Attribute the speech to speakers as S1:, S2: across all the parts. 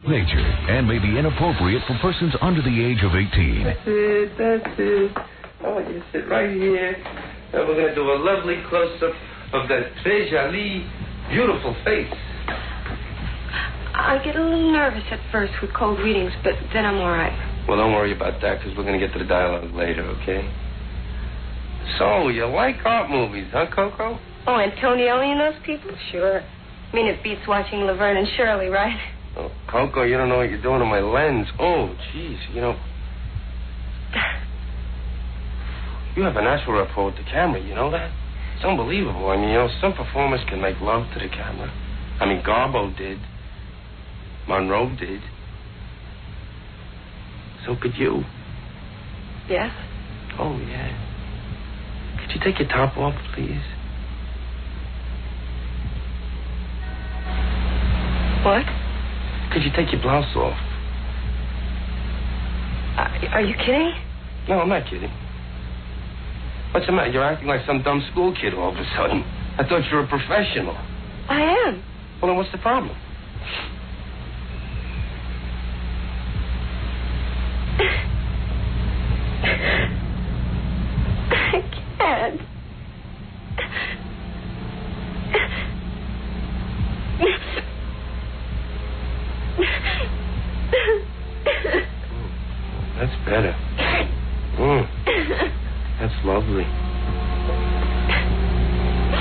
S1: Nature and may be inappropriate for persons under the age of 18.
S2: That's it. I want you to sit right here, and we're going to do a lovely close-up of that très jolie, beautiful face.
S3: I get a little nervous at first with cold readings, but then I'm all right.
S2: Well, don't worry about that, because we're going to get to the dialogue later, okay? So, you like art movies, huh, Coco?
S3: Oh, Antonioni and those people? Sure. I mean, it beats watching Laverne and Shirley, right?
S2: Oh, Coco, you don't know what you're doing to my lens. Oh, jeez, you know. You have a natural rapport with the camera, you know that? It's unbelievable. I mean, you know, some performers can make love to the camera. I mean, Garbo did. Monroe did. So could you.
S3: Yes?
S2: Oh, yeah. Could you take your top off, please?
S3: What?
S2: Could you take your blouse off?
S3: Are you kidding?
S2: No, I'm not kidding. What's the matter? You're acting like some dumb school kid all of a sudden. I thought you were a professional.
S3: I am.
S2: Well, then what's the problem?
S3: I can't.
S2: That's better. That's lovely.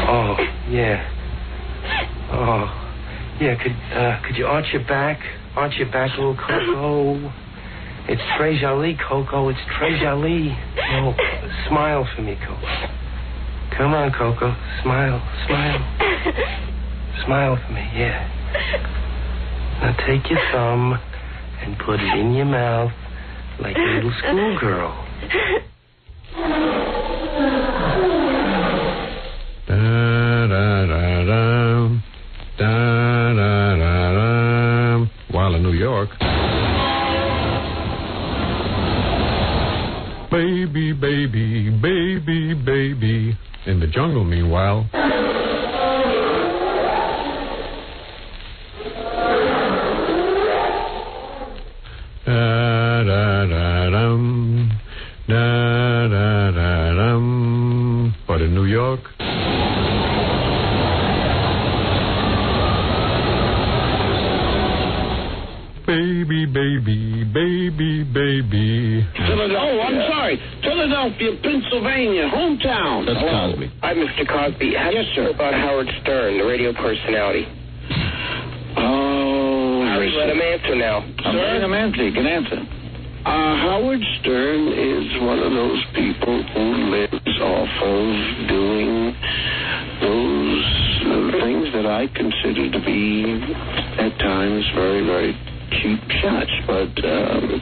S2: Oh, yeah. Oh, yeah, could you arch your back? Arch your back a little, Coco. It's très jolie, Coco. It's très jolie. Oh, smile for me, Coco. Come on, Coco. Smile, smile. Smile for me, yeah. Now take your thumb and put it in your mouth like a little schoolgirl.
S4: Da-da-da-dum, da-da-da-dum. While in New York. Baby, baby, baby, baby. In the jungle, meanwhile. Da-da-da-dum, da-da-da-dum. But in New York. Baby, baby, baby, baby.
S5: Oh, I'm sorry. Philadelphia, Pennsylvania, hometown.
S4: That's Cosby.
S2: Hi, Mr. Cosby.
S5: Yes, sir.
S2: About Howard Stern, the radio personality.
S5: Oh,
S2: Let him answer now.
S5: I'm letting him answer. You can answer. Howard Stern is one of those people who lives off of doing those things that I consider to be, at times, very, very cheap shots. But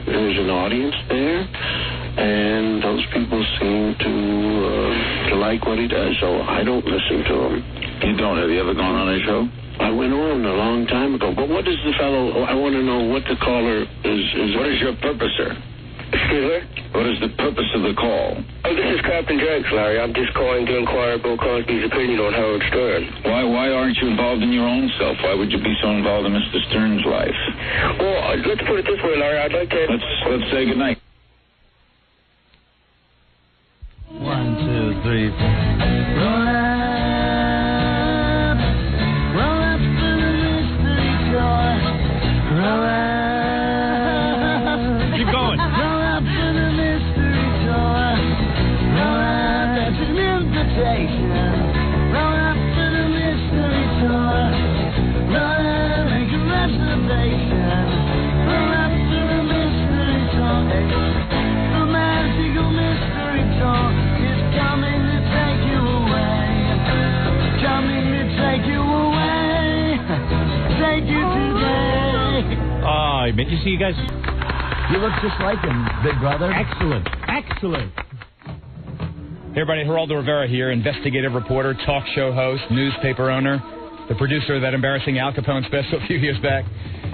S5: there's an audience there, and those people seem to like what he does, so I don't listen to him.
S6: You don't? Have you ever gone on a show?
S5: I went on a long time ago. But what is the fellow... I want to know what the caller is...
S6: What is your purpose, sir?
S2: Excuse me?
S6: What is the purpose of the call?
S2: Oh, this is Captain Jakes, Larry. I'm just calling to inquire Bill Cosby's opinion on Howard Stern.
S6: Why aren't you involved in your own self? Why would you be so involved in Mr. Stern's life?
S2: Well, let's put it this way, Larry. I'd like to...
S6: Let's say goodnight.
S7: 1, 2, 3, 4. Roll up to the mystery door. Roll up.
S4: Keep going.
S7: Roll up to the mystery door. Roll up. That's an invitation. Roll up to the mystery door. Roll up. Make a reservation. Roll up to the mystery door. The magical mystery door is coming to take you away. Coming to take you away. Take you today.
S8: Oh, you see, you guys.
S7: You look just like him, big brother.
S8: Excellent. Excellent. Hey, everybody. Geraldo Rivera here, investigative reporter, talk show host, newspaper owner, the producer of that embarrassing Al Capone special a few years back.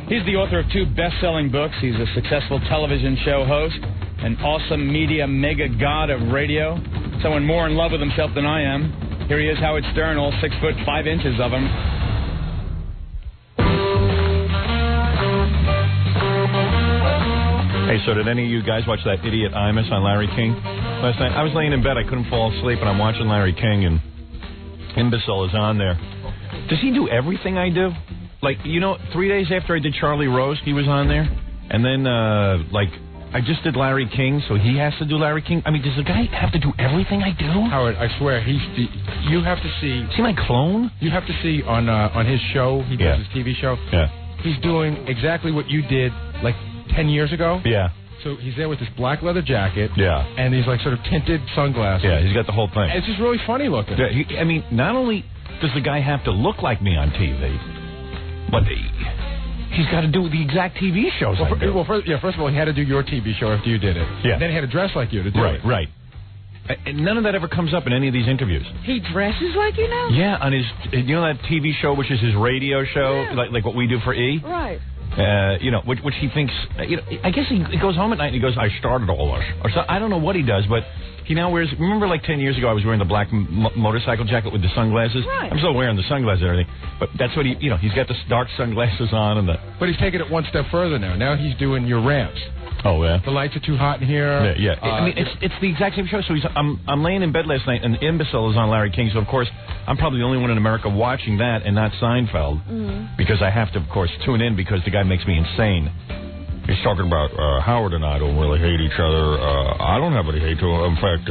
S8: He's the author of 2 best-selling books. He's a successful television show host, an awesome media mega god of radio, someone more in love with himself than I am. Here he is, Howard Stern, all 6 foot 5 inches of him.
S9: Hey, so did any of you guys watch that idiot Imus on Larry King last night? I was laying in bed. I couldn't fall asleep, and I'm watching Larry King, and Imbecile is on there. Does he do everything I do? Like, 3 days after I did Charlie Rose, he was on there. And then, I just did Larry King, so he has to do Larry King. I mean, does the guy have to do everything I do?
S10: Howard, I swear, you have to see...
S9: Is he my clone?
S10: You have to see on his show, he does his TV show.
S9: Yeah.
S10: He's doing exactly what you did, 10 years ago.
S9: Yeah.
S10: So he's there with this black leather jacket.
S9: Yeah.
S10: And these, sort of tinted sunglasses.
S9: Yeah, he's got the whole thing.
S10: And it's just really funny looking.
S9: Yeah, not only does the guy have to look like me on TV, but he's got to do the exact TV shows I do.
S10: First of all, he had to do your TV show after you did it.
S9: Yeah.
S10: Then he had to dress like you to do it.
S9: Right. And none of that ever comes up in any of these interviews.
S11: He dresses like you now?
S9: Yeah, on his, that TV show, which is his radio show, like what we do for E?
S11: Right.
S9: Which he thinks, I guess he goes home at night and he goes, I started all this. Or so, I don't know what he does, but he now wears, remember 10 years ago I was wearing the black motorcycle jacket with the sunglasses?
S11: Right.
S9: I'm still wearing the sunglasses and everything, but that's what he's got the dark sunglasses on and the...
S10: But he's taking it one step further now. Now he's doing your ramps.
S9: Oh, yeah?
S10: The lights are too hot in here.
S9: Yeah. I mean, it's the exact same show. So I'm laying in bed last night, and Imbecile is on Larry King. So, of course, I'm probably the only one in America watching that and not Seinfeld. Because I have to, of course, tune in because the guy makes me insane. He's talking about Howard and I don't really hate each other. I don't have any hate to him. In fact,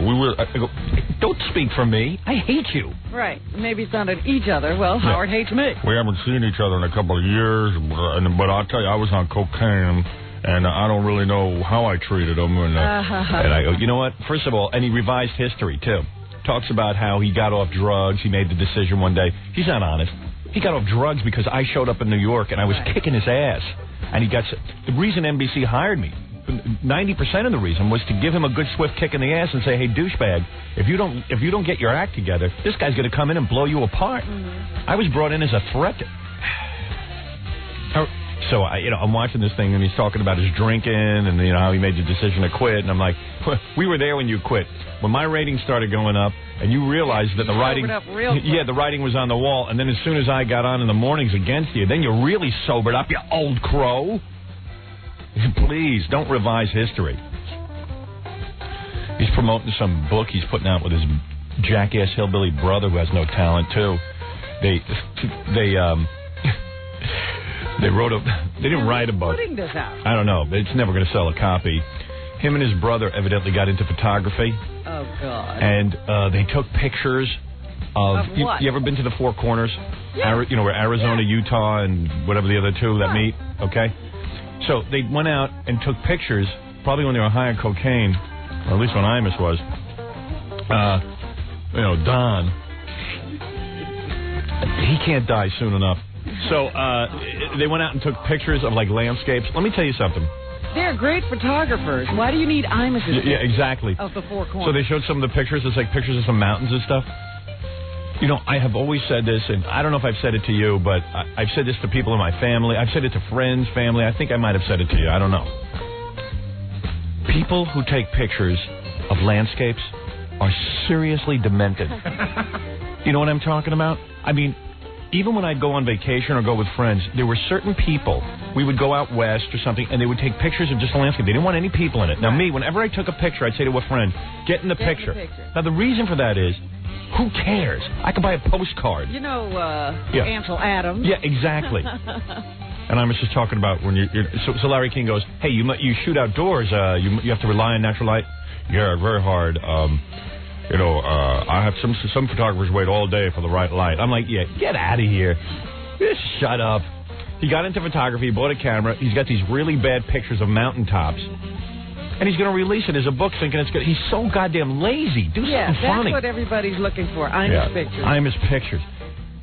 S9: we will... I go, don't speak for me. I hate you.
S11: Right. Maybe it's not at each other. Well, Howard hates me.
S9: We haven't seen each other in a couple of years, but I'll tell you, I was on cocaine. And I don't really know how I treated him. And I go, you know what? First of all, and he revised history, too. Talks about how he got off drugs. He made the decision one day. He's not honest. He got off drugs because I showed up in New York and I was kicking his ass. And he got... The reason NBC hired me, 90% of the reason, was to give him a good swift kick in the ass and say, hey, douchebag, if you don't get your act together, this guy's going to come in and blow you apart. I was brought in as a threat. So, I'm watching this thing, and he's talking about his drinking and, how he made the decision to quit. And I'm like, we were there when you quit. When my ratings started going up, and you realized that the writing... the writing was on the wall. And then as soon as I got on in the mornings against you, then you really sobered up, you old crow. Please, don't revise history. He's promoting some book he's putting out with his jackass hillbilly brother who has no talent, too. They wrote they didn't write a book.
S11: Putting this out.
S9: I don't know. It's never going to sell a copy. Him and his brother evidently got into photography.
S11: Oh, God.
S9: And they took pictures of
S11: what?
S9: You ever been to the Four Corners?
S11: Yeah.
S9: Where Arizona, Utah, and whatever the other two that meet, okay? So they went out and took pictures, probably when they were high on cocaine, or at least when Imus was. Don. He can't die soon enough. So they went out and took pictures of, landscapes. Let me tell you something.
S11: They're great photographers. Why do you need Imus's
S9: Yeah, exactly.
S11: of the Four Corners?
S9: So they showed some of the pictures. It's like pictures of some mountains and stuff. I have always said this, and I don't know if I've said it to you, but I've said this to people in my family. I've said it to friends, family. I think I might have said it to you. I don't know. People who take pictures of landscapes are seriously demented. You know what I'm talking about? I mean, even when I'd go on vacation or go with friends, there were certain people, we would go out west or something, and they would take pictures of just the landscape. They didn't want any people in it. Now, me, whenever I took a picture, I'd say to a friend, get in the picture. Now, the reason for that is, who cares? I could buy a postcard.
S11: Ansel Adams.
S9: Yeah, exactly. And I was just talking about when so Larry King goes, hey, you shoot outdoors, you have to rely on natural light. Yeah, very hard. I have some photographers wait all day for the right light. I'm like, yeah, get out of here. Just shut up. He got into photography, bought a camera. He's got these really bad pictures of mountaintops. And he's going to release it as a book thinking it's good. He's so goddamn lazy. Do something funny.
S11: That's what everybody's looking for. Imus pictures.
S9: Imus pictures.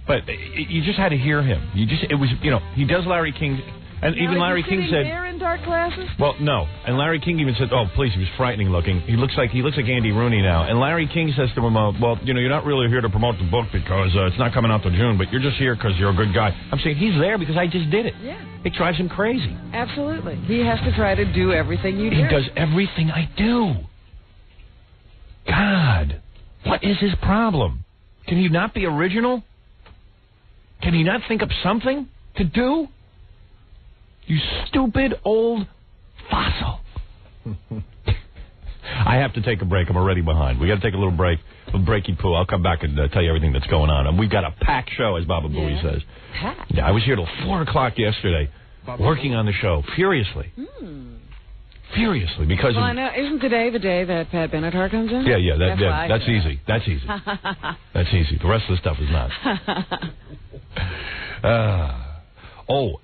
S9: But you just had to hear him. He does Larry King. And even Larry King said,
S11: there in dark glasses?
S9: Well, no. And Larry King even said, oh, please, he was frightening looking. He looks like Andy Rooney now. And Larry King says to him, well, you're not really here to promote the book because it's not coming out till June, but you're just here because you're a good guy. I'm saying he's there because I just did it.
S11: Yeah.
S9: It drives him crazy.
S11: Absolutely. He has to try to do everything you do.
S9: He does everything I do. God, what is his problem? Can he not be original? Can he not think up something to do? You stupid old fossil. I have to take a break. I'm already behind. We got to take a little break. A breaky poo. I'll come back and tell you everything that's going on. And we've got a packed show, as Baba Booey says.
S11: Packed?
S9: Yeah, I was here till 4 o'clock yesterday, working on the show furiously. Furiously, because
S11: well, I know. Isn't today the day that Pat Benatar comes in?
S9: Yeah, that's easy. That's easy. That's easy. The rest of the stuff is not.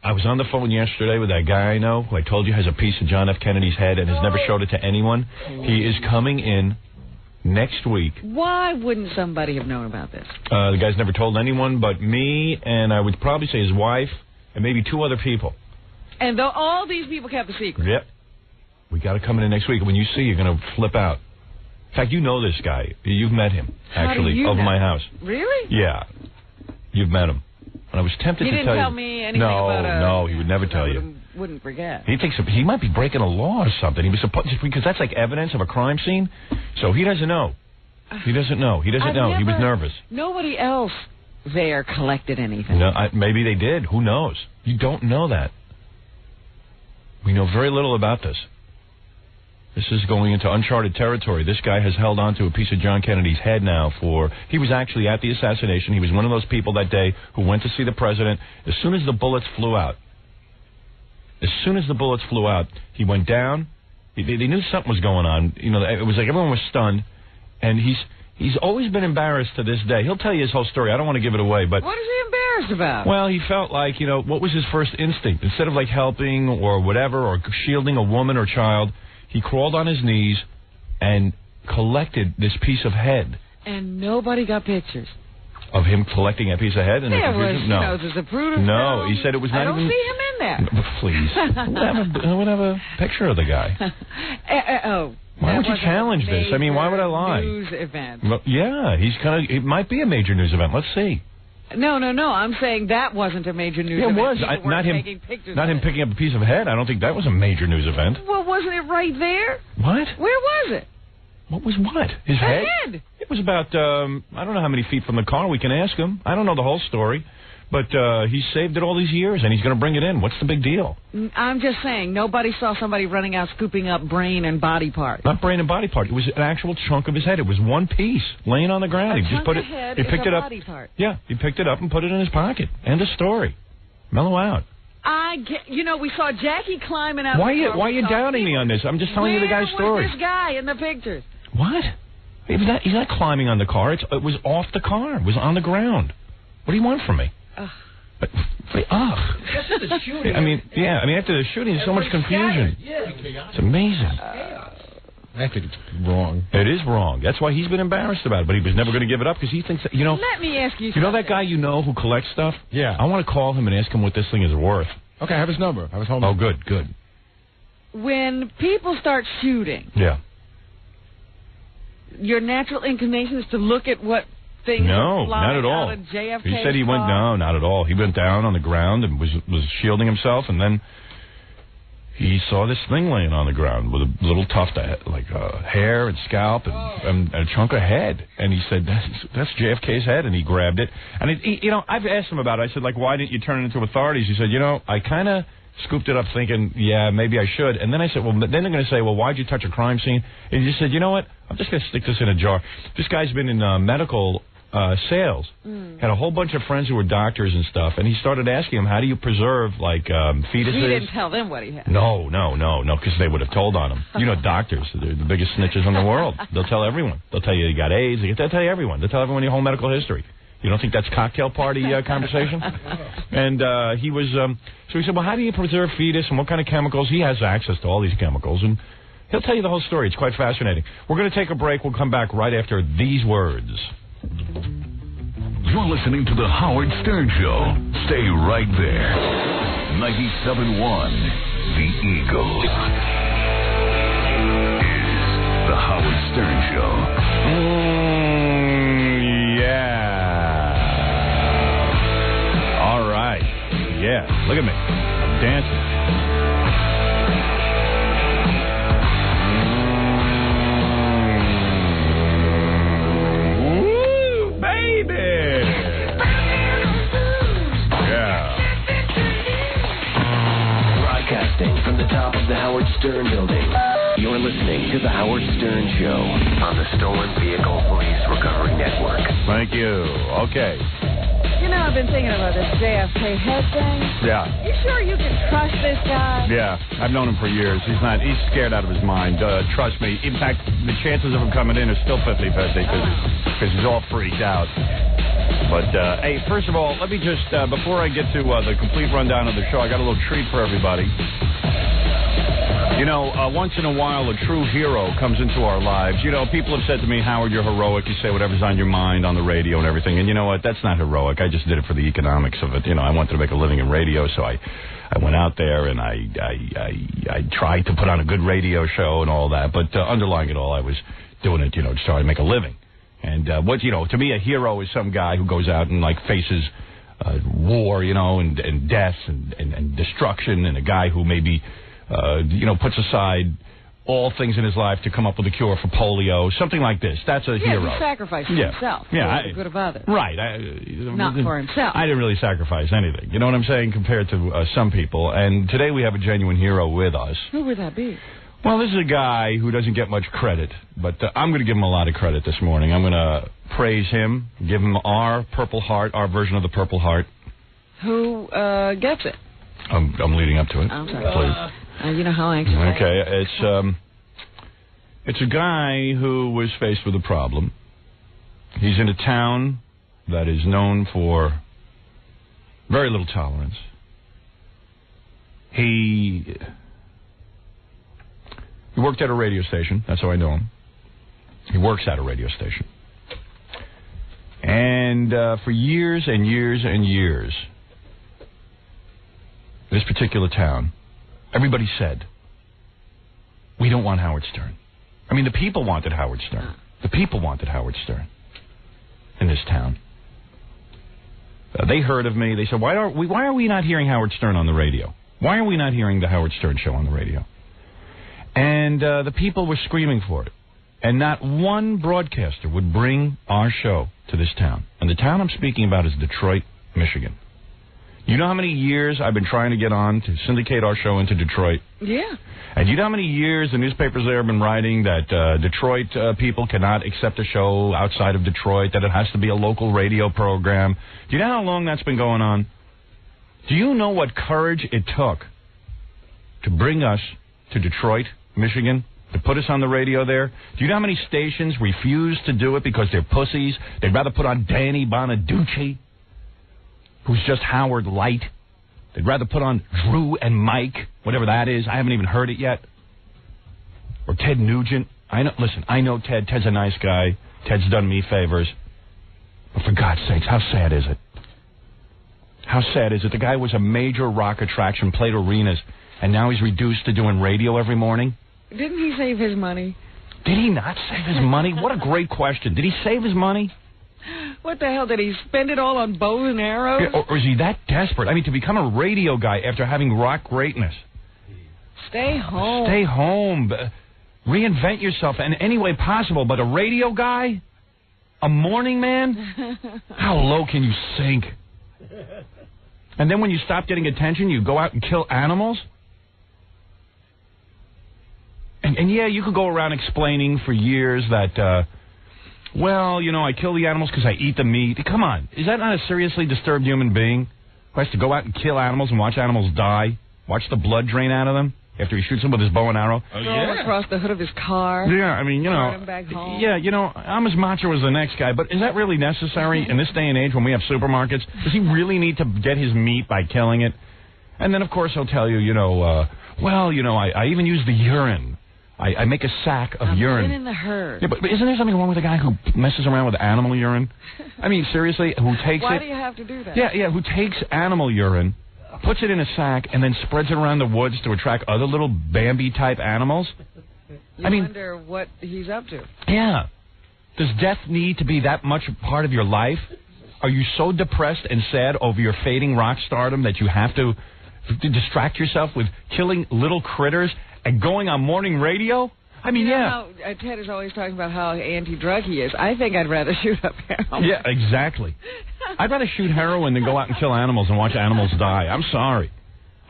S9: I was on the phone yesterday with that guy I know, who I told you has a piece of John F. Kennedy's head and has never showed it to anyone. He is coming in next week.
S11: Why wouldn't somebody have known about this?
S9: The guy's never told anyone but me, and I would probably say his wife, and maybe 2 other people.
S11: And all these people kept the secret?
S9: Yep. We got to come in next week. When you see, you're going to flip out. In fact, you know this guy. You've met him, actually, over my house.
S11: Really?
S9: Yeah. You've met him. And I was tempted to tell you.
S11: He didn't tell me anything about it.
S9: No, he would never tell you.
S11: Wouldn't forget.
S9: He thinks he might be breaking a law or something. He was supposed because that's like evidence of a crime scene. So he doesn't know. He doesn't know. He doesn't know. He was nervous.
S11: Nobody else there collected anything.
S9: No, maybe they did. Who knows? You don't know that. We know very little about this. This is going into uncharted territory. This guy has held on to a piece of John Kennedy's head now he was actually at the assassination. He was one of those people that day who went to see the president. As soon as the bullets flew out, he went down. They knew something was going on. You know, it was like everyone was stunned. And he's always been embarrassed to this day. He'll tell you his whole story. I don't want to give it away, but...
S11: What is he embarrassed about?
S9: Well, he felt like, what was his first instinct? Instead of, like, helping or whatever or shielding a woman or child... He crawled on his knees and collected this piece of head.
S11: And nobody got pictures.
S9: Of him collecting a piece of head?
S11: No.
S9: No, he said it was not even...
S11: I don't see him in there.
S9: Please. I would have a picture of the guy. Why would you challenge this? I mean, why would I lie?
S11: News event.
S9: Well, yeah, it might be a major news event. Let's see.
S11: No. I'm saying that wasn't a major news event.
S9: It was. Not him picking up a piece of head. I don't think that was a major news event.
S11: Well, wasn't it right there?
S9: What?
S11: Where was it?
S9: What was what? His
S11: head?
S9: It was about, I don't know how many feet from the car. We can ask him. I don't know the whole story. But he saved it all these years, and he's going to bring it in. What's the big deal?
S11: I'm just saying, nobody saw somebody running out scooping up brain and body part.
S9: Not brain and body part. It was an actual chunk of his head. It was one piece laying on the ground.
S11: He picked it up. Body part.
S9: Yeah, he picked it up and put it in his pocket. End of story. Mellow out.
S11: We saw Jackie climbing out.
S9: Why are you doubting me on this? I'm just telling you the guy's story.
S11: Where was this guy in the pictures?
S9: What? He's not climbing on the car. It was off the car. It was on the ground. What do you want from me? But,
S10: After the shooting.
S9: After the shooting, there's so much confusion. It's amazing.
S10: I think it's wrong.
S9: It is wrong. That's why he's been embarrassed about it, but he was never going to give it up because he thinks that,
S11: Let me ask you something.
S9: You know that guy who collects stuff?
S10: Yeah.
S9: I want to call him and ask him what this thing is worth.
S10: Okay, I have his number. I was home.
S9: Oh, good.
S11: When people start shooting...
S9: Yeah.
S11: Your natural inclination is to look at what things
S9: No,
S11: are flying
S9: not at all.
S11: out of JFK's
S9: He said he went down. Not at all. He went down on the ground and was shielding himself, and then he saw this thing laying on the ground with a little tuft of hair and scalp and a chunk of head. And he said, that's JFK's head, and he grabbed it. And I've asked him about it. I said, why didn't you turn it into authorities? He said, I kind of scooped it up thinking, yeah, maybe I should. And then I said, then they're going to say, well, why'd you touch a crime scene? And he just said, you know what? I'm just going to stick this in a jar. This guy's been in medical sales. Had a whole bunch of friends who were doctors and stuff. And he started asking them, how do you preserve, fetuses?
S11: He didn't tell them what he had.
S9: No, because they would have told on him. Doctors, they're the biggest snitches in the world. They'll tell everyone. They'll tell you got AIDS. They'll tell you everyone. They'll tell everyone your whole medical history. You don't think that's cocktail party conversation? And he was, so he said, well, how do you preserve fetus and what kind of chemicals? He has access to all these chemicals, and he'll tell you the whole story. It's quite fascinating. We're going to take a break. We'll come back right after these words.
S1: You're listening to The Howard Stern Show. Stay right there. 97.1, The Eagle. Is The Howard Stern Show.
S9: Yeah, look at me. I'm dancing. Woo, baby! Yeah.
S7: Broadcast
S12: Broadcasting from the top of the Howard Stern building. You're listening to The Howard Stern Show on the Stolen Vehicle Police Recovery Network.
S9: Thank you. Okay.
S11: You know, I've been thinking about this JFK head thing.
S9: Yeah.
S11: You sure you can trust this guy?
S9: Yeah. I've known him for years. He's scared out of his mind. Trust me. In fact, the chances of him coming in are still 50-50 because he's all freaked out. But, hey, first of all, let me just, before I get to the complete rundown of the show, I got a little treat for everybody. You know, once in a while, a true hero comes into our lives. You know, people have said to me, Howard, you're heroic. You say whatever's on your mind on the radio and everything. And you know what? That's not heroic. I just did it for the economics of it. You know, I wanted to make a living in radio, so I went out there and I tried to put on a good radio show and all that. But underlying it all, I was doing it, you know, to try to make a living. And to me, a hero is some guy who goes out and, like, faces war, you know, and death and destruction, and a guy who maybe... puts aside all things in his life to come up with a cure for polio, something like this. That's a hero.
S11: Yeah, he sacrificed himself for the good of others.
S9: Right.
S11: Not for himself.
S9: I didn't really sacrifice anything. You know what I'm saying? Compared to some people. And today we have a genuine hero with us.
S11: Who would that be?
S9: Well, this is a guy who doesn't get much credit, but I'm going to give him a lot of credit this morning. I'm going to praise him, give him our Purple Heart, our version of the Purple Heart.
S11: Who gets it?
S9: I'm leading up to it.
S11: I'm sorry.
S9: Please.
S11: You know how anxious I am.
S9: Okay, it's a guy who was faced with a problem. He's in a town that is known for very little tolerance. He worked at a radio station. That's how I know him. He works at a radio station. And for years and years and years, this particular town, everybody said, we don't want Howard Stern. I mean, the people wanted Howard Stern. The people wanted Howard Stern in this town. They heard of me. They said, why are we not hearing Howard Stern on the radio? Why are we not hearing the Howard Stern Show on the radio? And the people were screaming for it. And not one broadcaster would bring our show to this town. And the town I'm speaking about is Detroit, Michigan. You know how many years I've been trying to get on to syndicate our show into Detroit? Yeah. And you know how many years the newspapers there have been writing that Detroit people cannot accept a show outside of Detroit, that it has to be a local radio program? Do you know how long that's been going on? Do you know what courage it took to bring us to Detroit, Michigan, to put us on the radio there? Do you know how many stations refuse to do it because they're pussies? They'd rather put on Danny Bonaduce, who's just Howard Light. They'd rather put on Drew and Mike, whatever that is. I haven't even heard it yet. Or Ted Nugent. I know Ted. Ted's a nice guy. Ted's done me favors. But for God's sakes, how sad is it? How sad is it? The guy was a major rock attraction, played arenas, and now he's reduced to doing radio every morning.
S11: Didn't he save his money?
S9: Did he not save his money? What a great question. Did he save his money?
S11: What the hell, did he spend it all on bows and arrows?
S9: Yeah, or is he that desperate? I mean, to become a radio guy after having rock greatness.
S11: Stay home.
S9: Stay home. Reinvent yourself in any way possible. But a radio guy? A morning man? How low can you sink? And then when you stop getting attention, you go out and kill animals? And yeah, you could go around explaining for years that... well, you know, I kill the animals because I eat the meat. Come on. Is that not a seriously disturbed human being who has to go out and kill animals and watch animals die? Watch the blood drain out of them after he shoots them with his bow and arrow?
S11: Oh, yeah. Across the hood of his car.
S9: Yeah, I mean, you know.
S11: Him back home.
S9: Yeah, you know, I'm as macho as the next guy, but is that really necessary in this day and age when we have supermarkets? Does he really need to get his meat by killing it? And then, of course, he'll tell you, I even use the urine. I make a sack of urine.
S11: I've been in the herd.
S9: Yeah, but isn't there something wrong with a guy who messes around with animal urine? I mean, seriously, who takes
S11: Why do you have to do that?
S9: Yeah, who takes animal urine, puts it in a sack, and then spreads it around the woods to attract other little Bambi-type animals?
S11: I wonder what he's up to.
S9: Yeah. Does death need to be that much part of your life? Are you so depressed and sad over your fading rock stardom that you have to distract yourself with killing little critters and going on morning radio? I mean,
S11: How, Ted is always talking about how anti-drug he is. I think I'd rather shoot up heroin.
S9: Yeah, exactly. I'd rather shoot heroin than go out and kill animals and watch animals die. I'm sorry.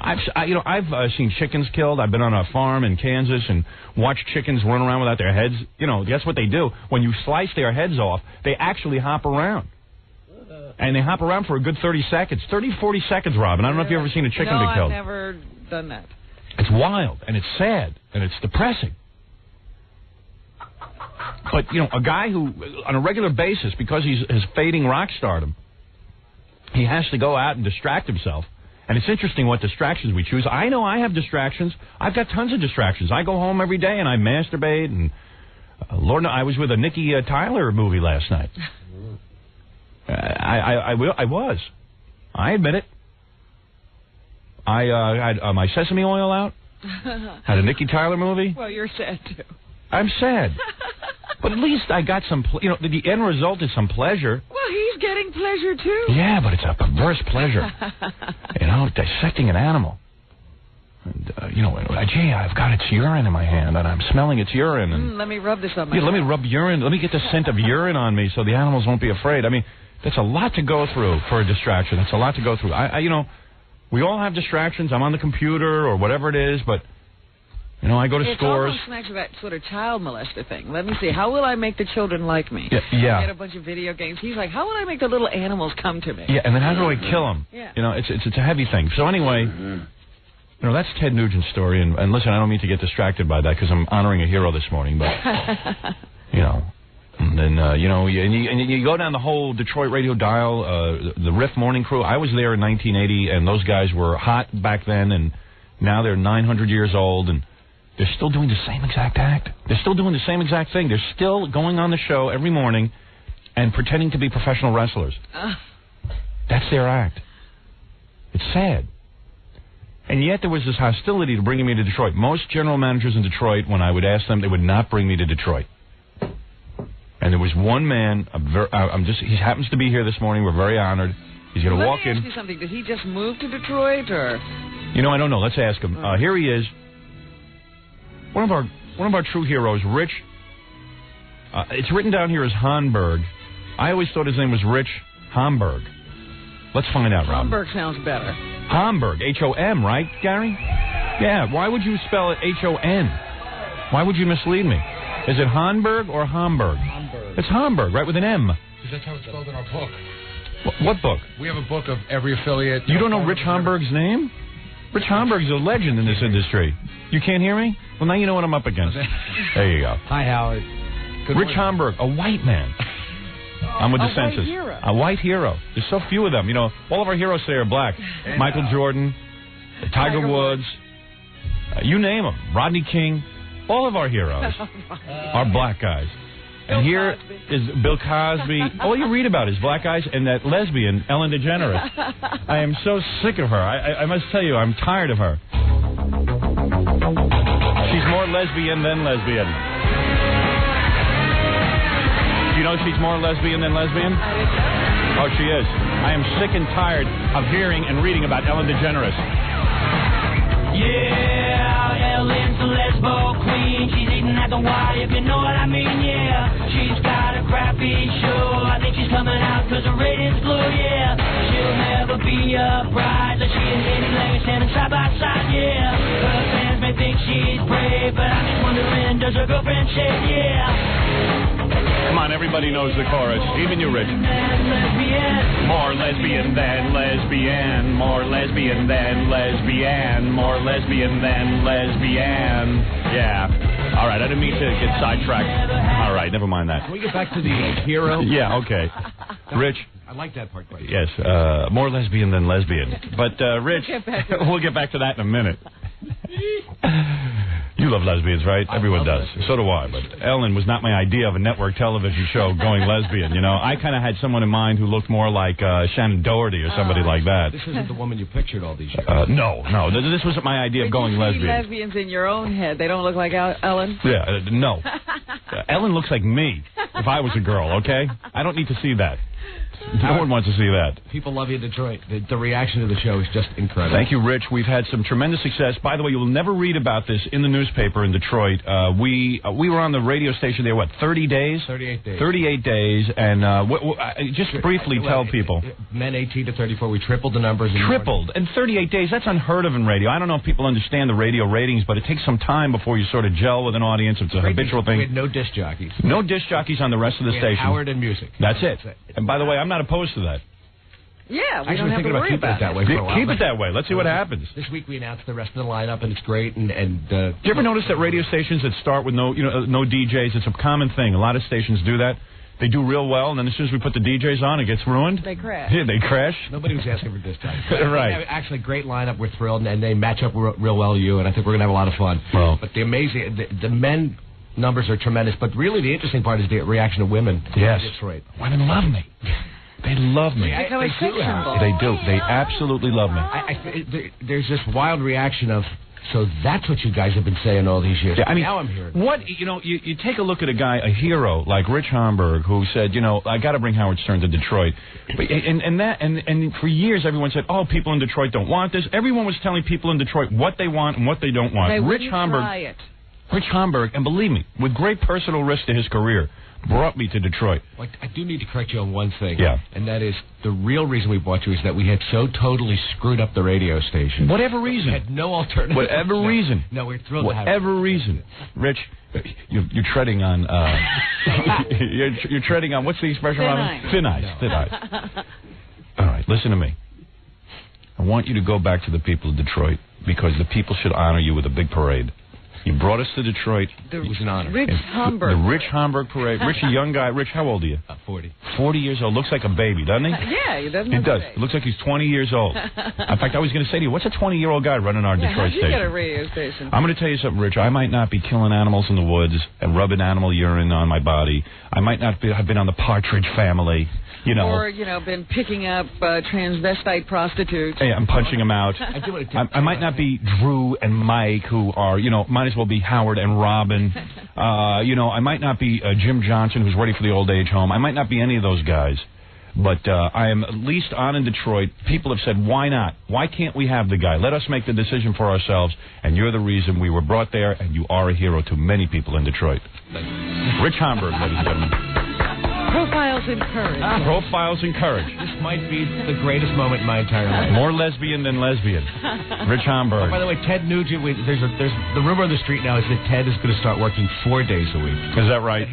S9: I've seen chickens killed. I've been on a farm in Kansas and watched chickens run around without their heads. That's what they do. When you slice their heads off, they actually hop around. And they hop around for a good 30 seconds. 30, 40 seconds, Robin. I don't know if you've ever seen a chicken be killed.
S11: No, I've never done that.
S9: It's wild, and it's sad, and it's depressing. But, a guy who, on a regular basis, because he's fading rock stardom, he has to go out and distract himself. And it's interesting what distractions we choose. I know I have distractions. I've got tons of distractions. I go home every day and I masturbate. And Lord, I was with a Nikki Tyler movie last night. I was. I admit it. I had my sesame oil out. Had a Nikki Tyler movie.
S11: Well, you're sad too.
S9: I'm sad. But at least I got some, the end result is some pleasure.
S11: Well, he's getting pleasure, too.
S9: Yeah, but it's a perverse pleasure. Dissecting an animal. And, gee, I've got its urine in my hand, and I'm smelling its urine. And
S11: let me rub this on my hand.
S9: Let me rub urine. Let me get the scent of urine on me so the animals won't be afraid. I mean, that's a lot to go through for a distraction. That's a lot to go through. We all have distractions. I'm on the computer or whatever it is, but... I go to stores.
S11: It's almost next to that sort of child molester thing. Let me see. How will I make the children like me?
S9: Yeah.
S11: I get a bunch of video games. He's like, how will I make the little animals come to me?
S9: Yeah, and then how do I kill them?
S11: Yeah.
S9: It's a heavy thing. So anyway, that's Ted Nugent's story. And listen, I don't mean to get distracted by that because I'm honoring a hero this morning. But, and then, you go down the whole Detroit radio dial, the Riff Morning Crew. I was there in 1980, and those guys were hot back then, and now they're 900 years old, and they're still doing the same exact act. They're still doing the same exact thing. They're still going on the show every morning and pretending to be professional wrestlers. That's their act. It's sad. And yet there was this hostility to bringing me to Detroit. Most general managers in Detroit, when I would ask them, they would not bring me to Detroit. And there was one man, he happens to be here this morning. We're very honored. He's going to walk in.
S11: Let me ask you something. Did he just move to Detroit, or?
S9: I don't know. Let's ask him. Here he is. One of our true heroes, Rich. It's written down here as Homburg. I always thought his name was Rich Homburg. Let's find out, Rob.
S11: Homburg sounds better.
S9: Homburg, H-O-M, right, Gary? Yeah. Why would you spell it H-O-N? Why would you mislead me? Is it Homburg or Homburg?
S10: Homburg.
S9: It's Homburg, right, with an M.
S10: Because that's how it's spelled in our book.
S9: What book?
S10: We have a book of every affiliate.
S9: You don't know Rich Homburg's name? Rich Homburg's a legend in this industry. You can't hear me? Well, now you know what I'm up against. There you go.
S10: Hi, Howard.
S9: Rich Homburg, a white man. I'm with the census. A white hero. There's so few of them. All of our heroes today are black. Michael Jordan, Tiger Woods, you name them. Rodney King. All of our heroes are black guys. And here is Bill Cosby. All you read about is black guys and that lesbian, Ellen DeGeneres. I am so sick of her. I must tell you, I'm tired of her. She's more lesbian than lesbian. Do you know she's more lesbian than lesbian? Oh, she is. I am sick and tired of hearing and reading about Ellen DeGeneres.
S13: Yeah, Ellen's a lesbo queen. She's eating at the Y, if you know what I mean, yeah. She's got a crappy show. I think she's coming out because her ratings blew, yeah. She'll never be a bride. Like she and Katie Lang standing side by side, yeah. Her fans may think she's brave, but I'm just wondering, does her girlfriend shave, yeah.
S9: Come on, everybody knows the chorus, even you, Rich. More lesbian than lesbian, more lesbian than lesbian, more lesbian than lesbian. Yeah. All right, I didn't mean to get sidetracked. All right, never mind that.
S10: Can we get back to the hero?
S9: Yeah, okay. Rich.
S10: I like that part.
S9: Yes, more lesbian than lesbian. But, Rich, we'll get back to that in a minute. You love lesbians, right? Everyone does. So do I. But Ellen was not my idea of a network television show going lesbian. I kind of had someone in mind who looked more like Shannon Doherty or somebody like that.
S10: This isn't the woman you pictured all these years.
S9: No. This wasn't my idea of going lesbian.
S11: Lesbians in your own head. They don't look like Ellen?
S9: Yeah, no. Ellen looks like me if I was a girl, okay? I don't need to see that. No one wants to see that.
S10: People love you in Detroit. The reaction to the show is just incredible.
S9: Thank you, Rich. We've had some tremendous success. By the way, you will never read about this in the newspaper in Detroit. We were on the radio station there, 30 days?
S10: 38 days.
S9: 38 days, and just briefly tell people.
S10: Men 18 to 34, we tripled the numbers.
S9: Tripled. In 38 days, that's unheard of in radio. I don't know if people understand the radio ratings, but it takes some time before you sort of gel with an audience. It's a habitual thing.
S10: We had no disc jockeys.
S9: No disc jockeys on the rest of the station.
S10: Howard and music.
S9: That's it. And by the way, I'm not opposed to that.
S11: Yeah, we
S10: Actually,
S11: don't have to worry about
S10: it that way.
S9: Keep it that way. Let's see what happens.
S10: This week we announced the rest of the lineup, and it's great. Do
S9: you ever notice that radio stations that start with no DJs? It's a common thing. A lot of stations do that. They do real well, and then as soon as we put the DJs on, it gets ruined.
S11: They crash.
S9: Yeah, they crash.
S10: Nobody was asking for disc jockeys.
S9: Right.
S10: Actually, great lineup. We're thrilled, and they match up real well to you, and I think we're going to have a lot of fun.
S9: Well,
S10: but the men numbers are tremendous, but really the interesting part is the reaction of women.
S9: Yes.
S10: In Detroit.
S9: Women love me. They love me. They do. They absolutely love me.
S10: There's this wild reaction of, so that's what you guys have been saying all these years.
S9: Yeah, I mean,
S10: now I'm hearing.
S9: You take a look at a hero like Rich Homburg, who said, I got to bring Howard Stern to Detroit. But, and for years everyone said, oh, people in Detroit don't want this. Everyone was telling people in Detroit what they want and what they don't want.
S11: Rich
S9: Homburg, and believe me, with great personal risk to his career, brought me to Detroit.
S10: Well, I do need to correct you on one thing.
S9: Yeah.
S10: And that is, the real reason we bought you is that we had so totally screwed up the radio station.
S9: Whatever reason.
S10: We had no alternative.
S9: Whatever reason.
S10: No, we're thrilled to have you.
S9: Whatever reason. Rich, you're treading on, you're treading on, what's the expression?
S11: Thin ice.
S9: Thin ice. All right, listen to me. I want you to go back to the people of Detroit because the people should honor you with a big parade. You brought us to Detroit.
S11: It
S10: was an honor.
S11: Rich Homburg.
S9: The Rich Homburg parade. Rich, a young guy. Rich, how old are you?
S10: 40.
S9: 40 years old. Looks like a baby, doesn't he?
S11: Yeah, he doesn't.
S9: It does. It looks like he's 20 years old. In fact, I was going to say to you, what's a 20-year-old guy running our Detroit
S11: station? How'd you get a radio station?
S9: I'm going to tell you something, Rich. I might not be killing animals in the woods and rubbing animal urine on my body. I might not have been on the Partridge Family.
S11: Or, been picking up transvestite prostitutes.
S9: Hey, I'm punching them out. I might not be Drew and Mike, who are, might as well be Howard and Robin. I might not be Jim Johnson, who's ready for the old age home. I might not be any of those guys. But I am at least on in Detroit. People have said, why not? Why can't we have the guy? Let us make the decision for ourselves. And you're the reason we were brought there, and you are a hero to many people in Detroit. Rich Homburg, ladies and gentlemen.
S11: Profiles in Courage.
S9: Profiles in Courage.
S10: This might be the greatest moment in my entire life.
S9: More lesbian than lesbian. Rich Homburg.
S10: Oh, by the way, Ted Nugent, there's the rumor on the street now is that Ted is going to start working 4 days a week.
S9: Is that right?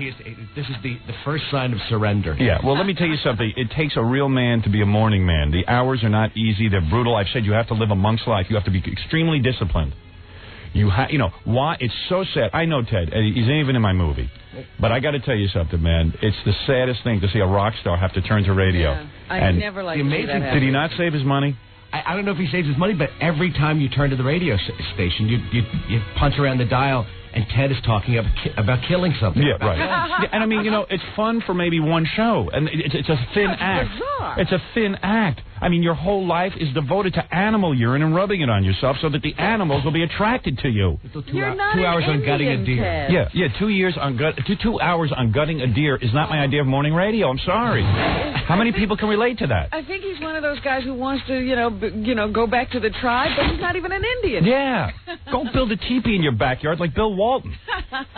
S10: This is the first sign of surrender.
S9: Yeah, well, let me tell you something. It takes a real man to be a morning man. The hours are not easy. They're brutal. I've said you have to live a monk's life. You have to be extremely disciplined. Why? It's so sad. I know Ted. He's not even in my movie. But I got to tell you something, man. It's the saddest thing to see a rock star have to turn to radio.
S11: Yeah, I never liked to see that happen.
S9: Did he not save his money?
S10: I don't know if he saves his money, but every time you turn to the radio station, you punch around the dial, and Ted is talking about killing something.
S9: Yeah, right. And I mean, it's fun for maybe one show, and it's a thin act.
S11: Bizarre.
S9: It's a thin act. I mean, your whole life is devoted to animal urine and rubbing it on yourself so that the animals will be attracted to you.
S11: You're not
S10: 2 hours
S11: an
S10: on gutting a
S11: Indian,
S10: deer.
S11: Ted.
S9: Yeah. 2 hours on gutting a deer is not my idea of morning radio. I'm sorry. How many people can relate to that?
S11: I think he's one of those guys who wants to, go back to the tribe, but he's not even an Indian.
S9: Yeah. Go build a teepee in your backyard like Bill Walton.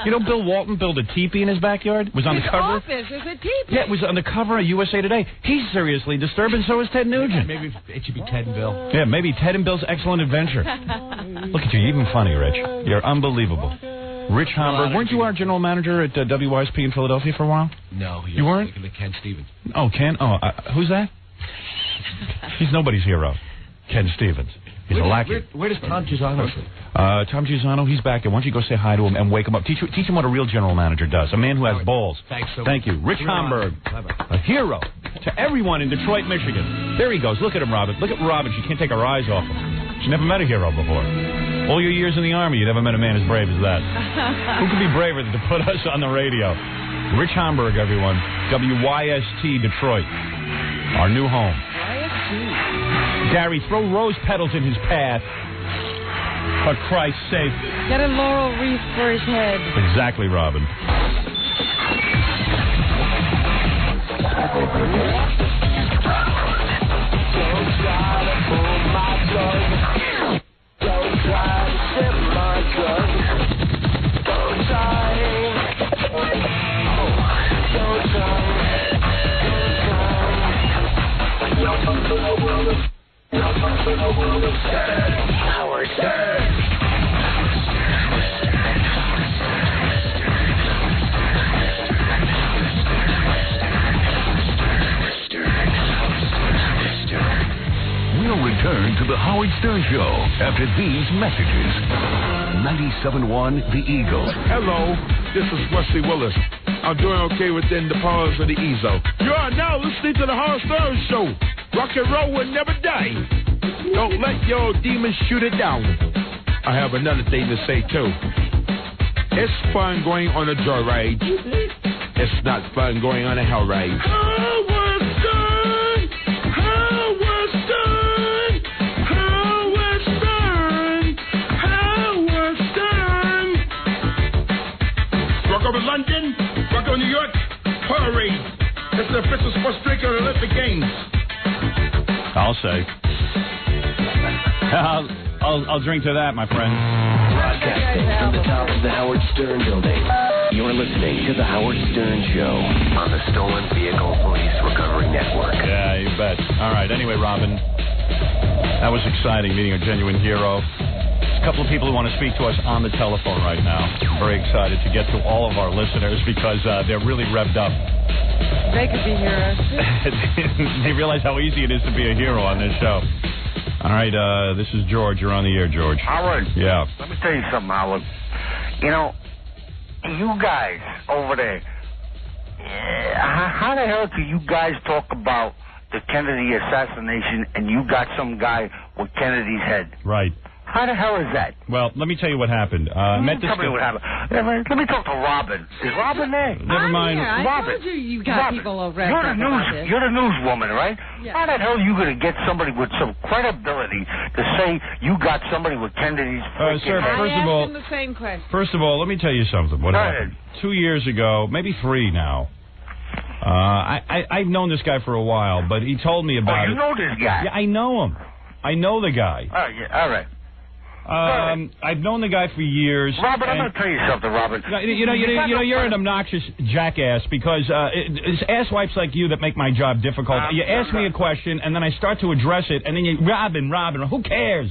S9: Bill Walton built a teepee in his backyard? Was on the cover.
S11: His office is a teepee.
S9: Yeah, it was on the cover of USA Today. He's seriously disturbed, and so is Ted Nugent.
S10: Maybe it should be Ted and Bill.
S9: Yeah, maybe Ted and Bill's Excellent Adventure. Look at you, you're even funny, Rich. You're unbelievable. Rich Homburg. Weren't you our general manager at WYSP in Philadelphia for a while?
S10: No.
S9: You weren't?
S10: Ken Stevens.
S9: Oh, Ken? Oh, who's that? He's nobody's hero. Ken Stevens. He's a lackey.
S10: Where does Tom Gisano sit?
S9: Tom Gisano, he's back there. Why don't you go say hi to him and wake him up? Teach him what a real general manager does. A man who has balls.
S10: Thanks so much.
S9: Thank you. Rich Homburg. A hero to everyone in Detroit, Michigan. There he goes. Look at him, Robin. Look at Robin. She can't take her eyes off him. She never met a hero before. All your years in the Army, you never met a man as brave as that. Who could be braver than to put us on the radio? Rich Homburg, everyone. WYST Detroit. Our new home. Gary, throw rose petals in his path. For Christ's sake.
S11: Get a laurel wreath for his head.
S9: Exactly, Robin.
S7: Howard Stern.
S1: We'll return to the Howard Stern Show after these messages. 97.1 The Eagle.
S14: Hello, this is Wesley Willis. I'm doing okay within the powers of the EZO. You are now listening to the Howard Stern Show. Rock and roll will never die. Don't let your demons shoot it down. I have another thing to say, too. It's fun going on a joyride. It's not fun going on a hell ride. Howard Stern! Howard Stern! Howard Stern! Howard Stern! Rock over London, rock over New York, parade. It's the official sports drink of the Olympic Games.
S8: I'll say. I'll drink to that, my friend.
S12: Broadcasting from the top of the Howard Stern building. You're listening to the Howard Stern Show on the Stolen Vehicle Police Recovery Network.
S9: Yeah, you bet. All right. Anyway, Robin, that was exciting, meeting a genuine hero. There's a couple of people who want to speak to us on the telephone right now. I'm very excited to get to all of our listeners because they're really revved up.
S11: They could be heroes.
S9: They realize how easy it is to be a hero on this show. All right, this is George. You're on the air, George.
S15: Howard.
S9: Yeah.
S15: Let me tell you something, Howard. You know, you guys over there, how the hell do you guys talk about the Kennedy assassination and you got some guy with Kennedy's head?
S9: Right.
S15: How the hell is that?
S9: Well, let me tell you what happened.
S15: Tell me what happened. Let me talk to Robin. Is Robin there?
S9: Never mind.
S11: Yeah,
S15: Robin.
S11: I told you got
S15: Robin.
S11: people over there.
S15: You're the newswoman, right?
S11: Yeah.
S15: How the hell are you going to get somebody with some credibility to say you got somebody with Kennedy's
S9: sir,
S15: head?
S9: first of all,
S11: the same question.
S9: First of all, let me tell you something. What happened? 2 years ago, maybe 3 now. I've known this guy for a while, but he told me about it.
S15: You know this guy?
S9: Yeah, I know him. I know the guy.
S15: Oh, yeah, all right.
S9: I've known the guy for years.
S15: Robert, I'm going to tell you something, Robert.
S9: You're an obnoxious jackass because it's asswipes like you that make my job difficult. You ask me a question, and then I start to address it, and then you, Robin, who cares?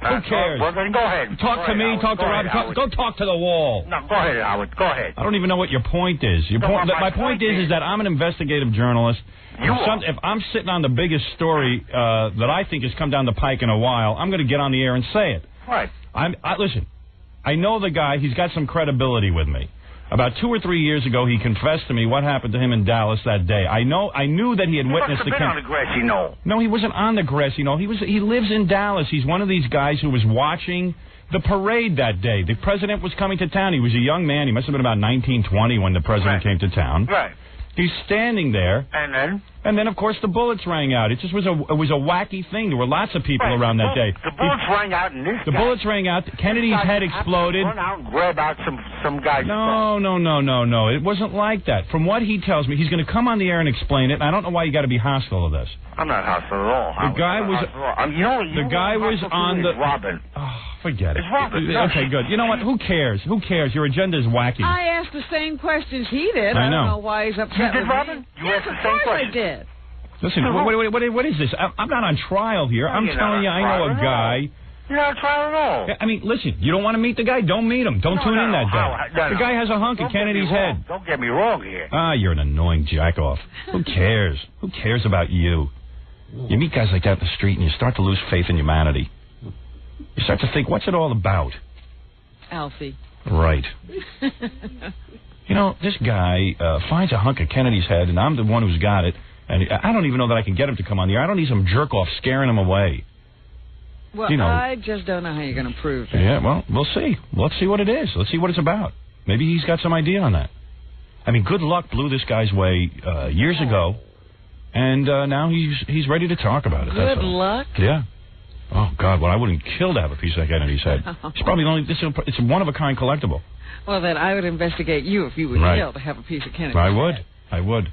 S9: Who cares?
S15: Well, then go ahead.
S9: Talk to me, talk to Robin. Go talk to the wall.
S15: No, go ahead, Howard. Go ahead.
S9: I don't even know what your point is. My point is that I'm an investigative journalist. If I'm sitting on the biggest story that I think has come down the pike in a while, I'm going to get on the air and say it.
S15: Right.
S9: Listen, I know the guy. He's got some credibility with me. About 2 or 3 years ago, he confessed to me what happened to him in Dallas that day. I knew that he had witnessed the.
S15: On the grassy knoll.
S9: No, he wasn't on the grassy knoll. He lives in Dallas. He's one of these guys who was watching the parade that day. The president was coming to town. He was a young man. He must have been about 19, 20 when the president came to town.
S15: Right.
S9: He's standing there.
S15: And then,
S9: of course, the bullets rang out. It just was a wacky thing. There were lots of people around that day.
S15: The bullets rang out, and
S9: the bullets rang out. Kennedy's head exploded.
S15: Run out and grab out some guy's
S9: No. It wasn't like that. From what he tells me, he's going to come on the air and explain it. And I don't know why you got to be hostile to this.
S15: I'm not hostile at all.
S9: The guy was. The guy was on the.
S15: Robin.
S9: Oh, forget it.
S15: It's Robin.
S9: Okay, good. You know what? Who cares? Who cares? Your agenda is wacky.
S11: I asked the same questions he did.
S9: I know.
S11: I don't know why he's upset.
S15: You did,
S11: with
S15: Robin?
S11: Me.
S15: You
S11: yes,
S15: asked the
S11: of
S15: same
S11: course
S15: question.
S11: I did.
S9: Listen, what is this? I'm not on trial here. I'm telling you, I know a guy.
S15: You're not on trial at all.
S9: I mean, listen, you don't want to meet the guy? Don't meet him. Don't tune in that day. The guy has a hunk of Kennedy's head.
S15: Don't get me wrong here.
S9: You're an annoying jackoff. Who cares? Who cares about you? You meet guys like that in the street and you start to lose faith in humanity. You start to think, what's it all about?
S11: Alfie.
S9: Right. You know, this guy finds a hunk of Kennedy's head, and I'm the one who's got it, and I don't even know that I can get him to come on the air. I don't need some jerk-off scaring him away.
S11: Well, I just don't know how you're going to prove that.
S9: Yeah, well, we'll see. Let's see what it is. Let's see what it's about. Maybe he's got some idea on that. I mean, good luck blew this guy's way years ago, and now he's ready to talk about it.
S11: Good luck?
S9: Yeah. Oh, God, well, I wouldn't kill to have a piece of Kennedy's head. It's probably it's a one-of-a-kind collectible.
S11: Well, then I would investigate you if you would kill to have a piece of Kennedy.
S9: I would. I would.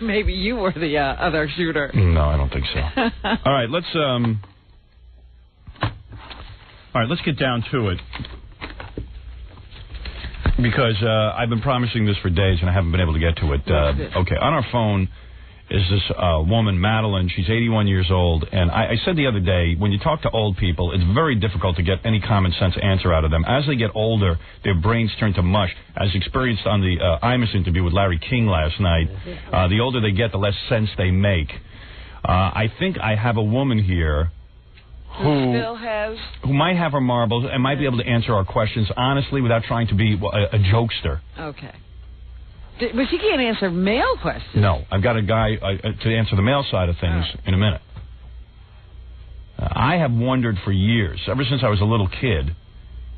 S11: Maybe you were the other shooter.
S9: No, I don't think so. All right, let's get down to it. Because I've been promising this for days and I haven't been able to get to it. Okay, on our phone is this woman, Madeline. She's 81 years old. And I said the other day, when you talk to old people, it's very difficult to get any common sense answer out of them. As they get older, their brains turn to mush. As experienced on the Imus interview with Larry King last night, the older they get, the less sense they make. I think I have a woman here who might have her marbles and might be able to answer our questions honestly without trying to be a jokester.
S11: Okay. But she can't answer mail questions.
S9: No, I've got a guy to answer the mail side of things in a minute. I have wondered for years, ever since I was a little kid,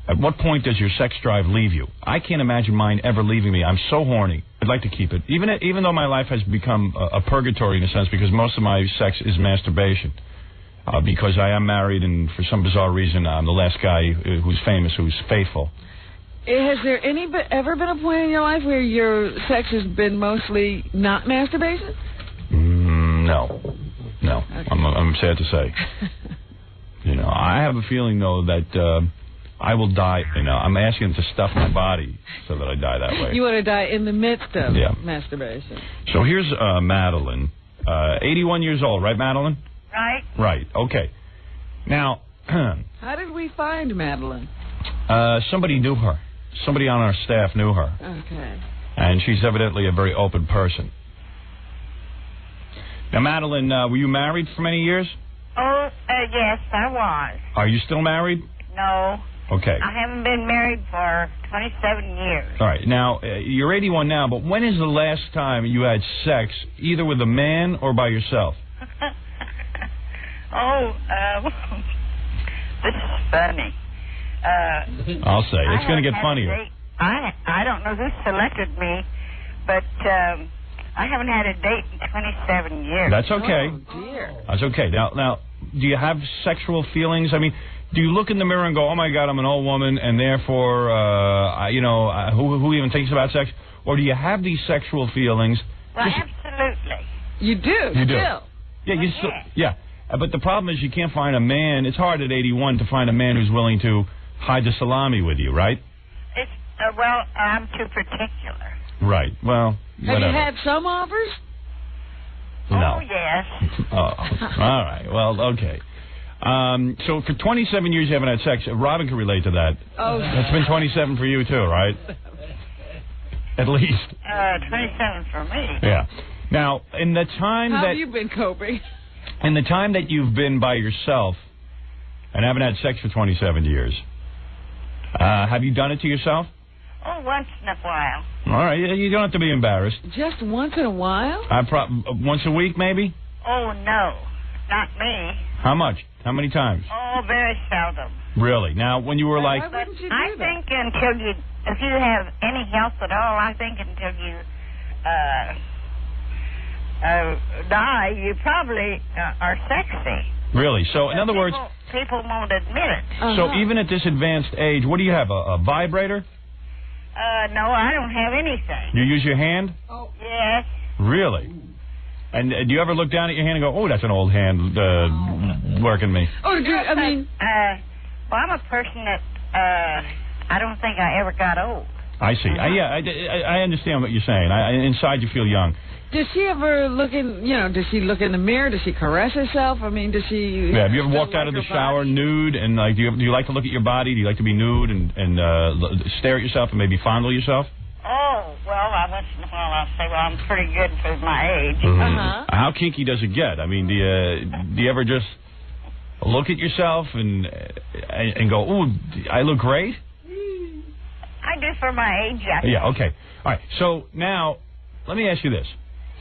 S9: at what point does your sex drive leave you? I can't imagine mine ever leaving me. I'm so horny. I'd like to keep it. Even though my life has become a purgatory in a sense because most of my sex is masturbation. Because I am married and for some bizarre reason I'm the last guy who's famous, who's faithful.
S11: Has there ever been a point in your life where your sex has been mostly not masturbation?
S9: No. Okay. I'm sad to say. I have a feeling, though, that I will die. I'm asking them to stuff my body so that I die that way.
S11: You want to die in the midst of masturbation.
S9: So here's Madeline, 81 years old, right, Madeline?
S16: Right.
S9: Right, okay. Now...
S11: How did we find Madeline?
S9: Somebody knew her. Somebody on our staff knew her.
S11: Okay.
S9: And she's evidently a very open person. Now, Madeline, were you married for many years?
S16: Oh, yes, I was.
S9: Are you still married?
S16: No.
S9: Okay.
S16: I haven't been married for 27 years.
S9: All right. Now, you're 81 now, but when is the last time you had sex, either with a man or by yourself?
S16: This is funny.
S9: I'll say. It's going to get funnier.
S16: I don't know who selected me, but I haven't had a date in 27 years.
S9: That's okay.
S11: Oh, dear.
S9: That's okay. Now, do you have sexual feelings? I mean, do you look in the mirror and go, oh, my God, I'm an old woman, and therefore, who even thinks about sex? Or do you have these sexual feelings?
S16: Well, absolutely.
S11: You do?
S9: You do.
S11: Still.
S9: Yeah, but the problem is you can't find a man. It's hard at 81 to find a man who's willing to hide the salami with you, right?
S16: It's I'm too particular.
S9: Right. Well,
S11: have you had some offers?
S9: No.
S16: Oh, yes.
S9: Oh, all right. Well, okay. So for 27 years you haven't had sex. Robin can relate to that.
S11: Oh.
S9: It's been 27 for you, too, right? At least.
S16: 27 for me.
S9: Yeah. Now, in the time
S11: How have you been coping?
S9: In the time that you've been by yourself and haven't had sex for 27 years, have you done it to yourself?
S16: Oh, once in a while.
S9: All right. You don't have to be embarrassed.
S11: Just once in a while?
S9: Once a week, maybe?
S16: Oh, no. Not me.
S9: How much? How many times?
S16: Oh, very seldom.
S9: Really? Now, when you were like...
S11: Why wouldn't you do
S16: I think if you have any health at all, I think until you die, you probably are sexy.
S9: Really? So, in other words...
S16: People won't admit it.
S9: So, even at this advanced age, what do you have, a vibrator?
S16: No, I don't have anything.
S9: You use your hand?
S16: Oh, yes.
S9: Really? And do you ever look down at your hand and go, oh, that's an old hand working me?
S11: Oh, I mean...
S16: well, I'm a person that I don't think I ever got old.
S9: I see. I understand what you're saying. Inside you feel young.
S11: Does she ever look in, does she look in the mirror? Does she caress herself? I mean, does she...
S9: Yeah, have you ever walked out of the shower nude and, like, do you like to look at your body? Do you like to be nude and stare at yourself and maybe fondle yourself?
S16: Oh, well, once in a while I'll say, well, I'm pretty good for my age.
S9: Mm-hmm. How kinky does it get? I mean, do you ever just look at yourself and go, ooh, I look great?
S16: I do for my age, yes.
S9: Yeah, okay. All right, so now, let me ask you this.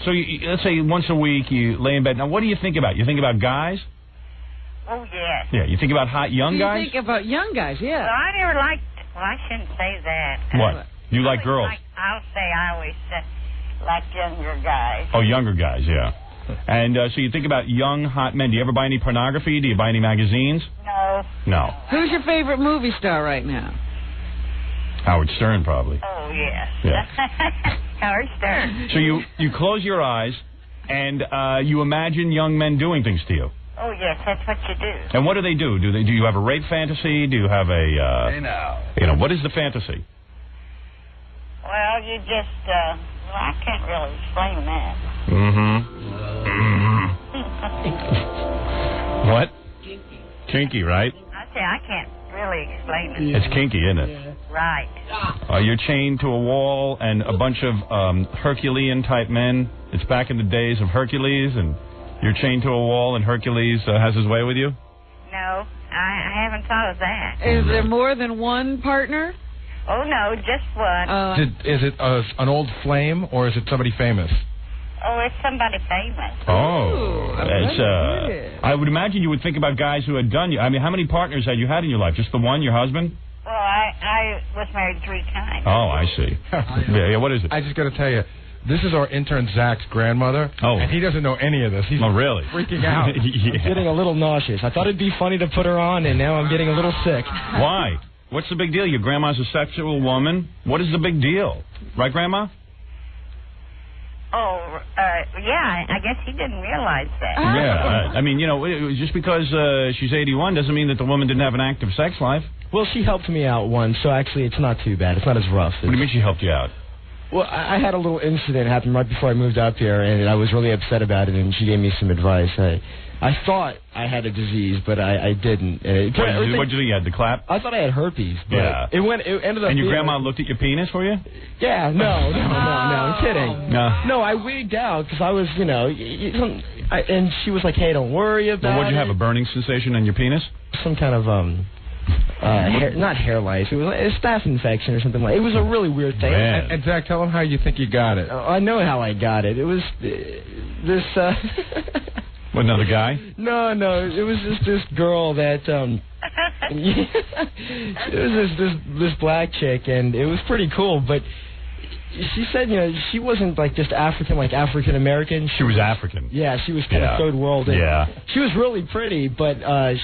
S9: So let's say once a week you lay in bed. Now, what do you think about? You think about guys?
S16: Oh, yes.
S9: Yeah, you think about hot young guys?
S11: You think about young guys, yeah.
S16: Well, I never liked... Well, I shouldn't say that.
S9: What? You like girls?
S16: I always like younger guys.
S9: Oh, younger guys, yeah. And so you think about young, hot men. Do you ever buy any pornography? Do you buy any magazines?
S16: No.
S9: No.
S11: Who's your favorite movie star right now?
S9: Howard Stern, probably.
S16: Oh, yes.
S9: Yeah.
S16: Howard Stern.
S8: So you close your eyes and you imagine young men doing things to you.
S16: Oh, yes, that's what you do.
S8: And what do they do? Do you have a rape fantasy? Do you have a what is the fantasy?
S16: Well, you just, I can't really explain that.
S8: What? Kinky, right?
S16: I say I can't really explain it.
S8: It's kinky, isn't it?
S16: Right.
S8: You're chained to a wall and a bunch of Herculean-type men. It's back in the days of Hercules, and you're chained to a wall, and Hercules has his way with you?
S16: No, I haven't thought of that.
S11: Is there more than one partner?
S16: Oh, no, just one.
S17: Is it an old flame, or is it somebody famous?
S16: Oh, it's somebody famous.
S8: Oh. I would imagine you would think about guys who had done you. I mean, how many partners had you had in your life? Just the one, your husband?
S16: Well, I was married 3 times.
S8: Oh, I see. Yeah, what is it?
S17: I just got to tell you, this is our intern Zach's grandmother, and he doesn't know any of this. He's
S8: really?
S17: freaking out.
S10: I'm getting a little nauseous. I thought it'd be funny to put her on, and now I'm getting a little sick.
S8: Why? What's the big deal? Your grandma's a sexual woman. What is the big deal? Right, Grandma?
S16: Oh, yeah, I guess he didn't realize that.
S8: Yeah, I mean, just because she's 81 doesn't mean that the woman didn't have an active sex life.
S10: Well, she helped me out once, so actually it's not too bad. It's not as rough.
S8: What do you mean she helped you out?
S10: Well, I had a little incident happen right before I moved up here, and I was really upset about it, and she gave me some advice. I thought I had a disease, but I didn't.
S8: What did you do? You had the clap?
S10: I thought I had herpes. But it ended up.
S8: And your grandma looked at your penis for you?
S10: Yeah, no, I'm kidding. No, I wigged out because I was, and she was like, "Hey, don't worry about it."
S8: What'd you have? A burning sensation on your penis?
S10: Some kind of not hair lice. It was a staph infection or something like. It was a really weird thing.
S17: And Zach, tell him how you think you got it.
S10: I know how I got it. It was this.
S8: What, another guy?
S10: No, it was just this girl that it was this black chick, and it was pretty cool, but she said, she wasn't like just African, like African American.
S8: She was African.
S10: Yeah, she was kind of third world.
S8: Yeah.
S10: She was really pretty, but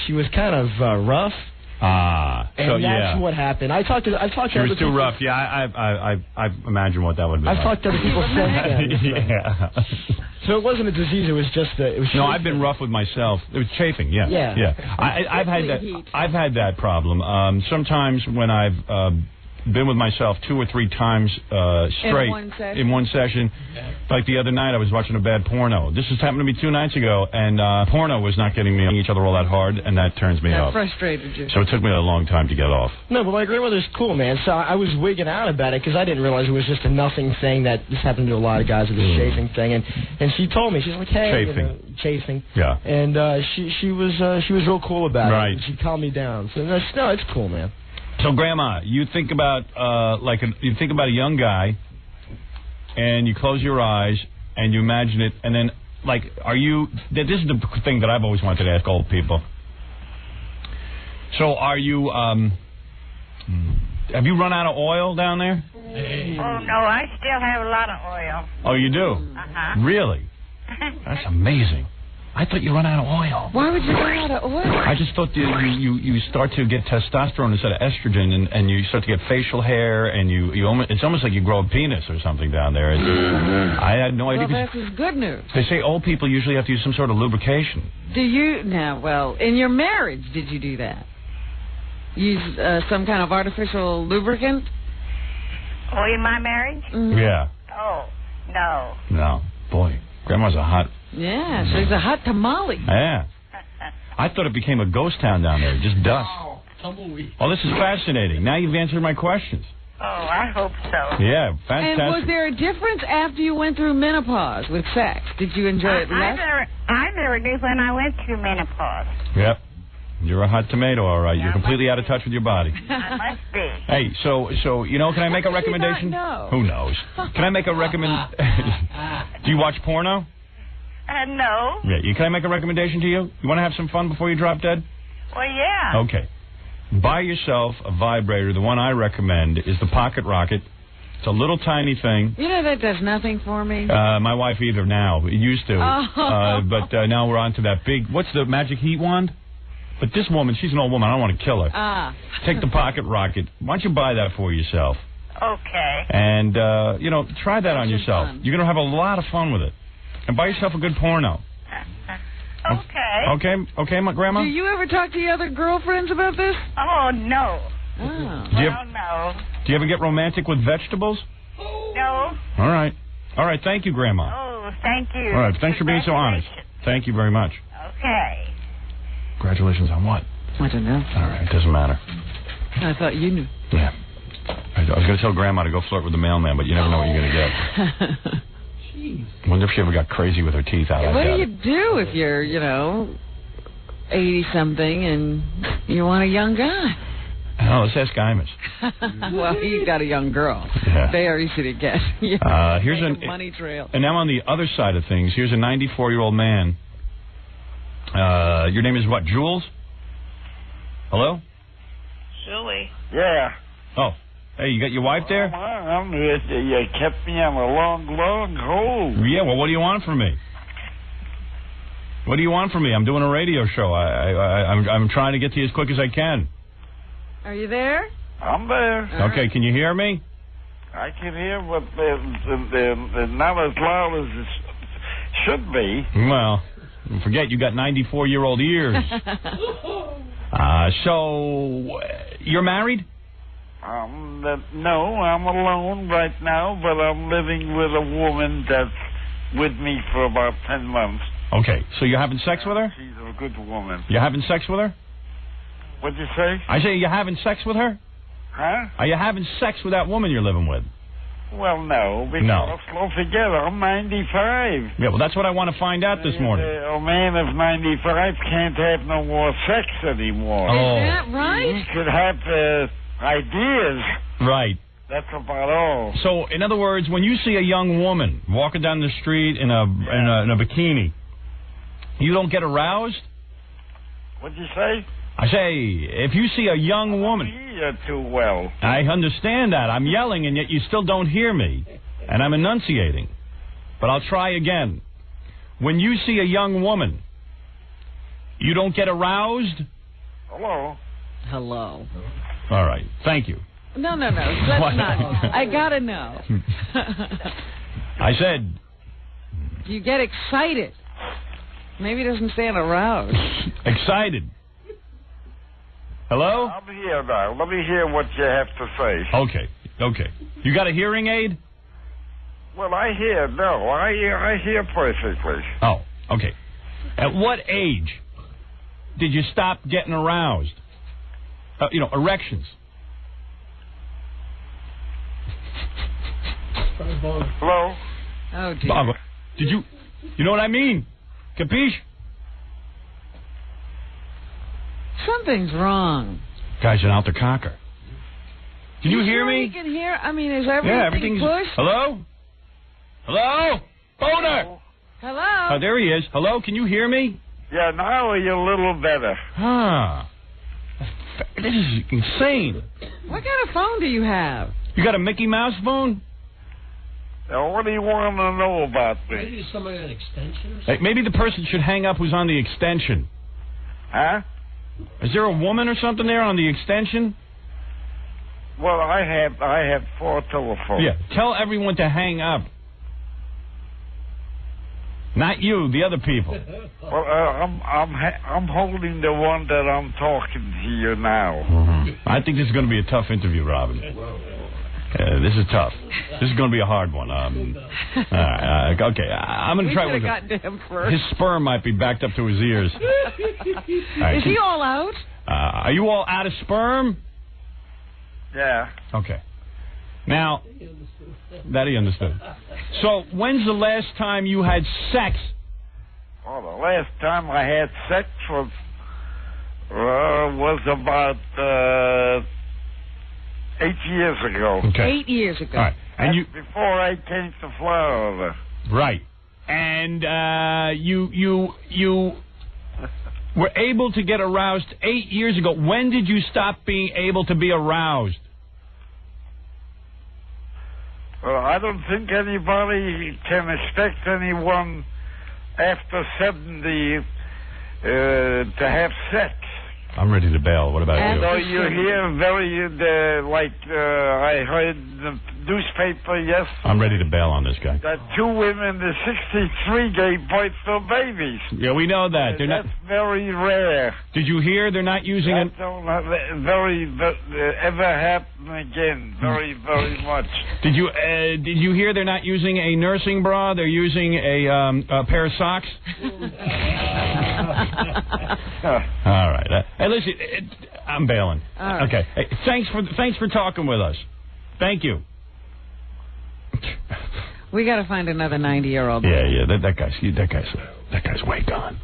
S10: she was kind of rough. And that's what happened. I talked to
S8: she was too rough. Yeah, I imagine what that would be.
S10: I've talked to other people since then.
S8: Yeah.
S10: So it wasn't a disease. It was just
S8: No, I've been rough with myself. It was chafing. Yeah. I've had that. I've had that problem. Sometimes when I've been with myself 2 or 3 times straight in one session. Like the other night, I was watching a bad porno. This has happened to me 2 nights ago, and porno was not getting me on each other all that hard, and that turns me off.
S11: That frustrated you.
S8: So it took me a long time to get off.
S10: No, but my grandmother's cool, man. So I was wigging out about it because I didn't realize it was just a nothing thing that this happened to a lot of guys with this chafing thing. And she told me, she's like, hey, chafing.
S8: Yeah.
S10: And she was real cool about it.
S8: Right.
S10: She calmed me down. So no, it's cool, man.
S8: So, Grandma, you think about you think about a young guy, and you close your eyes and you imagine it, and then are you? This is the thing that I've always wanted to ask old people. So, are you? Have you run out of oil down there?
S16: Oh no, I still have a lot of oil.
S8: Oh, you do? Really? That's amazing. I thought you run out of oil.
S11: Why would you run out of oil?
S8: I just thought you start to get testosterone instead of estrogen, and you start to get facial hair, and it's almost like you grow a penis or something down there. I had no idea.
S11: Well, this is good news.
S8: They say old people usually have to use some sort of lubrication.
S11: Do you now? Well, in your marriage, did you do that? Use some kind of artificial lubricant?
S16: Oh, in my marriage?
S11: Mm-hmm.
S8: Yeah.
S16: Oh, no.
S8: No, boy, Grandma's a hot.
S11: Yeah, she's a hot tamale.
S8: Yeah. I thought it became a ghost town down there, just dust.
S10: Tumbleweed.
S8: Oh, this is fascinating. Now you've answered my questions.
S16: Oh, I hope so.
S8: Yeah, fantastic.
S11: And was there a difference after you went through menopause with sex? Did you enjoy it less?
S16: I never did when I went through menopause.
S8: Yep. You're a hot tomato, all right. You're completely out of touch with your body.
S16: I must be.
S8: Hey, so can I make a recommendation?
S11: Not know?
S8: Who knows? Can I make a recommend? Do you watch porno?
S16: No.
S8: Yeah. Can I make a recommendation to you? You want to have some fun before you drop dead?
S16: Well, yeah.
S8: Okay. Buy yourself a vibrator. The one I recommend is the Pocket Rocket. It's a little tiny thing.
S11: You know, that does nothing for me.
S8: My wife either now. It used to.
S11: Oh.
S8: But now we're on to that big... What's the magic heat wand? But this woman, she's an old woman. I don't want to kill her. Take the Pocket Rocket. Why don't you buy that for yourself?
S16: Okay.
S9: And, try that on yourself. You're going to have a lot of fun with it. And buy yourself a good porno.
S16: Okay.
S9: Okay, my grandma?
S11: Do you ever talk to your other girlfriends about this?
S16: Oh, no.
S11: Oh.
S16: No.
S9: Do you ever get romantic with vegetables?
S16: No.
S9: All right, thank you, Grandma.
S16: Oh, thank you.
S9: All right, thanks for being so honest. Thank you very much.
S16: Okay.
S9: Congratulations on what?
S11: I don't know.
S9: All right, it doesn't matter.
S11: I thought you knew.
S9: Yeah. I was going to tell Grandma to go flirt with the mailman, but you never know what you're going to get. I wonder if she ever got crazy with her teeth out.
S11: What do you do if you're, 80-something and you want a young guy?
S9: Oh, let's ask Imus.
S11: Well, you got a young girl.
S9: Yeah.
S11: They are easy to get.
S9: Here's a
S11: money trail.
S9: And now on the other side of things, here's a 94-year-old man. Your name is what, Jules? Hello?
S18: Julie.
S15: Yeah.
S9: Oh, hey, you got your wife there?
S15: You kept me on a long hold.
S9: Yeah, well, what do you want from me? What do you want from me? I'm doing a radio show. I'm trying to get to you as quick as I can.
S11: Are you there?
S15: I'm there.
S9: Okay, can you hear me?
S15: I can hear, but they're not as loud as it should be.
S9: Well, forget you got 94-year-old ears. So, you're married?
S15: No, I'm alone right now, but I'm living with a woman that's with me for about 10 months.
S9: Okay, so you're having sex with her?
S15: She's a good woman.
S9: You're having sex with her?
S15: What'd you say?
S9: I say you're having sex with her?
S15: Huh?
S9: Are you having sex with that woman you're living with?
S15: Well, no, because don't forget, I'm 95.
S9: Yeah, well, that's what I want to find out this morning.
S15: A man of 95 can't have no more sex anymore.
S9: Oh.
S11: Is that right?
S15: He could have ideas.
S9: Right.
S15: That's about all.
S9: So, in other words, when you see a young woman walking down the street in a bikini, you don't get aroused?
S15: What'd you say?
S9: I say, if you see a young woman...
S15: I don't hear you too well.
S9: I understand that. I'm yelling, and yet you still don't hear me. And I'm enunciating. But I'll try again. When you see a young woman, you don't get aroused?
S15: Hello?
S11: Hello.
S9: All right. Thank you.
S11: No. Let's not. I gotta know.
S9: I said...
S11: You get excited. Maybe it doesn't stand aroused.
S9: Excited. Hello?
S15: I'm here now. Let me hear what you have to say.
S9: Okay. You got a hearing aid?
S15: Well, I hear perfectly.
S9: Oh, okay. At what age did you stop getting aroused? Erections.
S15: Hello?
S11: Oh, dear.
S9: Did you know what I mean? Capiche?
S11: Something's wrong.
S9: Guy's an out the cocker. Can you hear me?
S11: You can hear? I mean, is everything pushed?
S9: Hello? Boner!
S11: Hello?
S9: Oh, there he is. Hello, can you hear me?
S15: Yeah, now you're a little better.
S9: This is insane.
S11: What kind of phone do you have?
S9: You got a Mickey Mouse phone?
S15: Now, what do you want to know about me?
S19: Maybe somebody on extension?
S9: Hey, maybe the person should hang up who's on the extension.
S15: Huh?
S9: Is there a woman or something there on the extension?
S15: Well, I have 4 telephones.
S9: Yeah, tell everyone to hang up. Not you, the other people.
S15: Well, I'm holding the one that I'm talking to you now.
S9: Mm-hmm. I think this is going to be a tough interview, Robin. This is tough. This is going to be a hard one. Okay, I'm going to try one. His sperm might be backed up to his ears. Right,
S11: is he all out?
S9: Are you all out of sperm?
S15: Yeah.
S9: Okay. Now, that he understood. So, when's the last time you had sex?
S15: Well, the last time I had sex was about 8 years ago.
S9: Okay.
S11: 8 years ago.
S9: All right. And
S15: before I came to Florida.
S9: Right. And you were able to get aroused 8 years ago. When did you stop being able to be aroused?
S15: Well, I don't think anybody can expect anyone after 70 to have sex.
S9: I'm ready to bail. What about you?
S15: So you hear I heard the newspaper yesterday.
S9: I'm ready to bail on this guy.
S15: That 2 women, the 63, gave birth to babies.
S9: Yeah, we know that.
S15: That's very rare.
S9: Did you hear they're not using it?
S15: That don't ever happen again. Very, very much.
S9: Did you hear they're not using a nursing bra? They're using a pair of socks. All right. Hey, listen, I'm bailing.
S11: All right.
S9: Okay. Hey, thanks for talking with us. Thank you.
S11: We got to find another 90-year-old.
S9: Yeah. That guy's way gone.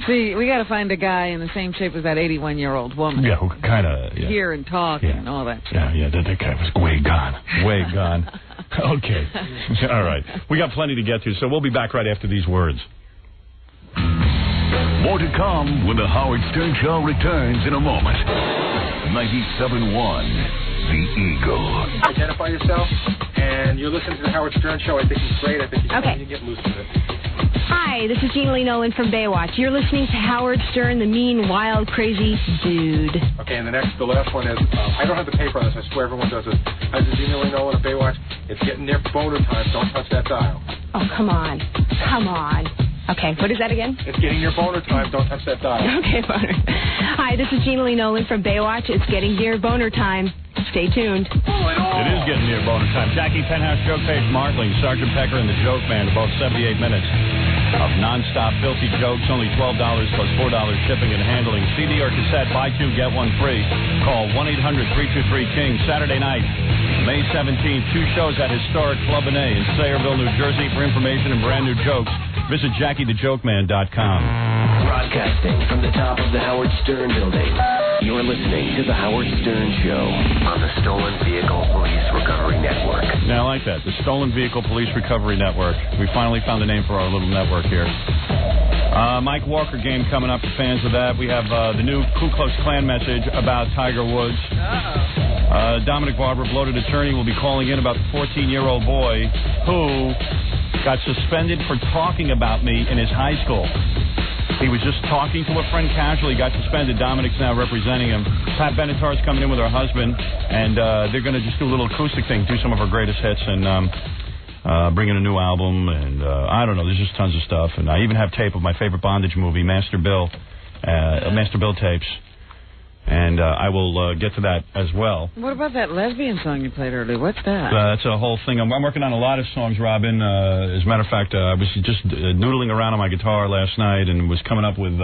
S11: See, we got to find a guy in the same shape as that 81-year-old woman.
S9: Yeah, who kind of
S11: hear and talk and all that.
S9: Yeah. That guy was way gone. Way gone. Okay. All right. We got plenty to get to, so we'll be back right after these words.
S1: More to come when the Howard Stern Show returns in a moment. 97.1, The Eagle.
S17: Identify yourself, and you're listening to the Howard Stern Show. I think he's great. I think he's going to get loose with it.
S19: Hi, this is Gina Lee Nolan from Baywatch. You're listening to Howard Stern, the mean, wild, crazy dude.
S17: Okay, and the last one is, I don't have the paper on this. I swear everyone does this. Hi, this is Gina Lee Nolan of Baywatch. It's getting near boner time. Don't touch that dial.
S19: Oh, come on. Okay, what is that again?
S17: It's getting near boner time. Don't touch that dial.
S19: Okay, boner. Hi, this is Gina Lee Nolan from Baywatch. It's getting near boner time. Stay tuned.
S9: It is getting near boner time. Jackie Penthouse, Joke Page, Martling, Sergeant Pecker, and the Joke Man are both 78 minutes of nonstop filthy jokes. Only $12 plus $4 shipping and handling. CD or cassette, buy 2, get 1 free. Call 1-800-323-KING. Saturday night, May 17th. 2 shows at Historic Club A in Sayreville, New Jersey. For information and brand new jokes, visit JackieTheJokeman.com.
S12: Broadcasting from the top of the Howard Stern Building. You're listening to The Howard Stern Show on the Stolen Vehicle Police Recovery Network.
S9: Now, I like that. The Stolen Vehicle Police Recovery Network. We finally found a name for our little network here. Mike Walker game coming up for fans of that. We have the new Ku Klux Klan message about Tiger Woods. Dominic Barber, bloated attorney, will be calling in about the 14-year-old boy who got suspended for talking about me in his high school. He was just talking to a friend casually, got suspended. Dominic's now representing him. Pat Benatar's coming in with her husband, and they're going to just do a little acoustic thing, do some of her greatest hits, and bring in a new album, and I don't know, there's just tons of stuff. And I even have tape of my favorite bondage movie, Master Bill tapes, and I will get to that as well.
S11: What about that lesbian song you played earlier? What's that?
S9: That's a whole thing. I'm working on a lot of songs, Robin. As a matter of fact, I was just noodling around on my guitar last night and was coming up with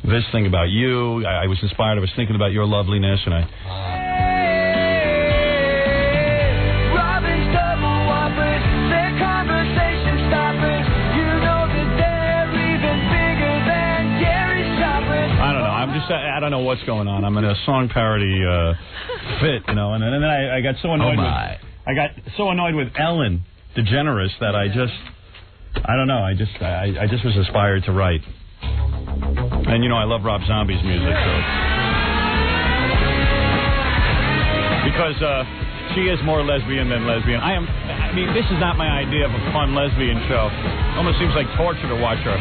S9: this thing about you. I was inspired. I was thinking about your loveliness, and I don't know what's going on. I'm in a song parody fit, and then I got so annoyed with Ellen DeGeneres that I don't know. I just was inspired to write. And I love Rob Zombie's music, so because she is more lesbian than lesbian. I mean, this is not my idea of a fun lesbian show. Almost seems like torture to watch her,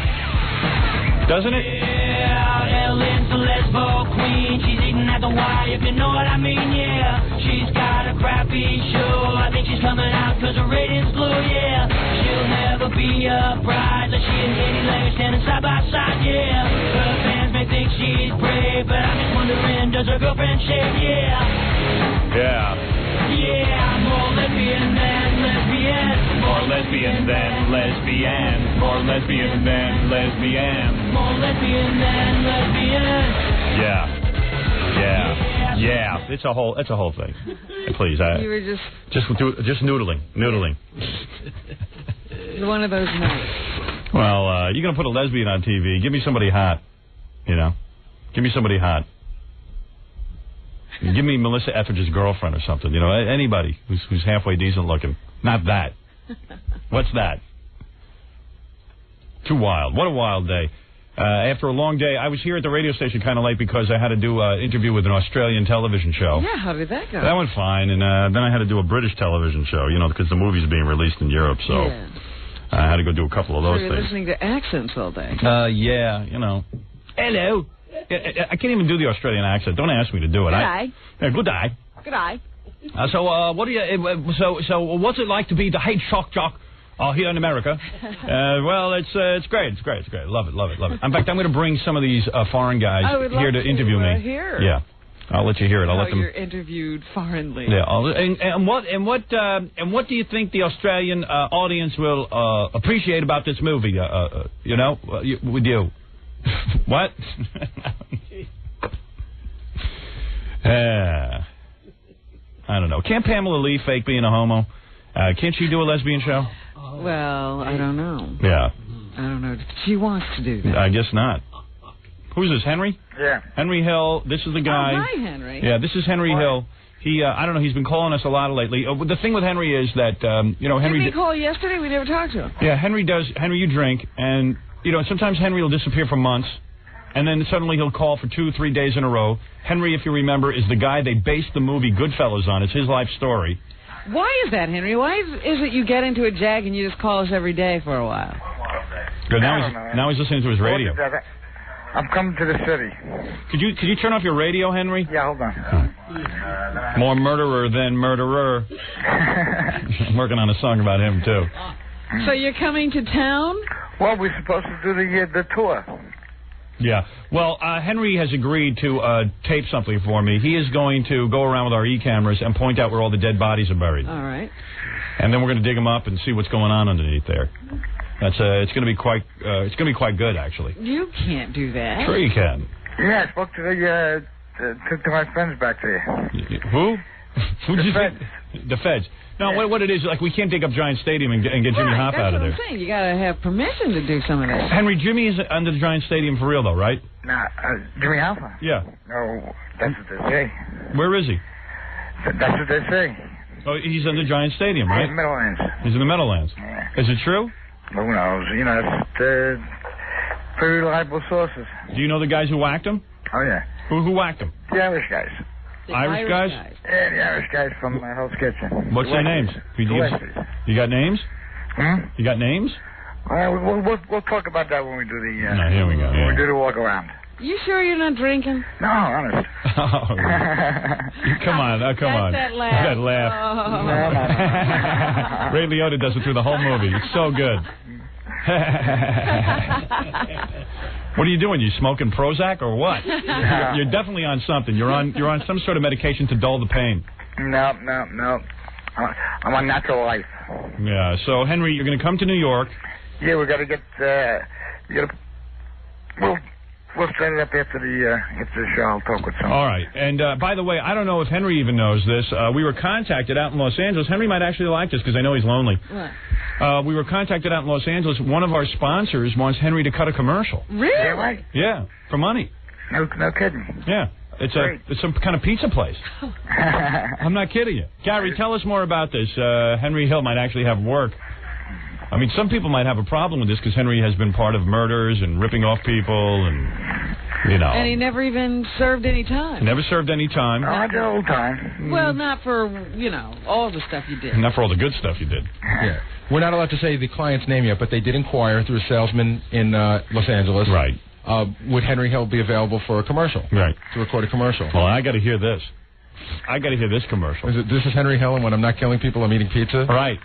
S9: doesn't it?
S13: Ellen's a lesbo queen. She's eating at the Y, if you know what I mean, yeah. She's got a crappy show. I think she's coming out because her ratings blew, yeah. She'll never be a bride like she and Katie Lang standing side by side, yeah. Her fans may think she's brave, but I'm just wondering, does her girlfriend shave, yeah?
S9: Yeah.
S13: Yeah, more lesbian than lesbian.
S9: More lesbian than lesbian. More lesbian than lesbian.
S13: More lesbian than lesbian.
S9: Yeah. It's a whole thing. Please,
S11: you were
S9: just noodling.
S11: One of those nights.
S9: Well, you're gonna put a lesbian on TV. Give me somebody hot. Give me somebody hot. Give me Melissa Etheridge's girlfriend or something. Anybody who's halfway decent looking. Not that. What's that? Too wild. What a wild day. After a long day, I was here at the radio station kind of late because I had to do an interview with an Australian television show.
S11: Yeah, how did that go?
S9: That went fine, and then I had to do a British television show, because the movie's being released in Europe, so I had to go do a couple of those
S11: things. You're listening to accents all day.
S9: Yeah, Hello. I can't even do the Australian accent. Don't ask me to do it. Good day.
S11: Good eye.
S9: So, what do you? So, what's it like to be the head shock jock here in America? Well, it's great. It's great. Love it. In fact, I'm going to bring some of these foreign guys here to interview me.
S11: Hear.
S9: Yeah, I'll let you hear it. I'll let them.
S11: You're interviewed foreignly.
S9: Yeah. And what do you think the Australian audience will appreciate about this movie? With you. What? I don't know. Can't Pamela Lee fake being a homo? Can't she do a lesbian show?
S11: Well, I don't know.
S9: Yeah.
S11: I don't know. She wants to do that.
S9: I guess not. Who's this, Henry?
S15: Yeah.
S9: Henry Hill. This is the guy.
S11: Oh, hi, Henry.
S9: Yeah, this is Henry Hill. He, I don't know, he's been calling us a lot lately. The thing with Henry is that, Henry...
S11: Didn't he call yesterday? We never talked to him.
S9: Yeah, Henry, you drink, and, sometimes Henry will disappear for months, and then suddenly he'll call for 2-3 days in a row. Henry, if you remember, is the guy they based the movie Goodfellas on. It's his life story.
S11: Why is that, Henry? Why is it you get into a jag and you just call us every day for a while?
S9: Good. Now he's listening to his radio.
S15: I'm coming to the city.
S9: Could you turn off your radio, Henry?
S15: Yeah, hold on.
S9: More murderer than murderer. I'm working on a song about him, too.
S11: So you're coming to town?
S15: Well, we're supposed to do the tour.
S9: Yeah. Well, Henry has agreed to tape something for me. He is going to go around with our e-cameras and point out where all the dead bodies are buried.
S11: All right.
S9: And then we're going to dig them up and see what's going on underneath there. It's going to be quite good, actually.
S11: You can't do that.
S9: Sure you can.
S15: Yeah, I spoke to to my friends back there.
S9: Who?
S15: The feds.
S9: The feds. No, what it is, like, we can't dig up Giant Stadium and get Jimmy Hoffa out of there.
S11: That's what I'm saying. You got to have permission to do some of that.
S9: Henry, Jimmy is under the Giant Stadium for real, though, right?
S15: Nah, Jimmy Hoffa?
S9: Yeah.
S15: No, that's what they say.
S9: Where is he?
S15: That's what they say.
S9: Oh, he's in the Giant Stadium, right?
S15: In the Meadowlands.
S9: He's in the Meadowlands.
S15: Yeah.
S9: Is it true?
S15: Who knows? It's pretty reliable sources.
S9: Do you know the guys who whacked him?
S15: Oh, yeah.
S9: Who whacked him?
S15: The Irish guys.
S9: Irish guys?
S15: Yeah, the Irish guys from Hell's Kitchen.
S9: What's their names? You got names? You got names?
S15: We'll talk about that when we do the...
S9: no, here we go.
S15: When we do the walk around.
S11: You sure you're not drinking?
S15: No, honest.
S9: Come on.
S11: That laugh.
S9: That laugh.
S15: No.
S9: Ray Liotta does it through the whole movie. It's so good. What are you doing? You smoking Prozac or what? You're definitely on something. You're on some sort of medication to dull the pain.
S15: No. I'm on natural life.
S9: Yeah. So Henry, you're going to come to New York.
S15: Yeah, we got to get. We'll set it up after the show. I'll talk with someone.
S9: All right. And by the way, I don't know if Henry even knows this. We were contacted out in Los Angeles. Henry might actually like this because I know he's lonely.
S11: What?
S9: We were contacted out in Los Angeles. One of our sponsors wants Henry to cut a commercial.
S11: Really?
S9: Yeah, for money.
S15: No kidding.
S9: Yeah. It's some kind of pizza place. I'm not kidding you. Gary, tell us more about this. Henry Hill might actually have work. I mean, some people might have a problem with this because Henry has been part of murders and ripping off people and,
S11: And he never even served any time.
S9: Never served any time.
S15: I did all the time.
S11: Well, not for, all the stuff you did.
S9: Not for all the good stuff you did.
S17: Yeah. We're not allowed to say the client's name yet, but they did inquire through a salesman in Los Angeles.
S9: Right.
S17: Would Henry Hill be available for a commercial?
S9: Right.
S17: To record a commercial.
S9: Well, I got to hear this. This commercial.
S17: This is Henry Hill, and when I'm not killing people, I'm eating pizza?
S9: Right.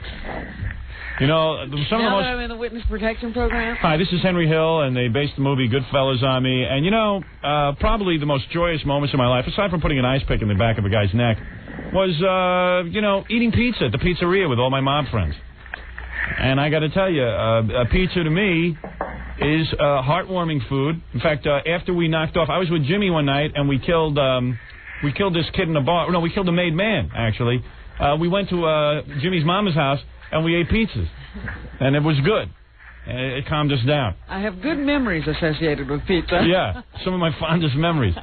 S9: Some of the most...
S11: that I'm in the Witness Protection Program?
S9: Hi, this is Henry Hill, and they based the movie Goodfellas on me. And, probably the most joyous moments of my life, aside from putting an ice pick in the back of a guy's neck, was, eating pizza at the pizzeria with all my mob friends. And I got to tell you, pizza to me is heartwarming food. In fact, after we knocked off... I was with Jimmy one night, and we killed this kid in a bar. No, we killed a made man, actually. We went to Jimmy's mama's house, and we ate pizzas. And it was good. It calmed us down.
S11: I have good memories associated with pizza.
S9: Yeah, some of my fondest memories.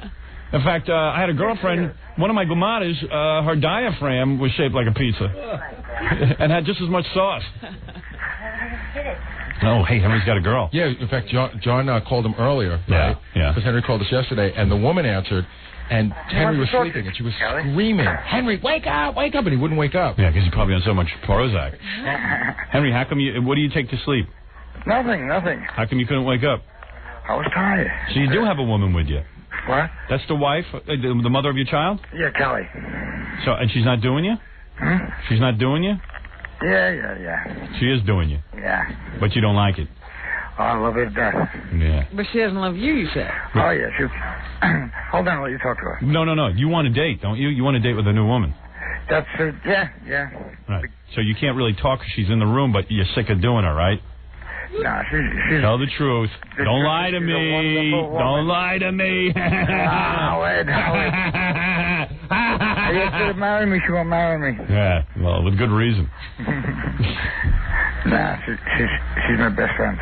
S9: In fact, I had a girlfriend, one of my gumadas, her diaphragm was shaped like a pizza. And had just as much sauce. Oh, hey, Henry's got a girl.
S17: Yeah, in fact, John called him earlier,
S9: right? Yeah.
S17: Because Henry called us yesterday, and the woman answered, and Henry was sleeping, and she was screaming, Henry, wake up, and he wouldn't wake up.
S9: Yeah, because he's probably on so much Prozac. Henry, what do you take to sleep?
S15: Nothing.
S9: How come you couldn't wake up?
S15: I was tired.
S9: So you do have a woman with you?
S20: What?
S9: That's the wife, the mother of your child?
S20: Yeah, Kelly.
S9: So, and she's not doing you?
S20: Hmm?
S9: She's not doing you?
S20: Yeah.
S9: She is doing you.
S20: Yeah.
S9: But you don't like it.
S20: Oh, I love it to death.
S9: Yeah.
S11: But she doesn't love you said.
S20: Oh, yeah. She... Hold on, I'll let you talk to her.
S9: No. You want to date, don't you? You want to date with a new woman.
S20: That's it. Yeah.
S9: Right. So you can't really talk because she's in the room, but you're sick of doing her, right?
S20: Nah, she's...
S9: Tell the truth. Don't lie to me. Don't lie to me.
S20: Howard. If you should marry me, she won't marry me.
S9: Yeah, well, with good reason.
S20: Nah, she's my best friend.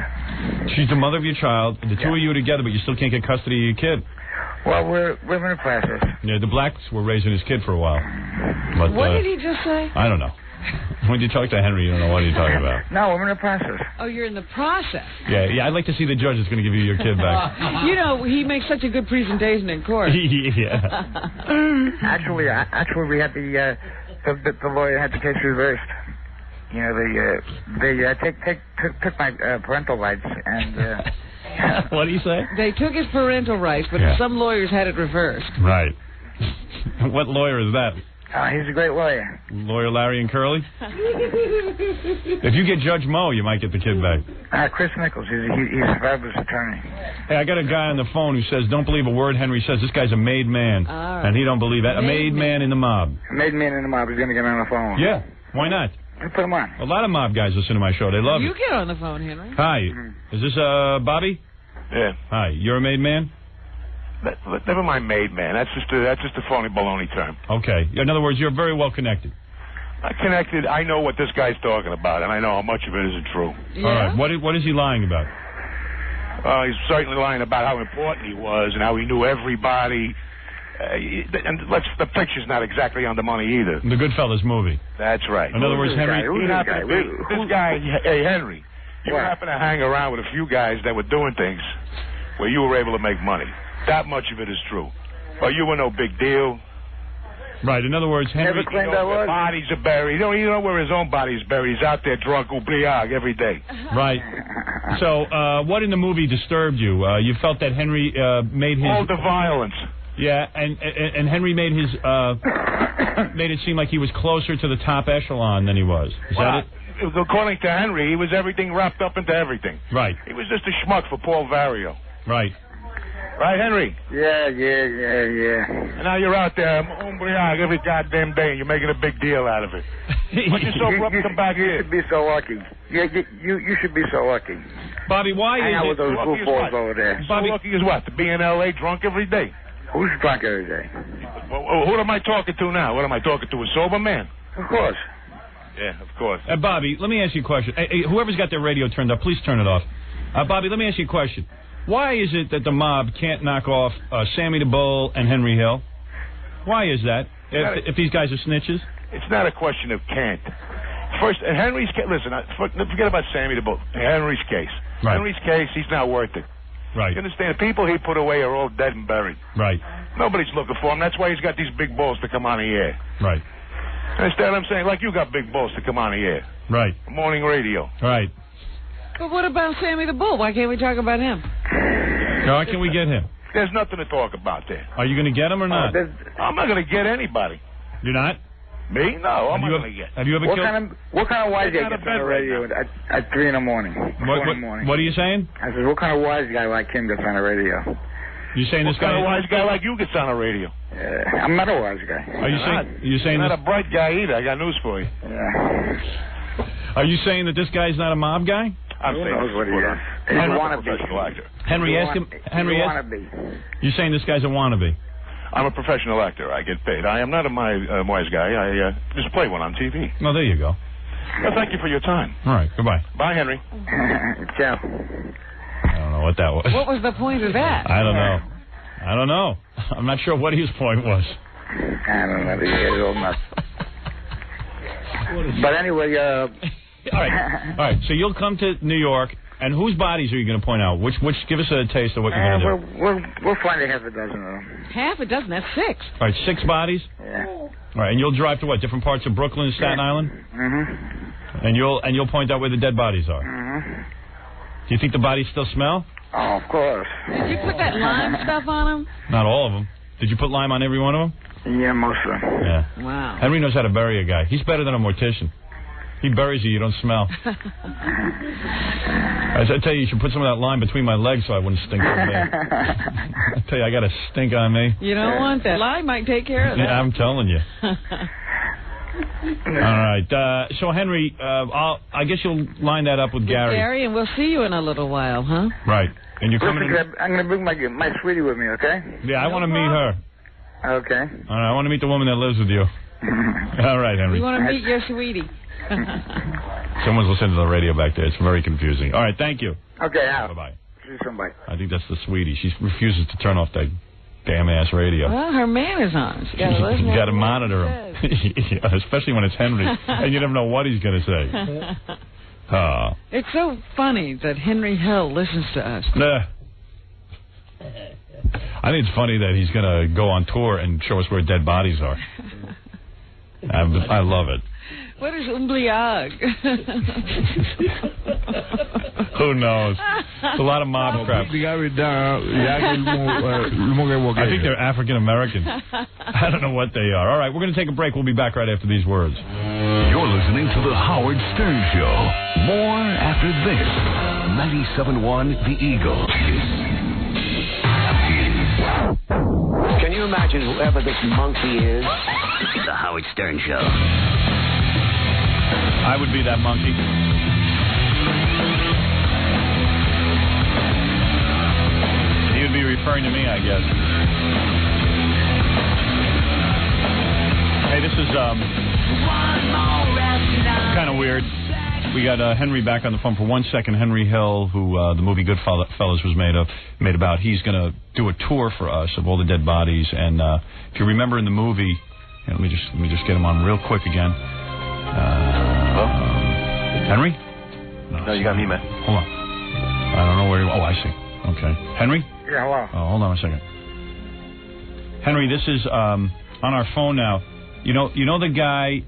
S9: She's the mother of your child. The two of you are together, but you still can't get custody of your kid.
S20: Well, we're in the process.
S9: Yeah, the blacks were raising his kid for a while. But,
S11: what did he just say?
S9: I don't know. When you talk to Henry, you don't know what he's talking about.
S20: No, we're in the process.
S11: Oh, you're in the process.
S9: Yeah, I'd like to see the judge that's going to give you your kid back.
S11: You know, he makes such a good presentation in court.
S9: Yeah.
S20: Actually, we had the lawyer had the case reversed. You know, they took my parental rights and.
S9: What do you say?
S11: They took his parental rights, but some lawyers had it reversed.
S9: Right. What lawyer is that?
S20: He's a great lawyer.
S9: Lawyer Larry and Curly? If you get Judge Mo, you might get the kid back.
S20: Chris Nichols. He's a fabulous attorney.
S9: Hey, I got a guy on the phone who says, don't believe a word Henry says. This guy's a made man.
S11: Right.
S9: And he don't believe that. A made man in the mob.
S20: A made man in the mob is going to get on the phone.
S9: Yeah. Why not?
S20: Put him on.
S9: A lot of mob guys listen to my show. They love
S11: you
S9: it.
S11: You get on the phone, Henry.
S9: Hi. Is this Bobby?
S21: Yeah.
S9: Hi. You're a made man?
S21: Never mind made man. That's just a phony baloney term.
S9: Okay. In other words, you're very well connected.
S21: Connected. I know what this guy's talking about, and I know how much of it isn't true.
S11: Yeah?
S9: All right. What is he lying about?
S21: He's certainly lying about how important he was and how he knew everybody. And the picture's not exactly on the money either.
S9: The Goodfellas movie.
S21: That's right.
S9: In other words, Henry...
S21: This guy, hey, Henry, you happen to hang around with a few guys that were doing things where you were able to make money. That much of it is true. But you were no big deal.
S9: Right. In other words, Henry...
S20: Never claimed I was.
S21: Bodies are buried. You don't know where his own body is buried. He's out there drunk oubliage every day.
S9: Right. So, what in the movie disturbed you? You felt that Henry made his...
S21: All the violence.
S9: Yeah, and Henry made his made it seem like he was closer to the top echelon than he was. Is that it?
S21: According to Henry, he was everything wrapped up into everything.
S9: Right.
S21: He was just a schmuck for Paul Vario.
S9: Right.
S21: Right, Henry?
S20: Yeah.
S21: And now you're out there, oubliage every goddamn day, and you're making a big deal out of it. Why you so rough? Come back here.
S20: You should be so lucky. You should be so lucky.
S9: Bobby, why
S20: Hang
S9: is
S20: out
S9: it...
S20: with those goofballs over there.
S21: So lucky as what? To be in L.A. drunk every day?
S20: Who's drunk every day?
S21: Well, who am I talking to now? What am I talking to? A sober man?
S20: Of course.
S21: Yeah, of course.
S9: Bobby, let me ask you a question. Hey, whoever's got their radio turned up, please turn it off. Bobby, let me ask you a question. Why is it that the mob can't knock off Sammy the Bull and Henry Hill? Why is that? If these guys are snitches?
S21: It's not a question of can't. First, in Henry's case, listen, forget about Sammy the Bull. In Henry's case.
S9: Right.
S21: Henry's case, he's not worth it.
S9: Right.
S21: You understand? The people he put away are all dead and buried.
S9: Right.
S21: Nobody's looking for him. That's why he's got these big balls to come on the air.
S9: Right.
S21: Understand what I'm saying? Like you got big balls to come on the air.
S9: Right.
S21: Morning radio.
S9: Right.
S11: But what about Sammy the Bull? Why can't we talk about him?
S9: How can we get him?
S21: There's nothing to talk about there.
S9: Are you going to get him or not?
S21: I'm not going to get anybody.
S9: You're not?
S21: Me? No, I'm not going to get.
S9: Have you ever killed...
S20: What kind of wise guy gets on the radio at 3 in the morning?
S9: What are you saying?
S20: I said, what kind of wise guy like him gets on the radio?
S9: You saying this guy...
S21: What kind of wise guy like you gets on the radio?
S20: I'm not a wise guy.
S9: Are you saying
S21: You're
S9: this...
S21: not a bright guy either. I got news for you.
S20: Yeah.
S9: Are you saying that this guy's not a mob guy?
S21: I'm saying
S20: knows what he is. He's a wannabe.
S9: Henry, ask him... Henry,
S20: he's a wannabe.
S9: You're saying this guy's a wannabe?
S21: I'm a professional actor. I get paid. I am not a wise guy. I just play one on TV.
S9: Well, there you go.
S21: Well, thank you for your time.
S9: All right, goodbye.
S21: Bye, Henry.
S20: Ciao.
S9: I don't know what that was.
S11: What was the point of that?
S9: I don't know. I'm not sure what his point was.
S20: I don't know. He's old enough. But anyway,
S9: All right. So you'll come to New York, and whose bodies are you going to point out? Which give us a taste of what you're going to do.
S20: We'll find half a dozen of them.
S11: Half a dozen? That's 6.
S9: All right, 6 bodies?
S20: Yeah.
S9: All right, and you'll drive to what? Different parts of Brooklyn and Staten Island?
S20: Mm-hmm.
S9: And you'll point out where the dead bodies are.
S20: Mm-hmm.
S9: Do you think the bodies still smell?
S20: Oh, of course.
S11: Did you put that lime stuff on them?
S9: Not all of them. Did you put lime on every one of them?
S20: Yeah, most of them.
S9: Yeah.
S11: Wow.
S9: Henry knows how to bury a guy. He's better than a mortician. He buries you don't smell. I tell you should put some of that lime between my legs so I wouldn't stink so bad. I tell you, I got a stink on me.
S11: You don't want that. Lime might take care of that.
S9: Yeah, I'm telling you. All right. So, Henry, I guess you'll line that up with Gary.
S11: Gary, and we'll see you in a little while, huh?
S9: Right. And you're coming
S20: Listen, I'm going to bring my sweetie with me, okay?
S9: Yeah, I want to meet her.
S20: Okay.
S9: All right, I want to meet the woman that lives with you. All right, Henry.
S11: You want to meet your sweetie.
S9: Someone's listening to the radio back there. It's very confusing. All right, thank you.
S20: Okay,
S9: bye-bye.
S20: See you soon, bye.
S9: I think that's the sweetie. She refuses to turn off that damn-ass radio.
S11: Well, her man is on. You
S9: got to monitor him. Especially when it's Henry. And you never know what he's going to say.
S11: It's so funny that Henry Hill listens to us.
S9: I think it's funny that he's going to go on tour and show us where dead bodies are. I love it.
S11: What is umbliag?
S9: Who knows? It's a lot of mob crap. I think they're African American. I don't know what they are. All right, we're going to take a break. We'll be back right after these words.
S1: You're listening to The Howard Stern Show. More after this. 97.1 The Eagle.
S12: Can you imagine whoever this monkey is?
S3: The Howard Stern Show.
S9: I would be that monkey. He would be referring to me, I guess. Hey, this is kind of weird. We got Henry back on the phone for 1 second. Henry Hill, who the movie Goodfellas was made about. He's going to do a tour for us of all the dead bodies. And if you remember in the movie, let me just get him on real quick again. Henry?
S22: No, you got me, man.
S9: Hold on. I don't know where you... Oh, I see. Okay. Henry?
S20: Yeah, hello.
S9: Oh, hold on a second. Henry, this is on our phone now. You know the guy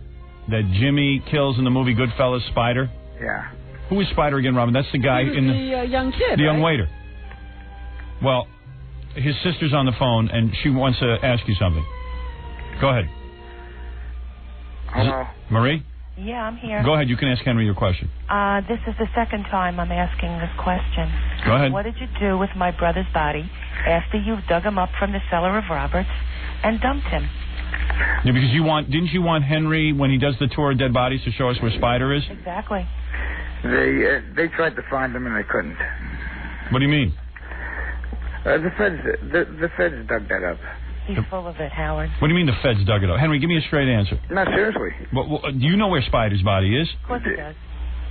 S9: that Jimmy kills in the movie Goodfellas, Spider?
S20: Yeah.
S9: Who is Spider again, Robin? That's the guy in
S11: the young kid,
S9: the young
S11: right?
S9: waiter. Well, his sister's on the phone, and she wants to ask you something. Go ahead.
S20: Hello.
S9: Marie?
S18: Yeah, I'm here.
S9: Go ahead. You can ask Henry your question.
S18: This is the second time I'm asking this question.
S9: Go ahead.
S18: What did you do with my brother's body after you dug him up from the cellar of Roberts and dumped him?
S9: Yeah, because didn't you want Henry, when he does the tour of dead bodies, to show us where Spider is?
S18: Exactly.
S20: They tried to find him and they couldn't.
S9: What do you mean?
S20: The feds dug that up.
S18: He's full of it, Howard.
S9: What do you mean the feds dug it up? Henry, give me a straight answer.
S20: No, seriously.
S9: Well, do you know where Spider's body is?
S18: Of course he does.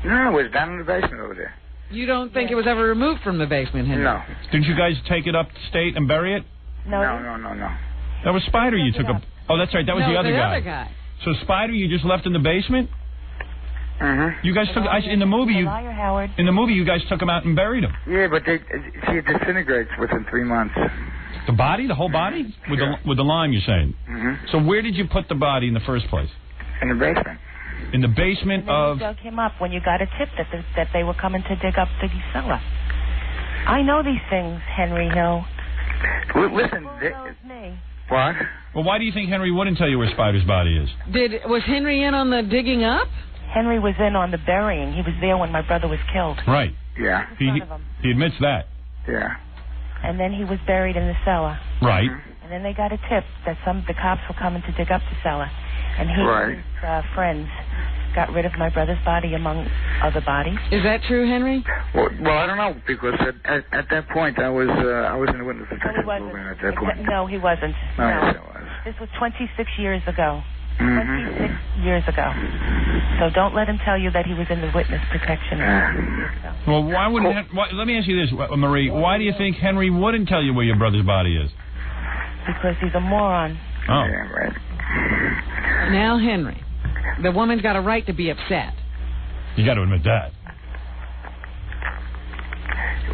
S20: No, it was down in the basement over there.
S11: You don't think it was ever removed from the basement, Henry?
S20: No.
S9: Didn't you guys take it up state and bury it?
S20: No.
S9: That was Spider you took up. Oh, that's right. That was the other guy. So Spider you just left in the basement?
S20: Mm-hmm.
S9: You guys took in the movie.
S18: Liar, Howard.
S9: In the movie, you guys took him out and buried him.
S20: Yeah, but it disintegrates within 3 months.
S9: The body, the whole body, with the lime. You're saying.
S20: Mm-hmm.
S9: So where did you put the body in the first place?
S20: In the basement.
S9: In the basement of.
S18: You dug him up when you got a tip that they were coming to dig up the cellar. I know these things, Henry Hill.
S20: Listen.
S18: Me.
S20: What?
S9: Well, why do you think Henry wouldn't tell you where Spider's body is?
S11: Was Henry in on the digging up?
S18: Henry was in on the burying. He was there when my brother was killed.
S9: Right.
S20: Yeah.
S9: He admits that.
S20: Yeah.
S18: And then he was buried in the cellar.
S9: Right.
S18: And then they got a tip that the cops were coming to dig up the cellar. And he and his friends got rid of my brother's body among other bodies.
S11: Is that true, Henry?
S20: Well, I don't know, because at that point I was in the witness protection program at that point.
S18: No, he wasn't.
S20: No, yes, I was.
S18: This was 26 years ago.
S20: Mm-hmm.
S18: 26 years ago. So don't let him tell you that he was in the witness protection.
S9: Well, why wouldn't... let me ask you this, Marie. Why do you think Henry wouldn't tell you where your brother's body is?
S18: Because he's a moron.
S9: Oh.
S20: Yeah, right.
S11: Now, Henry, the woman's got a right to be upset.
S9: You got to admit that.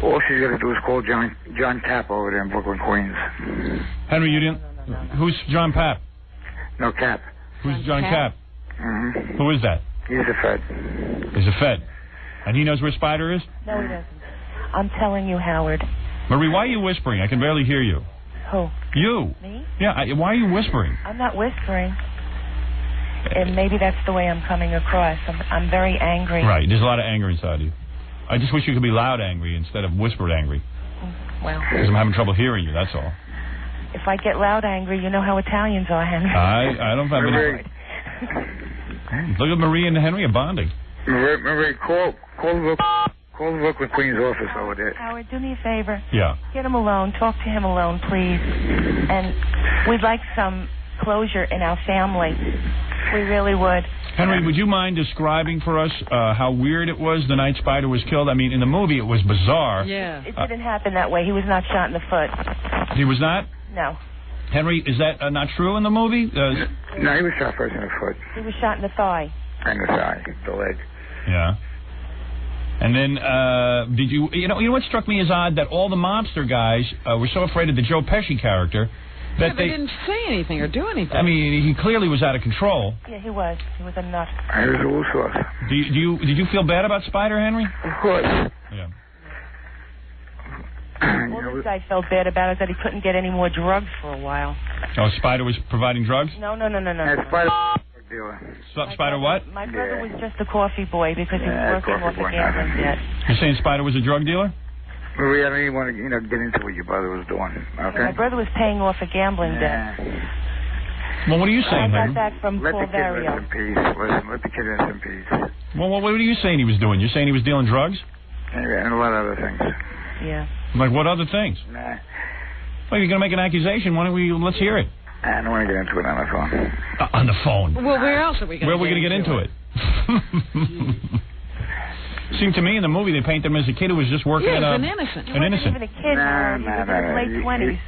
S20: All she's got to do is call John Cap over there in Brooklyn, Queens.
S9: Henry, you didn't... No. Who's John Papp?
S20: No, Cap.
S9: Who's John Cap?
S20: Mm-hmm.
S9: Who is that?
S20: He's a Fed.
S9: He's a Fed. And he knows where Spider is?
S18: No, he doesn't. I'm telling you, Howard.
S8: Marie, why are you whispering? I can barely hear you.
S18: Who?
S8: You.
S18: Me?
S8: Yeah, why are you whispering?
S18: I'm not whispering. And maybe that's the way I'm coming across. I'm very angry.
S8: Right, there's a lot of anger inside you. I just wish you could be loud angry instead of whispered angry.
S18: Well.
S8: Because I'm having trouble hearing you, that's all.
S18: If I get loud angry, you know how Italians are, Henry.
S8: I don't have any... Look at Marie and Henry are bonding.
S20: Marie, call the Brooklyn Queen's office over there.
S18: Howard, do me a favor.
S8: Yeah.
S18: Get him alone. Talk to him alone, please. And we'd like some closure in our family. We really would.
S8: Henry, would you mind describing for us how weird it was the night Spider was killed? I mean, in the movie it was bizarre.
S18: Yeah. It didn't happen that way. He was not shot in the foot.
S8: He was not?
S18: No.
S8: Henry, is that not true in the movie?
S20: No, he was shot first in the foot.
S18: He was shot in the thigh.
S20: And the thigh, the leg.
S8: Yeah. And then, did you know what struck me as odd? That all the mobster guys were so afraid of the Joe Pesci character that
S11: they didn't say anything or do anything.
S8: I mean, he clearly was out of control.
S18: Yeah, he was. He was a nut.
S20: He was a little soft.
S8: Did you feel bad about Spider, Henry?
S20: Of course.
S8: Yeah.
S18: All this guy felt bad about is that he couldn't get any more drugs for a while.
S8: Oh, Spider was providing drugs?
S18: No.
S20: Spider dealer.
S8: Spider what?
S18: My brother was just a coffee boy because he was working off a gambling debt.
S8: You're saying Spider was a drug dealer?
S20: Marie, I don't even want to get into what your brother was doing, okay?
S18: My brother was paying off a gambling debt.
S8: Well, what are you saying,
S18: I
S8: Henry?
S18: got that from Paul Vario.
S20: Let the kid rest in peace. Listen, let the kid rest in peace.
S8: Well, what are you saying he was doing? You're saying he was dealing drugs?
S20: And a lot of other things.
S18: Yeah.
S8: Like what other things?
S20: Nah.
S8: Well, you're going to make an accusation. Why don't let's hear it.
S20: I don't want to get into it on the phone.
S8: On the phone?
S11: Well, where else are we going to
S8: Where are we going to get into it? Seemed to me in the movie they paint him as a kid who was just working
S11: an
S8: in
S11: innocent.
S18: He wasn't even a kid. He was in his late 20s.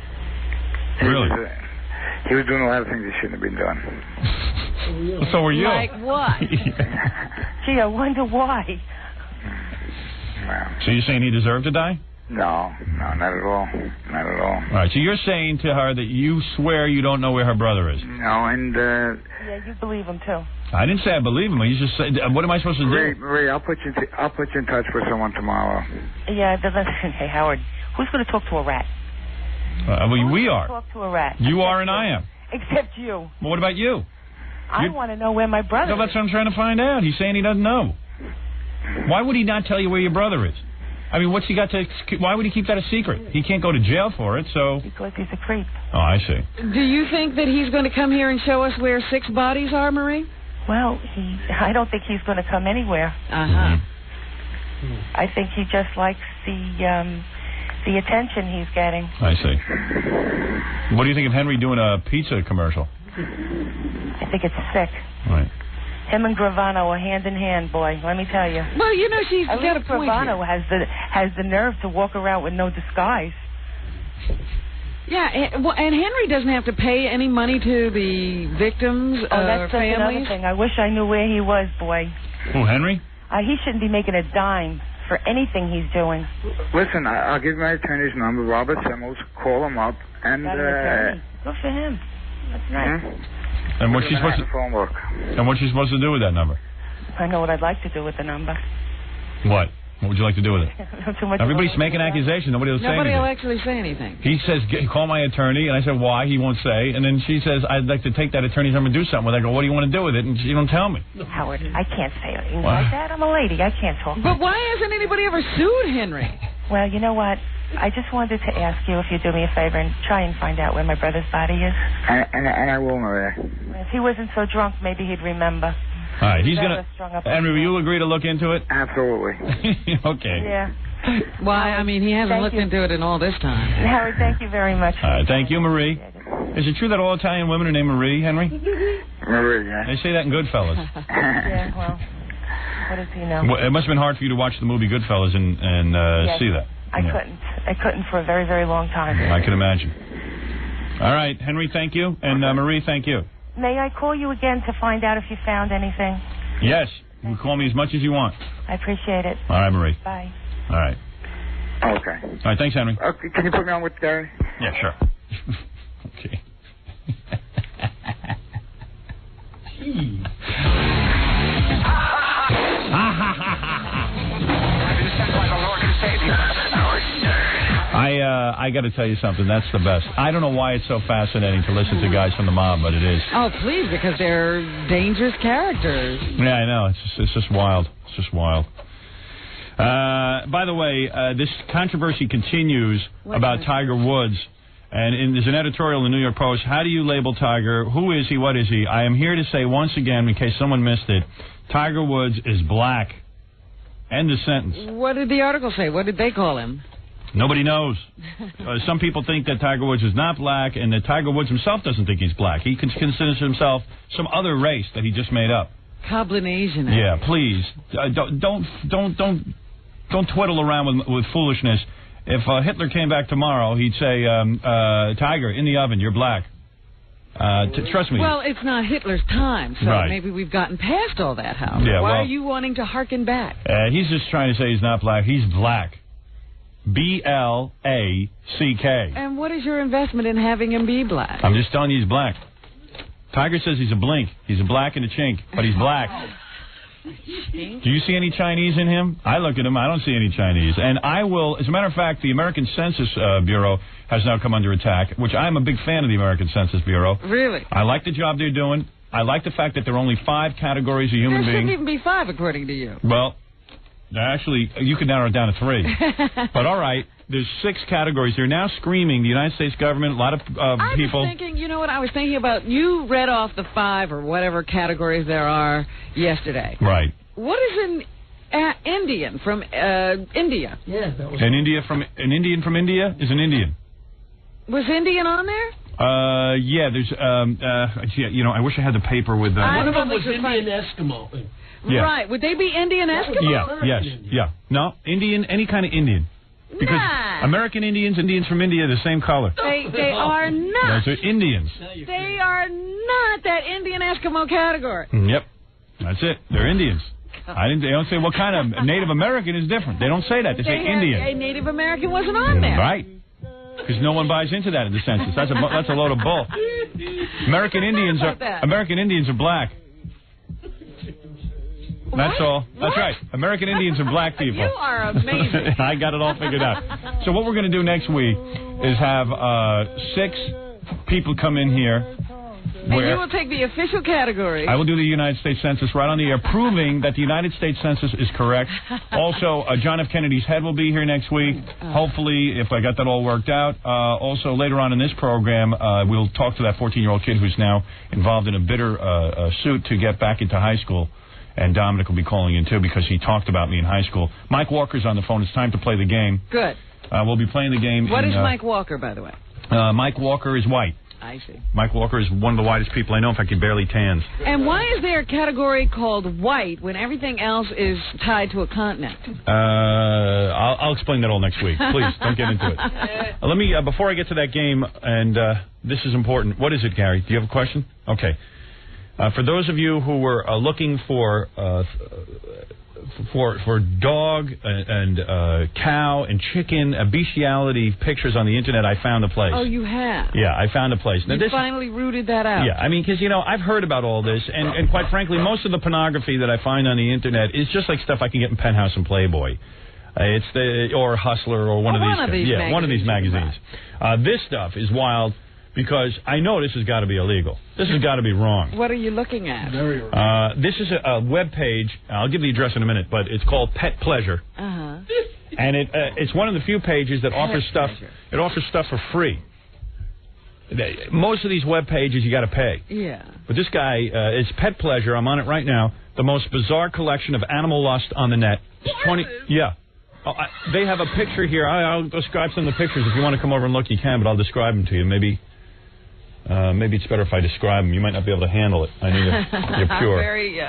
S8: Really?
S20: He was doing a lot of things he shouldn't have been doing.
S8: So were you.
S11: Like what?
S18: Gee, I wonder why.
S8: So you're saying he deserved to die?
S20: No, not at all. Not at all.
S8: All right, so you're saying to her that you swear you don't know where her brother is?
S20: No, and...
S18: Yeah, you believe him, too.
S8: I didn't say I believe him. You just said, what am I supposed to do?
S20: Marie, I'll put you in touch with someone tomorrow.
S18: Yeah, hey, Howard, who's going to talk to a rat?
S8: We are.
S18: Talk to a rat.
S8: You are and I am.
S18: Except you.
S8: Well, what about you?
S18: I want to know where my brother
S8: is. No, that's what I'm trying to find out. He's saying he doesn't know. Why would he not tell you where your brother is? I mean, what's he got to... Why would he keep that a secret? He can't go to jail for it, so...
S18: Because he's a creep.
S8: Oh, I see.
S11: Do you think that he's going to come here and show us where 6 bodies are, Marie?
S18: Well, I don't think he's going to come anywhere.
S11: Uh-huh.
S18: I think he just likes the attention he's getting.
S8: I see. What do you think of Henry doing a pizza commercial?
S18: I think it's sick.
S8: Right.
S18: Him and Gravano are hand in hand, boy. Let me tell you.
S11: Well, you know, she's got a point.
S18: Gravano has the nerve to walk around with no disguise.
S11: Yeah, and Henry doesn't have to pay any money to the victims or
S18: that's
S11: families.
S18: Another thing. I wish I knew where he was, boy.
S8: Who, Henry?
S18: He shouldn't be making a dime for anything he's doing.
S20: Listen, I'll give you my attorney's number, Robert Simmels. Call him up and.
S18: Good for him. That's nice.
S8: And what's she supposed to? And what's she supposed to do with that number?
S18: I know what I'd like to do with the number.
S8: What? What would you like to do with it?
S18: Too much.
S8: Everybody's making accusations. Nobody will say anything.
S11: Nobody will actually say anything.
S8: He says, call my attorney. And I said, why? He won't say. And then she says, I'd like to take that attorney's number and do something with it. I go, what do you want to do with it? And she don't tell me.
S18: Howard, I can't say anything like that. I'm a lady. I can't talk.
S11: But why hasn't anybody ever sued Henry?
S18: Well, you know what? I just wanted to ask you if you'd do me a favor and try and find out where my brother's body is.
S20: And I will, Maria.
S18: If he wasn't so drunk, maybe he'd remember.
S8: All right, he's going to... Henry, will you agree to look into it?
S20: Absolutely.
S8: Okay.
S18: Yeah.
S11: Why? I mean, he hasn't looked into it in all this time.
S18: Howard, thank you very much.
S8: All right, thank you, Marie. Is it true that all Italian women are named Marie, Henry?
S20: Marie, yeah.
S8: They say that in Goodfellas.
S18: Yeah, well, what does he know?
S8: Well, it must have been hard for you to watch the movie Goodfellas and see that.
S18: I couldn't for a very, very long time.
S8: I can imagine. All right, Henry, thank you. And Marie, thank you.
S18: May I call you again to find out if you found anything?
S8: Yes. You can call me as much as you want.
S18: I appreciate it.
S8: All right, Marie.
S18: Bye.
S8: All right.
S20: Okay.
S8: All right, thanks, Henry.
S20: Okay, can you put me on with Gary?
S8: Yeah, sure. Okay.
S7: Happy to stand by the Lord who saved you.
S9: I got to tell you something. That's the best. I don't know why it's so fascinating to listen to guys from the mob, but it is.
S11: Oh, please, because they're dangerous characters.
S9: Yeah, I know. It's just wild. It's just wild. By the way, this controversy continues about Tiger Woods. And there's an editorial in the New York Post. How do you label Tiger? Who is he? What is he? I am here to say once again, in case someone missed it, Tiger Woods is black. End of sentence.
S11: What did the article say? What did they call him?
S9: Nobody knows. Some people think that Tiger Woods is not black, and that Tiger Woods himself doesn't think he's black. He considers himself some other race that he just made up.
S11: Coblinasian.
S9: Yeah, please don't twiddle around with foolishness. If Hitler came back tomorrow, he'd say, Tiger, in the oven, you're black. Trust me.
S11: Well, it's not Hitler's time, so
S9: Right.
S11: maybe we've gotten past all that, Howard.
S9: Yeah,
S11: Why
S9: well-
S11: are you wanting to harken back?
S9: He's just trying to say he's not black. He's black. B-L-A-C-K.
S11: And what is your investment in having him be black?
S9: I'm just telling you he's black. Tiger says he's a blink. He's a black and a chink, but he's black. Do you see any Chinese in him? I look at him, I don't see any Chinese. And I will, as a matter of fact, the American Census Bureau has now come under attack, which I'm a big fan of the American Census Bureau.
S11: Really?
S9: I like the job they're doing. I like the fact that there are only 5 categories of human
S11: There
S9: being.
S11: shouldn't even be 5, according to you.
S9: Well, actually, you could narrow it down to 3. But all right, there's 6 categories. They're now screaming, the United States government, a lot of people.
S11: I was thinking, you know what, I was thinking about, you read off the 5 or whatever categories there are yesterday.
S9: Right.
S11: What is an Indian from India?
S10: Yeah, that was
S9: An Indian from India is an Indian.
S11: Was Indian on there?
S9: Yeah, there's, I wish I had the paper with that.
S11: One of them
S10: was Indian Eskimo.
S9: Yeah.
S11: Right. Would they be Indian Eskimo?
S9: Yeah, yes, yeah. No, Indian, any kind of Indian. Because American Indians from India are the same color.
S11: They are not.
S9: Those are Indians.
S11: They are not that Indian Eskimo category.
S9: Yep, that's it. They're Indians. They don't say what kind of Native American is different. They don't say that. They say Indian.
S11: A Native American wasn't on there.
S9: Right. Because no one buys into that in the census. That's a load of bull. American Indians are black. That's all. That's right. American Indians are black people.
S11: You are amazing.
S9: I got it all figured out. So what we're going to do next week is have 6 people come in here.
S11: And you will take the official category.
S9: I will do the United States Census right on the air, proving that the United States Census is correct. Also, John F. Kennedy's head will be here next week, hopefully, if I got that all worked out. Also, later on in this program, we'll talk to that 14-year-old kid who's now involved in a bitter suit to get back into high school. And Dominic will be calling in, too, because he talked about me in high school. Mike Walker's on the phone. It's time to play the game.
S11: Good.
S9: We'll be playing the game.
S11: What is Mike Walker, by the way?
S9: Mike Walker is white.
S11: I see.
S9: Mike Walker is one of the whitest people I know. In fact, he barely tans.
S11: And why is there a category called white when everything else is tied to a continent?
S9: I'll explain that all next week. Please, don't get into it. Let me, before I get to that game, and this is important. What is it, Gary? Do you have a question? Okay. For those of you who were looking for dog and cow and chicken bestiality pictures on the internet, I found a place.
S11: Oh, you have?
S9: Yeah, I found a place. Now,
S11: you finally rooted that out.
S9: Yeah, I mean, because, I've heard about all this, and quite frankly, most of the pornography that I find on the internet is just like stuff I can get in Penthouse and Playboy. Or Hustler or one of these magazines. This stuff is wild. Because I know this has got to be illegal. This has got to be wrong.
S11: What are you looking at?
S9: This is a web page. I'll give the address in a minute, but it's called Pet Pleasure.
S11: Uh-huh.
S9: And it's one of the few pages that offers stuff. It offers stuff for free. Most of these web pages you got to pay.
S11: Yeah.
S9: But this guy, it's Pet Pleasure. I'm on it right now. The most bizarre collection of animal lust on the net. It's 20. Yeah. Oh, they have a picture here. I'll describe some of the pictures. If you want to come over and look, you can. But I'll describe them to you. Maybe it's better if I describe them. You might not be able to handle it. I need you're pure.
S11: Very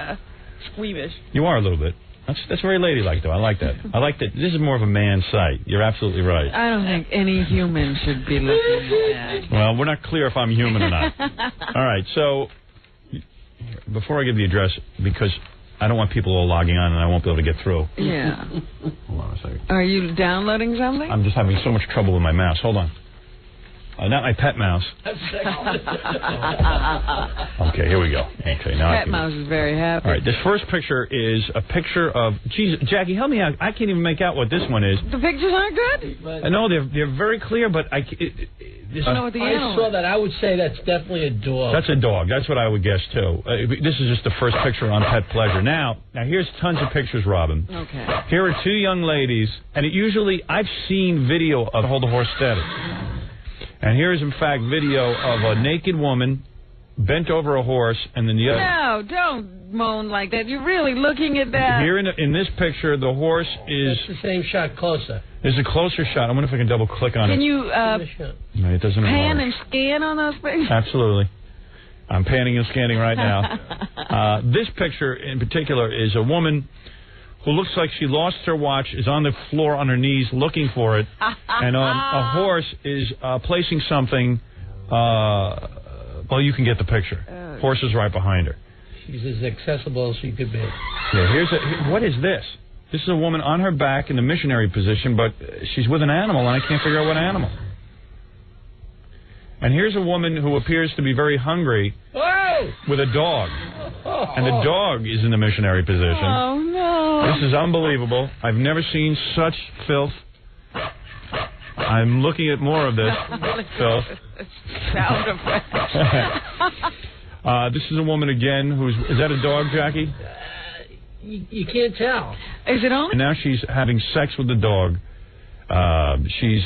S11: squeamish.
S9: You are a little bit. That's very ladylike, though. I like that. I like that. This is more of a man's site. You're absolutely right.
S11: I don't think any human should be looking at that.
S9: Well, we're not clear if I'm human or not. All right. So before I give the address, because I don't want people all logging on and I won't be able to get through.
S11: Yeah.
S9: Hold on a second.
S11: Are you downloading something?
S9: I'm just having so much trouble with my mouse. Hold on. Not my pet mouse. Okay, here we go. Okay, now
S11: Pet mouse is very happy.
S9: All right, this first picture is a picture of... Geez, Jackie, help me out. I can't even make out what this one is.
S11: The pictures aren't good?
S9: No, they're very clear, but I
S5: saw that. I would say that's definitely a dog.
S9: That's a dog. That's what I would guess, too. This is just the first picture on Pet Pleasure. Now, here's tons of pictures, Robin.
S11: Okay.
S9: Here are two young ladies, and I've seen video of Hold the Horse Steady. And here is, in fact, video of a naked woman bent over a horse, and then the other...
S11: No, don't moan like that. You're really looking at that.
S9: Here in this picture, the horse is...
S5: That's the same shot closer.
S9: There's a closer shot. I wonder if I can double-click on it.
S11: Can you
S9: No, it doesn't
S11: pan
S9: work.
S11: and scan on those pictures?
S9: Absolutely. I'm panning and scanning right now. This picture in particular is a woman who looks like she lost her watch, is on the floor on her knees looking for it, and a horse is placing something. Well, you can get the picture. Horse is right behind her.
S5: She's as accessible as she could be.
S9: Yeah, what is this? This is a woman on her back in the missionary position, but she's with an animal, and I can't figure out what animal. And here's a woman who appears to be very hungry with a dog. And the dog is in the missionary position.
S11: Oh, no.
S9: This is unbelievable. I've never seen such filth. I'm looking at more of this filth.
S11: Sound effects.
S9: This is a woman again is that a dog, Jackie?
S5: You can't tell.
S11: Is it on?
S9: And now she's having sex with the dog. She's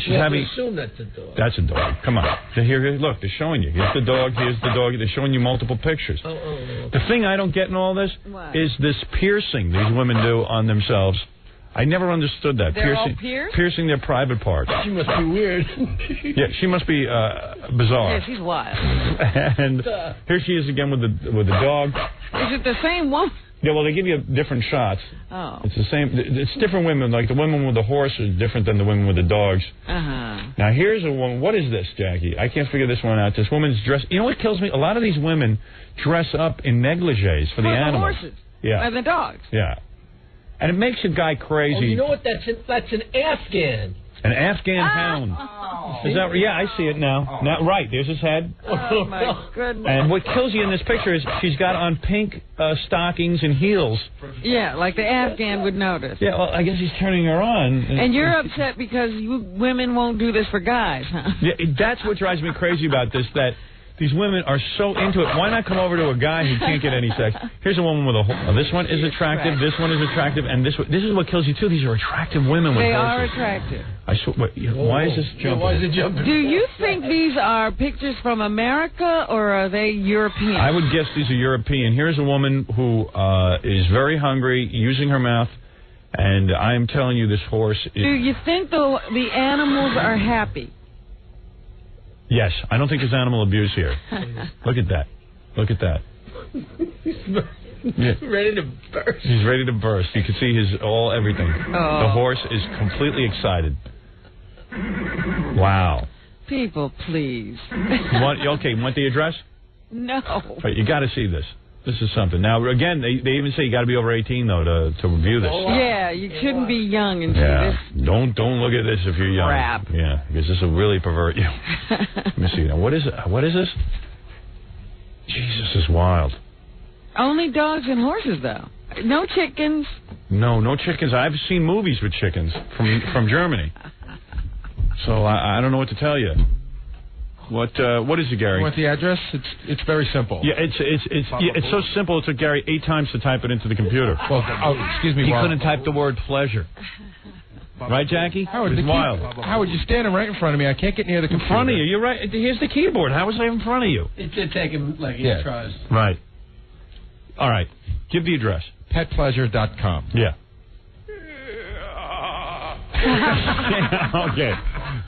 S9: having...
S5: assume that's a dog.
S9: That's a dog. Come on. Here, look, they're showing you. Here's the dog. Here's the dog. They're showing you multiple pictures. The thing I don't get in all this is this piercing these women do on themselves. I never understood that.
S11: They're all pierced?
S9: Piercing their private parts.
S5: She must be weird.
S9: Yeah, she must be bizarre.
S11: Yeah, she's wild.
S9: And here she is again with the dog.
S11: Is it the same woman?
S9: Yeah, well, they give you different shots.
S11: Oh.
S9: It's the same. It's different women. Like the women with the horse is different than the women with the dogs.
S11: Uh-huh.
S9: Now, here's a woman. What is this, Jackie? I can't figure this one out. This woman's dressed. You know what kills me? A lot of these women dress up in negligees for the animals.
S11: Horses.
S9: Yeah.
S11: And the dogs.
S9: Yeah. And it makes a guy crazy.
S5: Oh, you know what? That's an Afghan.
S9: An Afghan hound. Is that? Yeah, I see it now. Now, right, there's his head.
S11: Oh, my goodness.
S9: And what kills you in this picture is she's got on pink stockings and heels.
S11: Yeah, like the Afghan would notice.
S9: Yeah, well, I guess he's turning her on.
S11: And you're upset because women won't do this for guys, huh?
S9: Yeah, that's what drives me crazy about this, that these women are so into it. Why not come over to a guy who can't get any sex? Here's a woman with a horse. This one is attractive. This one is attractive. And this is what kills you, too. These are attractive women with
S11: They
S9: horses.
S11: are attractive.
S9: I swear, why is this jumping?
S5: Why is it jumping?
S11: Do you think these are pictures from America, or are they European?
S9: I would guess these are European. Here's a woman who is very hungry, using her mouth, and I am telling you this horse is...
S11: Do you think the animals are happy?
S9: Yes, I don't think there's animal abuse here. Look at that. Look at that.
S5: Yeah. Ready to burst.
S9: He's ready to burst. You can see everything.
S11: Oh.
S9: The horse is completely excited. Wow.
S11: People, please.
S9: You want the address?
S11: No.
S9: Right, you got to see this. This is something. Now, again, they even say you got to be over 18 though to review this.
S11: Yeah, you shouldn't be young and see this.
S9: Don't look at this if you're young.
S11: Crap.
S9: Yeah, because this will really pervert you. Let me see. Now, what is it? What is this? Jesus, this is wild.
S11: Only dogs and horses, though. No chickens.
S9: No chickens. I've seen movies with chickens from Germany. So I don't know what to tell you. What is it, Gary?
S17: You want the address? It's very simple.
S9: Yeah, it's so simple. It took Gary 8 times to type it into the computer.
S17: Well, excuse me.
S9: He couldn't type the word pleasure. Right, Jackie?
S17: Howard,
S9: it's wild.
S17: Howard, you're standing right in front of me. I can't get near the computer.
S9: In front of you? You're right. Here's the keyboard. How was I in front of you?
S5: It did take him like 8 tries.
S9: Right. All right. Give the address.
S17: Petpleasure.com.
S9: Yeah. Okay.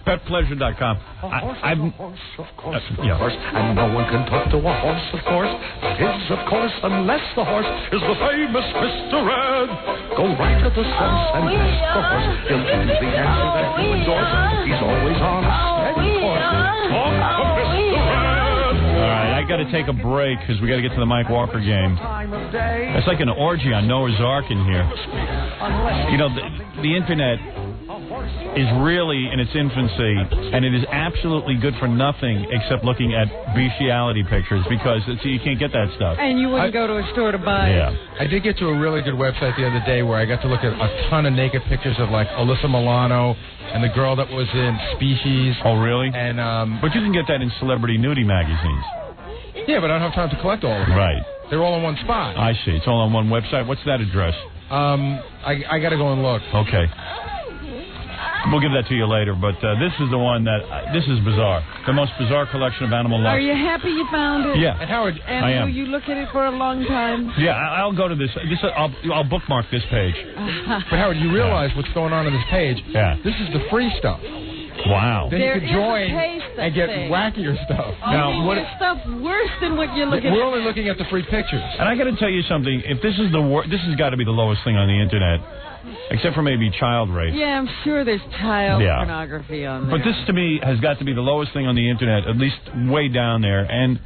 S9: Petpleasure.com.
S7: And no one can talk to a horse, of course. That is, of course, unless the horse is the famous Mr. Red. Go right to the source and ask the horse. He'll give you the answer that you endorse. He's always on a steady course. Talk to Mr. Red.
S9: All right, I got to take a break because we got to get to the Mike Walker game. It's like an orgy on Noah's Ark in here. You know, the internet is really in its infancy, and it is absolutely good for nothing except looking at bestiality pictures because you can't get that stuff.
S11: And you wouldn't go to a store to buy it.
S17: I did get to a really good website the other day where I got to look at a ton of naked pictures of like Alyssa Milano and the girl that was in Species.
S9: Oh, really?
S17: And
S9: but you can get that in celebrity nudie magazines.
S17: Yeah, but I don't have time to collect all of them.
S9: Right.
S17: They're all in one spot.
S9: I see. It's all on one website. What's that address?
S17: I got to go and look.
S9: Okay. We'll give that to you later, but this is the one that, this is bizarre. The most bizarre collection of animal lust.
S11: Are you happy you found it?
S9: Yeah.
S17: And Howard,
S9: I am.
S11: Will you look at it for a long time?
S9: Yeah, I'll go to this. I'll bookmark this page.
S17: But Howard, you realize what's going on this page?
S9: Yeah.
S17: This is the free stuff.
S9: Wow.
S17: Then you can join and get wackier stuff.
S11: Now, what stuff worse than what you're looking at?
S17: We're only looking at the free pictures.
S9: And I got to tell you something. If this is this has got to be the lowest thing on the internet, except for maybe child rape.
S11: Yeah, I'm sure there's child pornography on there.
S9: But this, to me, has got to be the lowest thing on the internet, at least way down there. And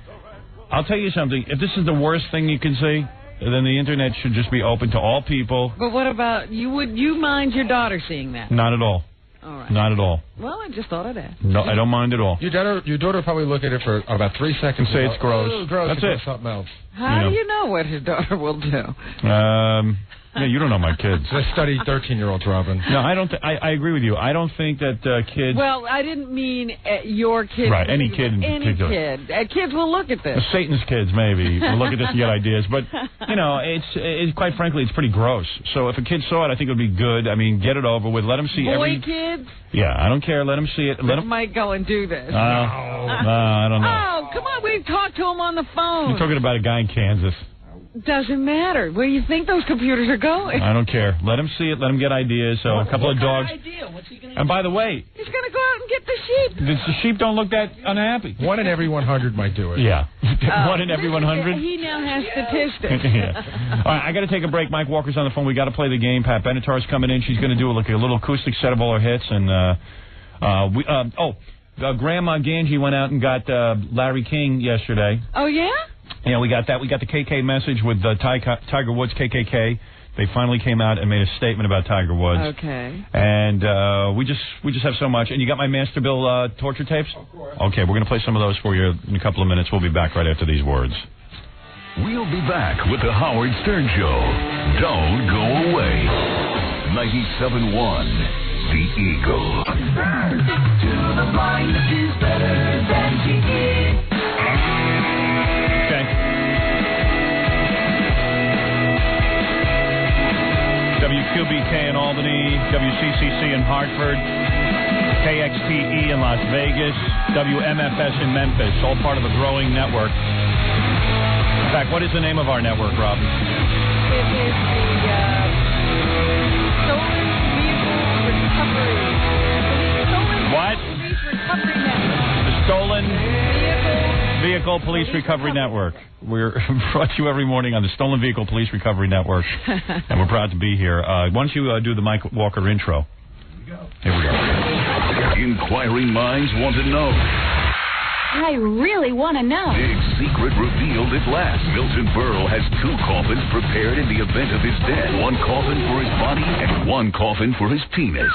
S9: I'll tell you something. If this is the worst thing you can see, then the internet should just be open to all people.
S11: But what about you? Would you mind your daughter seeing that?
S9: Not at all.
S11: All right.
S9: Not at all.
S11: Well, I just thought of that.
S9: No, I don't mind at all.
S17: Your daughter probably look at it for about 3 seconds.
S9: Say it's gross.
S17: Oh, gross.
S9: That's it.
S17: Something else.
S11: How do you know what his daughter will do?
S9: Yeah, you don't know my kids.
S17: I study 13-year-olds, Robin.
S9: No, I don't. I agree with you. I don't think that kids.
S11: Well, I didn't mean your kid.
S9: Right, any kid in
S11: any
S9: particular.
S11: kid. Kids will look at this.
S9: Satan's kids, maybe, will look at this and get ideas. But it's quite frankly, it's pretty gross. So if a kid saw it, I think it would be good. I mean, get it over with. Let them see
S11: kids.
S9: Yeah, I don't care. Let them see it. Let them
S11: might go and do this.
S9: I don't know.
S11: Oh, come on, we've talked to him on the phone.
S9: You're talking about a guy in Kansas.
S11: Doesn't matter. Where do you think those computers are going?
S9: I don't care. Let him see it. Let him get ideas. So a couple of dogs.
S11: What's he gonna
S9: and by the way,
S11: he's going to go out and get the sheep.
S9: The sheep don't look that unhappy.
S17: 1 in every 100 might do it.
S9: Yeah. 1 in every 100?
S11: He now has statistics.
S9: Yeah. All right, I got to take a break. Mike Walker's on the phone. We got to play the game. Pat Benatar's coming in. She's going to do a little acoustic set of all her hits. And Grandma Ganji went out and got Larry King yesterday.
S11: Oh, yeah?
S9: Yeah, we got that. We got the KK message with Tiger Woods KKK. They finally came out and made a statement about Tiger Woods.
S11: Okay.
S9: And we just have so much. And you got my Master Bill torture tapes?
S17: Of course.
S9: Okay, we're going to play some of those for you in a couple of minutes. We'll be back right after these words.
S1: We'll be back with the Howard Stern Show. Don't go away. 97.1, The Eagle.
S7: To the blind, it is better than TV.
S9: WQBK in Albany, WCCC in Hartford, KXTE in Las Vegas, WMFS in Memphis, all part of a growing network. In fact, what is the name of our network, Robin?
S11: It is the Stolen Vehicle Recovery.
S9: What?
S11: Police Recovery Network.
S9: The Stolen Vehicle Police Recovery Network. We're brought to you every morning on the Stolen Vehicle Police Recovery Network, and we're proud to be here. Why don't you do the Mike Walker intro? Here we go.
S1: Inquiring minds want to know.
S19: I really want to know.
S1: Big secret revealed at last. Milton Berle has 2 coffins prepared in the event of his death. 1 coffin for his body and 1 coffin for his penis.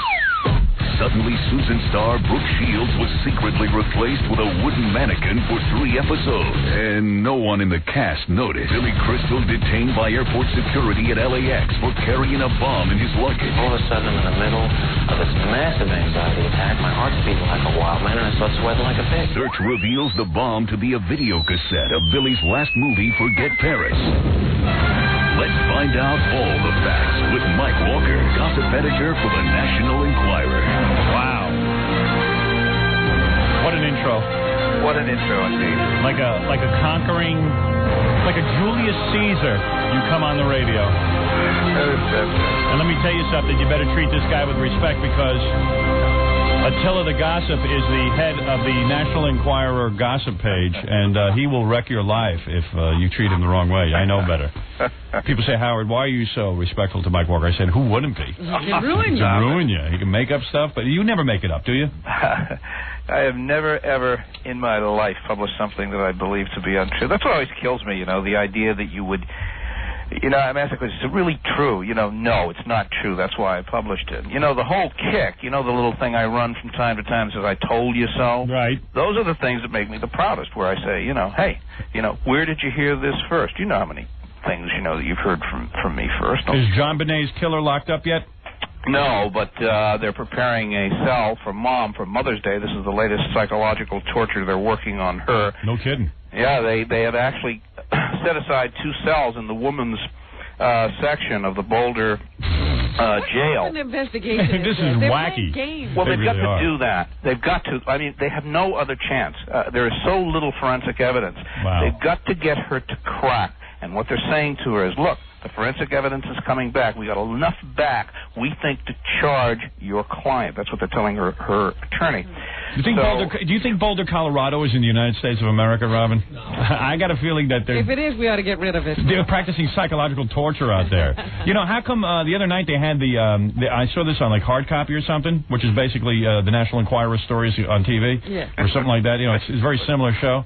S1: Suddenly, Susan star Brooke Shields was secretly replaced with a wooden mannequin for 3 episodes. And no one in the cast noticed. Billy Crystal detained by airport security at LAX for carrying a bomb in his luggage.
S2: All of a sudden, I'm in the middle of this massive anxiety attack. My heart's beating like a wild man, and I start sweating like a pig.
S1: Search reveals the bomb to be a video cassette of Billy's last movie, Forget Paris. Let's find out all the facts with Mike Walker, gossip editor for the National Enquirer.
S9: Wow. What an intro.
S2: What an intro, indeed.
S9: Like a conquering, like a Julius Caesar, you come on the radio. And let me tell you something, you better treat this guy with respect because Attila the Gossip is the head of the National Enquirer gossip page, and he will wreck your life if you treat him the wrong way. I know better. People say, Howard, why are you so respectful to Mike Walker? I said, who wouldn't be?
S11: He can ruin
S9: you.
S11: you.
S9: He can ruin you. He can make up stuff, but you never make it up, do you?
S2: I have never, ever in my life published something that I believe to be untrue. That's what always kills me, the idea that you would
S6: You know, I'm asking, is it really true? You know, no, it's not true. That's why I published it. You know, the whole kick, you know, the little thing I run from time to time says, I told you so.
S8: Right.
S6: Those are the things that make me the proudest, where I say, you know, hey, you know, where did you hear this first? You know how many things, you know, that you've heard from me first.
S8: Is John Bonet's killer locked up yet?
S6: No, but they're preparing a cell for Mom for Mother's Day. This is the latest psychological torture they're working on her.
S8: No kidding.
S6: Yeah, they have actually set aside 2 cells in the woman's section of the Boulder jail.
S11: An investigation.
S8: This is wacky.
S6: Well,
S8: They
S6: they've got
S8: really
S6: to do that. They've got to. I mean, they have no other chance. There is so little forensic evidence.
S8: Wow.
S6: They've got to get her to crack. And what they're saying to her is, look, the forensic evidence is coming back. We got enough back, we think, to charge your client. That's what they're telling her attorney.
S8: Do you think Boulder, Colorado is in the United States of America, Robin? No. I got a feeling that
S11: if it is, we ought to get rid of it.
S8: They're practicing psychological torture out there. You know, how come the other night they had I saw this on like hard copy or something, which is basically the National Enquirer stories on TV, or something like that. You know, it's a very similar show,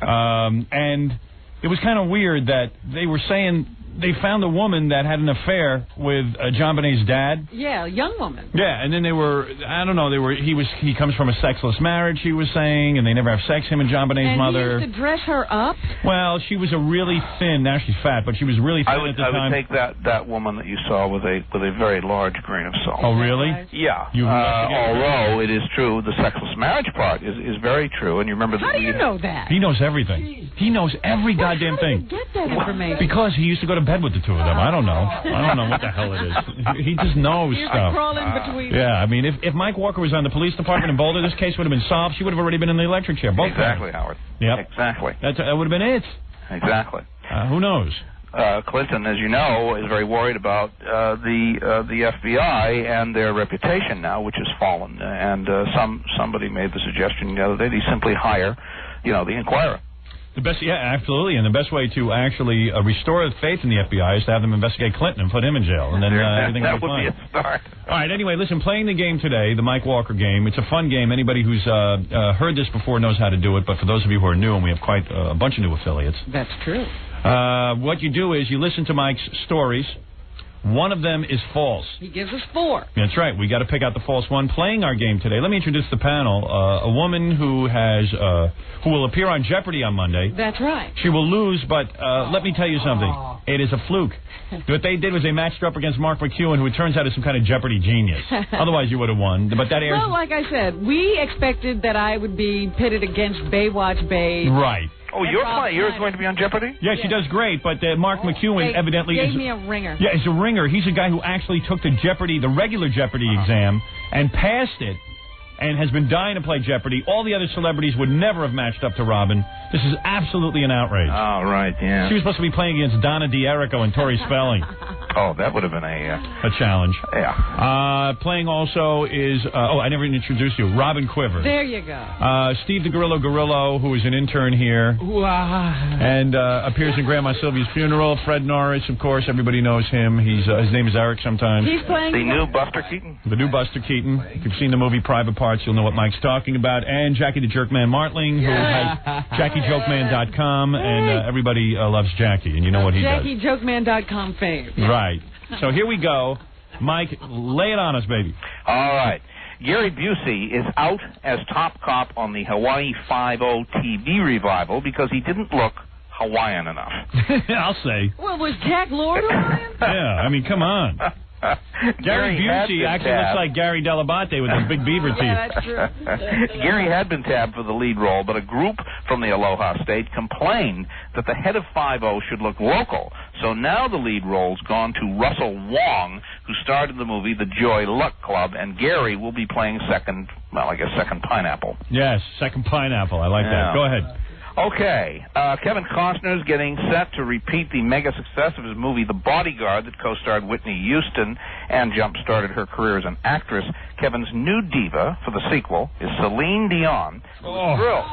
S8: and it was kind of weird that they were saying they found a woman that had an affair with John Bonet's dad.
S11: Yeah, a young woman.
S8: Yeah, and then he comes from a sexless marriage, he was saying, and they never have sex, him and John Bonet's mother.
S11: And he used to dress her up?
S8: Well, she was a really thin, now she's fat, but she was really thin at the time.
S6: I would take that woman that you saw with a very large grain of salt.
S8: Oh, really?
S6: Yeah. Although it is true, the sexless marriage part is very true, and you remember that.
S11: How do you know that?
S8: He knows everything. He knows every goddamn thing.
S11: How do you get that information?
S8: Because he used to go to bed with the 2 of them. I don't know. I don't know what the hell it is. He just knows stuff.
S11: Crawl in between.
S8: Yeah, I mean, if Mike Walker was on the police department in Boulder, this case would have been solved. She would have already been in the electric chair. Both
S6: exactly, Howard.
S8: Yep.
S6: Exactly.
S8: That would have been it.
S6: Exactly.
S8: Who knows?
S6: Clinton, as you know, is very worried about the FBI and their reputation now, which has fallen. And somebody made the suggestion the other day they simply hire, the Inquirer.
S8: The best, yeah, absolutely, and the best way to actually restore faith in the FBI is to have them investigate Clinton and put him in jail, and then everything will be fine.
S6: That would be a start.
S8: All right, anyway, listen, playing the game today, the Mike Walker game, it's a fun game. Anybody who's heard this before knows how to do it, but for those of you who are new, and we have quite a bunch of new affiliates.
S11: That's true.
S8: What you do is you listen to Mike's stories. One of them is false.
S11: He gives us 4.
S8: That's right. We got to pick out the false one. Playing our game today, let me introduce the panel. A woman who will appear on Jeopardy on Monday.
S11: That's right.
S8: She will lose, but let me tell you something. It is a fluke. What they did was they matched her up against Mark McEwen, who it turns out is some kind of Jeopardy genius. Otherwise, you would have won. But that airs.
S11: Well, like I said, we expected that I would be pitted against Baywatch Babe.
S8: Right.
S6: Oh, you're going to be on Jeopardy?
S8: Yeah, she does great, but Mark McEwen evidently
S11: gave me a ringer.
S8: Yeah, he's a ringer. He's a guy who actually took the regular Jeopardy exam, and passed it, and has been dying to play Jeopardy. All the other celebrities would never have matched up to Robin. This is absolutely an outrage.
S6: Oh, right, yeah.
S8: She was supposed to be playing against Donna D'Erico and Tori Spelling.
S6: Oh, that would have been a
S8: challenge.
S6: Yeah.
S8: Playing also is, I never introduced you, Robin Quiver.
S11: There you go.
S8: Steve the Gorillo, who is an intern here. And appears in Grandma Sylvia's funeral. Fred Norris, of course, everybody knows him. His name is Eric sometimes.
S11: He's playing
S6: the new Buster Keaton.
S8: The new Buster Keaton. If you've seen the movie Private Parts, you'll know what Mike's talking about. And Jackie the Jerkman Martling, who has JackieJokeman.com, and everybody loves Jackie, and you know what he does.
S11: JackieJokeman.com fame.
S8: Right. So here we go. Mike, lay it on us, baby.
S6: All right. Gary Busey is out as top cop on the Hawaii Five-0 TV revival because he didn't look Hawaiian enough.
S8: I'll say.
S11: Well, was Jack Lord Hawaiian?
S8: Yeah, I mean, come on. Gary Busey actually looks like Gary Delabate with those big beaver teeth.
S11: Yeah, that's true.
S6: Gary had been tabbed for the lead role, but a group from the Aloha State complained that the head of 5-0 should look local. So now the lead role's gone to Russell Wong, who starred in the movie The Joy Luck Club, and Gary will be playing second pineapple.
S8: Yes, second pineapple. I like that. Go ahead.
S6: Okay, Kevin Costner's getting set to repeat the mega success of his movie The Bodyguard that co-starred Whitney Houston and jump-started her career as an actress. Kevin's new diva for the sequel is Celine Dion, who was thrilled.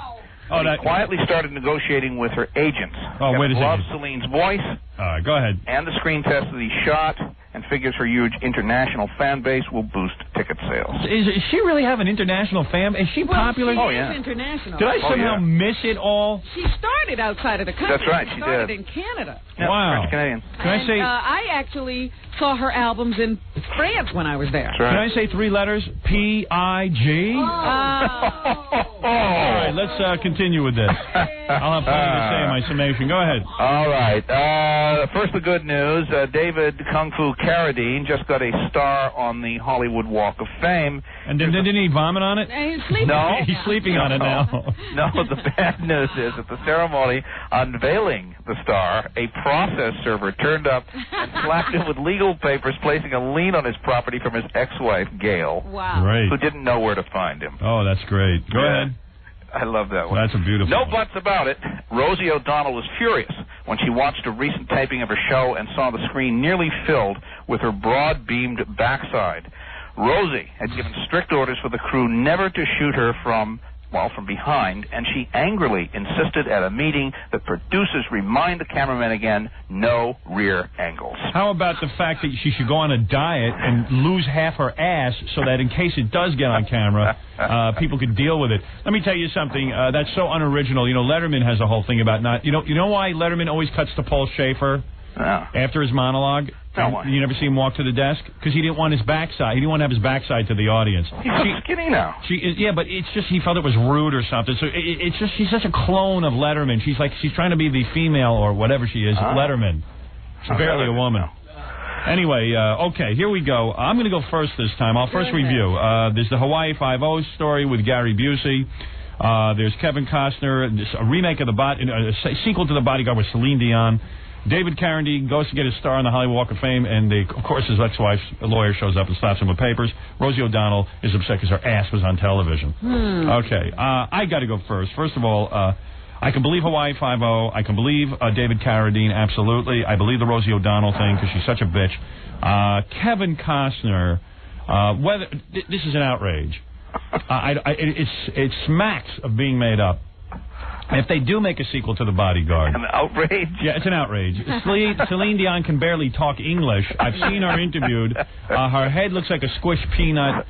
S6: He quietly started negotiating with her agents.
S8: Oh, wait a second.
S6: Loves Celine's voice.
S8: Go ahead.
S6: And the screen test that he shot, and figures her huge international fan base will boost ticket sales.
S9: Is she really have an international fan? Is she popular?
S11: She is international.
S9: Did I somehow miss it all?
S11: She started outside of the country.
S6: That's right,
S11: she
S6: started
S11: in Canada.
S6: Yep,
S9: wow.
S6: French Canadian.
S9: Can I say?
S11: I actually saw her albums in France when I was there.
S6: That's right.
S9: Can I say 3 letters? P-I-G? All right, let's continue with this. I'll have plenty to say in my summation. Go ahead.
S6: All right. First, the good news. David Kung Fu Carradine just got a star on the Hollywood Walk of Fame.
S9: And didn't he vomit on it?
S11: He's sleeping.
S6: No.
S9: He's sleeping on it now.
S6: No, the bad news is at the ceremony unveiling the star, a process server turned up and slapped him with legal papers, placing a lien on his property from his ex-wife, Gail,
S9: Great.
S6: who didn't know where to find him.
S9: Oh, that's great. Go ahead.
S6: I love that one.
S9: That's a beautiful
S6: No
S9: one.
S6: buts about it. Rosie O'Donnell was furious when she watched a recent taping of her show and saw the screen nearly filled with her broad-beamed backside. Rosie had given strict orders for the crew never to shoot her from behind, and she angrily insisted at a meeting that producers remind the cameramen again, no rear angles.
S9: How about the fact that she should go on a diet and lose half her ass so that in case it does get on camera, people could deal with it? Let me tell you something that's so unoriginal. You know, Letterman has a whole thing about not... You know why Letterman always cuts to Paul Schaefer after his monologue? You never see him walk to the desk? Because he didn't want his backside. He didn't want to have his backside to the audience.
S6: He's so skinny now.
S9: Yeah, but it's just he felt it was rude or something. So it's just she's such a clone of Letterman. She's trying to be the female or whatever she is, Letterman. She's barely a woman. Anyway, okay, here we go. I'm going to go first this time. I'll first review. There's the Hawaii Five-0 story with Gary Busey. There's Kevin Costner, a remake of a sequel to The Bodyguard with Celine Dion. David Carradine goes to get his star on the Hollywood Walk of Fame, and of course his ex-wife's lawyer shows up and slaps him with papers. Rosie O'Donnell is upset because her ass was on television. Okay, I got to go first. First of all, I can believe Hawaii Five-0. I can believe David Carradine, absolutely. I believe the Rosie O'Donnell thing because she's such a bitch. Kevin Costner, this is an outrage. It smacks of being made up. If they do make a sequel to The Bodyguard...
S6: An outrage?
S9: Yeah, it's an outrage. Celine Dion can barely talk English. I've seen her interviewed. Her head looks like a squished peanut.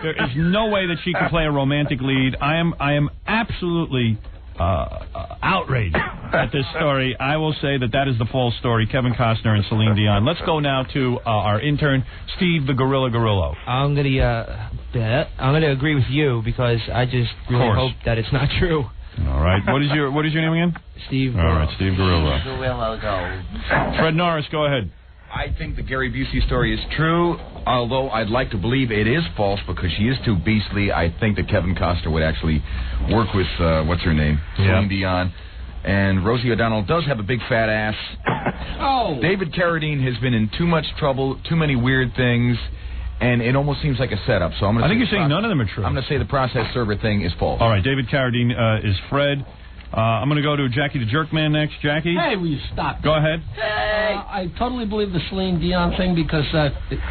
S9: There is no way that she can play a romantic lead. I am absolutely outraged at this story. I will say that is the false story, Kevin Costner and Celine Dion. Let's go now to our intern, Steve the Gorilla Gorillo.
S10: I'm going to agree with you because I just really hope that it's not true.
S9: All right. What is your name again?
S10: Steve.
S9: All right, Steve Gorillo.
S3: Gorilla go.
S9: Fred Norris, go ahead.
S4: I think the Gary Busey story is true, although I'd like to believe it is false because she is too beastly. I think that Kevin Costner would actually work with, what's her name? Celine Dion. And Rosie O'Donnell does have a big fat ass.
S5: Oh.
S4: David Carradine has been in too much trouble, too many weird things, and it almost seems like a setup. So I
S9: think you're saying none of them are true.
S4: I'm going to say the process server thing is false.
S9: All right, David Carradine is Fred. I'm going to go to Jackie the Jerkman next. Jackie?
S5: Hey, will you stop?
S9: Go ahead.
S5: I totally believe the Celine Dion thing because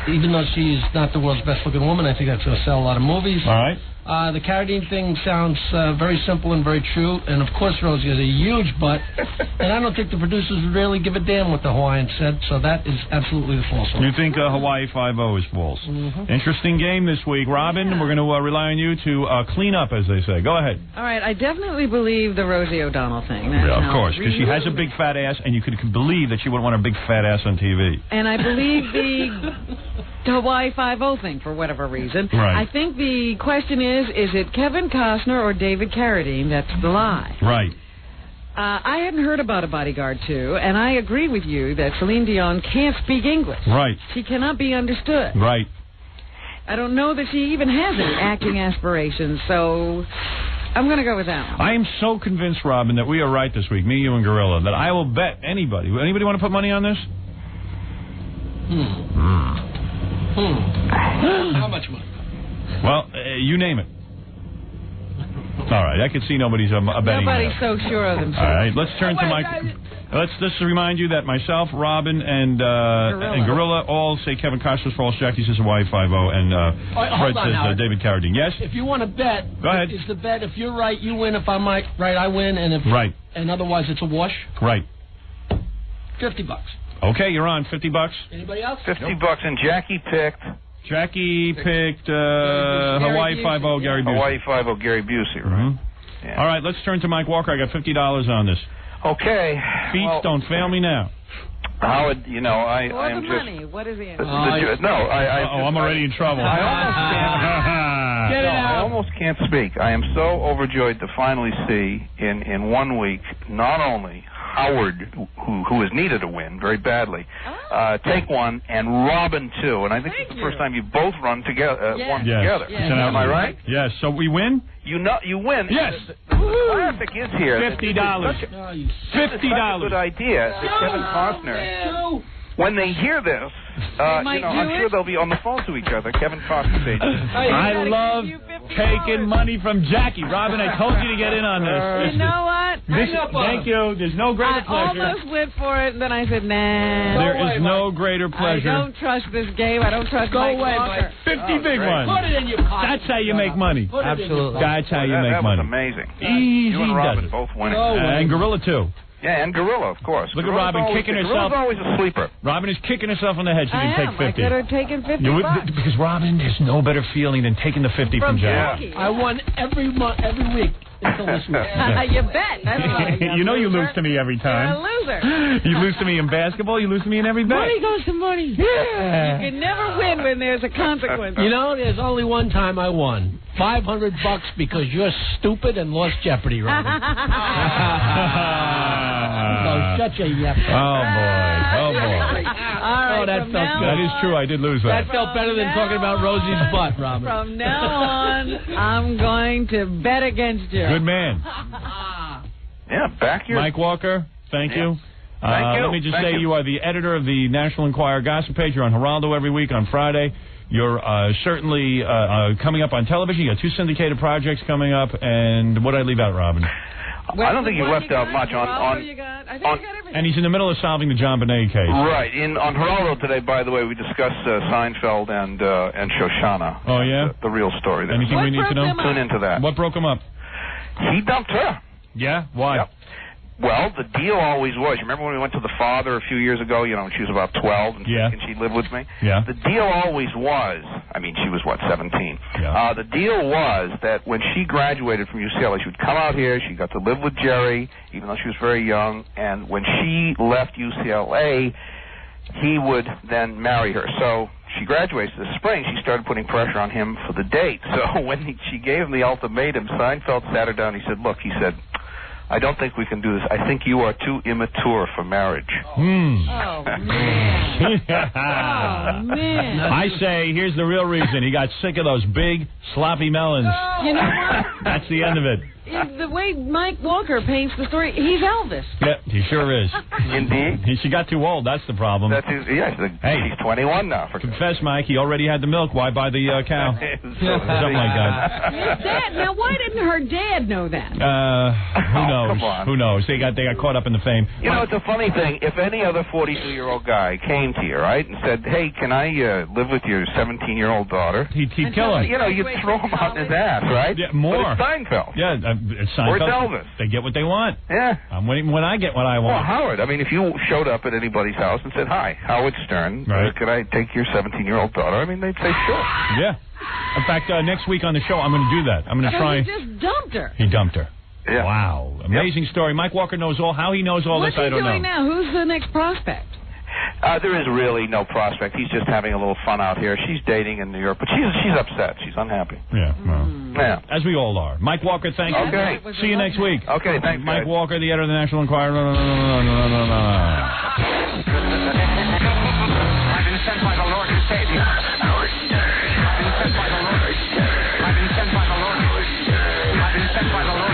S5: even though she's not the world's best-looking woman, I think that's going to sell a lot of movies.
S9: All right.
S5: The Carradine thing sounds very simple and very true. And, of course, Rosie has a huge butt. And I don't think the producers would really give a damn what the Hawaiian said. So that is absolutely the false one.
S9: You think Hawaii Five-0 is false. Interesting game this week. Robin, we're going to rely on you to clean up, as they say. Go ahead.
S11: All right, I definitely believe the Rosie O'Donnell thing.
S9: Of course, because she has a big fat ass, and you could believe that she wouldn't want a big fat ass on TV.
S11: And I believe the Hawaii Five-0 thing for whatever reason.
S9: Right.
S11: I think the question is it Kevin Costner or David Carradine that's the lie?
S9: Right.
S11: I hadn't heard about A Bodyguard 2, and I agree with you that Celine Dion can't speak English.
S9: Right.
S11: She cannot be understood.
S9: Right.
S11: I don't know that she even has any acting aspirations, so I'm going to go with that one.
S9: I am so convinced, Robin, that we are right this week, me, you, and Gorilla, that I will bet anybody. Anybody want to put money on this?
S5: How much money?
S9: Well, you name it. All right, I can see nobody's betting.
S11: Nobody's so sure of themselves.
S9: All right, let's turn to Mike. Let's just remind you that myself, Robin, and Gorilla all say Kevin Costner's false. Jackie says Hawaii Five-0, and Fred says David Carradine. Yes.
S5: If you want to bet,
S9: go ahead.
S5: Is the bet if you're right, you win. If I'm right, I win. And if
S9: right,
S5: and otherwise it's a wash.
S9: Right.
S5: $50.
S14: Okay, you're on. $50.
S5: Anybody else?
S6: $50, and Jackie picked
S14: Hawaii 5-0 Gary Busey.
S6: Hawaii 5-0 Gary Busey, right?
S14: Yeah. All right, let's turn to Mike Walker. I got $50 on this.
S6: Okay.
S14: Feats don't fail me now.
S6: Howard, I am
S11: the
S6: just...
S11: money. What is the answer?
S14: I'm already in trouble.
S6: I almost can't speak. I am so overjoyed to finally see in 1 week not only Howard, who has needed a win very badly, take one, and Robin too. And I think it's the first time you both won together.
S14: Yes.
S6: Am I right?
S14: Yes. So we win.
S6: You win.
S14: Yes.
S6: The classic is here.
S14: $50.
S6: $50. Good idea. Kevin Costner. When they hear this, I'm sure they'll be on the phone to each other. Kevin Costner's agent.
S14: I love taking money from Jackie. Robin, I told you to get in on this.
S11: You know what?
S14: Thank you. There's no greater pleasure.
S11: I almost went for it, and then I said, nah.
S14: There is no greater pleasure.
S11: I don't trust this game. I don't trust Mike Walker.
S14: 50 big ones.
S5: Put it in your pocket.
S14: That's how you make money.
S10: Absolutely.
S14: That's how you make money.
S6: That was amazing.
S14: Easy
S6: You and Robin
S14: does it.
S6: both winning.
S14: And Gorilla, too.
S6: Yeah, and Gorilla, of course.
S14: Look at Robin kicking herself.
S6: Gorilla's always a sleeper.
S14: Robin is kicking herself on the head. She didn't take 50.
S11: I could have taken $50.
S14: Because Robin, there's no better feeling than taking the 50 from Jackie.
S5: I won every week until this week.
S11: You bet. That's why.
S14: You know you lose to me every time.
S11: You're a loser.
S14: You lose to me in basketball. You lose to me in every bet.
S5: Money goes to money.
S14: Yeah.
S11: You can never win when there's a consequence.
S5: There's only one time I won. $500 because you're stupid and lost Jeopardy, Robin. Shut your yap.
S14: Oh, boy.
S11: All right,
S5: that felt good.
S14: That is true. I did lose that.
S5: That felt better than talking about Rosie's butt, Robin.
S11: From now on, I'm going to bet against you.
S14: Good man.
S6: Yeah, back your...
S14: Mike Walker, thank you.
S6: Thank you.
S14: Let me just say you are the editor of the National Enquirer gossip page. You're on Geraldo every week on Friday. You're certainly coming up on television. You got 2 syndicated projects coming up. And what did I leave out, Robin?
S6: I don't think you left out much on
S14: and he's in the middle of solving the John Bonet case.
S6: Right. On Geraldo today, by the way, we discussed Seinfeld and Shoshana.
S14: Oh, yeah?
S6: The real story there.
S14: Anything we need to know?
S6: Tune into that.
S14: What broke him up?
S6: He dumped her.
S14: Yeah? Why?
S6: Yep. Well, the deal always was, you remember when we went to the father a few years ago, when she was about 12 and she lived with me?
S14: Yeah.
S6: The deal always was, she was, 17?
S14: Yeah.
S6: The deal was that when she graduated from UCLA, she would come out here, she got to live with Jerry, even though she was very young, and when she left UCLA, he would then marry her. So she graduates this spring, she started putting pressure on him for the date. So when she gave him the ultimatum, Seinfeld sat her down, he said, look, I don't think we can do this. I think you are too immature for marriage.
S11: Oh, man. Oh, man.
S14: I say, here's the real reason. He got sick of those big, sloppy melons.
S11: You know what?
S14: That's the end of it.
S11: The way Mike Walker paints the story, he's Elvis.
S14: Yeah, he sure is.
S6: Indeed.
S14: She got too old. That's the problem.
S6: She's 21 now.
S14: Confess, Mike, he already had the milk. Why buy the cow? Something like that.
S11: Now, why didn't her dad know that?
S14: Who knows?
S6: Come on.
S14: Who knows? They got caught up in the fame.
S6: It's a funny thing. If any other 42-year-old guy came to you, right, and said, hey, can I live with your 17-year-old daughter?
S14: He'd kill him.
S6: You'd throw him out in his ass, right?
S14: Yeah, more.
S6: But it's Seinfeld.
S14: Yeah, it's Seinfeld.
S6: Or it's Elvis.
S14: They get what they want.
S6: Yeah.
S14: I'm waiting when I get what I want.
S6: Well, Howard, if you showed up at anybody's house and said, hi, Howard Stern, could I take your 17-year-old daughter? They'd say, sure.
S14: Yeah. In fact, next week on the show, I'm going to do that. I'm going to try.
S11: He just dumped her.
S14: He dumped her.
S6: Yeah.
S14: Wow. Amazing story. Mike Walker knows all. How he knows all this, I don't know.
S11: What's he doing now? Who's the next prospect?
S6: There is really no prospect. He's just having a little fun out here. She's dating in New York, but she's upset. She's unhappy.
S14: Yeah, well,
S6: yeah.
S14: As we all are. Mike Walker, thank you.
S6: Okay.
S14: See you next week.
S6: Okay, thanks,
S14: Mike
S6: guys.
S14: Walker, the editor of the National Enquirer.
S22: I've been sent by the Lord to save you. Howard Stern. I've been sent by the Lord. I've been sent by the Lord. I've been sent by the Lord.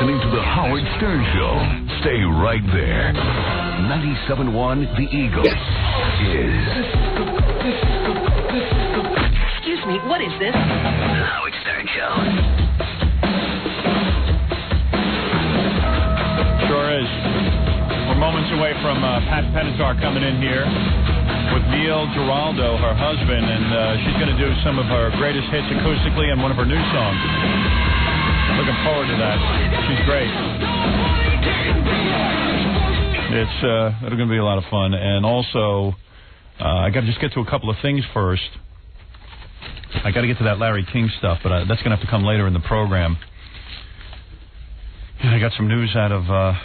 S1: Listening to the Howard Stern Show. Stay right there. 97.1 The Eagle is...
S23: Excuse me,
S13: me, what is this?
S12: The Howard Stern Show.
S14: Sure is. We're moments away from Pat Benatar coming in here with Neil Giraldo, her husband, and she's going to do some of her greatest hits acoustically and one of her new songs. Looking forward to that. She's great. It's going to be a lot of fun. And also, I got to just get to a couple of things first. I got to get to that Larry King stuff, but that's going to have to come later in the program. And I got some news out of a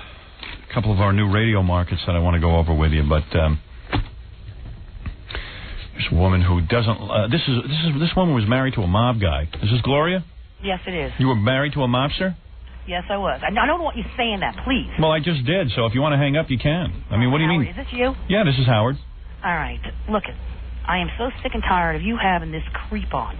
S14: couple of our new radio markets that I want to go over with you, but there's a woman who doesn't. This woman was married to a mob guy. Is this Gloria?
S16: Yes, it is.
S14: You were married to a mobster?
S16: Yes, I was. I don't want you saying that, please.
S14: Well, I just did, so if you want to hang up, you can. I mean, what do you mean?
S16: Is this you?
S14: Yeah, this is Howard.
S16: All right. Look, I am so sick and tired of you having this creep on.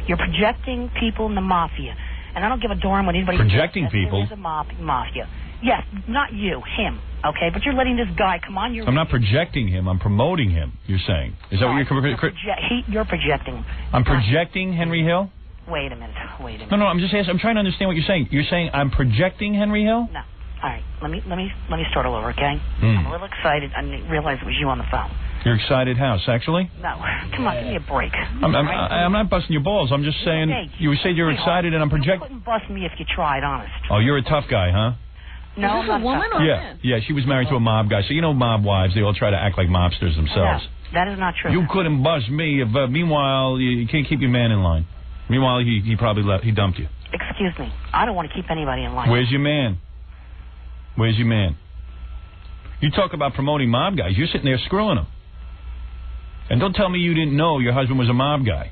S16: You're projecting people in the mafia, and I don't give a darn what anybody
S14: projecting
S16: says.
S14: people?
S16: There's a mafia. Yes, not you, him. Okay, but you're letting this guy come on your.
S14: I'm not projecting him. I'm promoting him. You're saying? Is that what you're?
S16: You're projecting.
S14: I'm projecting Henry Hill.
S16: Wait a minute.
S14: No, I'm just asking. I'm trying to understand what you're saying. You're saying I'm projecting Henry Hill?
S16: No. All right. Let me start all over, okay? I'm a little excited. I didn't realize it was you on the phone.
S14: You're excited how? Sexually?
S16: No. Come on, give me a break.
S14: I'm not busting your balls. I'm just saying.
S16: Okay.
S14: You said you're excited, and I'm projecting.
S16: You couldn't bust me if you tried, honest.
S14: Oh, you're a tough guy, huh?
S16: No, I'm not a woman or man?
S14: Yeah, she was married to a mob guy. So you know mob wives, they all try to act like mobsters themselves.
S16: No, that is not true.
S14: You couldn't bust me. Meanwhile, you can't keep your man in line. Meanwhile, he probably he dumped you.
S16: Excuse me. I don't want to keep anybody in line.
S14: Where's your man? Where's your man? You talk about promoting mob guys. You're sitting there screwing them. And don't tell me you didn't know your husband was a mob guy.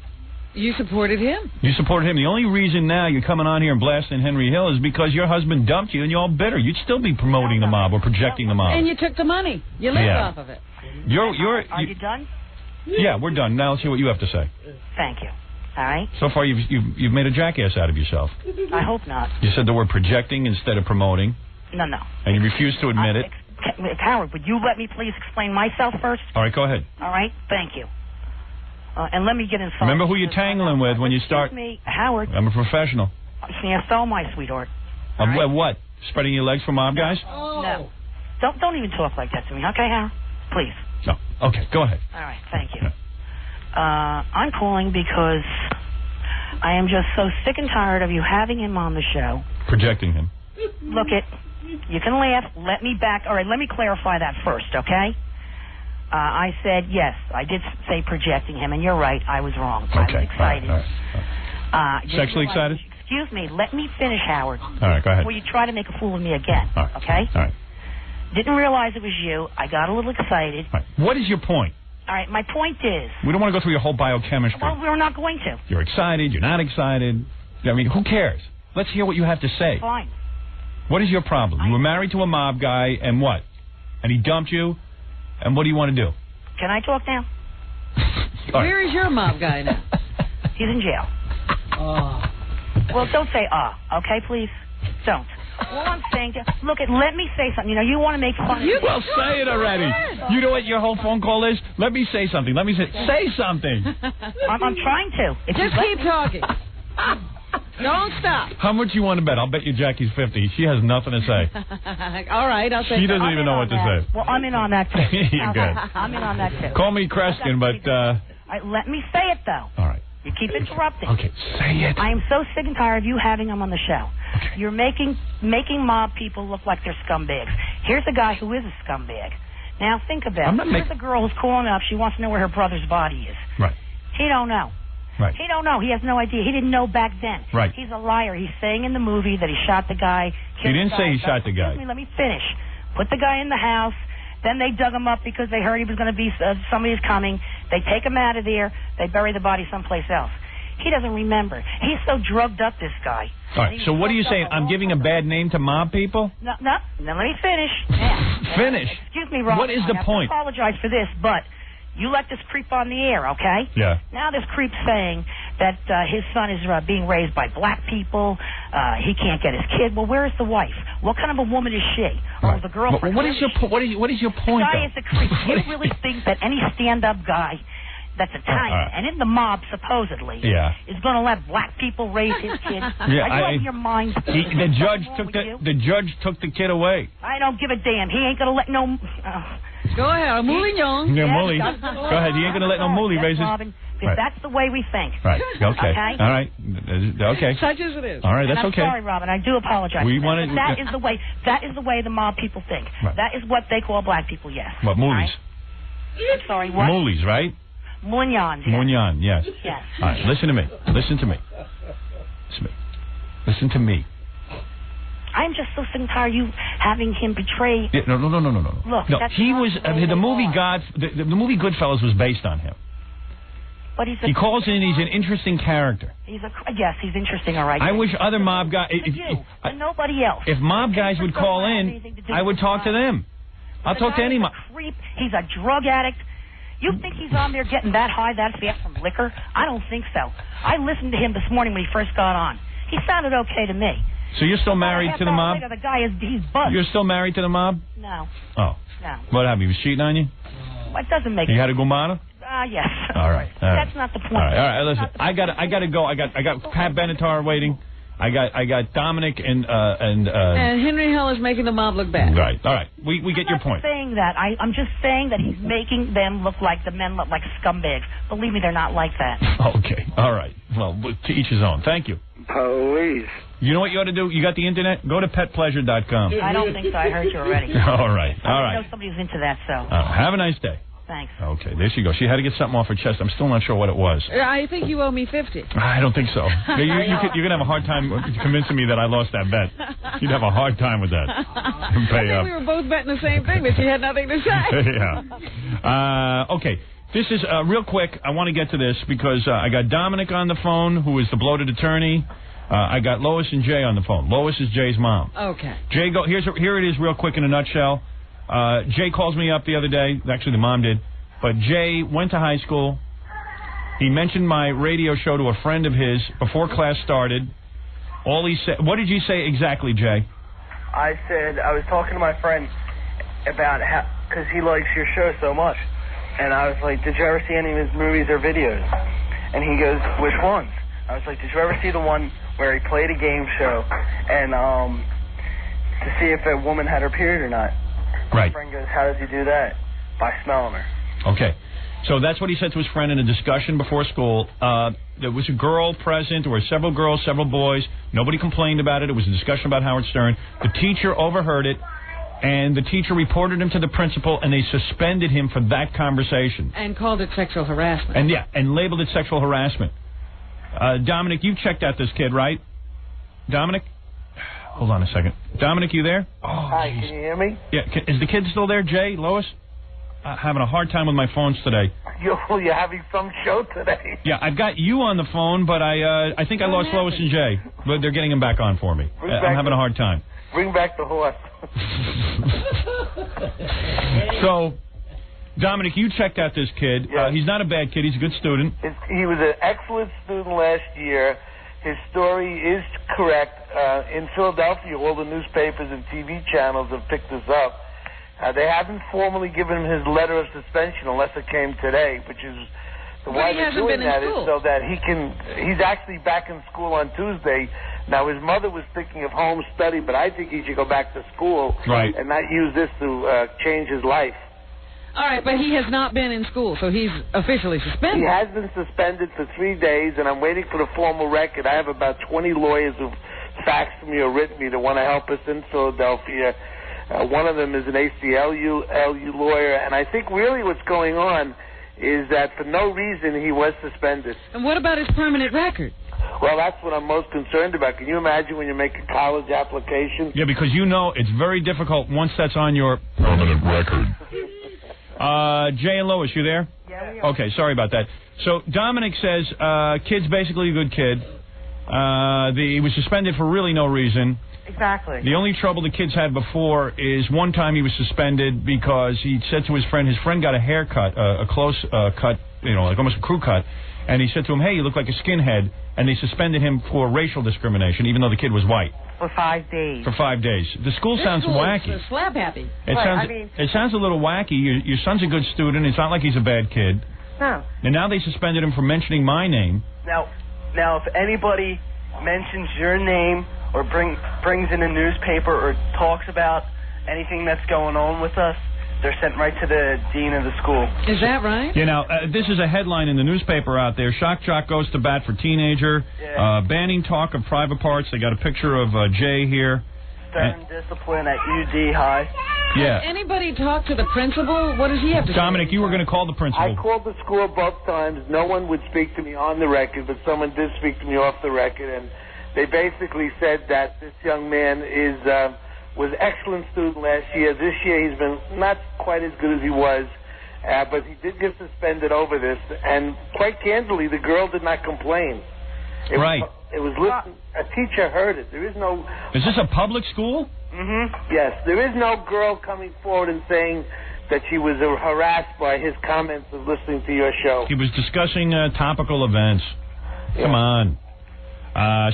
S11: You supported him.
S14: You supported him. The only reason now you're coming on here and blasting Henry Hill is because your husband dumped you and you're all bitter. You'd still be promoting the mob or projecting the mob.
S11: And you took the money. You lived off of it.
S16: Are you done?
S14: Yeah, we're done. Now let's hear what you have to say.
S16: Thank you. All right.
S14: So far, you've made a jackass out of yourself.
S16: I hope not.
S14: You said the word projecting instead of promoting.
S16: No.
S14: And you refuse to admit it.
S16: Howard, would you let me please explain myself first?
S14: All right, go ahead.
S16: All right. Thank you. And let me get inside.
S14: Remember who you're tangling with when you start.
S16: Excuse me, Howard.
S14: I'm a professional.
S16: Yeah, so my sweetheart.
S14: What? Spreading your legs for mob guys?
S16: No. Don't even talk like that to me, okay, Howard? Please.
S14: No. Okay, go ahead.
S16: All right, thank you. I'm calling because I am just so sick and tired of you having him on the show.
S14: Projecting him.
S16: Look you can laugh. Let me clarify that first, okay? I said, yes, I did say projecting him, and you're right, I was wrong.
S14: Okay.
S16: I was excited.
S14: All right. Sexually excited?
S16: Excuse me, let me finish, Howard.
S14: All right, go ahead.
S16: Before you try to make a fool of me again,
S14: all right.
S16: Okay?
S14: All right.
S16: Didn't realize it was you. I got a little excited.
S14: All right. What is your point?
S16: All right, my point is...
S14: We don't want to go through your whole biochemistry.
S16: Well, we're not going to.
S14: You're excited, you're not excited. I mean, who cares? Let's hear what you have to say.
S16: Fine.
S14: What is your problem? You were married to a mob guy, and what? And he dumped you, and what do you want to do?
S16: Can I talk now?
S11: Where is your mob guy now?
S16: He's in jail. Well, don't say okay, please? Don't. All I'm saying, look, let me say something. You know, you want to make fun of me.
S14: Well, say it already. You know what your whole phone call is? Let me say something. Let me say something.
S16: I'm trying to.
S11: Just keep talking. Don't stop.
S14: How much you want to bet? I'll bet you Jackie's 50. She has nothing to say.
S11: All right, I'll say.
S14: She doesn't even know what to say.
S16: Well, I'm in on that too.
S14: You're good.
S16: I'm in on that too.
S14: Call me Kreskin, but...
S16: let me say it, though.
S14: All right.
S16: You keep interrupting.
S14: Okay, say it.
S16: I am so sick and tired of you having him on the show.
S14: Okay.
S16: You're making mob people look like they're scumbags. Here's a guy who is a scumbag. Now, think about it. Here's a girl who's calling up. She wants to know where her brother's body is.
S14: Right.
S16: He don't know.
S14: Right.
S16: He don't know. He has no idea. He didn't know back then.
S14: Right.
S16: He's a liar. He's saying in the movie that he shot the guy.
S14: He didn't say he shot the guy.
S16: Excuse me, let me finish. Put the guy in the house. Then they dug him up because they heard he was going to be somebody's coming. They take him out of there. They bury the body someplace else. He doesn't remember. He's so drugged up, this guy.
S14: All right, so what are you saying? I'm giving a bad name to mob people?
S16: No, let me finish.
S14: Finish.
S16: Excuse me, Rob.
S14: What is the point?
S16: I apologize for this, but you let this creep on the air, okay?
S14: Yeah.
S16: Now this creep's saying that his son is being raised by black people. He can't get his kid. Well, where is the wife? What kind of a woman is she?
S14: Right.
S16: Or the girlfriend?
S14: What is your point?
S16: The guy is a creep. Do you really think that any stand-up guy that's Italian and in the mob, supposedly, is going to let black people raise his kids. Are you out of your mind?
S9: The judge took the kid away.
S16: I don't give a damn. He ain't going to let no...
S11: Go ahead, Moulignon.
S9: Yeah, Mouli. Go ahead. He ain't going to let no Mouli raise his...
S16: Because that's the way we think.
S9: Right. Okay. All right. Okay.
S11: Such as it is.
S9: All right. That's
S16: and I'm
S9: okay.
S16: sorry, Robin. I do apologize. That is the way. That is the way the mob people think.
S9: Right.
S16: That is what they call black people. Yes.
S9: What Moulis?
S16: I'm sorry. What?
S9: Moulis, right?
S16: Moulignons. Yes.
S9: Mougnon. Yes.
S16: Yes.
S9: All right. Listen to me. Listen to me. Listen to me.
S16: I'm just so sick and tired of you having him betray.
S9: Yeah, no.
S16: Look,
S9: no,
S16: that's
S9: he
S16: not
S9: was.
S16: the way
S9: The movie the movie Goodfellas was based on him.
S16: But
S9: he calls in. He's an interesting character.
S16: He's interesting. All right.
S9: I wish other mob guys.
S16: And nobody else.
S9: If mob guys would call in, I would talk to them. I'll talk to any mob.
S16: He's a drug addict. You think he's on there getting that high that fast from liquor? I don't think so. I listened to him this morning when he first got on. He sounded okay to me.
S9: So you're still married to the mob?
S16: Later, the guy he's buzzed.
S9: You're still married to the mob?
S16: No.
S9: Oh.
S16: No.
S9: What happened? He was cheating on you?
S16: Well, it doesn't make
S9: You
S16: sense.
S9: had a gumana?
S16: Yes.
S9: All right.
S16: That's not the point.
S9: All right. Listen, I got to go. I got Pat Benatar waiting. I got Dominic and
S11: Henry Hill is making the mob look bad.
S9: Right. All right. We get your point.
S16: I'm not saying that. I'm just saying that he's making them look like the men look like scumbags. Believe me, they're not like that.
S9: Okay. All right. Well, to each his own. Thank you.
S20: Police.
S9: You know what you ought to do? You got the internet? Go to petpleasure.com.
S16: I don't think so. I heard you already.
S9: All right.
S16: I know somebody who's into that, so.
S9: Have a nice day.
S16: Thanks.
S9: Okay, there she goes. She had to get something off her chest. I'm still not sure what it was.
S11: I think you owe me 50.
S9: I don't think so. You're going to have a hard time convincing me that I lost that bet. You'd have a hard time with that.
S11: I think we were both betting the same thing, but you had nothing to say.
S9: Yeah. Okay. This is real quick. I want to get to this because I got Dominic on the phone, who is the bloated attorney. I got Lois and Jay on the phone. Lois is Jay's mom.
S11: Okay.
S9: Jay, here it is real quick in a nutshell. Jay calls me up the other day. Actually, the mom did. But Jay went to high school. He mentioned my radio show to a friend of his before class started. All he said... What did you say exactly, Jay?
S13: I said I was talking to my friend about how... Because he likes your show so much. And I was like, did you ever see any of his movies or videos? And he goes, which ones? I was like, did you ever see the one where he played a game show and to see if a woman had her period or not?
S9: Right.
S13: My friend goes, how does he do that? By smelling her.
S9: Okay. So that's what he said to his friend in a discussion before school. There was a girl present. There were several girls, several boys. Nobody complained about it. It was a discussion about Howard Stern. The teacher overheard it, and the teacher reported him to the principal, and they suspended him for that conversation.
S11: And called it sexual harassment.
S9: And labeled it sexual harassment. Dominic, you've checked out this kid, right? Dominic? Hold on a second. Dominic, you there? Oh,
S13: hi,
S9: geez.
S13: can you hear me?
S9: Yeah, is the kid still there, Jay, Lois? Having a hard time with my phones today.
S13: You're having some show today.
S9: Yeah, I've got you on the phone, but I think I lost Lois and Jay. But they're getting him back on for me. I'm having a hard time.
S13: Bring back the horse.
S9: So, Dominic, you checked out this kid.
S13: Yes.
S9: He's not a bad kid. He's a good student.
S13: He was an excellent student last year. His story is correct. In Philadelphia, all the newspapers and TV channels have picked this up. They haven't formally given him his letter of suspension unless it came today, which is why they're doing that is so that he's actually back in school on Tuesday. Now, his mother was thinking of home study, but I think he should go back to school and not use this to change his life.
S11: All right, but he has not been in school, so he's officially suspended.
S13: He has been suspended for 3 days, and I'm waiting for the formal record. I have about 20 lawyers who've faxed me or written me that want to help us in Philadelphia. One of them is an ACLU lawyer, and I think really what's going on is that for no reason he was suspended.
S11: And what about his permanent record?
S13: Well, that's what I'm most concerned about. Can you imagine when you make a college application?
S9: Yeah, because you know it's very difficult once that's on your permanent record. Jay and Lois, you there?
S13: Yeah, we are.
S9: Okay, sorry about that. So Dominic says kid's basically a good kid. He was suspended for really no reason.
S16: Exactly.
S9: The only trouble the kid's had before is one time he was suspended because he said to his friend got a haircut, a close cut, like almost a crew cut, and he said to him, hey, you look like a skinhead, and they suspended him for racial discrimination, even though the kid was white.
S16: For 5 days.
S9: For 5 days. The school sounds wacky.
S11: It's slap happy.
S9: It sounds a little wacky. Your son's a good student. It's not like he's a bad kid.
S18: No.
S14: And now they suspended him for mentioning my name.
S15: Now, if anybody mentions your name or brings in a newspaper or talks about anything that's going on with us, they're sent right to the dean of the school.
S11: Is that right?
S14: You know, this is a headline in the newspaper out there. Shock jock goes to bat for teenager.
S15: Yeah.
S14: Banning talk of private parts. They got a picture of Jay here.
S15: Stern discipline at UD High.
S14: Yeah.
S11: Has anybody talked to the principal? What does he have to say?
S14: Dominic, you were going to call the principal.
S13: I called the school both times. No one would speak to me on the record, but someone did speak to me off the record, and they basically said that this young man was an excellent student last year. This year he's been not quite as good as he was, but he did get suspended over this, and quite candidly, the girl did not complain. It was listened. A teacher heard it. There is no...
S14: Is this a public school?
S13: Mm-hmm. Yes. There is no girl coming forward and saying that she was harassed by his comments of listening to your show.
S14: He was discussing topical events. Come on.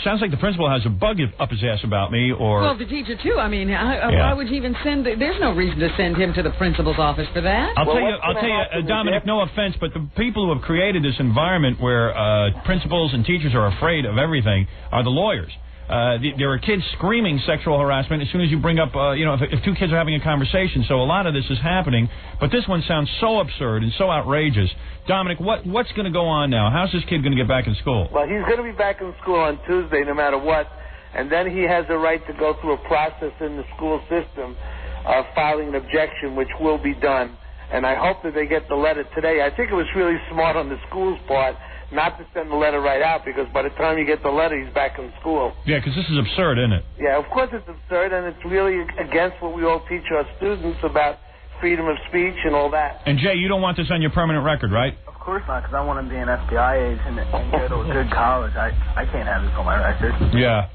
S14: Sounds like the principal has a bug up his ass about me, or...
S11: Well, the teacher, too. I mean, why would you even send... There's no reason to send him to the principal's office for that.
S14: I'll tell you, Dominic, no offense, but the people who have created this environment where principals and teachers are afraid of everything are the lawyers. There are kids screaming sexual harassment as soon as you bring up, if two kids are having a conversation. So a lot of this is happening, but this one sounds so absurd and so outrageous. Dominic, what's going to go on now? How's this kid going to get back in school?
S13: Well, he's going to be back in school on Tuesday no matter what, and then he has a right to go through a process in the school system of filing an objection, which will be done. And I hope that they get the letter today. I think it was really smart on the school's part not to send the letter right out, because by the time you get the letter, he's back in school.
S14: Yeah, because this is absurd, isn't it?
S13: Yeah, of course it's absurd, and it's really against what we all teach our students about freedom of speech and all that.
S14: And, Jay, you don't want this on your permanent record, right?
S15: Of course not, because I want to be an FBI agent and go to a good college. I can't have this on my record.
S14: Yeah,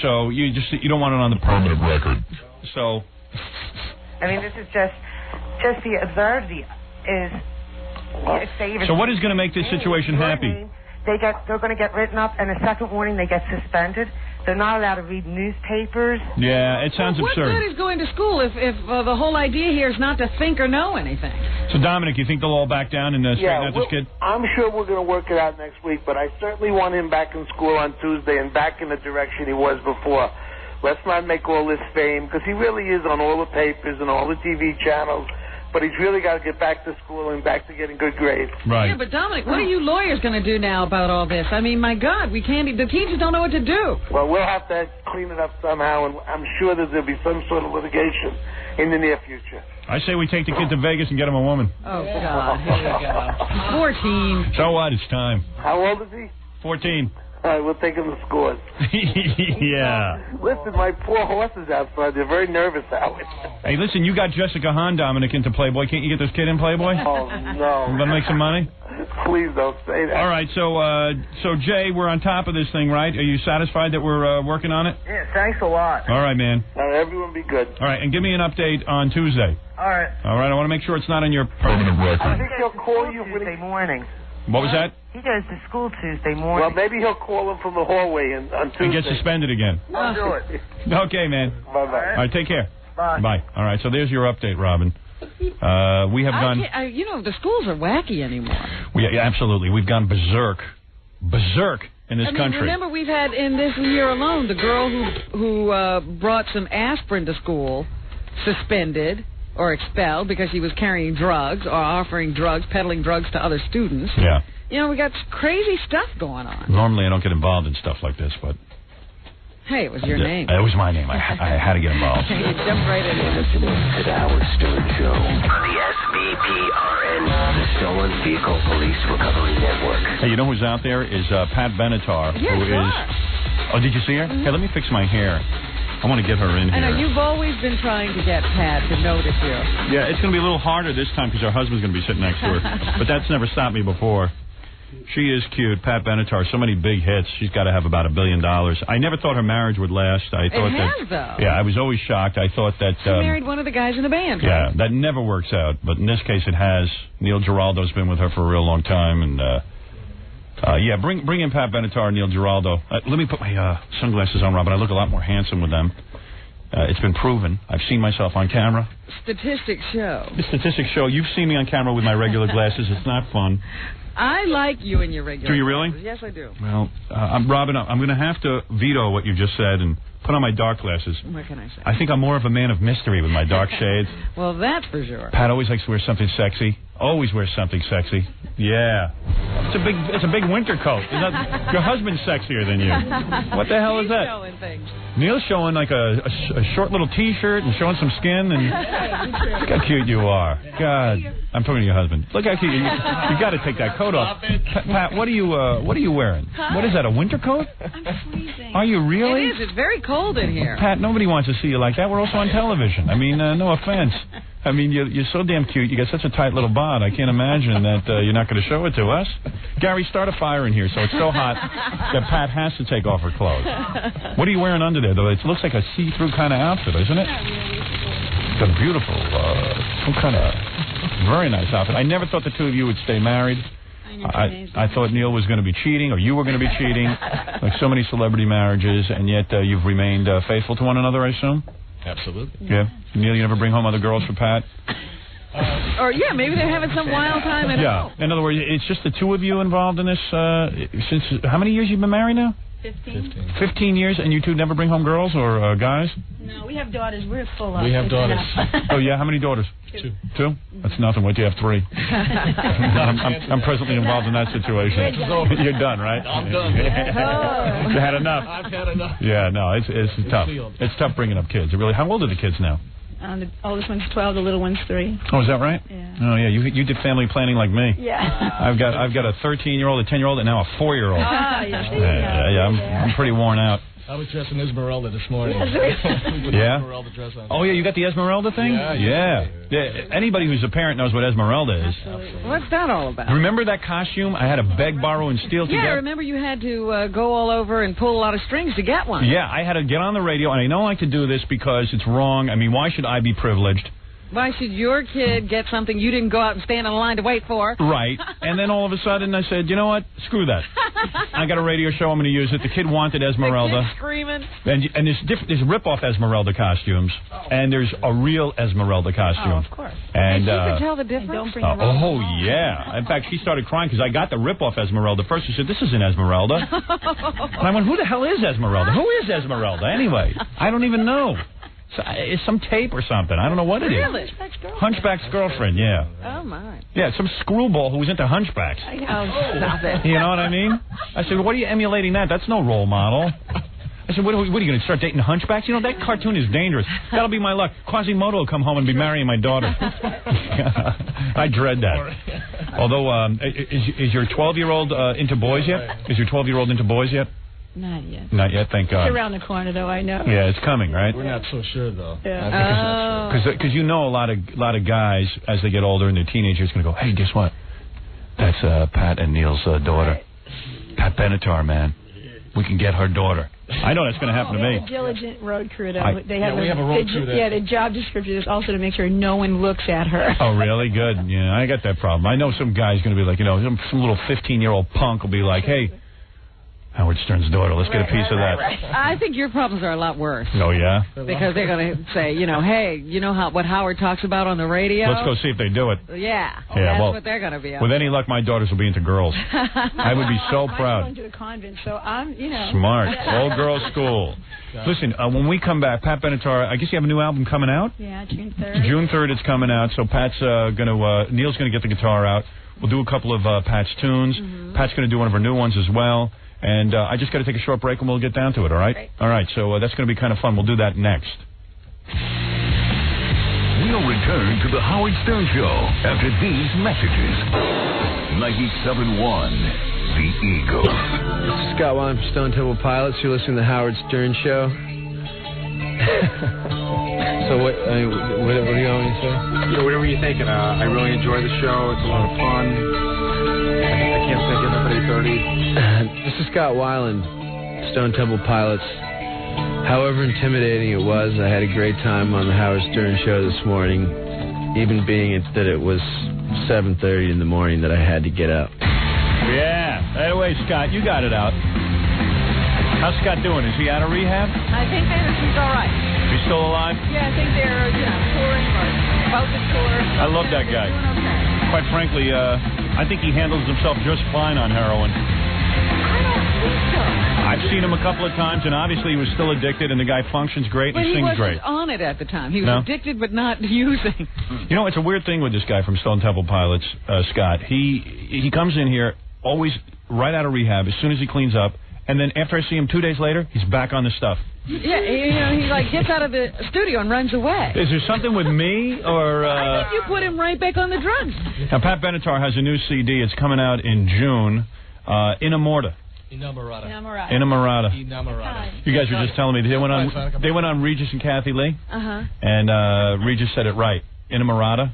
S14: so you don't want it on the permanent record. So...
S18: I mean, this is just the absurdity is...
S14: So what is going to make this situation happy?
S18: They're going to get written up, and a second warning, they get suspended. They're not allowed to read newspapers.
S14: Yeah, it sounds absurd.
S11: What good is going to school if the whole idea here is not to think or know anything?
S14: So, Dominic, you think they'll all back down and straighten out this kid?
S13: I'm sure we're going to work it out next week, but I certainly want him back in school on Tuesday and back in the direction he was before. Let's not make all this fame, because he really is on all the papers and all the TV channels. But he's really got to get back to school and back to getting good grades.
S14: Right.
S11: Yeah, but Dominic, what are you lawyers going to do now about all this? I mean, my God, the teachers don't know what to do.
S13: Well, we'll have to clean it up somehow, and I'm sure that there'll be some sort of litigation in the near future.
S14: I say we take the kid to Vegas and get him a woman.
S11: Oh, God, here we go. 14.
S14: So what? It's time.
S13: How old is he?
S14: 14.
S13: All right, we'll take him to scores.
S14: Yeah.
S13: Listen, my poor horses outside. They're very nervous, Howard.
S14: Hey, listen, you got Jessica Hahn, Dominic, into Playboy. Can't you get this kid in Playboy?
S13: Oh, no.
S14: You going to make some money?
S13: Please don't say that.
S14: All right, so Jay, we're on top of this thing, right? Are you satisfied that we're working on it?
S15: Yeah, thanks a lot.
S14: All right, man.
S13: All right, everyone be good.
S14: All right, and give me an update on Tuesday.
S15: All right.
S14: All right, I want to make sure it's not on your permanent record.
S13: I think he'll call you
S18: Tuesday morning.
S14: What was that?
S18: He goes to school Tuesday morning.
S13: Well, maybe he'll call him from the hallway on Tuesday.
S14: And get suspended again.
S15: I'll do it.
S14: Okay, man.
S13: Bye-bye.
S14: All right, take care.
S15: Bye.
S14: Bye. All right, so there's your update, Robin. We have gone...
S11: the schools are wacky anymore.
S14: Absolutely. We've gone berserk in this country.
S11: Remember, we've had in this year alone the girl who brought some aspirin to school suspended or expelled because he was carrying drugs or offering drugs, peddling drugs to other students.
S14: Yeah.
S11: You know, we got crazy stuff going on.
S14: Normally I don't get involved in stuff like this, but...
S11: Hey, it was your name.
S14: It was my name. I had to get involved.
S11: You jumped right in.
S12: Listening to the Howard Stern Show on the SVPRN, the Stolen Vehicle Police Recovery Network.
S14: Hey, you know who's out there is Pat Benatar,
S11: Yes,
S14: who is... Oh, did you see her? Hey, let me fix my hair. I want to get her in
S11: I
S14: here.
S11: know, you've always been trying to get Pat to notice you.
S14: Yeah, it's going to be a little harder this time because her husband's going to be sitting next to her. But that's never stopped me before. She is cute. Pat Benatar, so many big hits. She's got to have about $1 billion. I never thought her marriage would last. I thought
S11: though.
S14: Yeah, I was always shocked. I thought that...
S11: She married one of the guys in the band,
S14: Yeah,
S11: right?
S14: that never works out. But in this case, it has. Neil Giraldo's been with her for a real long time. And, yeah, bring in Pat Benatar and Neil Giraldo. Let me put my sunglasses on, Robin. I look a lot more handsome with them. It's been proven. I've seen myself on camera.
S11: Statistics show.
S14: The statistics show. You've seen me on camera with my regular glasses. It's not fun.
S11: I like you and your regular
S14: Do you really?
S11: glasses. Yes, I do.
S14: Well, Robin, I'm going to have to veto what you just said and put on my dark glasses.
S11: What can I say?
S14: I think I'm more of a man of mystery with my dark shades.
S11: Well, that's for sure.
S14: Pat always likes to wear something sexy. Always wears something sexy. Yeah. It's a big winter coat. Your husband's sexier than you. What the hell is that?
S11: Showing things.
S14: Neil's showing like a short little T-shirt and showing some skin. And look how cute you are. God, I'm talking to your husband. Look how cute you got to take that coat off. Pat, what are you wearing? What is that? A winter coat?
S19: I'm freezing.
S14: Are you really?
S11: It is. It's very cold in here.
S14: Pat, nobody wants to see you like that. We're also on television. I mean, no offense. I mean, you're so damn cute. You got such a tight little bod. I can't imagine that you're not going to show it to us. Gary, start a fire in here so it's so hot that Pat has to take off her clothes. What are you wearing under there, though? It looks like a see-through kind of outfit, isn't it? It's a beautiful, some kind of very nice outfit. I never thought the two of you would stay married. I thought Neil was going to be cheating, or you were going to be cheating, like so many celebrity marriages, and yet you've remained faithful to one another, I assume?
S17: Absolutely.
S14: Yeah. Neil, you never bring home other girls for Pat?
S11: Or, yeah, maybe they're having some wild time at home.
S14: In other words, it's just the two of you involved in this since... How many years you been married now?
S19: 15.
S14: 15 years, and you two never bring home girls or guys?
S19: No, we have daughters. We're full up.
S17: We have daughters.
S14: Oh, yeah? How many daughters? Two? That's nothing. Wait till you have 3. I'm presently involved in that situation. You're done, right?
S17: I'm done.
S14: You had enough.
S17: I've had enough.
S14: Yeah, no, it's tough. It's tough bringing up kids. Really. How old are the kids now?
S19: The oldest one's 12, the little one's 3.
S14: Oh, is that right?
S19: Yeah.
S14: Oh, yeah. You did family planning like me.
S19: Yeah.
S14: I've got a 13-year-old, a 10-year-old, and now a 4-year-old. I'm pretty worn out.
S17: I was dressed in Esmeralda this morning.
S14: Yeah?
S17: Esmeralda dress on.
S14: Oh, yeah, you got the Esmeralda thing? Yeah. Anybody who's a parent knows what Esmeralda is.
S11: Absolutely. What's that all about?
S14: Remember that costume? I had to beg, borrow, and steal to get.
S11: Yeah, I remember you had to go all over and pull a lot of strings to get one.
S14: Yeah, I had to get on the radio, and I don't like to do this because it's wrong. I mean, why should I be privileged?
S11: Why should your kid get something you didn't go out and stand in line to wait for?
S14: Right. And then all of a sudden I said, you know what? Screw that. I got a radio show. I'm going to use it. The kid wanted Esmeralda.
S11: The kid screaming.
S14: And there's rip-off Esmeralda costumes, and there's a real Esmeralda costume.
S11: Oh, of course.
S14: And
S11: you can tell the difference.
S19: Don't bring
S14: yeah. In fact, she started crying because I got the rip-off Esmeralda first. She said, this isn't Esmeralda. And I went, who the hell is Esmeralda? Who is Esmeralda anyway? I don't even know. It's some tape or something. I don't know what it is.
S11: Really?
S14: Hunchback's girlfriend, yeah.
S11: Oh, my.
S14: Yeah, some screwball who was into hunchbacks.
S11: Oh, stop it.
S14: You know what I mean? I said, what are you emulating that? That's no role model. I said, what are you going to start dating hunchbacks? You know, that cartoon is dangerous. That'll be my luck. Quasimodo will come home and be marrying my daughter. I dread that. Although, is your 12-year-old into boys yet? Is your 12-year-old into boys yet?
S19: Not yet.
S14: Not yet, thank God.
S19: It's around the corner, though, I know.
S14: Yeah, it's coming, right?
S17: We're not so sure, though.
S19: Yeah.
S14: Because you know a lot of guys, as they get older and they're teenagers, going to go, hey, guess what? That's Pat and Neil's daughter. Pat Benatar, man. We can get her daughter. I know that's going to happen to me.
S19: A diligent road crew, though.
S17: We have a road crew there.
S19: Yeah, the job description is also to make sure no one looks at her.
S14: Oh, really? Good. Yeah, I got that problem. I know some guy's going to be like, you know, some little 15-year-old punk will be like, hey, Howard Stern's daughter. Let's get a piece of that.
S11: I think your problems are a lot worse.
S14: Oh, yeah?
S11: Because they're going to say, you know, hey, you know what Howard talks about on the radio?
S14: Let's go see if they do it.
S11: Yeah, that's what they're going to be.
S14: With any luck, my daughters will be into girls. I would be so proud.
S19: I'm going to a convent, so I'm, you know.
S14: Smart. All-girls school. Listen, when we come back, Pat Benatar, I guess you have a new album coming out?
S19: Yeah, June 3rd.
S14: June 3rd it's coming out, so Pat's Neil's going to get the guitar out. We'll do a couple of Pat's tunes. Mm-hmm. Pat's going to do one of her new ones as well. And I just got to take a short break, and we'll get down to it, all right?
S19: Great.
S14: All right, so that's going to be kind of fun. We'll do that next.
S1: We'll return to the Howard Stern Show after these messages. 97.1, The Eagle.
S21: This is Scott Wine from Stone Temple Pilots. You're listening to the Howard Stern Show. So what are you going to say?
S23: Yeah, whatever you're thinking. I really enjoy the show. It's a lot of fun. I can't think of anybody 30.
S21: This is Scott Weiland, Stone Temple Pilots. However intimidating it was, I had a great time on the Howard Stern Show this morning, even being that it was 7:30 in the morning that I had to get up.
S14: Yeah. Anyway, Scott, you got it out. How's Scott doing? Is he out of rehab?
S11: I think he's all right.
S14: He's still alive?
S11: Yeah, I think they're, touring or about to tour.
S14: I love that guy.
S11: Doing okay.
S14: Quite frankly, I think he handles himself just fine on heroin.
S11: I don't think so.
S14: I've seen him a couple of times, and obviously he was still addicted, and the guy functions great and
S11: But he
S14: sings
S11: wasn't
S14: great.
S11: on it at the time. He was
S14: No?
S11: addicted but not using.
S14: You know, it's a weird thing with this guy from Stone Temple Pilots, Scott. He comes in here always right out of rehab as soon as he cleans up, and then after I see him 2 days later, he's back on the stuff.
S11: Yeah, he like gets out of the studio and runs away.
S14: Is there something with me, or...
S11: I think you put him right back on the drugs.
S14: Now, Pat Benatar has a new CD. It's coming out in June, Inamorata. Inamorata. You guys were just telling me they went on Regis and Kathy Lee, and Regis said it right, Inamorata.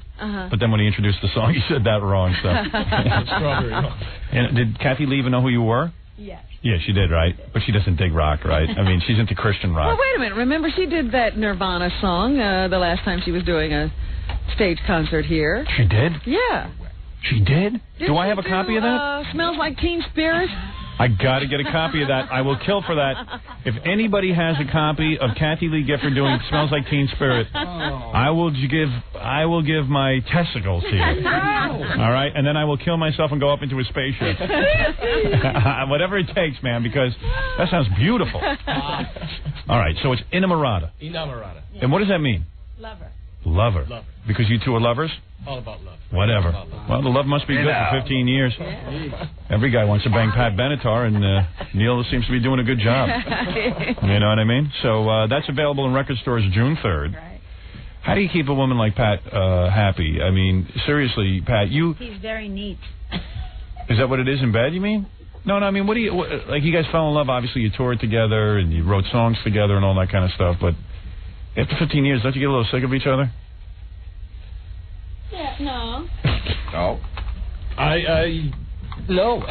S14: But then when he introduced the song, he said that wrong. So, and did Kathy Lee even know who you were?
S19: Yes.
S14: Yeah, she did, right? But she doesn't dig rock, right? I mean, she's into Christian rock.
S11: Well, wait a minute. Remember, she did that Nirvana song the last time she was doing a stage concert here.
S14: She did?
S11: Yeah.
S14: She did?
S11: Didn't
S14: Do I
S11: she
S14: have a copy of that?
S11: Smells Like Teen Spirit?
S14: I got to get a copy of that. I will kill for that. If anybody has a copy of Kathy Lee Gifford doing Smells Like Teen Spirit, I will give my testicles to you. All right, and then I will kill myself and go up into a spaceship. Whatever it takes, man, because that sounds beautiful. All right, so it's Inamorata.
S17: Inamorata.
S14: And what does that mean? Lover. Because you two are lovers?
S17: All about love.
S14: Whatever. Well, the love must be good for 15 years. Every guy wants to bang Pat Benatar, and Neil seems to be doing a good job. You know what I mean? So that's available in record stores June 3rd. Right. How do you keep a woman like Pat happy? I mean, seriously, Pat,
S19: He's very neat.
S14: Is that what it is in bed, you mean? No, I mean, like you guys fell in love, obviously you toured together, and you wrote songs together and all that kind of stuff, but after 15 years, don't you get a little sick of each other?
S19: Yeah, no.
S14: No.
S17: No.
S19: Oh.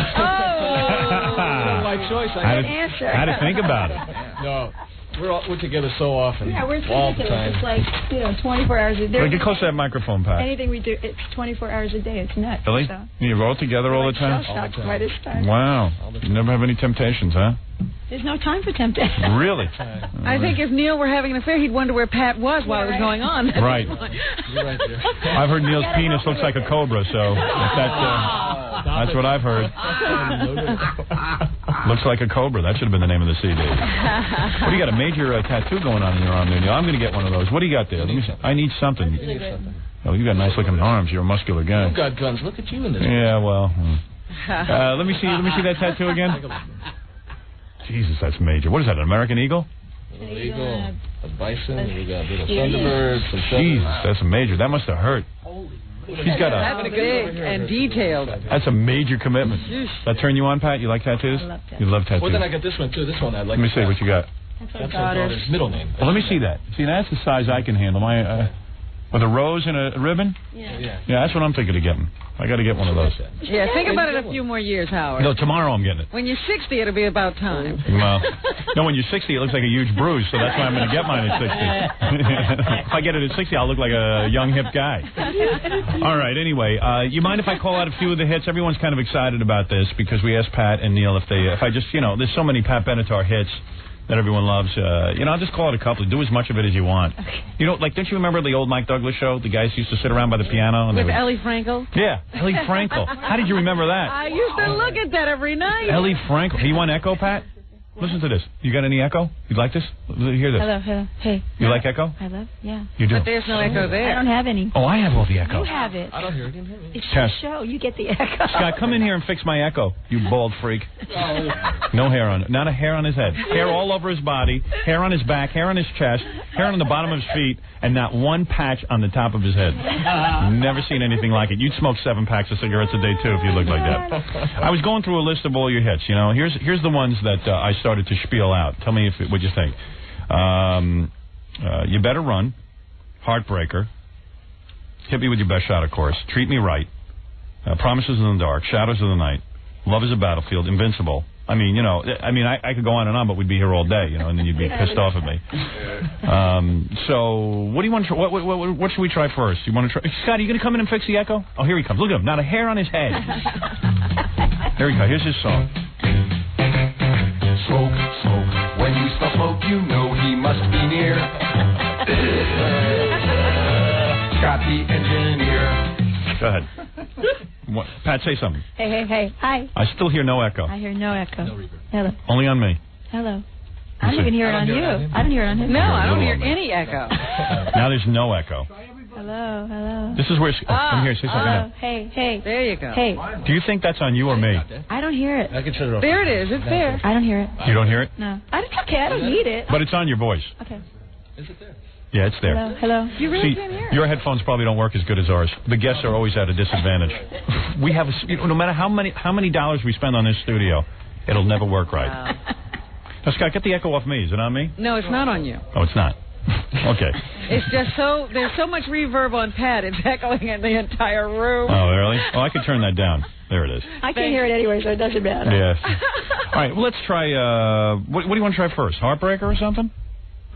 S17: My choice.
S14: I had to think about it.
S17: No. We're together so often.
S19: Yeah, we're
S17: all the
S19: together.
S17: time.
S19: It's like, 24 hours a day.
S14: Get close to that microphone, Pat.
S19: Anything we do, it's 24 hours a day. It's nuts.
S14: Really?
S19: So.
S14: You roll together all the time?
S19: Shell-shocked by this time.
S14: Wow. You never have any temptations, huh?
S19: There's no time for temptation.
S14: Really?
S11: I think if Neil were having an affair, he'd wonder where Pat was while it was going on.
S14: Right.
S17: You're right there.
S14: I've heard Neil's penis looks like a cobra, so that's what I've heard. Looks like a cobra. That should have been the name of the CD. What do you got? A major tattoo going on in your arm there, Neil? I'm going to get one of those. What do you got there? Let me see. I need something. Oh, you got nice looking arms. You're a muscular guy.
S17: You've got guns. Look at you in this.
S14: Yeah, well. Let me see that tattoo again. Jesus, that's major. What is that, an American eagle?
S17: An eagle, a bison, we got little thunderbirds, some
S14: Jesus, that's major. That must have hurt. He's got
S11: a big and detailed.
S14: That's a major commitment. That turn you on, Pat? You like tattoos?
S19: I love tattoos.
S14: You love tattoos.
S17: Well, then I got this one, too. This one I like.
S14: Let me see what you got.
S19: That's
S17: my daughter's middle name.
S14: Well, let me see that. See, that's the size I can handle. With a rose and a ribbon?
S19: Yeah,
S14: that's what I'm thinking of getting. I got to get one of those.
S11: Yeah, think about it a few more years, Howard.
S14: No, tomorrow I'm getting it.
S11: When you're 60, it'll be about time.
S14: Well, no, when you're 60, it looks like a huge bruise, so that's why I'm going to get mine at 60. If I get it at 60, I'll look like a young, hip guy. All right, anyway, you mind if I call out a few of the hits? Everyone's kind of excited about this because we asked Pat and Neil if I just, there's so many Pat Benatar hits that everyone loves. I'll just call it a couple. Do as much of it as you want. Okay. Don't you remember the old Mike Douglas show? The guys used to sit around by the piano. And
S11: with Ellie Frankel?
S14: Yeah, Ellie Frankel. How did you remember that?
S11: I used to look at that every night.
S14: Ellie Frankel. You want echo, Pat? Listen to this. You got any echo? You like this? Hear this.
S19: Hello. Hey.
S14: You like echo?
S19: I love, yeah.
S14: You do?
S11: But there's no echo there.
S19: I don't have any.
S14: Oh, I have all the echo.
S19: You have it.
S17: I don't hear it.
S19: It's your show. You get the echo.
S14: Scott, come in here and fix my echo, you bald freak. No hair on it. Not a hair on his head. Hair all over his body, hair on his back, hair on his chest, hair on the bottom of his feet, and not one patch on the top of his head. Never seen anything like it. You'd smoke 7 packs of cigarettes a day, too, if you looked like that. I was going through a list of all your hits. Here's the ones that I started to spiel out. Tell me what you think. You Better Run, Heartbreaker, Hit Me With Your Best Shot, of course, Treat Me Right, Promises in the Dark, Shadows of the Night, Love Is a Battlefield, Invincible. I could go on and on, but we'd be here all day, and then you'd be pissed off at me. So, what do you want to try? What should we try first? You want to try? Scott, are you going to come in and fix the echo? Oh, here he comes. Look at him. Not a hair on his head. There we go. Here's his song. Smoke, smoke.
S2: smoke, you know he must be near. Scott the engineer.
S14: Go ahead. What? Pat, say something.
S7: Hey. Hi.
S14: I still hear no echo.
S7: I hear no echo. Hello.
S14: Only on me.
S7: Hello. I don't even hear it on you. I don't hear it on him.
S11: No, I don't hear any echo.
S14: Now there's no echo.
S7: Hello.
S14: This is where... I'm here. Say something now.
S7: Hey.
S11: There you go.
S7: Hey.
S14: Do you think that's on you or me?
S7: I don't hear it.
S14: I can turn it off.
S11: There it is. It's there.
S7: I don't hear it.
S14: You don't hear it?
S7: No. Okay, I don't need it.
S14: But it's on your voice.
S7: Okay.
S2: Is it there?
S14: Yeah, it's there.
S7: Hello.
S11: You really
S14: See,
S11: can't hear it.
S14: your headphones probably don't work as good as ours. The guests are always at a disadvantage. We have, no matter how many dollars we spend on this studio, it'll never work right. Now, Scott, get the echo off me. Is it on me?
S11: No, it's not on you.
S14: Oh, it's not. Okay.
S11: It's just there's so much reverb on Pat, it's echoing in the entire room.
S14: Oh, really? Oh, I could turn that down. There it is.
S7: I can't hear it anyway, so it doesn't matter.
S14: Yeah. All right, well, let's try, what do you want to try first? Heartbreaker or something?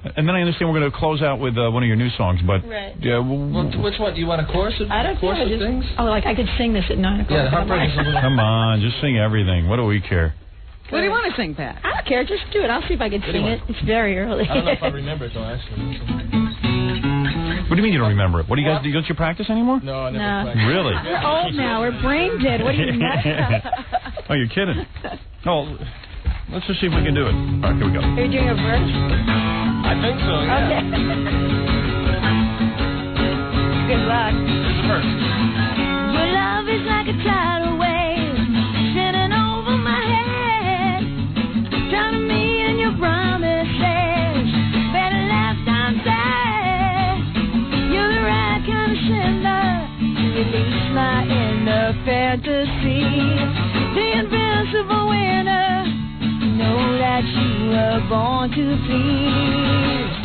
S14: And then I understand we're going to close out with one of your new songs, but...
S7: Right.
S14: Yeah,
S2: which one? Do you want a chorus of,
S7: I don't
S2: chorus
S7: know,
S2: of things?
S7: Oh, like I could sing this at 9 o'clock.
S2: Yeah, the Heartbreaker's a little...
S14: Come on, just sing everything. What do we care?
S11: What do you want to sing, Pat?
S7: I don't care. Just do it. I'll see if I can sing it. It's very early.
S2: I don't know if I remember it, though, actually.
S14: What do you mean you don't remember it? What do you guys... Don't you practice anymore?
S2: No, I never practice.
S14: Really?
S7: We're old now. We're brain dead. What do you mean?
S14: Oh, you're kidding. Oh, let's just see if we can do it. All right, here we go.
S7: Are you doing a verse?
S2: I think so, yeah.
S7: Okay. Good luck.
S2: Here's the verse.
S8: Your love is like a tidal wave sitting over my head, drowning me in your promises. Better lifetime sad. You're the right kind of sinner to release my inner fantasy. The invincible winner. Know that you were born to please.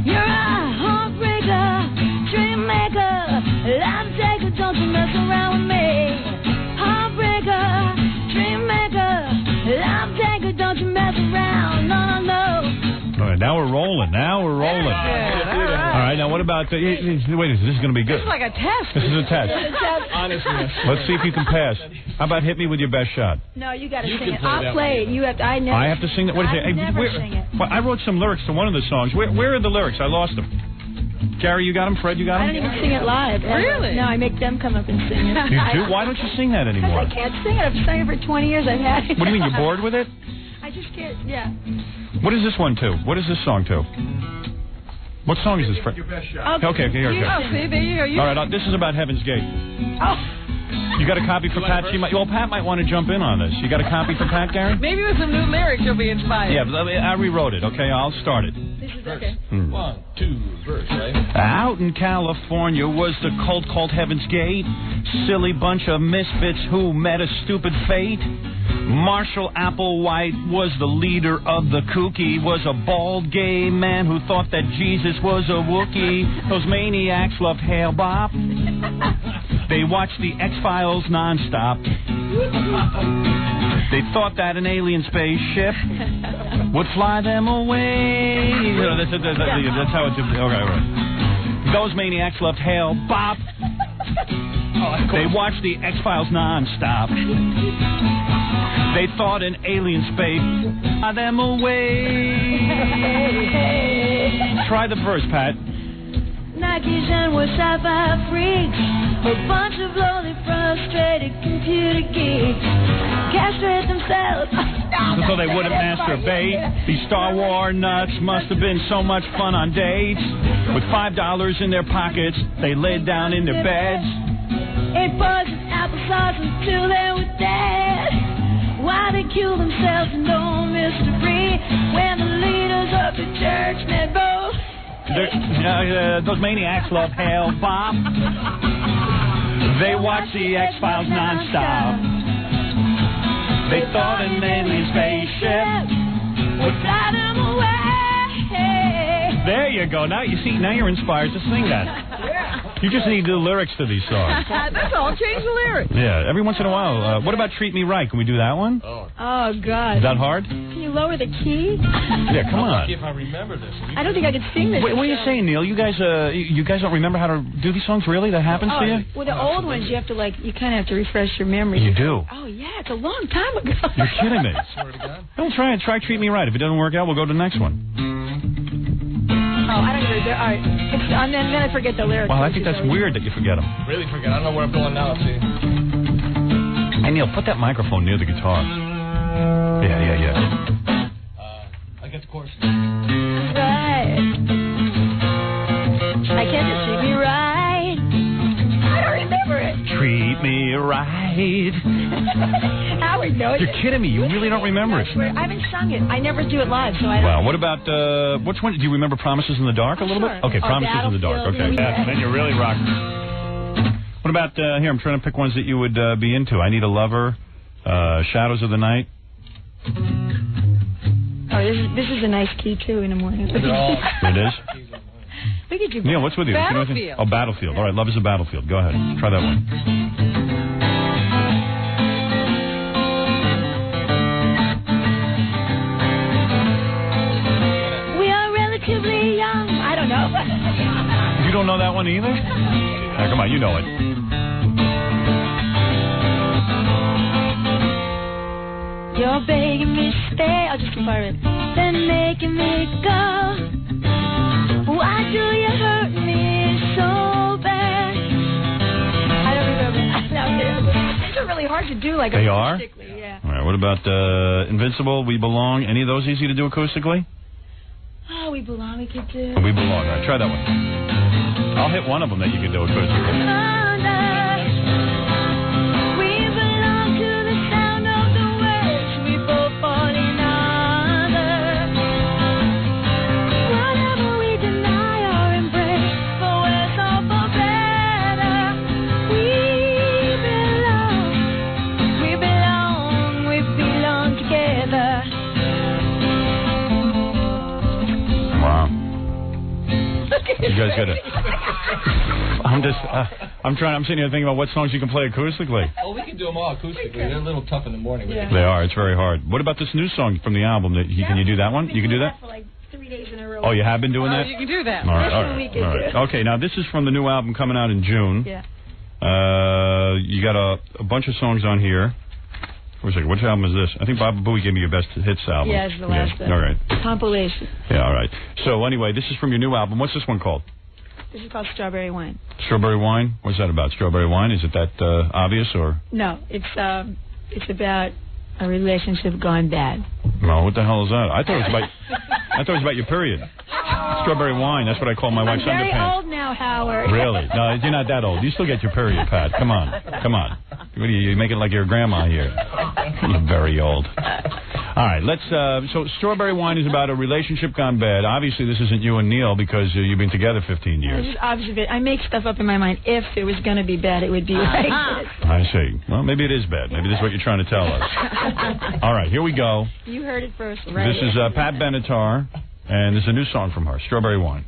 S8: You're a heartbreaker, dream maker, life taker. Don't you mess around with me. Heartbreaker, dream maker, life taker. Don't you mess around. No.
S14: All right, now we're rolling.
S11: All
S14: right, now what about the... Wait, this is going to be good.
S11: This is like a test.
S14: This is a test.
S2: Honestly.
S14: Let's see if you can pass. How about hit me with your best shot?
S7: No, you got to
S2: You
S7: sing
S2: can
S7: it.
S2: play
S7: I'll
S2: that
S7: play it. You have. I never.
S14: I have to sing that. What is
S7: I
S14: it?
S7: never sing it.
S14: Well, I wrote some lyrics to one of the songs. Where are the lyrics? I lost them. Gary, you got them? Fred, you got
S7: I
S14: them?
S7: don't even sing it live. ever.
S11: Really?
S7: No, I make them come up and sing it.
S14: You do? Why don't you sing that anymore?
S7: I can't sing it. I've sung it for 20 years. I've had it.
S14: What do you mean? You're bored with it?
S7: I just can't. Yeah.
S14: What is this one to? What is this song to? What song is this, Fred?
S2: Your best shot.
S14: Okay, here we go.
S11: Oh, see, there you go.
S14: All right, this is about Heaven's Gate.
S11: Oh.
S14: You got a copy for Pat? Pat might want to jump in on this. You got a copy for Pat, Gary?
S11: Maybe with some new lyrics you'll be inspired.
S14: Yeah, but I rewrote it, okay? I'll start it.
S7: This is okay.
S2: 1, 2, verse, right?
S14: Out in California was the cult called Heaven's Gate. Silly bunch of misfits who met a stupid fate. Marshall Applewhite was the leader of the kooky. Was a bald gay man who thought that Jesus was a Wookiee. Those maniacs loved Hail Bop. They watched the X-Files nonstop. They thought that an alien spaceship would fly them away. That's how it's... Okay, all right. Those maniacs loved Hail Bop. They watched the X-Files nonstop. They thought an alien space would fly them away. Try the verse, Pat.
S8: Nikes and were sci-fi freaks, a bunch of lonely, frustrated computer geeks, castrate themselves
S14: so they wouldn't masturbate. These Star Wars nuts must have been so much fun on dates. With $5 in their pockets, they laid down in their beds.
S8: Ate poison applesauce until they were dead. Why they kill themselves, no mystery. When the leaders of the church met both.
S14: Those maniacs love Hail Bop. They watch the X-Files nonstop. They thought an alien spaceship would fly them away. There you go. Now you see. Now you're inspired to sing that. You just need the lyrics to these songs.
S11: That's all. Change the lyrics.
S14: Yeah, every once in a while. What about Treat Me Right? Can we do that one?
S7: Oh, God.
S14: Is that hard?
S7: Can you lower the key?
S14: Yeah, come on.
S2: If I remember this.
S7: I don't think I could sing this.
S14: What are you saying, Neil? You guys don't remember how to do these songs? Really? That happens to you?
S7: Well, the old ones, you have to, you kind of have to refresh your memory.
S14: You do?
S7: Oh, yeah, it's a long time ago.
S14: You're kidding me. Don't try it. Try Treat Me Right. If it doesn't work out, we'll go to the next one.
S7: Oh, I don't know. All right. And then I forget the lyrics.
S14: Well, I think that's weird that you forget them.
S2: Really forget. I don't know where I'm going now, see.
S14: Hey, Neil, put that microphone near the guitar. Yeah.
S2: I get the chorus.
S7: Right. I can't just treat me right. I don't remember it.
S14: Treat me right.
S7: Howard knows
S14: You're kidding me. You really don't remember it.
S7: I haven't sung it. I never do it live, so I don't.
S14: Well, what about, which one? Do you remember Promises in the Dark a little bit? Okay, Promises in the Dark. Okay. Yeah, then you're really rocking. What about, here, I'm trying to pick ones that you would be into. I Need a Lover, Shadows of the Night.
S7: Oh, this is a nice key, too, in the morning.
S14: It is?
S7: Look at you.
S14: Neil, what's with you?
S7: Battlefield.
S14: Oh, Battlefield. All right, Love is a Battlefield. Go ahead. Try that one.
S8: We are relatively young. I don't know.
S14: You don't know that one either? Now, come on, you know it.
S8: You're begging me to stay. I'll just fire it. Then making me go. Why do you hurt me so bad?
S7: I don't remember. These are really hard to do,
S14: They are?
S7: acoustically, yeah.
S14: All right, what about Invincible, We Belong? Any of those easy to do acoustically?
S7: Oh, We Belong, we could do.
S14: We Belong. All right, try that one. I'll hit one of them that you can do acoustically. You guys got to. I'm sitting here thinking about what songs you can play acoustically.
S2: Oh, we can do them all acoustically. They're a little tough in the morning.
S14: Yeah. They are. It's very hard. What about this new song from the album? Can you do that one? You can do that?
S7: For 3 days in a row.
S14: Oh, you have been doing that?
S11: You can do that.
S14: All right. Okay, now this is from the new album coming out in June.
S7: Yeah.
S14: You got a bunch of songs on here. Wait a second. Which album is this? I think Baba Booey gave me your best hits album.
S7: Yeah, it's the last one.
S14: All right.
S7: Compilation.
S14: Yeah, all right. So anyway, this is from your new album. What's this one called?
S7: This is called Strawberry Wine.
S14: Strawberry Wine? What's that about? Strawberry Wine? Is it that obvious or?
S7: No, it's about a relationship gone bad.
S14: No, what the hell is that? I thought it was about your period. Strawberry Wine. That's what I call my wife's
S7: I'm very
S14: underpants.
S7: old now, Howard.
S14: Really? No, you're not that old. You still get your period, Pat. Come on. What are you making like your grandma here? You're very old. All right, let's. So, Strawberry Wine is about a relationship gone bad. Obviously, this isn't you and Neil because you've been together 15 years.
S7: This is obviously, I make stuff up in my mind. If it was going to be bad, it would be like this.
S14: I see. Well, maybe it is bad. Maybe this is what you're trying to tell us. All right, here we go.
S7: You heard it first, right?
S14: This is Pat Benatar, and this is a new song from her, Strawberry Wine.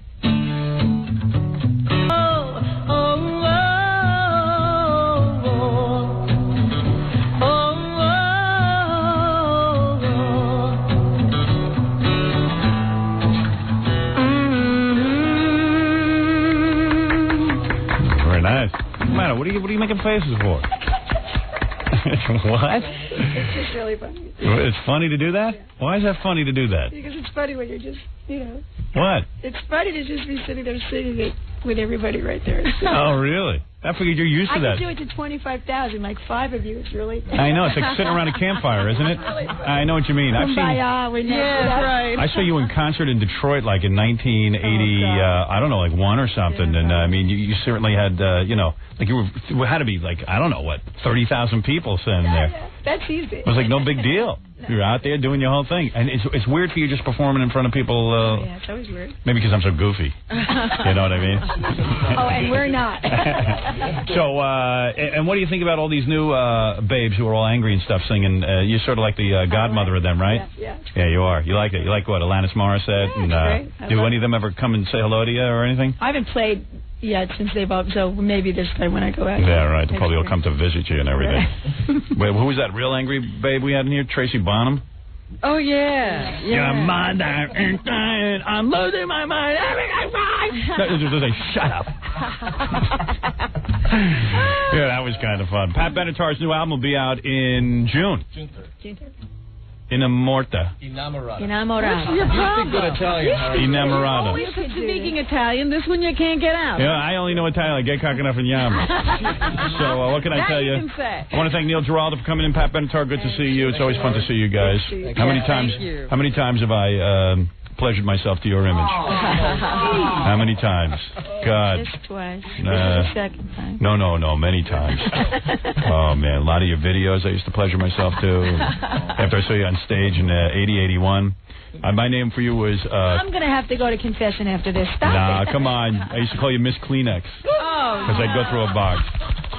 S14: What are you making faces for? What?
S7: It's just really funny.
S14: It's funny to do that? Yeah. Why is that funny to do that?
S7: Because it's funny when you're just,
S14: What?
S7: It's funny to just be sitting there singing it with everybody right there.
S14: Oh, really? I figured you're used to that.
S7: I could do it to 25,000, like 5 of you. It's really funny.
S14: I know. It's like sitting around a campfire, isn't it?
S7: Really
S14: I know what you mean.
S7: Kumbaya, right.
S14: I saw you in concert in Detroit, like in 1980, I don't know, like 1 or something. Yeah, and I mean, you certainly had, like you had to be like, I don't know what, 30,000 people sitting there.
S7: Yeah. That's easy.
S14: It was like no big deal. No. You're out there doing your whole thing, and it's weird for you just performing in front of people.
S7: Yeah, it's always weird.
S14: Maybe because I'm so goofy. You know what I mean?
S7: Oh, and we're not.
S14: So, and what do you think about all these new babes who are all angry and stuff singing? You're sort of like the godmother of them, right?
S7: Yeah.
S14: Yeah, you are. You like it. You like what Alanis Morissette?
S7: Yeah,
S14: and
S7: great.
S14: Do any of them ever come and say hello to you or anything?
S7: I haven't played yet since they've up. So maybe this time when I go out.
S14: Yeah, right. They probably will come to visit you and everything. Wait, who was that real angry babe we had in here? Tracy Bonham?
S11: Oh, yeah.
S14: Your mother is dying. I'm losing my mind. Everything's fine. Shut up. Yeah, that was kind of fun. Pat Benatar's new album will be out in June.
S2: June 3rd.
S14: Innamorata.
S7: Inamorata.
S11: Your
S2: You
S11: problem.
S2: speak good Italian. How are you?
S14: Innamorata.
S11: Always speaking Italian. This one you can't get out.
S14: Yeah, I only know Italian. Get cock enough and yam. So what can I
S11: That
S14: tell
S11: you
S14: you?
S11: can say.
S14: I want to thank Neil Giraldo for coming in. Pat Benatar, good to see you. It's always fun to see you guys. How many times?
S11: Thank you.
S14: How many times have I pleasured myself to your image? How many times? God.
S7: Just twice.
S14: Nah.
S7: This is the second time.
S14: No, many times. Oh, man, a lot of your videos I used to pleasure myself to. After I saw you on stage in 80, 81. My name for you was...
S7: I'm going to have to go to confession after this. Stop
S14: Nah,
S7: it.
S14: come on. I used to call you Miss Kleenex.
S7: Oh,
S14: Because I'd go through a box.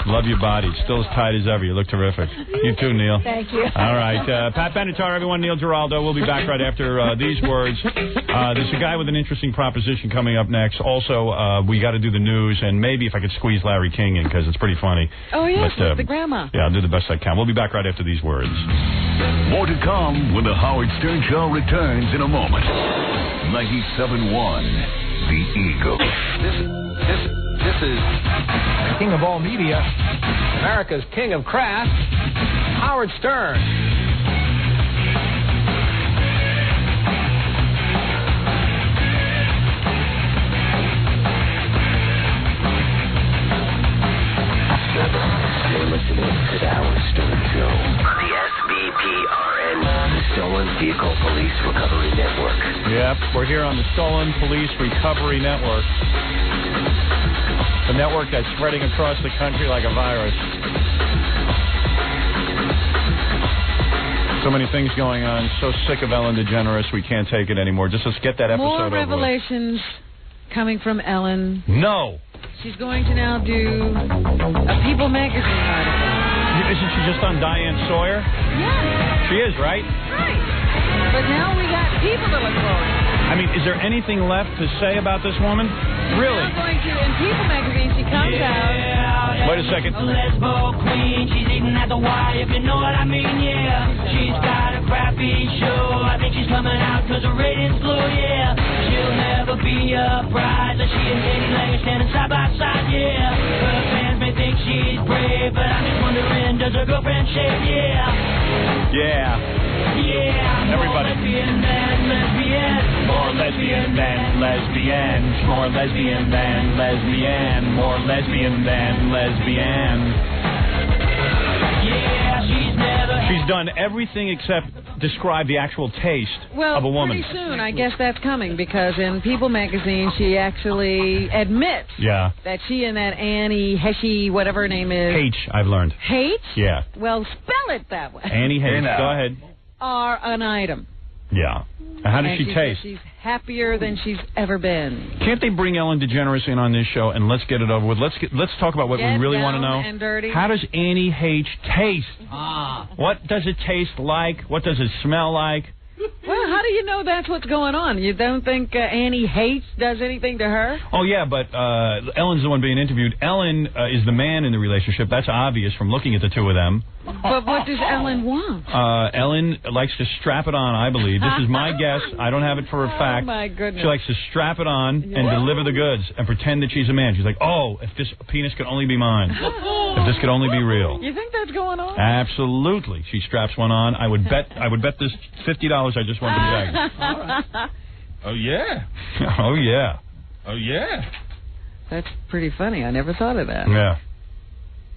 S14: Love your body. Still as tight as ever. You look terrific. You too, Neil.
S7: Thank you.
S14: All right. Pat Benatar, everyone. Neil Giraldo. We'll be back right after these words. There's a guy with an interesting proposition coming up next. Also, we got to do the news, and maybe if I could squeeze Larry King in, because it's pretty funny.
S11: Oh, yes,
S14: But,
S11: with the grandma.
S14: Yeah, I'll do the best I can. We'll be back right after these words.
S1: More to come when the Howard Stern Show returns in a moment. 97.1, The Eagle.
S3: This is the king of all media, America's king of craft, Howard Stern.
S12: You're listening to the Howard Stern Show on the SVPRN, the Stolen Vehicle Police Recovery Network.
S14: Yep, we're here on the Stolen Police Recovery Network. The network that's spreading across the country like a virus. So many things going on. So sick of Ellen DeGeneres, we can't take it anymore. Just let's get that episode
S11: More
S14: over with.
S11: revelations coming from Ellen.
S14: No.
S11: She's going to now do a People magazine article.
S14: Isn't she just on Diane Sawyer?
S11: Yeah.
S14: She is, right?
S11: Right. But now we got people to look forward to.
S14: I mean, is there anything left to say about this woman? Really?
S11: She's now going to, in People magazine, she comes out.
S14: Wait a second.
S4: A lesbo queen, she's eating at the Y, if you know what I mean, yeah. She's got a crappy show, I think she's coming out cause her ratings low, yeah. She'll never be a bride, like she and Katie Lang are standing side by side, yeah. Her fans may think she's brave, but I'm just wondering, does her girlfriend shave, yeah.
S14: Yeah.
S4: Yeah.
S14: Everybody.
S4: More lesbian than lesbian.
S14: More lesbian than lesbian. More lesbian than lesbian.
S4: Yeah, she's never.
S14: She's done everything except describe the actual taste
S11: Well,
S14: of a woman.
S11: pretty soon, I guess that's coming, because in People magazine, she actually admits
S14: Yeah.
S11: that she and that Annie Heche, whatever her name is.
S14: H, I've learned.
S11: H?
S14: Yeah.
S11: Well, spell it that way.
S14: Annie H. Go ahead.
S11: Are an item.
S14: Yeah. How does
S11: And
S14: she
S11: says
S14: taste?
S11: She's happier than she's ever been.
S14: Can't they bring Ellen DeGeneres in on this show and let's get it over with? Let's talk about what we really want to know.
S11: And dirty.
S14: How does Annie H taste? What does it taste like? What does it smell like?
S11: Well, how do you know that's what's going on? You don't think Annie hates does anything to her?
S14: Oh, yeah, but Ellen's the one being interviewed. Ellen is the man in the relationship. That's obvious from looking at the two of them.
S11: But what does Ellen want?
S14: Ellen likes to strap it on, I believe. This is my guess. I don't have it for a fact.
S11: Oh, my goodness.
S14: She likes to strap it on and deliver the goods and pretend that she's a man. She's like, oh, if this penis could only be mine. If this could only be real.
S11: You think that's going on?
S14: Absolutely. She straps one on. I would bet this $50 I just won from Jack.
S9: Oh, yeah.
S14: Oh, yeah.
S9: Oh, yeah.
S11: That's pretty funny. I never thought of that.
S14: Yeah.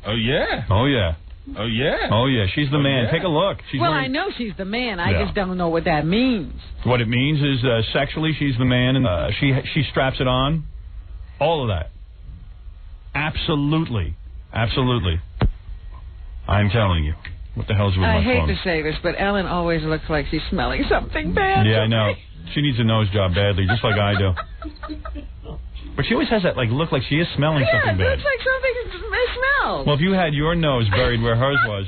S9: Oh, yeah.
S14: Oh, yeah.
S9: Oh, yeah.
S14: Oh, yeah. She's the man.
S9: yeah.
S14: Take a look. She's
S11: Well,
S14: wearing...
S11: I know she's the man. I
S14: Yeah.
S11: just don't know what that means.
S14: What it means is sexually she's the man, and she straps it on. All of that. Absolutely. Absolutely. I'm telling you. What the hell's with
S11: I
S14: my
S11: hate
S14: phone?
S11: to say this, but Ellen always looks like she's smelling something bad.
S14: Yeah, I know. She needs a nose job badly, just like I do. But she always has that look like she is smelling something
S11: Yeah, it
S14: bad.
S11: looks like something smells.
S14: Well, if you had your nose buried where hers was,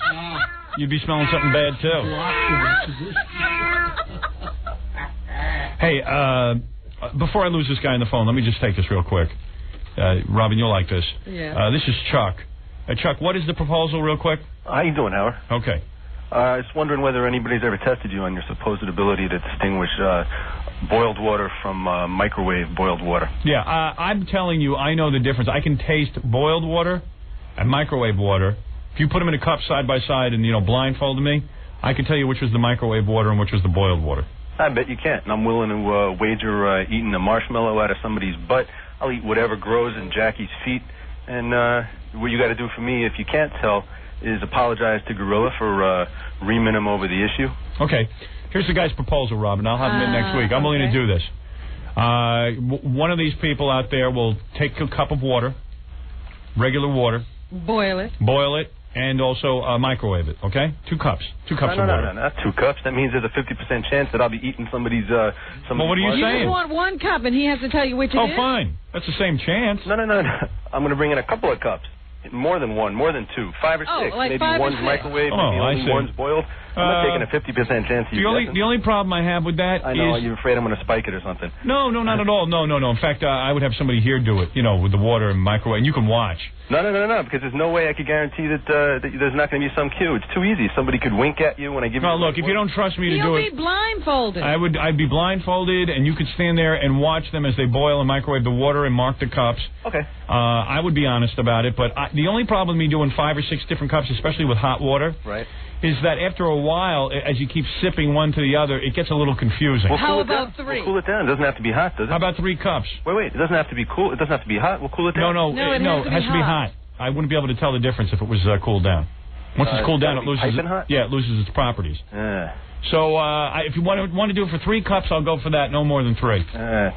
S14: you'd be smelling something bad too. Hey, before I lose this guy on the phone, let me just take this real quick. Robin, you'll like this.
S5: Yeah.
S14: This is Chuck. Chuck, what is the proposal, real quick?
S5: How you doing, Howard?
S14: Okay.
S5: I was wondering whether anybody's ever tested you on your supposed ability to distinguish boiled water from microwave boiled water.
S14: Yeah, I'm telling you, I know the difference. I can taste boiled water and microwave water. If you put them in a cup side by side and, blindfolded me, I can tell you which was the microwave water and which was the boiled water.
S5: I bet you can't, and I'm willing to wager eating a marshmallow out of somebody's butt. I'll eat whatever grows in Jackie's feet. And what you got to do for me, if you can't tell, is apologize to Gorilla for reaming him over the issue.
S14: Okay. Here's the guy's proposal, Robin. I'll have him in next week. I'm willing to do this. One of these people out there will take a cup of water, regular water.
S11: Boil it,
S14: and also microwave it, okay? 2 cups. 2 cups of water.
S5: No, not 2 cups. That means there's a 50% chance that I'll be eating somebody's...
S14: Well, what are you saying?
S11: You just want 1 cup, and he has to tell you which it is?
S14: Oh, fine. That's the same chance.
S5: No. I'm going to bring in a couple of cups. More than 1, more than 2, 5 or 6.
S11: Like
S5: maybe
S11: 5 or 6.
S5: one's microwave, maybe only one's boiled. I'm not taking a 50% chance.
S14: The only problem I have with that
S5: I know,
S14: is...
S5: you're afraid I'm going to spike it or something.
S14: No, not at all. No. In fact, I would have somebody here do it, with the water and microwave, and you can watch.
S5: No, because there's no way I could guarantee that there's not going to be some cue. It's too easy. Somebody could wink at you when I give you...
S14: No, look, if you don't trust me to do it...
S11: You'll be blindfolded.
S14: I'd be blindfolded, and you could stand there and watch them as they boil and microwave the water and mark the cups.
S5: Okay.
S14: I would be honest about it, but the only problem with me doing 5 or 6 different cups, especially with hot water...
S5: Right.
S14: Is that after a while, as you keep sipping one to the other, it gets a little confusing.
S5: Well,
S11: How about 3?
S5: We'll cool it down. It doesn't have to be hot, does it?
S14: How about 3 cups?
S5: Wait. It doesn't have to be cool. It doesn't have to be hot. We'll cool it down.
S14: No, it has to be hot. I wouldn't be able to tell the difference if it was cooled down. Once it's cooled down, it loses. It loses its properties. So if you want to do it for 3 cups, I'll go for that. No more than 3.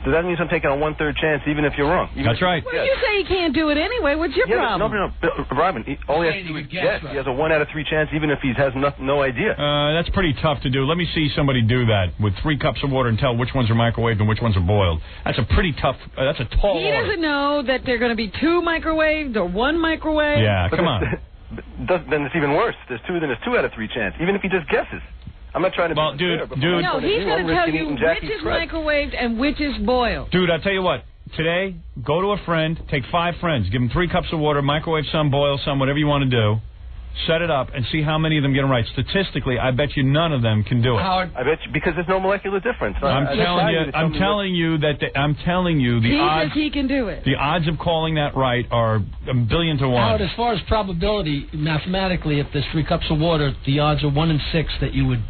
S5: So that means I'm taking a 1/3 chance, even if you're wrong.
S14: That's right.
S11: Well, you say he can't do it anyway. What's your problem?
S5: No. Robin, all he has to do is guess. He has a 1 out of 3 chance, even if he has no idea.
S14: That's pretty tough to do. Let me see somebody do that with 3 cups of water and tell which ones are microwaved and which ones are boiled. That's a pretty tough. That's a tall
S11: He doesn't know that they're going to be 2 microwaved or 1 microwave.
S14: Yeah, come on.
S5: Then it's even worse. There's 2 out of 3 chance, even if he just guesses. I'm not trying to be
S14: dude.
S11: No, he's going to tell you which is microwaved and which is boiled.
S14: Dude, I'll tell you what. Today, go to a friend, take 5 friends, give them 3 cups of water, microwave some, boil some, whatever you want to do. Set it up and see how many of them get it right. Statistically, I bet you none of them can do it.
S5: Howard, I bet you, because there's no molecular difference.
S14: I'm telling you the odds.
S11: He can do it.
S14: The odds of calling that right are 1 billion to 1.
S6: Howard, as far as probability, mathematically, if there's 3 cups of water, the odds are 1 in 6 that you would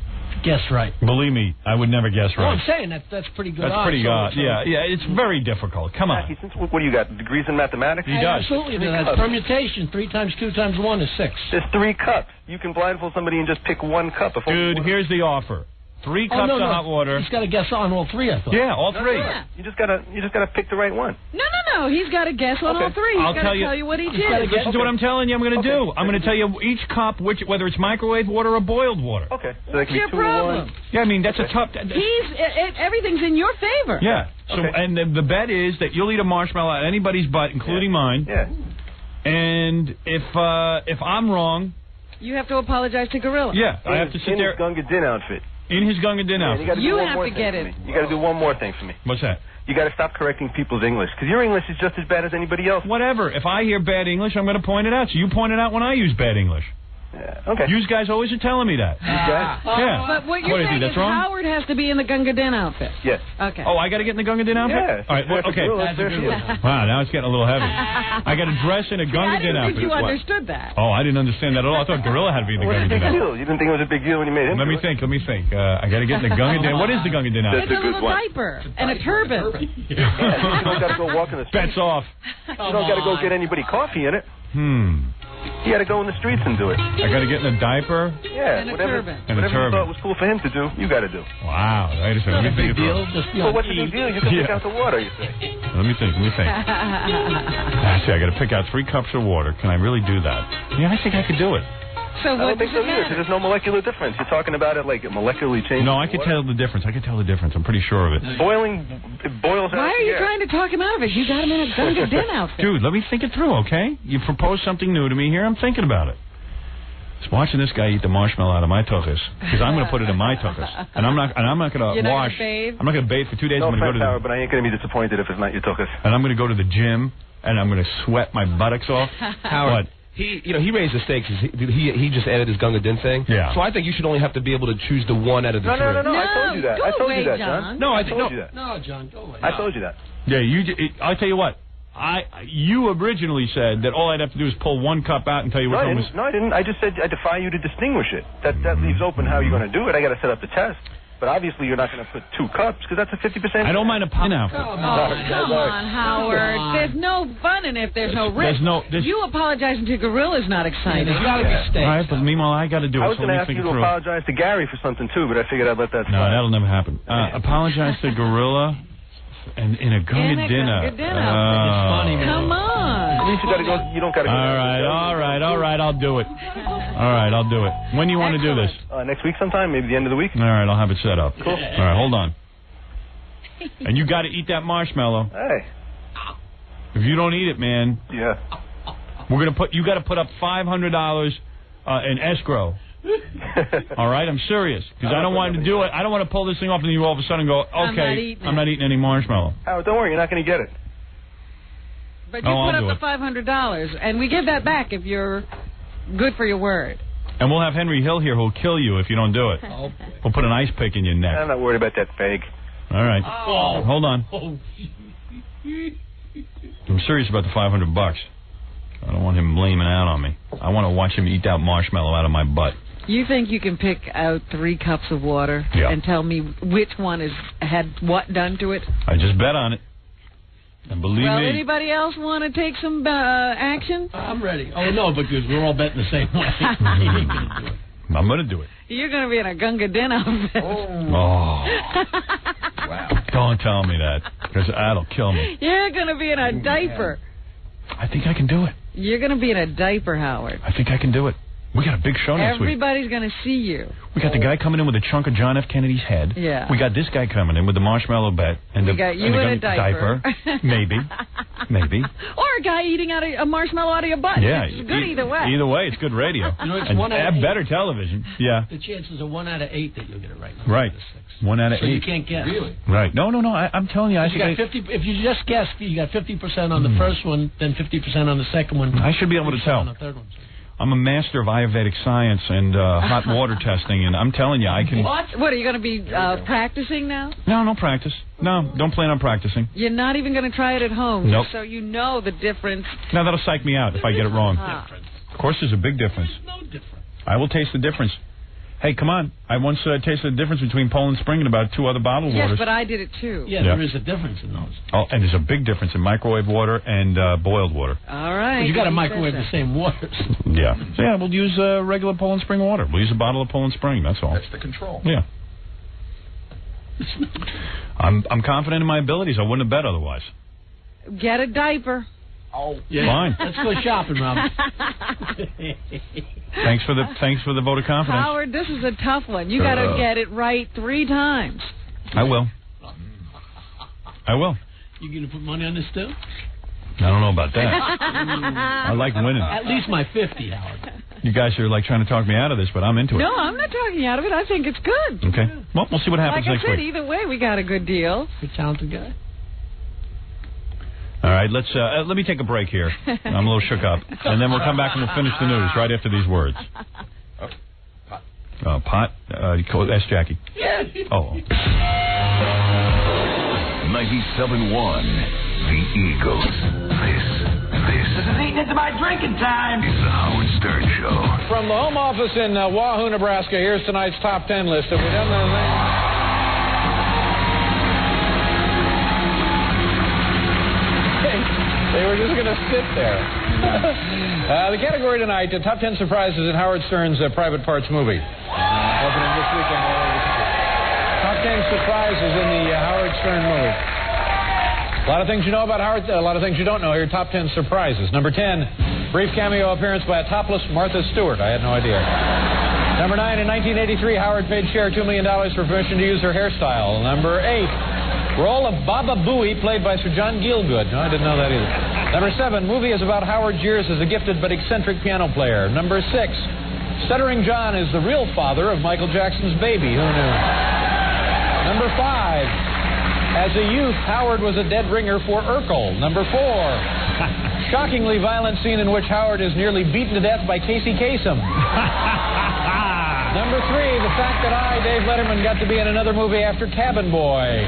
S6: guess right.
S14: Believe me, I would never guess right.
S6: I'm saying that's pretty good.
S14: That's pretty good. Yeah, it's very difficult. Come on.
S5: What do you got? Degrees in mathematics?
S14: He does.
S6: Absolutely. That's permutation. 3 times 2 times 1 is 6.
S5: There's 3 cups. You can blindfold somebody and just pick 1 cup.
S14: Dude, here's the offer. 3 cups of hot water.
S6: He's got to guess on all 3, I thought.
S14: Yeah, all 3.
S11: Yeah.
S5: You just gotta pick the right one.
S11: No. He's got to guess on all 3. He's got to tell you what he did.
S14: Listen to what I'm telling you. I'm going to do. I'm going to tell you each cup, whether it's microwave water or boiled water.
S5: Okay. So
S11: What's your problem?
S14: Yeah, I mean that's a tough.
S11: Everything's in your favor.
S14: Yeah. So and the bet is that you'll eat a marshmallow out of anybody's butt, including mine.
S5: Yeah.
S14: And if I'm wrong,
S11: you have to apologize to Gorilla.
S14: Yeah, I have to sit there
S5: in his Gunga Din outfit.
S14: In his Gunga Din outfit.
S11: You have to get it.
S5: You got to do one more thing for me.
S14: What's that?
S5: You got to stop correcting people's English, because your English is just as bad as anybody else.
S14: Whatever. If I hear bad English, I'm going to point it out. So you point it out when I use bad English.
S5: Yeah, okay.
S14: You guys always are telling me that.
S5: Yeah.
S11: But what you're saying is Howard has to be in the Gunga Din outfit.
S5: Yes.
S11: Okay.
S14: Oh, I got to get in the Gunga Din outfit?
S5: Yeah.
S14: All right, okay. Wow, now it's getting a little heavy. I got to dress in a Gunga Din outfit.
S11: I didn't think you understood that.
S14: Oh, I didn't understand that at all. I thought Gorilla had to be in the Gunga Din outfit.
S5: You didn't think it was a big deal when you made him?
S14: Let me think. I got to get in the Gunga Din. What is the Gunga Din outfit?
S11: It's a little diaper and a turban.
S5: You don't got to go walk in the streets.
S14: Bets off.
S5: You don't got to go get anybody coffee in it. You got to go in the streets and do it.
S14: I got to get in a diaper?
S5: Yeah,
S11: and a turban.
S14: And a turban.
S5: You thought was cool for him to do, you got to do.
S14: Wow. Wait a second. Let me think.
S5: Well, what's the big deal? You can pick out the water, you say.
S14: Let me think. Actually, I got to pick out 3 cups of water. Can I really do that? Yeah, I think I could do it.
S11: So
S5: I don't think so either, because there's no molecular difference. You're talking about it like it molecularly changing.
S14: No, I can tell the difference. I'm pretty sure of it.
S5: It boils out.
S11: Why are you trying to talk him out of it? You got him in a Gunga Din outfit.
S14: Dude, let me think it through, okay? You proposed something new to me here. I'm thinking about it. Just watching this guy eat the marshmallow out of my tuchus, because I'm going to put it in my tuchus, and I'm not going to wash.
S11: Bathe?
S14: I'm not going to bathe for 2 days.
S5: No
S14: I'm going to go to
S5: Power, but I ain't going to be disappointed if it's not your tuchus.
S14: And I'm going to go to the gym. and I'm going to sweat my buttocks off.
S10: Howard, he raised the stakes. He just added his Gunga Din thing.
S14: Yeah.
S10: So I think you should only have to be able to choose the one out of the three.
S5: No. I told you that. I told you that,
S6: John.
S5: No,
S14: I
S5: told you that.
S6: No, John, go away.
S5: I told you that.
S14: Yeah, I'll tell you what. You originally said that all I'd have to do is pull one cup out and tell you which one was...
S5: No, I didn't. I just said I defy you to distinguish it. That leaves open how you're going to do it. I got to set up the test. But obviously you're not going to put 2 cups because that's a 50%.
S14: I don't mind a pie now.
S11: Come on, Howard. There's no fun in it if there's no risk. You apologizing to Gorilla's not exciting.
S6: There's got to be stakes.
S14: All right, but meanwhile, I got to do it.
S5: I was going to ask you to apologize to Gary for something, too, but I figured I'd let that slide.
S14: No, that'll never happen. Apologize to Gorilla and in a Gunga dinner.
S6: It's funny, man.
S11: Come on.
S5: At least you don't got to go.
S14: All right, I'll do it. All right, I'll do it. When do you want to do this?
S5: Next week sometime, maybe the end of the week.
S14: All right, I'll have it set up.
S5: Cool.
S14: All right, hold on. And you got to eat that marshmallow.
S5: Hey.
S14: If you don't eat it, man.
S5: Yeah.
S14: You got to put up $500 in escrow. All right, I'm serious because I don't want to do it. I don't want to pull this thing off and you all of a sudden go, okay, I'm not eating any marshmallow.
S5: Howard, don't worry, you're not going to get it.
S11: But you put up the $500, and we give that back if you're good for your word.
S14: And we'll have Henry Hill here who'll kill you if you don't do it. We'll put an ice pick in your neck.
S5: I'm not worried about that fake.
S14: All right. Hold on. I'm serious about the $500. I don't want him blaming out on me. I want to watch him eat that marshmallow out of my butt.
S11: You think you can pick out 3 cups of water and tell me which one had what done to it?
S14: I just bet on it. And believe me.
S11: Anybody else want to take some action?
S6: I'm ready. Oh, no, because we're all betting the same way.
S14: I'm going to do it.
S11: You're going to be in a Gunga Din outfit.
S14: Wow. Don't tell me that, because that'll kill me.
S11: You're going to be in a diaper.
S14: I think I can do it.
S11: You're going to be in a diaper, Howard.
S14: I think I can do it. We got a big show next week.
S11: Everybody's going to see you.
S14: We got the guy coming in with a chunk of John F. Kennedy's head.
S11: Yeah.
S14: We got this guy coming in with the marshmallow bet. And
S11: we got you in a diaper.
S14: Maybe.
S11: Or a guy eating out a marshmallow out of your butt.
S14: Yeah.
S11: It's good either way.
S14: Either way, it's good radio.
S6: It's
S14: and
S6: 1 out of 8.
S14: Better television. Yeah.
S6: The chances are 1 out of 8 that you'll get it right.
S14: Right. 1 out of 8.
S6: So you can't guess.
S14: Really? Right. No. I'm telling you.
S6: If you just guessed, you got 50% on the first one, then 50% on the second one.
S14: I should be able to tell.
S6: On the third one.
S14: I'm a master of Ayurvedic science and hot water testing, and I'm telling you, I can...
S11: What are you going to be practicing now?
S14: No practice. No, don't plan on practicing.
S11: You're not even going to try it at home?
S14: Nope.
S11: So you know the difference.
S14: No, that'll psych me out if I get it wrong. Of course, there's a big difference.
S6: There's no difference.
S14: I will taste the difference. Hey, come on. I once tasted the difference between Poland Spring and about 2 other bottled waters.
S11: Yes, but I did it too.
S6: Yeah, there is a difference in those.
S14: Oh, and there's a big difference in microwave water and boiled water.
S11: All right.
S6: But you got to microwave the same waters.
S14: Yeah. So, yeah, we'll use regular Poland Spring water. We'll use a bottle of Poland Spring, that's all.
S23: That's the control.
S14: Yeah. I'm confident in my abilities. I wouldn't have bet otherwise.
S11: Get a diaper.
S23: Oh,
S14: yeah. Fine.
S6: Let's go shopping, Rob.
S14: Thanks for the vote of confidence.
S11: Howard, this is a tough one. You got to get it right 3 times.
S14: I will.
S6: You going to put money on this too?
S14: I don't know about that. I like winning.
S6: At least my 50, Howard.
S14: You guys are like trying to talk me out of this, but I'm into it.
S11: No, I'm not talking you out of it. I think it's good.
S14: Okay. Well, we'll see what happens next week.
S11: Like I said, either way, we got a good deal.
S6: Good talented guy.
S14: All right, let me take a break here. I'm a little shook up. And then we'll come back and we'll finish the news right after these words. Pot? Ask Jackie.
S6: Yeah.
S14: Oh.
S1: 97.1, The Eagles. This
S4: is eating into my drinking time.
S1: It's the Howard Stern Show.
S3: From the home office in Wahoo, Nebraska, here's tonight's top 10 list. Have we done anything? They were just going to sit there. The category tonight, top 10 surprises in Howard Stern's Private Parts movie. Opening this weekend. Top 10 surprises in the Howard Stern movie. A lot of things you know about Howard, a lot of things you don't know. Here, top 10 surprises. Number 10, brief cameo appearance by a topless Martha Stewart. I had no idea. Number 9, in 1983, Howard paid Cher $2 million for permission to use her hairstyle. Number 8, role of Baba Booey, played by Sir John Gielgud. No, I didn't know that either. Number 7, movie is about Howard's years as a gifted but eccentric piano player. Number 6, Stuttering John is the real father of Michael Jackson's baby. Who knew? Number 5, As a youth, Howard was a dead ringer for Urkel. Number 4. Shockingly violent scene in which Howard is nearly beaten to death by Casey Kasem. Number 3, the fact that I, Dave Letterman, got to be in another movie after Cabin Boy.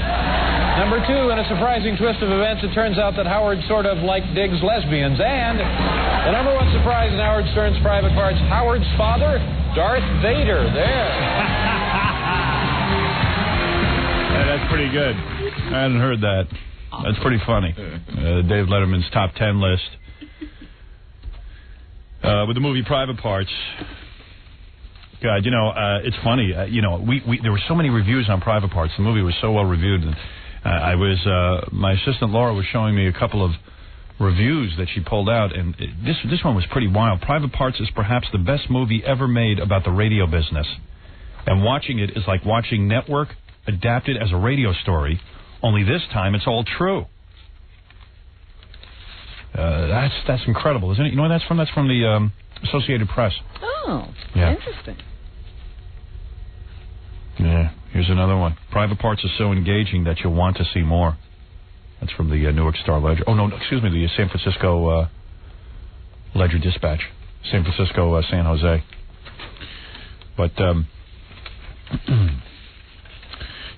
S3: Number 2, in a surprising twist of events, it turns out that Howard sort of digs lesbians. And the number 1 surprise in Howard Stern's Private Parts, Howard's father, Darth Vader. There.
S14: That's pretty good. I hadn't heard that. That's pretty funny. Dave Letterman's top 10 list. With the movie Private Parts. God, it's funny. There were so many reviews on Private Parts. The movie was so well reviewed. And, my assistant Laura was showing me a couple of reviews that she pulled out, and this one was pretty wild. Private Parts is perhaps the best movie ever made about the radio business. And watching it is like watching Network adapted as a radio story, only this time it's all true. That's incredible, isn't it? You know where that's from? That's from the Associated Press.
S11: Oh,
S14: yeah.
S11: Interesting.
S14: Yeah, here's another one. Private Parts is so engaging that you'll want to see more. That's from the Newark Star-Ledger. Oh, no, excuse me, the San Francisco Ledger-Dispatch. San Francisco, San Jose. But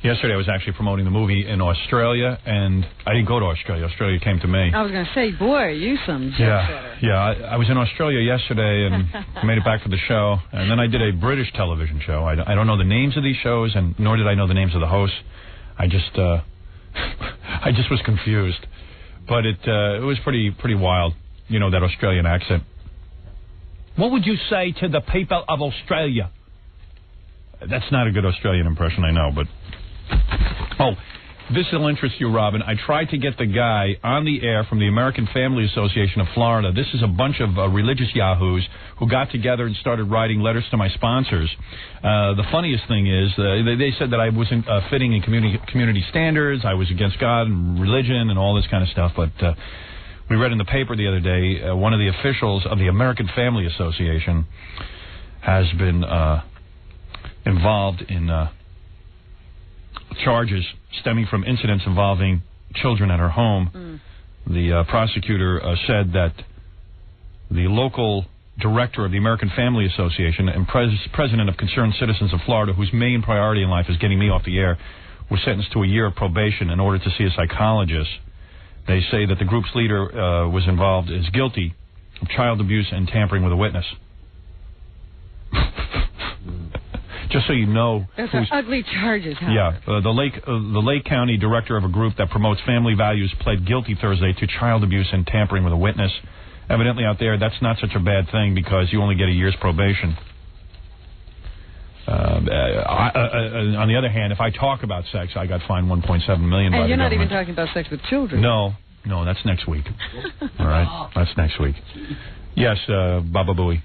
S14: yesterday I was actually promoting the movie in Australia, and I didn't go to Australia. Australia came to me.
S11: I was going to say, boy, you some jet-setter.
S14: Yeah, I was in Australia yesterday and made it back for the show, and then I did a British television show. I don't know the names of these shows, and nor did I know the names of the hosts. I just was confused, but it was pretty wild. That Australian accent. What would you say to the people of Australia? That's not a good Australian impression, I know, but... Oh, this will interest you, Robin. I tried to get the guy on the air from the American Family Association of Florida. This is a bunch of religious yahoos who got together and started writing letters to my sponsors. The funniest thing is they said that I wasn't fitting in community standards. I was against God and religion and all this kind of stuff. But we read in the paper the other day, one of the officials of the American Family Association has been involved in... charges stemming from incidents involving children at her home. The prosecutor said that the local director of the American Family Association and president of Concerned Citizens of Florida, whose main priority in life is getting me off the air, was sentenced to a year of probation in order to see a psychologist. They say that the group's leader was involved, is guilty of child abuse and tampering with a witness. Just so you know,
S11: those are ugly charges. Howard.
S14: Yeah, the Lake County director of a group that promotes family values pled guilty Thursday to child abuse and tampering with a witness. Evidently, out there, that's not such a bad thing because you only get a year's probation. On the other hand, if I talk about sex, I got fined $1.7 million.
S11: And you're not even talking about sex with children.
S14: No, that's next week. All right, that's next week. Yes, Baba Booey.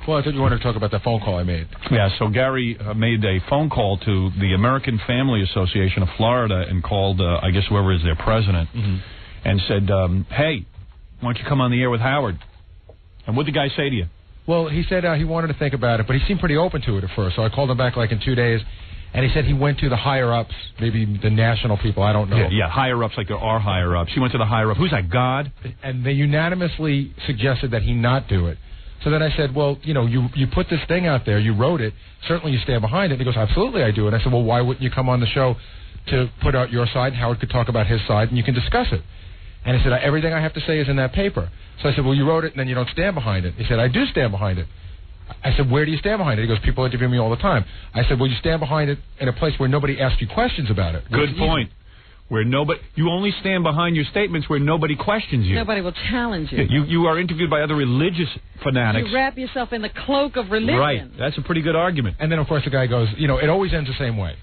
S23: Well, I thought you wanted to talk about the phone call I made.
S14: Yeah, so Gary made a phone call to the American Family Association of Florida and called, I guess, whoever is their president, and said, hey, why don't you come on the air with Howard? And what did the guy say to you?
S23: Well, he said he wanted to think about it, but he seemed pretty open to it at first. So I called him back in 2 days, and he said he went to the higher-ups, maybe the national people, I don't know.
S14: Yeah, higher-ups, like there are higher-ups. He went to the higher-up. Who's that, God?
S23: And they unanimously suggested that he not do it. So then I said, well, you put this thing out there, you wrote it, certainly you stand behind it. And he goes, absolutely I do. And I said, well, why wouldn't you come on the show to put out your side? Howard could talk about his side, and you can discuss it. And he said, everything I have to say is in that paper. So I said, well, you wrote it, and then you don't stand behind it. He said, I do stand behind it. I said, where do you stand behind it? He goes, people interview me all the time. I said, well, you stand behind it in a place where nobody asks you questions about it.
S14: Good point. You only stand behind your statements where nobody questions you.
S11: Nobody will challenge you.
S14: You are interviewed by other religious fanatics.
S11: You wrap yourself in the cloak of religion.
S14: Right. That's a pretty good argument.
S23: And then, of course, the guy goes, it always ends the same way.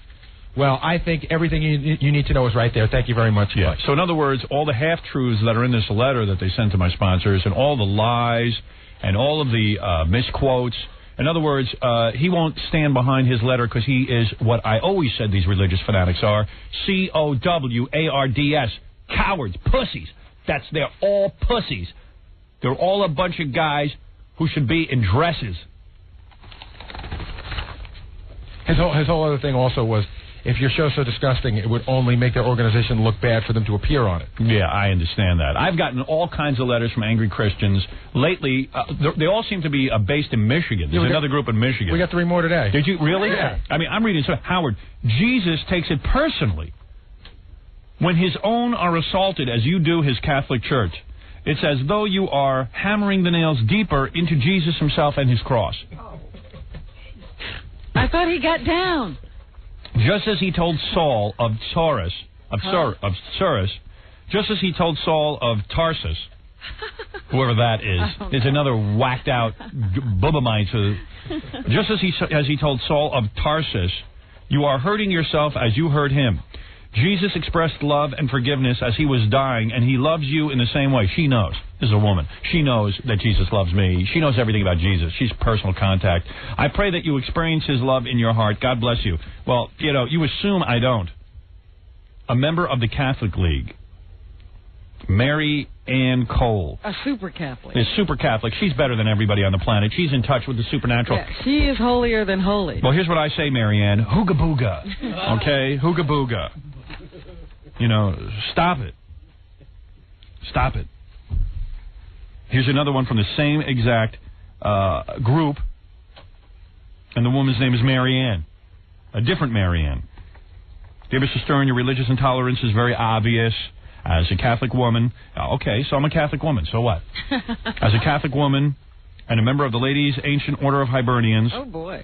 S23: Well, I think everything you need to know is right there. Thank you very much.
S14: Yeah. So, in other words, all the half-truths that are in this letter that they sent to my sponsors and all the lies and all of the misquotes, in other words, he won't stand behind his letter because he is what I always said these religious fanatics are, COWARDS, cowards, pussies. They're all pussies. They're all a bunch of guys who should be in dresses.
S23: His whole other thing also was, if your show's so disgusting, it would only make their organization look bad for them to appear on it.
S14: Yeah, I understand that. I've gotten all kinds of letters from angry Christians. Lately, they all seem to be based in Michigan. There's another group in Michigan.
S23: We got 3 more today.
S14: Did you? Really?
S23: Yeah.
S14: I mean, I'm reading, Howard, Jesus takes it personally when his own are assaulted as you do his Catholic Church. It's as though you are hammering the nails deeper into Jesus himself and his cross.
S11: I thought he got down.
S14: Just as he told Saul of Taurus, just as he told Saul of Tarsus, whoever that is another whacked out Bubamite. Just as he told Saul of Tarsus, you are hurting yourself as you hurt him. Jesus expressed love and forgiveness as he was dying, and he loves you in the same way. She knows. This is a woman. She knows that Jesus loves me. She knows everything about Jesus. She's personal contact. I pray that you experience his love in your heart. God bless you. Well, you assume I don't. A member of the Catholic League, Mary Ann Cole.
S11: A super Catholic.
S14: Is super Catholic. She's better than everybody on the planet. She's in touch with the supernatural.
S11: Yeah, she is holier than holy.
S14: Well, here's what I say, Mary Ann. Hooga booga. Okay? Hooga booga. Stop it. Stop it. Here's another one from the same exact group, and the woman's name is Mary Ann. A different Mary Ann. Dear Mr. Stern, your religious intolerance is very obvious. As a Catholic woman, okay, so I'm a Catholic woman, so what? As a Catholic woman and a member of the Ladies' Ancient Order of Hibernians.
S11: Oh, boy.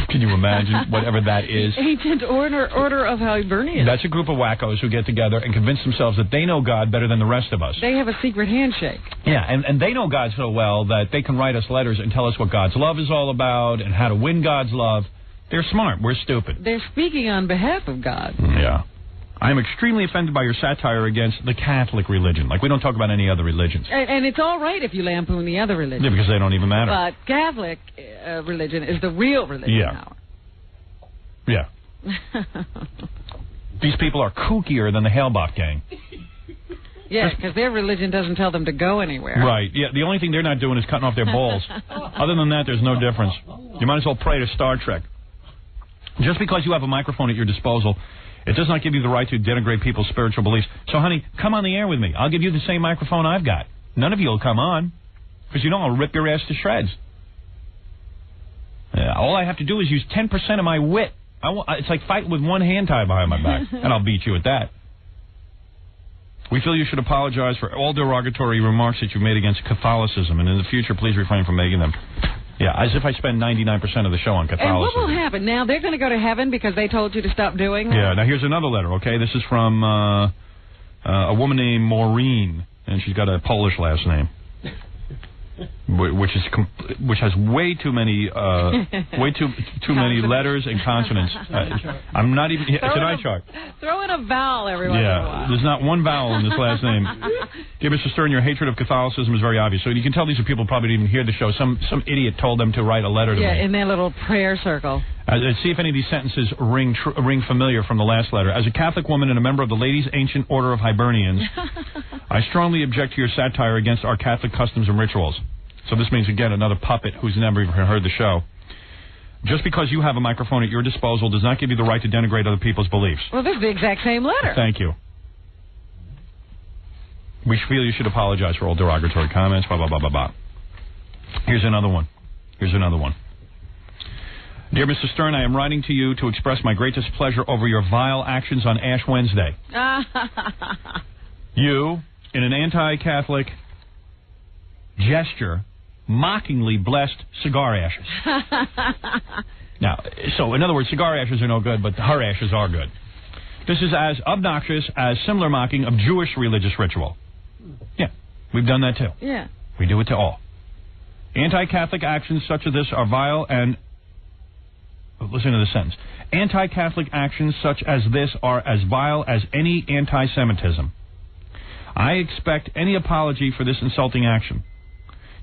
S14: Can you imagine whatever that is?
S11: Ancient Order of Hibernians.
S14: That's a group of wackos who get together and convince themselves that they know God better than the rest of us.
S11: They have a secret handshake.
S14: Yeah, and they know God so well that they can write us letters and tell us what God's love is all about and how to win God's love. They're smart. We're stupid.
S11: They're speaking on behalf of God.
S14: Yeah. I am extremely offended by your satire against the Catholic religion. Like, we don't talk about any other religions.
S11: And it's all right if you lampoon the other religions.
S14: Yeah, because they don't even matter.
S11: But Catholic religion is the real religion now.
S14: Yeah. These people are kookier than the Hale-Bopp gang.
S11: Yeah, because their religion doesn't tell them to go anywhere.
S14: Right. Yeah, the only thing they're not doing is cutting off their balls. Other than that, there's no difference. You might as well pray to Star Trek. Just because you have a microphone at your disposal, it does not give you the right to denigrate people's spiritual beliefs. So, honey, come on the air with me. I'll give you the same microphone I've got. None of you will come on, because I'll rip your ass to shreds. Yeah, all I have to do is use 10% of my wit. It's like fighting with one hand tied behind my back, and I'll beat you at that. We feel you should apologize for all derogatory remarks that you made against Catholicism, and in the future, please refrain from making them. Yeah, as if I spend 99% of the show on Catholicism.
S11: And what will happen? Now, they're going to go to heaven because they told you to stop doing that?
S14: Yeah, now here's another letter, okay? This is from a woman named Maureen, and she's got a Polish last name, which has way too many many letters and consonants. I'm not even. It's an eye chart.
S11: Throw in a vowel every once in a while.
S14: There's not one vowel in this last name. Dear Mr. Stern, your hatred of Catholicism is very obvious. So you can tell these are people who probably didn't even hear the show. Some idiot told them to write a letter to me.
S11: Yeah, in their little prayer circle.
S14: See if any of these sentences ring familiar from the last letter. As a Catholic woman and a member of the Ladies' Ancient Order of Hibernians, I strongly object to your satire against our Catholic customs and rituals. So this means, again, another puppet who's never even heard the show. Just because you have a microphone at your disposal does not give you the right to denigrate other people's beliefs.
S11: Well, this is the exact same letter.
S14: Thank you. We feel you should apologize for all derogatory comments, blah, blah, blah, blah, blah. Here's another one. Dear Mr. Stern, I am writing to you to express my great displeasure over your vile actions on Ash Wednesday. You, in an anti-Catholic gesture, mockingly blessed cigar ashes. Now, so in other words, cigar ashes are no good, but her ashes are good. This is as obnoxious as similar mocking of Jewish religious ritual. Yeah, we've done that too.
S11: Yeah.
S14: We do it to all. Anti-Catholic actions such as this are vile and... Listen to the sentence. Anti-Catholic actions such as this are as vile as any anti-Semitism. I expect any apology for this insulting action.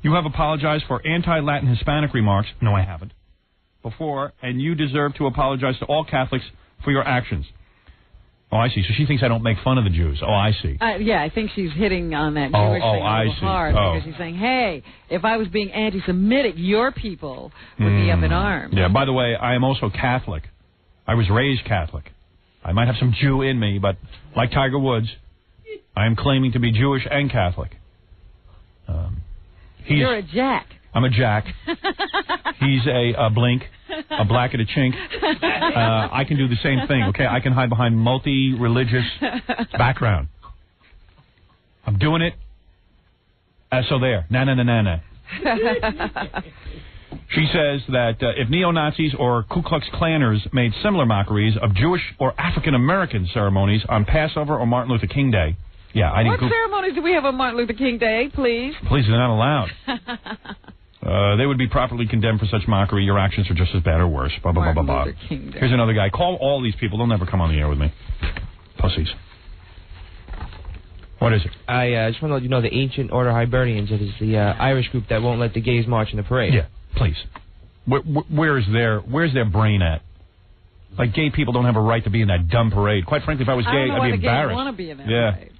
S14: You have apologized for anti-Latin Hispanic remarks. No, I haven't. Before, and you deserve to apologize to all Catholics for your actions. Oh, I see. So she thinks I don't make fun of the Jews. Oh, I see.
S11: Yeah, I think she's hitting on that Jewish thing a little hard because she's saying, hey, if I was being anti-Semitic, your people would be up in arms.
S14: Yeah, by the way, I am also Catholic. I was raised Catholic. I might have some Jew in me, but like Tiger Woods, I am claiming to be Jewish and Catholic.
S11: You're a jack.
S14: I'm a jack. He's a blink, a black and a chink. I can do the same thing, okay? I can hide behind multi-religious background. I'm doing it. So there. Na. She says that if neo-Nazis or Ku Klux Klanners made similar mockeries of Jewish or African-American ceremonies on Passover or Martin Luther King Day,
S11: What ceremonies do we have on Martin Luther King Day, please?
S14: Please, they're not allowed. They would be properly condemned for such mockery. Your actions are just as bad or worse. Blah, blah, blah, blah, blah. Here's another guy. Call all these people. They'll never come on the air with me. Pussies. What is it?
S16: I just want to let you know the Ancient Order Hibernians. It is the Irish group that won't let the gays march in the parade.
S14: Yeah, please. Where's their brain at? Like, gay people don't have a right to be in that dumb parade. Quite frankly, if I was gay, I'd be embarrassed.
S11: I want to be in that parade.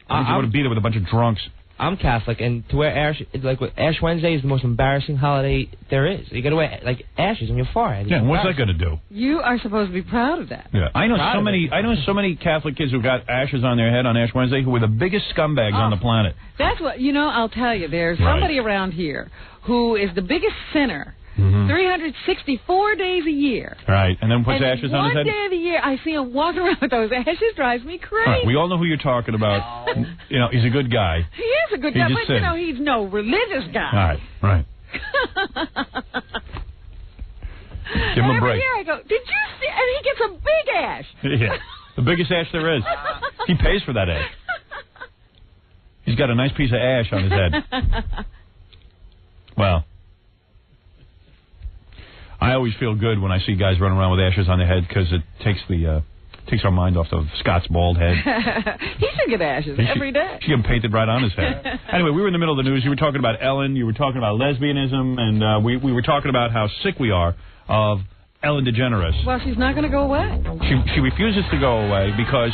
S14: I would be there with a bunch of drunks.
S16: I'm Catholic, and to wear Ash Wednesday is the most embarrassing holiday there is. You got to wear ashes on your forehead.
S14: Yeah, what's that going to do?
S11: You are supposed to be proud of that.
S14: Yeah, I know so many Catholic kids who got ashes on their head on Ash Wednesday who were the biggest scumbags on the planet.
S11: That's what I'll tell you. There's somebody around here who is the biggest sinner. 364 days a year.
S14: Right, and then puts ashes on his head?
S11: One day of the year, I see him walking around with those ashes. Drives me crazy.
S14: Right, we all know who you're talking about. He's a good guy.
S11: He is a good guy, but, he's no religious guy.
S14: Right. Give him a break.
S11: Every year I go, did you see? And he gets a big ash.
S14: Yeah, the biggest ash there is. He pays for that ash. He's got a nice piece of ash on his head. Well, I always feel good when I see guys running around with ashes on their head because it takes our mind off of Scott's bald head.
S11: He should get ashes every day.
S14: She get painted right on his head. Anyway, we were in the middle of the news. You were talking about Ellen. You were talking about lesbianism, and we were talking about how sick we are of Ellen DeGeneres.
S11: Well, she's not going to go away.
S14: She refuses to go away because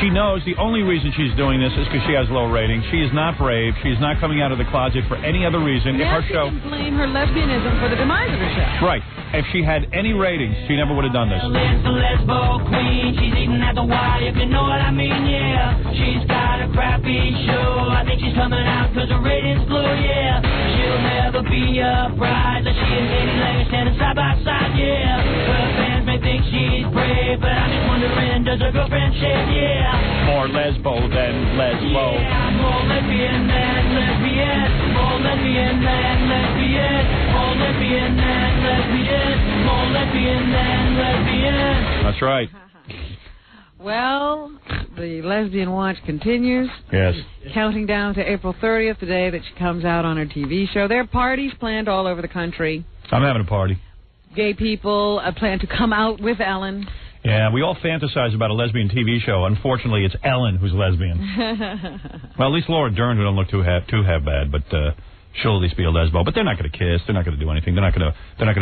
S14: she knows the only reason she's doing this is because she has low ratings. She is not brave. She is not coming out of the closet for any other reason.
S11: Now she can blame her lesbianism for the demise of her show.
S14: Right. If she had any ratings, she never would have done this.
S4: Lesbo queen, she's eating at the Y, if you know what I mean, yeah. She's got a crappy show. I think she's coming out because her ratings blew, yeah. She'll never be a bride, like she and Katie Lang standing side by side, yeah. Her fans may think she's brave, but I'm just wondering, does her girlfriend shave, yeah.
S14: More lesbo than lesbo.
S4: Yeah, more lesbian than lesbian. More lesbian than lesbian. More lesbian than lesbian. More lesbian than lesbian.
S14: That's right.
S11: Well, the lesbian watch continues.
S14: Yes.
S11: Counting down to April 30th, the day that she comes out on her TV show. There are parties planned all over the country.
S14: I'm having a party.
S11: Gay people plan to come out with Ellen.
S14: Yeah, we all fantasize about a lesbian TV show. Unfortunately, it's Ellen who's lesbian. Well, at least Laura Dern, who don't look too half bad, but she'll at least be a lesbo. But they're not going to kiss. They're not going to do anything. They're not going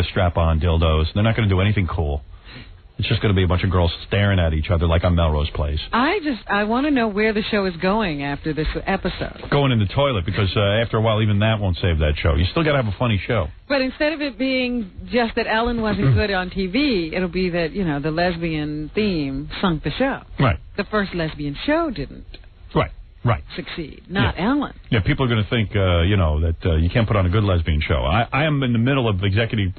S14: to strap on dildos. They're not going to do anything cool. It's just going to be a bunch of girls staring at each other like on Melrose Place.
S11: I want to know where the show is going after this episode.
S14: Going in the toilet, because after a while, even that won't save that show. You still got to have a funny show.
S11: But instead of it being just that Ellen wasn't good on TV, it'll be that, the lesbian theme sunk the show.
S14: Right.
S11: The first lesbian show didn't.
S14: Right.
S11: Succeed. Not Ellen.
S14: Yeah, people are going to think, that you can't put on a good lesbian show. I am in the middle of executive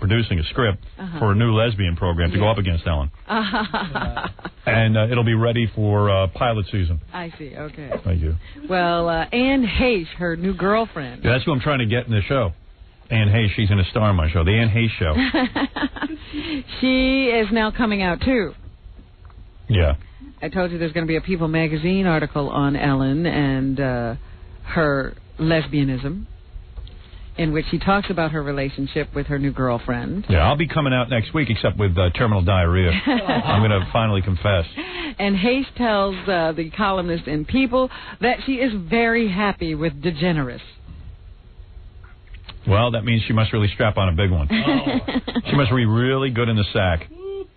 S14: producing a script for a new lesbian program to go up against Ellen. And it'll be ready for pilot season.
S11: I see. Okay.
S14: Thank you.
S11: Well, Anne Heche, her new girlfriend.
S14: Yeah, that's who I'm trying to get in the show. Anne Heche, she's in a star in my show, the Anne Heche Show.
S11: She is now coming out, too.
S14: Yeah.
S11: I told you there's going to be a People magazine article on Ellen and her lesbianism, in which she talks about her relationship with her new girlfriend.
S14: Yeah, I'll be coming out next week, except with terminal diarrhea. I'm going to finally confess.
S11: And Heche tells the columnist in People that she is very happy with DeGeneres.
S14: Well, that means she must really strap on a big one. She must be really good in the sack.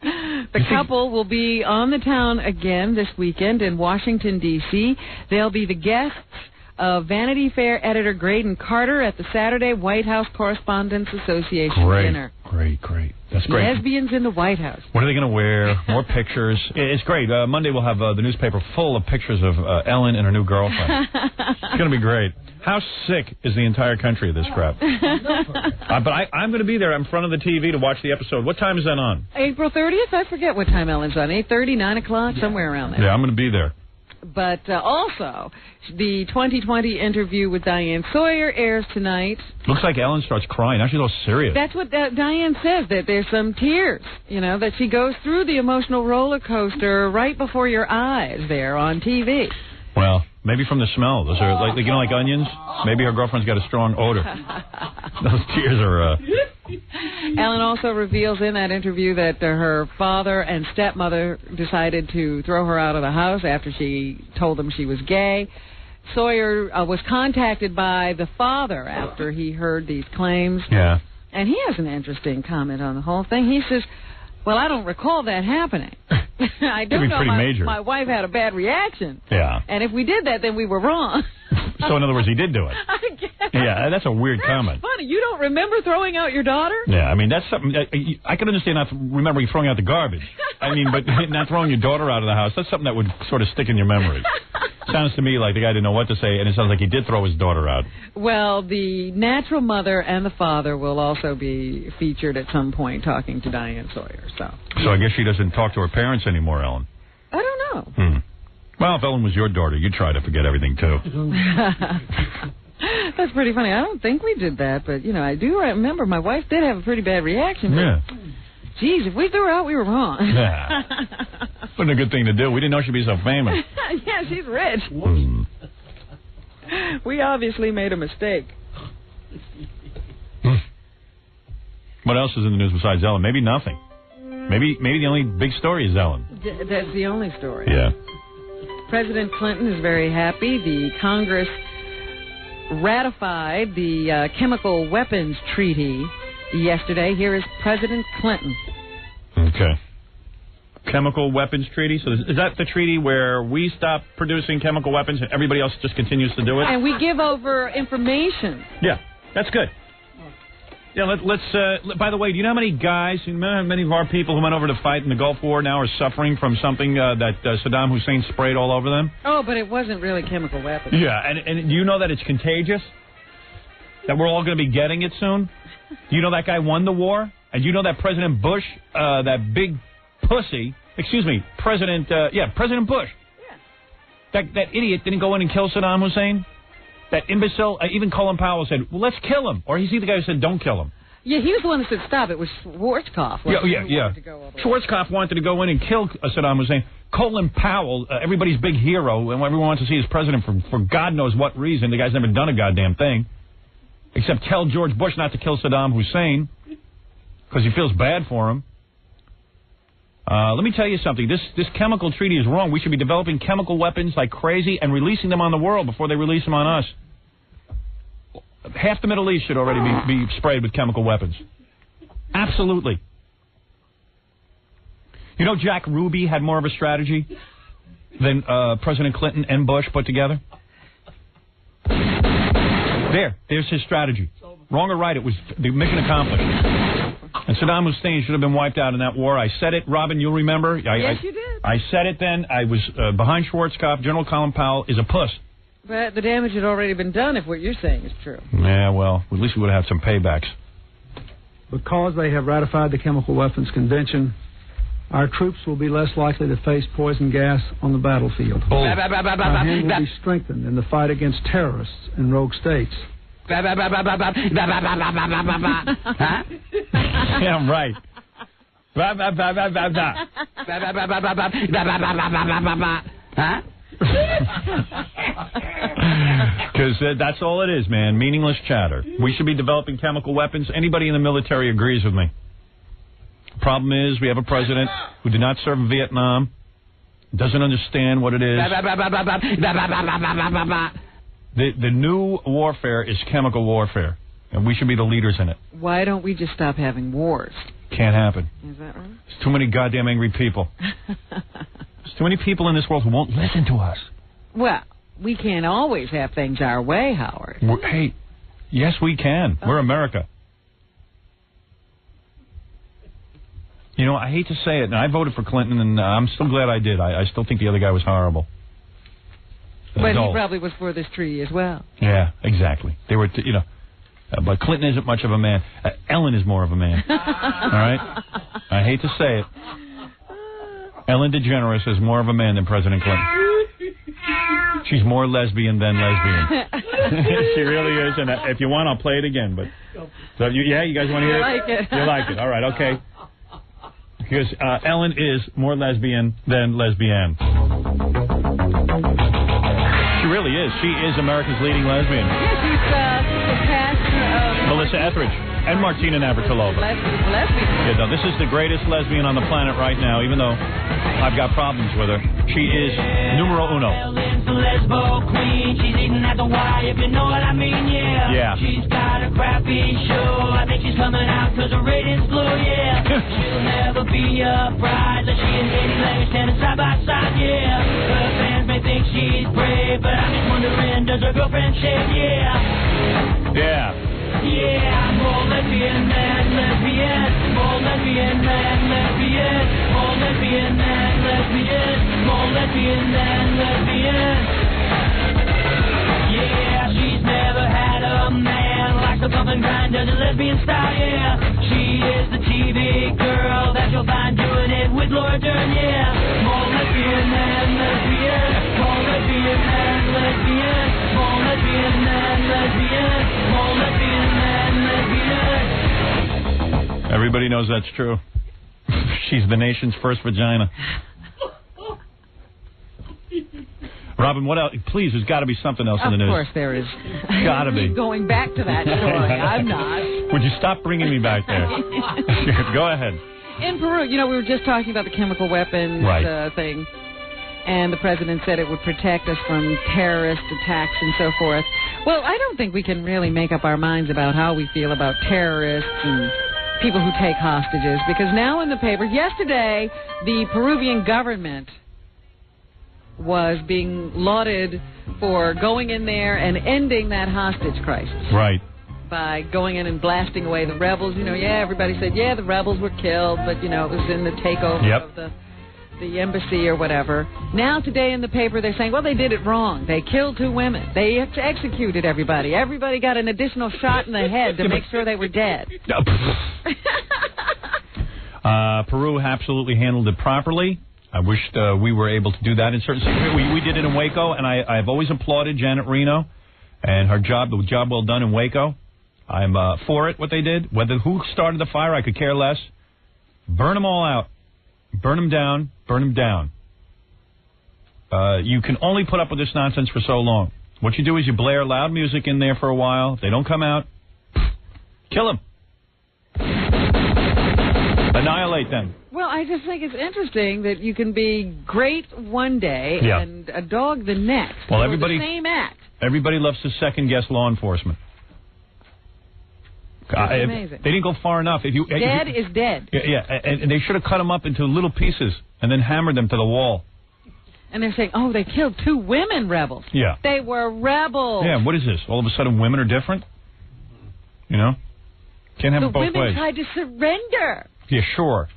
S11: The couple will be on the town again this weekend in Washington, D.C. They'll be the guests of Vanity Fair editor Graydon Carter at the Saturday White House Correspondents Association dinner.
S14: Great. That's great.
S11: Lesbians in the White House.
S14: What are they going to wear? More pictures. It's great. Monday we'll have the newspaper full of pictures of Ellen and her new girlfriend. It's going to be great. How sick is the entire country of this crap? But I'm going to be there in front of the TV to watch the episode. What time is that on?
S11: April 30th? I forget what time Ellen's on. 8:30, 9 o'clock, somewhere around there.
S14: Yeah, I'm going to be there.
S11: But also, the 2020 interview with Diane Sawyer airs tonight.
S14: Looks like Ellen starts crying. Now she's all serious.
S11: That's what Diane says, that there's some tears, that she goes through the emotional roller coaster right before your eyes there on TV.
S14: Well, maybe from the smell. Those are like onions. Maybe her girlfriend's got a strong odor. Those tears are.
S11: Ellen also reveals in that interview that her father and stepmother decided to throw her out of the house after she told them she was gay. Sawyer was contacted by the father after he heard these claims.
S14: Yeah.
S11: And he has an interesting comment on the whole thing. He says, well, I don't recall that happening. I do know my wife had a bad reaction.
S14: Yeah.
S11: And if we did that, then we were wrong.
S14: So, in other words, he did do it.
S11: I guess.
S14: Yeah, that's a weird comment.
S11: Funny, you don't remember throwing out your daughter?
S14: Yeah, I mean, that's something. I can understand not remembering throwing out the garbage. I mean, but not throwing your daughter out of the house, that's something that would sort of stick in your memory. Sounds to me like the guy didn't know what to say, and it sounds like he did throw his daughter out.
S11: Well, the natural mother and the father will also be featured at some point talking to Diane Sawyer. So
S14: I guess she doesn't talk to her parents anymore, Ellen.
S11: I don't know.
S14: Well, if Ellen was your daughter, you'd try to forget everything, too.
S11: That's pretty funny. I don't think we did that, but, I do remember my wife did have a pretty bad reaction.
S14: Yeah.
S11: Geez, if we threw her out, we were wrong.
S14: Yeah. Wasn't a good thing to do. We didn't know she'd be so famous.
S11: Yeah, she's rich. We obviously made a mistake.
S14: What else is in the news besides Ellen? Maybe nothing. Maybe the only big story is Ellen.
S11: That's the only story.
S14: Yeah.
S11: President Clinton is very happy. The Congress ratified the chemical weapons treaty yesterday. Here is President Clinton.
S14: Okay. Chemical weapons treaty? So is that the treaty where we stop producing chemical weapons and everybody else just continues to do it?
S11: And we give over information.
S14: Yeah, that's good. Yeah, let's. By the way, do you know how many guys, many of our people who went over to fight in the Gulf War now are suffering from something that Saddam Hussein sprayed all over them?
S11: Oh, but it wasn't really chemical weapons.
S14: Yeah, and do you know that it's contagious? That we're all going to be getting it soon? Do you know that guy won the war? And you know that President Bush, that big pussy, President Bush. Yeah. That idiot didn't go in and kill Saddam Hussein? That imbecile, even Colin Powell said, well, let's kill him. Or he's the guy who said, don't kill him.
S11: Yeah, he was the one that said stop. It was Schwarzkopf.
S14: Yeah. Schwarzkopf wanted to go in and kill Saddam Hussein. Colin Powell, everybody's big hero, and everyone wants to see his president for God knows what reason. The guy's never done a goddamn thing. Except tell George Bush not to kill Saddam Hussein because he feels bad for him. Let me tell you something. This chemical treaty is wrong. We should be developing chemical weapons like crazy and releasing them on the world before they release them on us. Half the Middle East should already be sprayed with chemical weapons. Absolutely. You know Jack Ruby had more of a strategy than President Clinton and Bush put together? There's his strategy. Wrong or right, it was the mission accomplished. And Saddam Hussein should have been wiped out in that war. I said it, Robin, you'll remember.
S11: Yes, you did.
S14: I said it then. I was behind Schwarzkopf. General Colin Powell is a puss.
S11: But the damage had already been done if what you're saying is true.
S14: Yeah, well, at least we would have had some paybacks.
S18: Because they have ratified the Chemical Weapons Convention, our troops will be less likely to face poison gas on the battlefield. Our hand will be strengthened in the fight against terrorists in rogue states.
S14: Yeah, right. Because that's all it is, man. Meaningless chatter. We should be developing chemical weapons. Anybody in the military agrees with me. Problem is, we have a president who did not serve in Vietnam, doesn't understand what it is. The new warfare is chemical warfare, and we should be the leaders in it.
S11: Why don't we just stop having wars?
S14: Can't happen.
S11: Is that right?
S14: There's too many goddamn angry people. There's too many people in this world who won't listen to us.
S11: Well, we can't always have things our way, Howard.
S14: Hey, yes, we can. We're America. You know, I hate to say it, and I voted for Clinton, and I'm still glad I did. I still think the other guy was horrible.
S11: But he probably was for this treaty as well.
S14: Yeah, exactly. They were, but Clinton isn't much of a man. Ellen is more of a man. All right? I hate to say it. Ellen DeGeneres is more of a man than President Clinton. She's more lesbian than lesbian. She really is. And if you want, I'll play it again. But so you guys want to hear it?
S11: I like it.
S14: You like it. All right, okay. Because Ellen is more lesbian than lesbian. She really is. She is America's leading lesbian.
S11: Yeah, she's the pastor of...
S14: Melissa Etheridge and Martina Navratilova.
S11: Lesbian.
S14: Yeah, no, this is the greatest lesbian on the planet right now, even though I've got problems with her. She is numero uno.
S4: The lesbo queen, she's eating at the Y, if you know what I mean, yeah. She's got a crappy show, I think she's coming out because her ratings low, yeah. She'll never be a bride, but she and Katie Lang standing side by side, yeah. Her fans may think she's brave, but I'm just wondering, does her girlfriend shave, yeah.
S14: Yeah.
S4: Yeah, more lesbian than lesbian, more lesbian than lesbian, more lesbian than lesbian, more lesbian than lesbian. Yeah, she's never had a man like the bump and grind does a lesbian style, yeah. She is the TV girl that you'll find doing it with Laura Dern, yeah. More lesbian than lesbian, more lesbian than lesbian, more lesbian than lesbian, more lesbian than lesbian.
S14: Everybody knows that's true. She's the nation's first vagina. Robin, what else? Please, there's got to be something else in the news.
S11: Of course there is.
S14: Gotta be.
S11: Going back to that story. I'm not.
S14: Would you stop bringing me back there? Go ahead.
S11: In Peru, we were just talking about the chemical weapons thing, and the president said it would protect us from terrorist attacks and so forth. Well, I don't think we can really make up our minds about how we feel about terrorists and people who take hostages, because now in the paper, yesterday, the Peruvian government was being lauded for going in there and ending that hostage crisis.
S14: Right.
S11: By going in and blasting away the rebels. Everybody said, the rebels were killed, but, it was in the takeover of the embassy or whatever. Now today in the paper they're saying, well, they did it wrong. They killed 2 women. They executed everybody. Everybody got an additional shot in the head to make sure they were dead.
S14: Peru absolutely handled it properly. I wished we were able to do that in certain situations. We did it in Waco, and I've always applauded Janet Reno and her job, the job well done in Waco. I'm for it, what they did. Who started the fire, I could care less. Burn them all out. Burn them down. Burn them down. You can only put up with this nonsense for so long. What you do is you blare loud music in there for a while. If they don't come out, kill them. Annihilate them.
S11: Well, I just think it's interesting that you can be great one day and a dog the next.
S14: Well,
S11: for the same act.
S14: Everybody loves to second-guess law enforcement.
S11: That's amazing.
S14: They didn't go far enough.
S11: Dead is dead.
S14: Yeah, and they should have cut them up into little pieces and then hammered them to the wall.
S11: And they're saying, they killed 2 women rebels.
S14: Yeah.
S11: They were rebels.
S14: Yeah, what is this? All of a sudden women are different? Can't have it both ways.
S11: The women tried to surrender.
S14: Yeah, sure.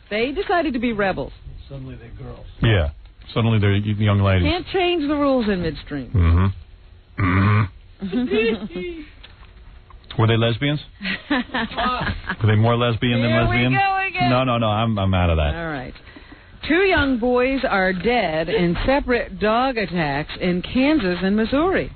S11: They decided to be rebels.
S17: Suddenly they're girls.
S14: Yeah. Suddenly they're young ladies.
S11: Can't change the rules in midstream.
S14: Were they lesbians? Were they more lesbian than lesbian?
S11: Here we go again.
S14: No, I'm out of that.
S11: All right. 2 young boys are dead in separate dog attacks in Kansas and Missouri.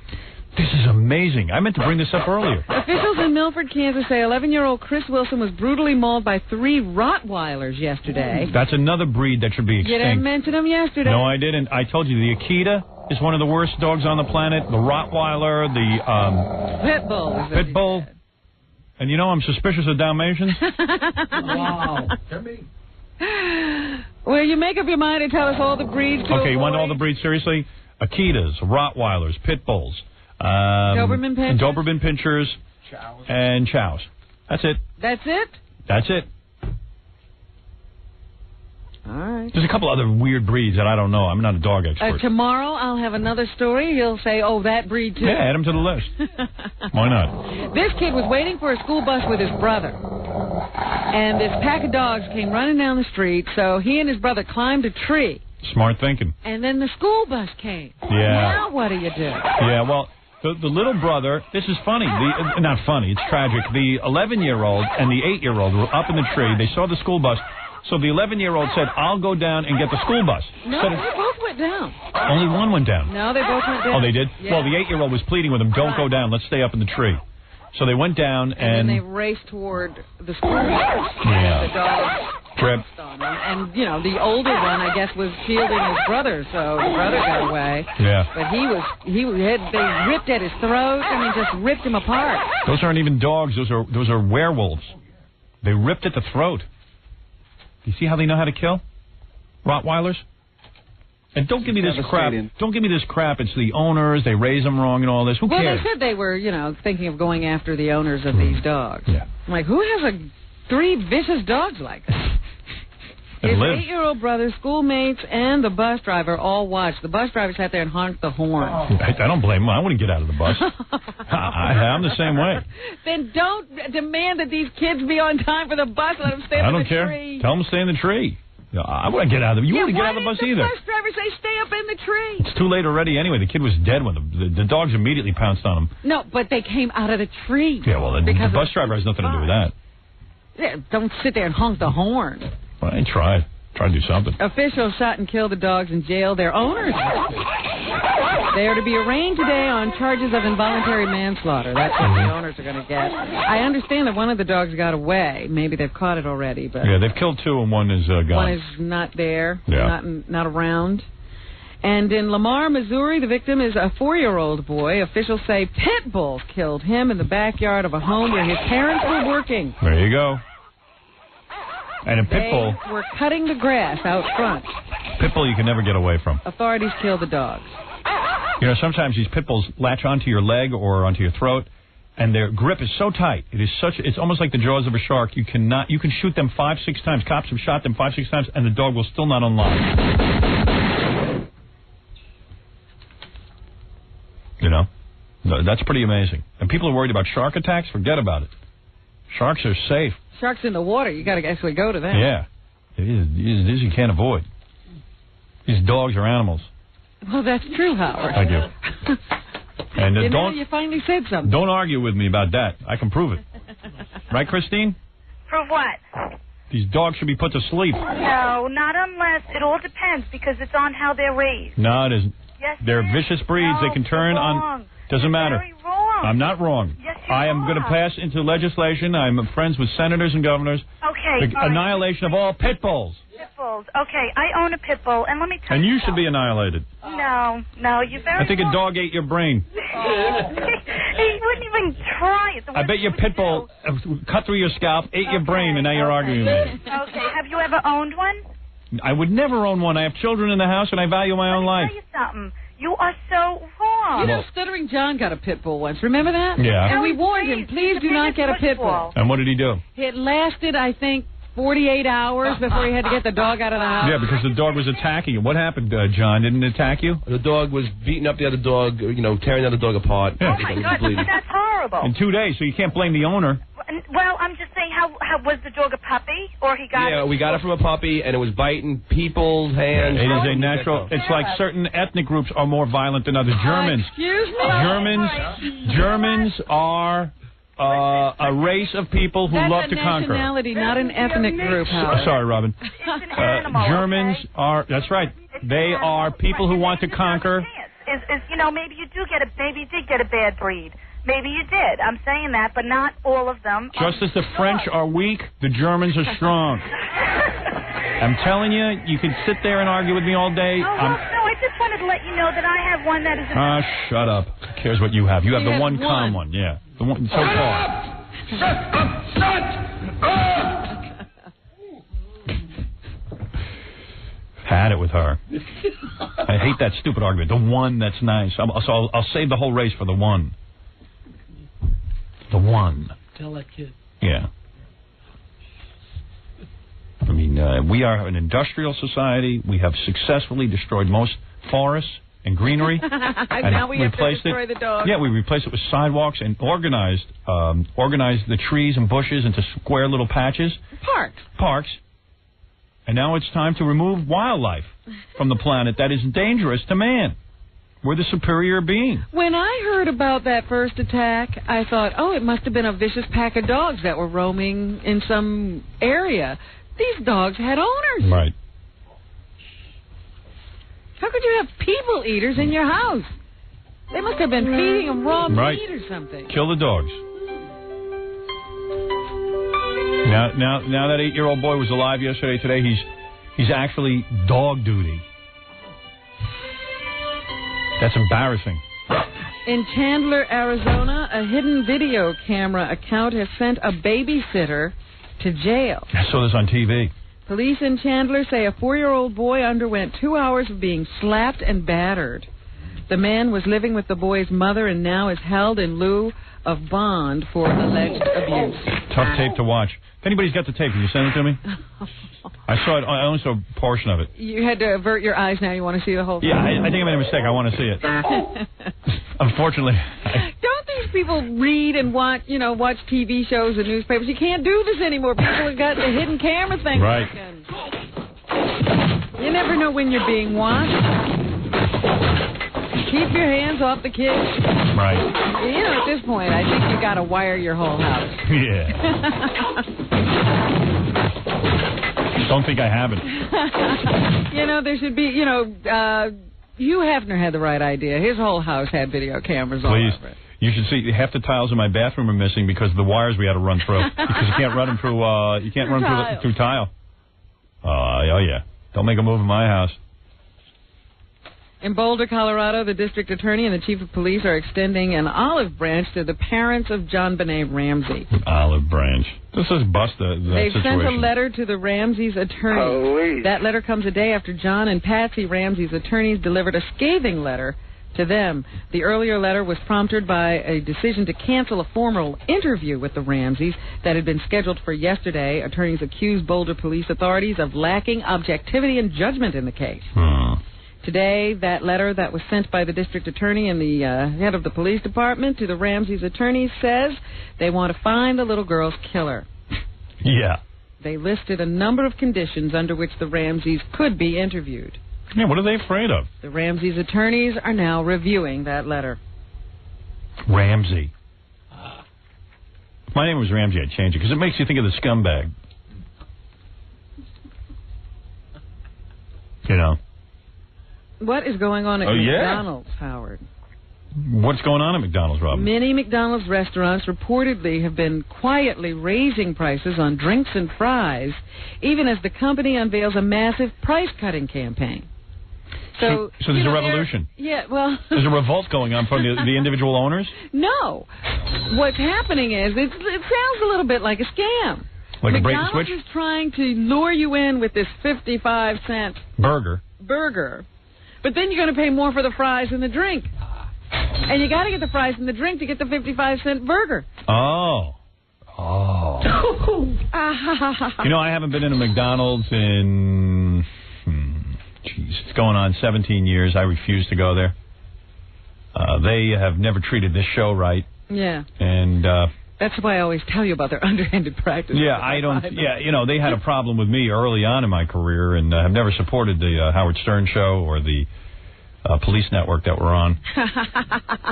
S14: This is amazing. I meant to bring this up earlier.
S11: Officials in Milford, Kansas say 11-year-old Chris Wilson was brutally mauled by 3 Rottweilers yesterday.
S14: That's another breed that should be extinct.
S11: You didn't mention them yesterday.
S14: No, I didn't. I told you the Akita is one of the worst dogs on the planet. The Rottweiler, the
S11: Pit Bull.
S14: Pit Bull. And I'm suspicious of Dalmatians.
S17: Wow.
S11: Well, you make up your mind to tell us all the breeds.
S14: Okay, you want all the breeds seriously? Akitas, Rottweilers, Pit Bulls.
S11: Doberman Pinschers?
S14: Doberman Pinschers and Chows. That's it.
S11: That's it?
S14: That's it.
S11: All right.
S14: There's a couple other weird breeds that I don't know. I'm not a dog expert.
S11: Tomorrow I'll have another story. He'll say, that breed too.
S14: Yeah, add them to the list. Why not?
S11: This kid was waiting for a school bus with his brother. And this pack of dogs came running down the street, so he and his brother climbed a tree.
S14: Smart thinking.
S11: And then the school bus came.
S14: Yeah.
S11: Now what do you do?
S14: Yeah, well, the little brother, this is funny. Not funny, it's tragic. The 11-year-old and the 8-year-old were up in the tree. They saw the school bus. So the 11-year-old said, I'll go down and get the school bus.
S11: No,
S14: so
S11: they both went down.
S14: Only one went down.
S11: No, they both went down.
S14: Oh, they did?
S11: Yeah.
S14: Well, the 8-year-old was pleading with him, don't go down, let's stay up in the tree. So they went down
S11: and then they raced toward the school bus.
S14: Yeah.
S11: The dogs pounced on them. And, you know, the older one, I guess, was shielding his brother, so the brother got away.
S14: Yeah.
S11: But they ripped at his throat. I mean, just ripped him apart.
S14: Those aren't even dogs. Those are werewolves. They ripped at the throat. Do you see how they know how to kill? Rottweilers? And don't give me this crap. Don't give me this crap. It's the owners. They raise them wrong and all this. Who cares?
S11: Well, they said they were, you know, thinking of going after the owners of these dogs.
S14: Yeah.
S11: I'm like, who has 3 vicious dogs like that? His 8-year-old brother, schoolmates, and the bus driver all watched. The bus driver sat there and honked the horn.
S14: I don't blame him. I wouldn't get out of the bus. I'm the same way.
S11: Then don't demand that these kids be on time for the bus. Let them stay up in the tree.
S14: I don't care. Tell them to stay in the tree. I wouldn't get out of the. You wouldn't get out of the bus either.
S11: The bus driver say stay up in the tree.
S14: It's too late already anyway. The kid was dead when the dogs immediately pounced on him.
S11: No, but they came out of the tree.
S14: Yeah, well, the bus driver has nothing to do with that.
S11: Yeah, don't sit there and honk the horn.
S14: Well, I tried. Try to do something.
S11: Officials shot and killed the dogs and jailed their owners. They are to be arraigned today on charges of involuntary manslaughter. That's what the owners are going to get. I understand that one of the dogs got away. Maybe they've caught it already, but
S14: yeah, they've killed 2 and one is gone.
S11: One is not there.
S14: Yeah.
S11: not around. And in Lamar, Missouri, the victim is a 4-year-old boy. Officials say pit bulls killed him in the backyard of a home where his parents were working.
S14: There you go. And a pit bull.
S11: They were cutting the grass out front.
S14: Pit bull you can never get away from.
S11: Authorities killed the dogs.
S14: You know, sometimes these pit bulls latch onto your leg or onto your throat, and their grip is so tight. It's almost like the jaws of a shark. You can shoot them 5-6 times. Cops have shot them 5-6 times, and the dog will still not unlock. You know, that's pretty amazing. And people are worried about shark attacks. Forget about it. Sharks are safe.
S11: Sharks in the water. You got to actually go to them.
S14: Yeah, these you can't avoid. These dogs are animals.
S11: Well, that's true, Howard.
S14: I do. And
S11: you finally said something.
S14: Don't argue with me about that. I can prove it. Right, Christine?
S13: Prove what?
S14: These dogs should be put to sleep.
S13: No, not unless. It all depends because it's on how they're raised.
S14: No, it isn't.
S13: Yes,
S14: they're vicious breeds.
S13: No,
S14: they can turn
S13: wrong.
S14: on. Doesn't matter.
S13: Very wrong.
S14: I'm not wrong.
S13: Yes,
S14: I am going to pass into legislation. I'm friends with senators and governors.
S13: Okay.
S14: The annihilation of all pit bulls.
S13: Pit bulls. Okay, I own a pit bull, and let me tell you.
S14: And you should be annihilated.
S13: No, you're very.
S14: I think a dog ate your brain.
S13: He wouldn't even try it.
S14: I bet your pit bull cut through your scalp, ate your brain, and now you're arguing with me.
S13: Okay, have you ever owned one?
S14: I would never own one. I have children in the house, and I value my own life.
S13: Let me tell you something. You are so wrong.
S11: You know, Stuttering John got a pit bull once. Remember that?
S14: Yeah.
S11: And we warned him, please do not get a pit bull.
S14: And what did he do?
S11: It lasted, I think, 48 hours before he had to get the dog out of the house.
S14: Yeah, because the dog was attacking you. What happened, John? Didn't it attack you?
S10: The dog was beating up the other dog, tearing the other dog apart.
S14: Yeah.
S13: Oh, my God, that's horrible.
S14: In 2 days, so you can't blame the owner.
S13: Well, I'm just saying, how was the dog a puppy, or he got it?
S10: Yeah, we got it from a puppy, and it was biting people's hands.
S14: It is a natural. It's like certain ethnic groups are more violent than others. Germans.
S11: Excuse me?
S14: Germans are a race of people who love to conquer.
S11: That's a nationality, not an ethnic group, Howard.
S14: Sorry, Robin.
S13: It's an animal,
S14: Germans
S13: okay?
S14: are. That's right. They are people who want to conquer.
S13: Maybe you did get a bad breed. Maybe you did. I'm saying that, but not all of them.
S14: Just as the French are weak, the Germans are strong. I'm telling you, you can sit there and argue with me all day.
S13: No, I just wanted to let you know that I have one that is...
S14: Shut up. Who cares what you have? You have the one calm one, yeah. The one so-called. Had it with her. I hate that stupid argument. The one that's nice. I'll save the whole race for the one. The one.
S6: Tell that kid.
S14: Yeah. I mean, we are an industrial society. We have successfully destroyed most forests and greenery. And
S11: now we have to
S14: replaced
S11: destroy the dogs.
S14: Yeah, we replaced it with sidewalks and organized the trees and bushes into square little patches. Parks. And now it's time to remove wildlife from the planet that is dangerous to man. We're the superior being.
S11: When I heard about that first attack, I thought, oh, it must have been a vicious pack of dogs that were roaming in some area. These dogs had owners.
S14: Right.
S11: How could you have people eaters in your house? They must have been feeding them raw meat or something.
S14: Kill the dogs. Now that 8-year-old boy was alive yesterday, today he's actually dog duty. That's embarrassing.
S11: In Chandler, Arizona, a hidden video camera account has sent a babysitter to jail.
S14: I saw this on TV.
S11: Police in Chandler say a 4-year-old boy underwent 2 hours of being slapped and battered. The man was living with the boy's mother and now is held in lieu of bond for alleged abuse.
S14: Tough tape to watch. If anybody's got the tape, can you send it to me? I saw it. I only saw a portion of it.
S11: You had to avert your eyes now. You want to see the whole thing?
S14: Yeah, I think I made a mistake. I want to see it. Unfortunately.
S11: Don't these people read and watch TV shows and newspapers? You can't do this anymore. People have got the hidden camera thing.
S14: Right.
S11: You never know when you're being watched. Keep your hands off the kids.
S14: Right.
S11: At this point, I think you got to wire your whole house.
S14: Yeah. Don't think I haven't.
S11: There should be, Hugh Hefner had the right idea. His whole house had video cameras all over it.
S14: You should see half the tiles in my bathroom are missing because of the wires we had to run through. Because you can't run them through. Through tile. Oh yeah. Don't make a move in my house.
S11: In Boulder, Colorado, the district attorney and the chief of police are extending an olive branch to the parents of John Benet Ramsey.
S14: Olive branch. This is bust that
S11: They've
S14: situation.
S11: sent a letter to the Ramseys' attorney. That letter comes a day after John and Patsy Ramsey's attorneys delivered a scathing letter to them. The earlier letter was prompted by a decision to cancel a formal interview with the Ramseys that had been scheduled for yesterday. Attorneys accused Boulder police authorities of lacking objectivity and judgment in the case. Today, that letter that was sent by the district attorney and the head of the police department to the Ramseys' attorneys says they want to find the little girl's killer.
S14: Yeah.
S11: They listed a number of conditions under which the Ramseys could be interviewed.
S14: Yeah, what are they afraid of?
S11: The Ramseys' attorneys are now reviewing that letter.
S14: Ramsey. If my name was Ramsey, I'd change it because it makes you think of the scumbag.
S11: What is going on at McDonald's, Howard?
S14: What's going on at McDonald's, Robin?
S11: Many McDonald's restaurants reportedly have been quietly raising prices on drinks and fries, even as the company unveils a massive price-cutting campaign. So
S14: there's a revolution. There's a revolt going on from the individual owners?
S11: No. What's happening is, it sounds a little bit like a scam.
S14: Like
S11: McDonald's
S14: a bait and switch?
S11: is trying to lure you in with this 55-cent
S14: burger.
S11: But then you're going to pay more for the fries and the drink. And you got to get the fries and the drink to get the 55-cent burger.
S14: Oh. I haven't been in a McDonald's in, it's going on 17 years. I refuse to go there. They have never treated this show right.
S11: Yeah.
S14: And
S11: that's why I always tell you about their underhanded practice.
S14: Yeah, they had a problem with me early on in my career, and have never supported the Howard Stern Show or the police network that we're on,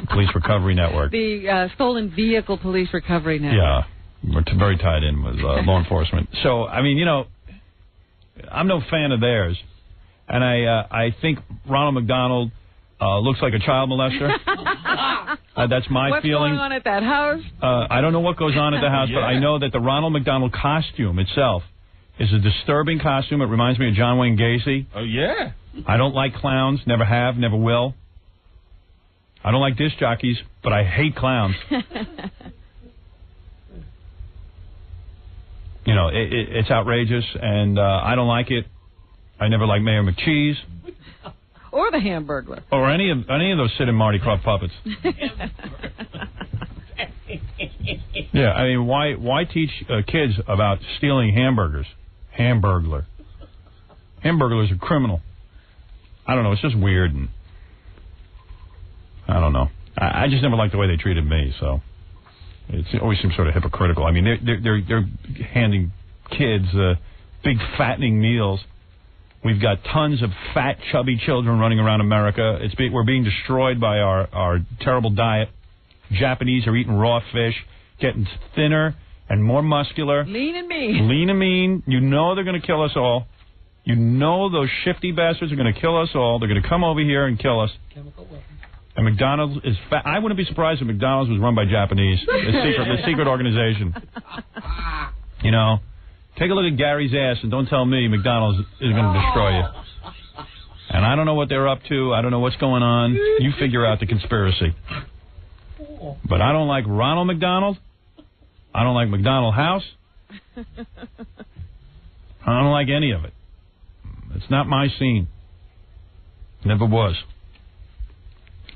S14: Police Recovery Network.
S11: The Stolen Vehicle Police Recovery Network.
S14: Yeah, we're very tied in with law enforcement. So, I'm no fan of theirs, and I think Ronald McDonald looks like a child molester. That's my feeling.
S11: What's going on at that house?
S14: I don't know what goes on at the house, but I know that the Ronald McDonald costume itself is a disturbing costume. It reminds me of John Wayne Gacy.
S17: Oh, yeah.
S14: I don't like clowns. Never have, never will. I don't like disc jockeys, but I hate clowns. It's outrageous, and I don't like it. I never liked Mayor McCheese.
S11: Or the Hamburglar.
S14: Or any of those Sid and Marty Krofft puppets. Yeah, why teach kids about stealing hamburgers? Hamburglar. Hamburglars are criminal. I don't know, it's just weird. And I don't know. I just never liked the way they treated me, so it always seems sort of hypocritical. I mean, they're handing kids big fattening meals. We've got tons of fat, chubby children running around America. We're being destroyed by our terrible diet. Japanese are eating raw fish, getting thinner and more muscular.
S11: Lean and mean.
S14: Lean and mean. You know they're going to kill us all. You know those shifty bastards are going to kill us all. They're going to come over here and kill us.
S6: Chemical weapons.
S14: And McDonald's is fat. I wouldn't be surprised if McDonald's was run by Japanese. The secret organization. You know, take a look at Gary's ass and don't tell me McDonald's is going to destroy you. And I don't know what they're up to. I don't know what's going on. You figure out the conspiracy. But I don't like Ronald McDonald. I don't like McDonald House. I don't like any of it. It's not my scene. Never was.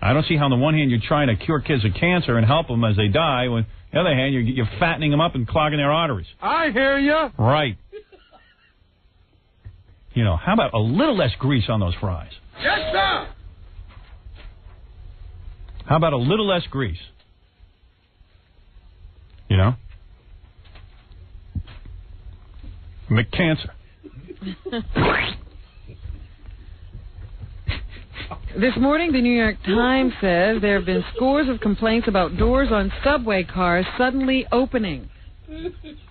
S14: I don't see how on the one hand you're trying to cure kids of cancer and help them as they die, when on the other hand you're fattening them up and clogging their arteries.
S23: I hear you.
S14: Right. You know, how about a little less grease on those fries?
S23: Yes, sir.
S14: How about a little less grease? You know? McCancer.
S11: This morning, the New York Times says there have been scores of complaints about doors on subway cars suddenly opening.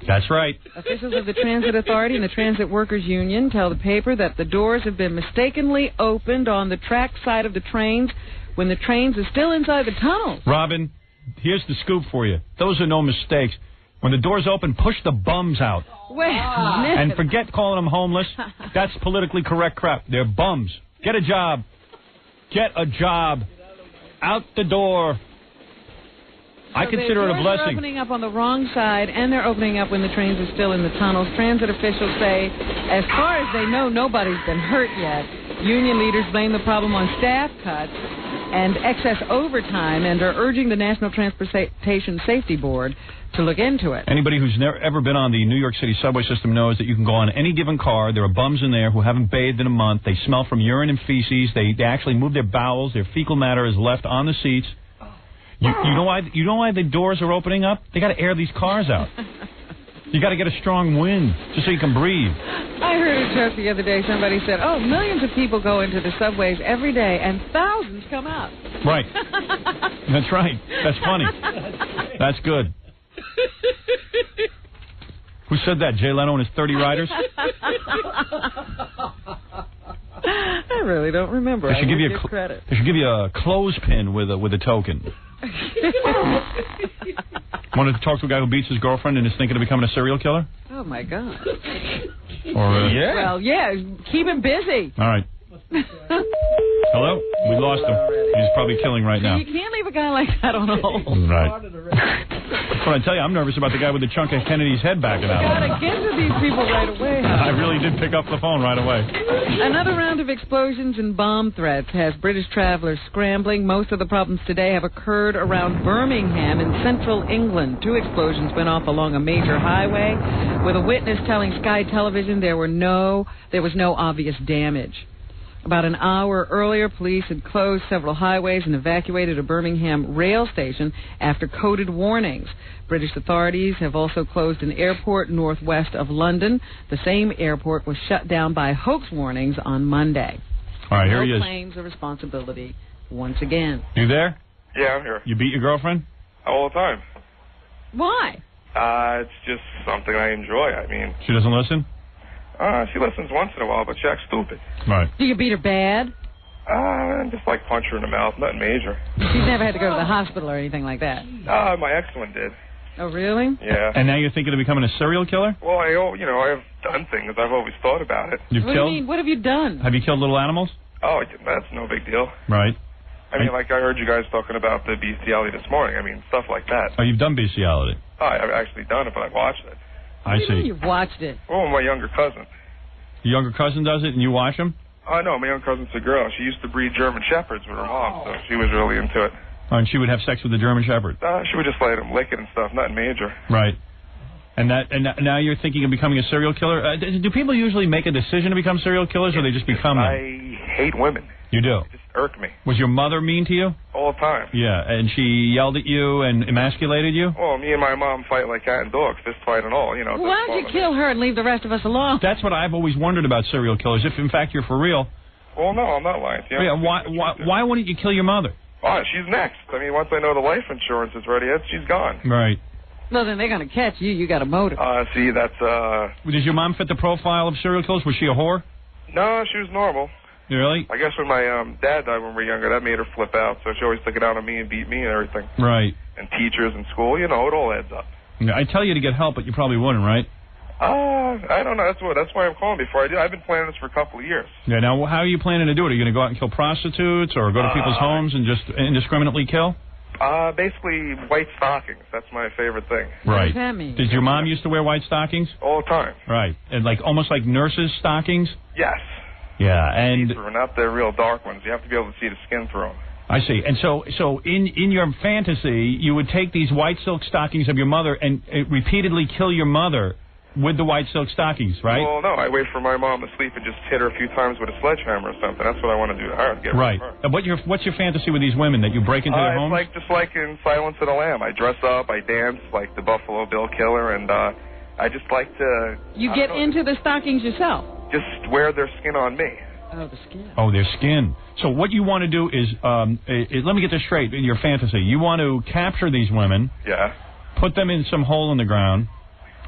S14: That's right.
S11: Officials of the Transit Authority and the Transit Workers Union tell the paper that the doors have been mistakenly opened on the track side of the trains when the trains are still inside the tunnels.
S14: Robin, here's the scoop for you. Those are no mistakes. When the doors open, push the bums out.
S11: Wait a minute.
S14: And forget calling them homeless. That's politically correct crap. They're bums. Get a job. Get a job. Out the door. I consider it a blessing.
S11: They're opening up on the wrong side, and they're opening up when the trains are still in the tunnels. Transit officials say, as far as they know, nobody's been hurt yet. Union leaders blame the problem on staff cuts and excess overtime and are urging the National Transportation Safety Board to look into it.
S14: Anybody who's never ever been on the New York City subway system knows that you can go on any given car. There are bums in there who haven't bathed in a month. They smell from urine and feces. They actually move their bowels. Their fecal matter is left on the seats. You know why the doors are opening up? They got to air these cars out. You got to get a strong wind just so you can breathe.
S11: I heard a joke the other day. Somebody said, "Oh, millions of people go into the subways every day, and thousands come out."
S14: Right. That's right. That's funny. That's good. Who said that? Jay Leno and his 30 riders?
S11: I really don't remember.
S14: They should give you
S11: credit.
S14: They should give you a clothespin with a token. Want to talk to a guy who beats his girlfriend and is thinking of becoming a serial killer?
S11: Oh my God.
S14: Or
S11: yeah. Well, yeah. Keep him busy.
S14: All right. Hello? We lost him. He's probably killing right now.
S11: You can't leave a guy like that on hold.
S14: Right. That's what I tell you. I'm nervous about the guy with the chunk of Kennedy's head backing out.
S11: You gotta get to these people right away.
S14: I really did pick up the phone right away.
S11: Another round of explosions and bomb threats has British travelers scrambling. Most of the problems today have occurred around Birmingham in central England. 2 explosions went off along a major highway, with a witness telling Sky Television there was no obvious damage. About an hour earlier, police had closed several highways and evacuated a Birmingham rail station after coded warnings. British authorities have also closed an airport northwest of London. The same airport was shut down by hoax warnings on Monday.
S14: All right, here he is.
S11: No claims of responsibility once again.
S14: You there?
S15: Yeah, I'm here.
S14: You beat your girlfriend?
S15: All the time.
S11: Why?
S15: It's just something I enjoy. I mean...
S14: She doesn't listen?
S15: She listens once in a while, but she acts stupid.
S14: Right.
S11: Do you beat her bad?
S15: Just like punch her in the mouth, nothing major.
S11: She's never had to go to the hospital or anything like that?
S15: My ex one did.
S11: Oh, really?
S15: Yeah.
S14: And now you're thinking of becoming a serial killer?
S15: Well, I've done things. I've always thought about it.
S14: You've
S11: What
S14: killed?
S11: do you mean? What have you done?
S14: Have you killed little animals?
S15: Oh, that's no big deal.
S14: Right.
S15: I mean, like I heard you guys talking about the bestiality this morning. I mean, stuff like that.
S14: Oh, you've done bestiality?
S15: Oh, I've actually done it, but I've watched it.
S14: I see.
S11: You've watched it?
S15: Oh, my younger cousin.
S14: Your younger cousin does it, and you watch him?
S15: Oh, no, my younger cousin's a girl. She used to breed German Shepherds with her mom, so she was really into it.
S14: Oh, and she would have sex with the German Shepherd?
S15: She would just let him lick it and stuff, nothing major.
S14: Right. And now you're thinking of becoming a serial killer? Do people usually make a decision to become serial killers, or they just become them?
S15: I hate women.
S14: You do?
S15: It just irked me.
S14: Was your mother mean to you?
S15: All the time.
S14: Yeah, and she yelled at you and emasculated you?
S15: Well, me and my mom fight like cat and dog, fist fight and all, you know.
S11: Why don't you kill her and leave the rest of us alone?
S14: That's what I've always wondered about serial killers, if in fact you're for real.
S15: Well, no, I'm not lying to you.
S14: Yeah, why wouldn't you kill your mother?
S15: Oh, she's next. I mean, once I know the life insurance is ready, she's gone.
S14: Right.
S11: Well, then they're going to catch you. You got a motive.
S15: See, that's,
S14: Does your mom fit the profile of serial killers? Was she a whore?
S15: No, she was normal.
S14: Really?
S15: I guess when my dad died when we were younger, that made her flip out, so she always took it out on me and beat me and everything.
S14: Right.
S15: And teachers in school, you know, it all adds up.
S14: Yeah, I tell you to get help, but you probably wouldn't, right?
S15: I don't know. That's why I'm calling before I do. I've been planning this for a couple of years.
S14: Yeah, now how are you planning to do it? Are you going to go out and kill prostitutes or go to people's homes and just indiscriminately kill?
S15: Basically, white stockings. That's my favorite thing.
S14: Right.
S11: What does that mean?
S14: Did your mom used to wear white stockings?
S15: All the time.
S14: Right. And like almost like nurses' stockings?
S15: Yes.
S14: Yeah, and...
S15: See-through, not the real dark ones. You have to be able to see the skin through them.
S14: I see. And so in your fantasy, you would take these white silk stockings of your mother and repeatedly kill your mother with the white silk stockings, right?
S15: Well, no. I wait for my mom to sleep and just hit her a few times with a sledgehammer or something. That's what I want to do to her. Get
S14: right.
S15: rid of her.
S14: What's your fantasy with these women, that you break into their homes?
S15: It's just like in Silence of the Lamb. I dress up, I dance like the Buffalo Bill Killer, and I just like to...
S11: You get into the stockings yourself?
S15: Just wear their skin on me.
S11: Oh, the skin.
S14: Oh, their skin. So what you want to do is, let me get this straight, in your fantasy. You want to capture these women.
S15: Yeah.
S14: Put them in some hole in the ground,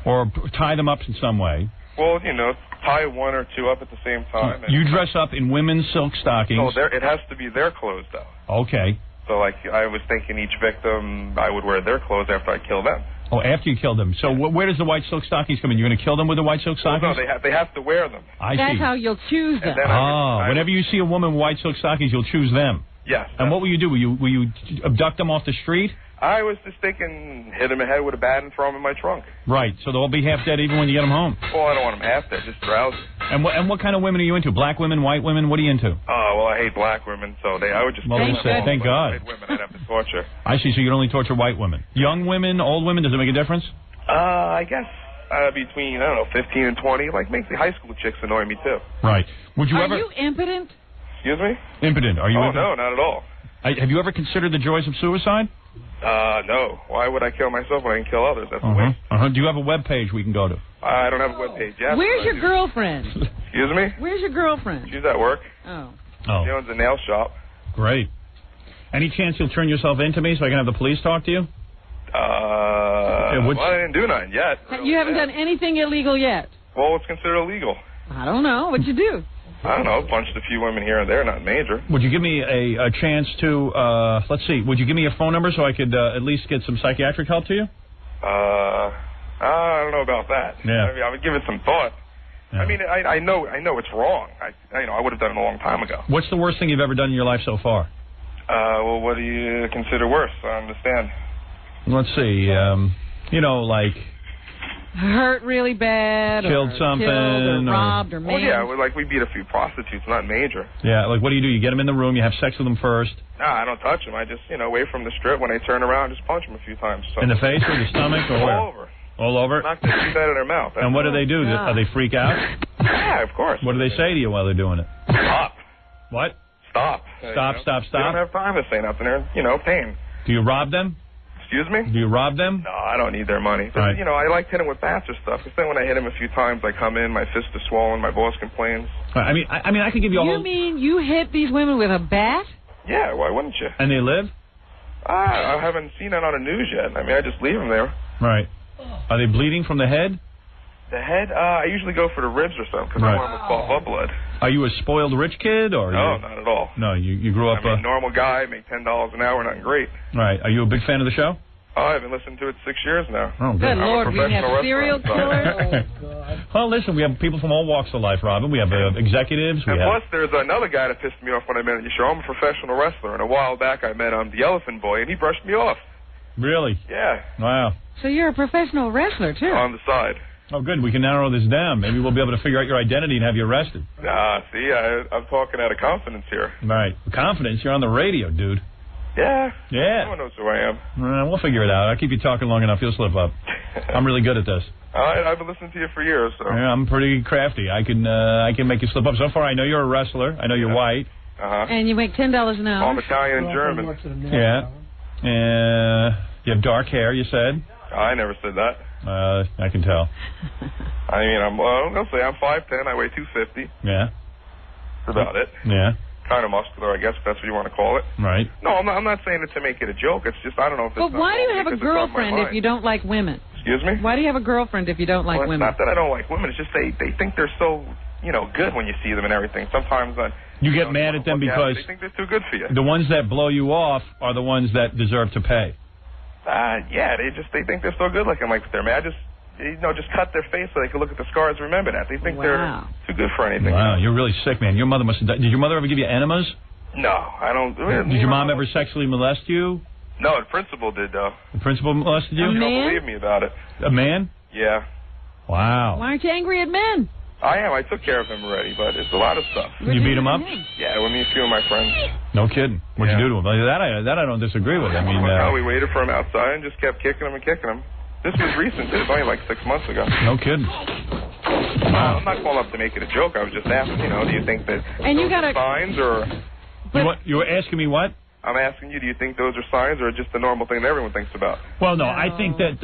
S14: or tie them up in some way.
S15: Well, you know, tie one or two up at the same time.
S14: You dress up in women's silk stockings.
S15: So it has to be their clothes, though.
S14: Okay.
S15: So, like, I was thinking each victim, I would wear their clothes after I kill them.
S14: Oh, after you kill them. So where does the white silk stockings come in? You're going to kill them with the white silk stockings?
S15: Well, no, they have to wear them.
S14: I see.
S11: That's how you'll choose them.
S14: Whenever you see a woman with white silk stockings, you'll choose them.
S15: Yes.
S14: And what will you do? Will you abduct them off the street?
S15: I was just thinking, hit them in the head with a bat and throw them in my trunk.
S14: Right, so they'll be half dead even when you get them home.
S15: Well, I don't want them half dead, just drowsy.
S14: And what kind of women are you into? Black women, white women? What are you into?
S15: Oh, well, I hate black women, so I would just...
S14: Well, thank God.
S15: White women I'd have to torture.
S14: I see, so you'd only torture white women. Young women, old women, does it make a difference?
S15: I guess between, 15 and 20. Like, make the high school chicks annoy me, too.
S14: Right. Would you
S11: Are
S14: ever...
S11: you impotent?
S15: Excuse me?
S14: Impotent. Are you...
S15: Oh, no, not at all.
S14: Have you ever considered the joys of suicide?
S15: No. Why would I kill myself when I can kill others? That's a waste.
S14: Do you have a web page we can go to?
S15: I don't have a web page yet.
S11: Where's your girlfriend?
S15: Excuse me?
S11: Where's your girlfriend?
S15: She's at work.
S11: Oh.
S15: She owns a nail shop.
S14: Great. Any chance you'll turn yourself into me so I can have the police talk to you?
S15: Well, I didn't do nothing yet.
S11: You haven't done anything illegal yet?
S15: Well, what's considered illegal?
S11: I don't know. What'd you do?
S15: I don't know. Punched a few women here and there, not major.
S14: Would you give me a chance to, let's see, would you give me a phone number so I could at least get some psychiatric help to you?
S15: I don't know about that.
S14: Yeah.
S15: I mean, I would give it some thought. Yeah. I mean, I know it's wrong. I would have done it a long time ago.
S14: What's the worst thing you've ever done in your life so far?
S15: Well, what do you consider worse? I understand.
S14: Let's see, like...
S11: Hurt really bad,
S14: killed something,
S11: or robbed, or maimed.
S15: Well, yeah, we beat a few prostitutes, not major.
S14: Yeah, like what do? You get them in the room, you have sex with them first?
S15: Nah, I don't touch them. I just, away from the strip. When they turn around, just punch them a few times. So.
S14: In the face or the stomach or where?
S15: All over.
S14: All over?
S15: Knock the teeth out of their mouth.
S14: And what do they do?
S11: God.
S14: They freak out?
S15: Yeah, of course.
S14: What do they say to you while they're doing it?
S15: Stop.
S14: What?
S15: Stop.
S14: Stop.
S15: You don't have time to say nothing. They're, pain.
S14: Do you rob them?
S15: Excuse me?
S14: Do you rob them?
S15: No, I don't need their money. But,
S14: right.
S15: I like hitting with bats or stuff. Because then when I hit him a few times, I come in, my fist is swollen, my boss complains.
S14: I mean, I could give you a whole...
S11: You mean you hit these women with a bat?
S15: Yeah, why wouldn't you?
S14: And they live?
S15: I haven't seen it on the news yet. I mean, I just leave them there.
S14: Right. Are they bleeding from the head?
S15: The head? I usually go for the ribs or something because I want them to cough up blood.
S14: Are you a spoiled rich kid? Or
S15: no, not at all.
S14: No, you grew up...
S15: normal guy, make $10 an hour, nothing great.
S14: Right. Are you a big fan of the show?
S15: Oh, I've been listening to it 6 years now.
S14: Oh,
S11: good Lord, we have serial killers.
S14: Well, listen, we have people from all walks of life, Robin. We have executives.
S15: Plus, there's another guy that pissed me off when I met at your show. I'm a professional wrestler, and a while back I met the Elephant Boy, and he brushed me off.
S14: Really?
S15: Yeah.
S14: Wow.
S11: So you're a professional wrestler, too?
S15: On the side.
S14: Oh, good. We can narrow this down. Maybe we'll be able to figure out your identity and have you arrested.
S15: See, I'm talking out of confidence here.
S14: Right. Confidence? You're on the radio, dude.
S15: Yeah.
S14: Yeah.
S15: No one knows who I am.
S14: We'll figure it out. I'll keep you talking long enough. You'll slip up. I'm really good at this.
S15: I've been listening to you for years, so.
S14: Yeah, I'm pretty crafty. I can make you slip up. So far, I know you're a wrestler. I know you're white.
S11: And you make $10 an hour.
S15: All Italian and German.
S14: Yeah. You have dark hair, you said?
S15: I never said that.
S14: I can tell.
S15: I mean, I'm going to say I'm 5'10", I weigh 250.
S14: Yeah.
S15: That's about it.
S14: Yeah.
S15: Kind of muscular, I guess, if that's what you want to call it.
S14: Right.
S15: No, I'm not saying it to make it a joke. It's just, I don't know if it's...
S11: But why do you have a girlfriend if you don't like women?
S15: Excuse me?
S11: Why do you have a girlfriend if you don't like women?
S15: It's not that I don't like women. It's just they think they're so, good when you see them and everything. Sometimes
S14: you get mad at them because
S15: they think they're too good for you.
S14: The ones that blow you off are the ones that deserve to pay.
S15: Yeah, they think they're so good looking. Like they're mad, just cut their face so they can look at the scars and remember that. They think they're too good for anything.
S14: Wow, you're really sick, man. Your mother must have died. Did your mother ever give you enemas?
S15: No, I don't.
S14: Did your mom ever sexually molest you?
S15: No, the principal did, though.
S14: The principal molested you?
S11: A man?
S15: You don't believe me about it.
S14: A man?
S15: Yeah.
S14: Wow.
S11: Why aren't you angry at men?
S15: I am. I took care of him already, but it's a lot of stuff.
S14: You beat him up?
S15: Yeah, with me and a few of my friends.
S14: No kidding. What'd you do to him? That I don't disagree with. I mean,
S15: we waited for him outside and just kept kicking him and kicking him. This was recent. It was only like 6 months ago.
S14: No kidding.
S15: Wow. I'm not calling up to make it a joke. I was just asking, do you think that those are signs or...
S14: You were asking me what?
S15: I'm asking you, do you think those are signs or just the normal thing that everyone thinks about?
S14: Well, no, I think that,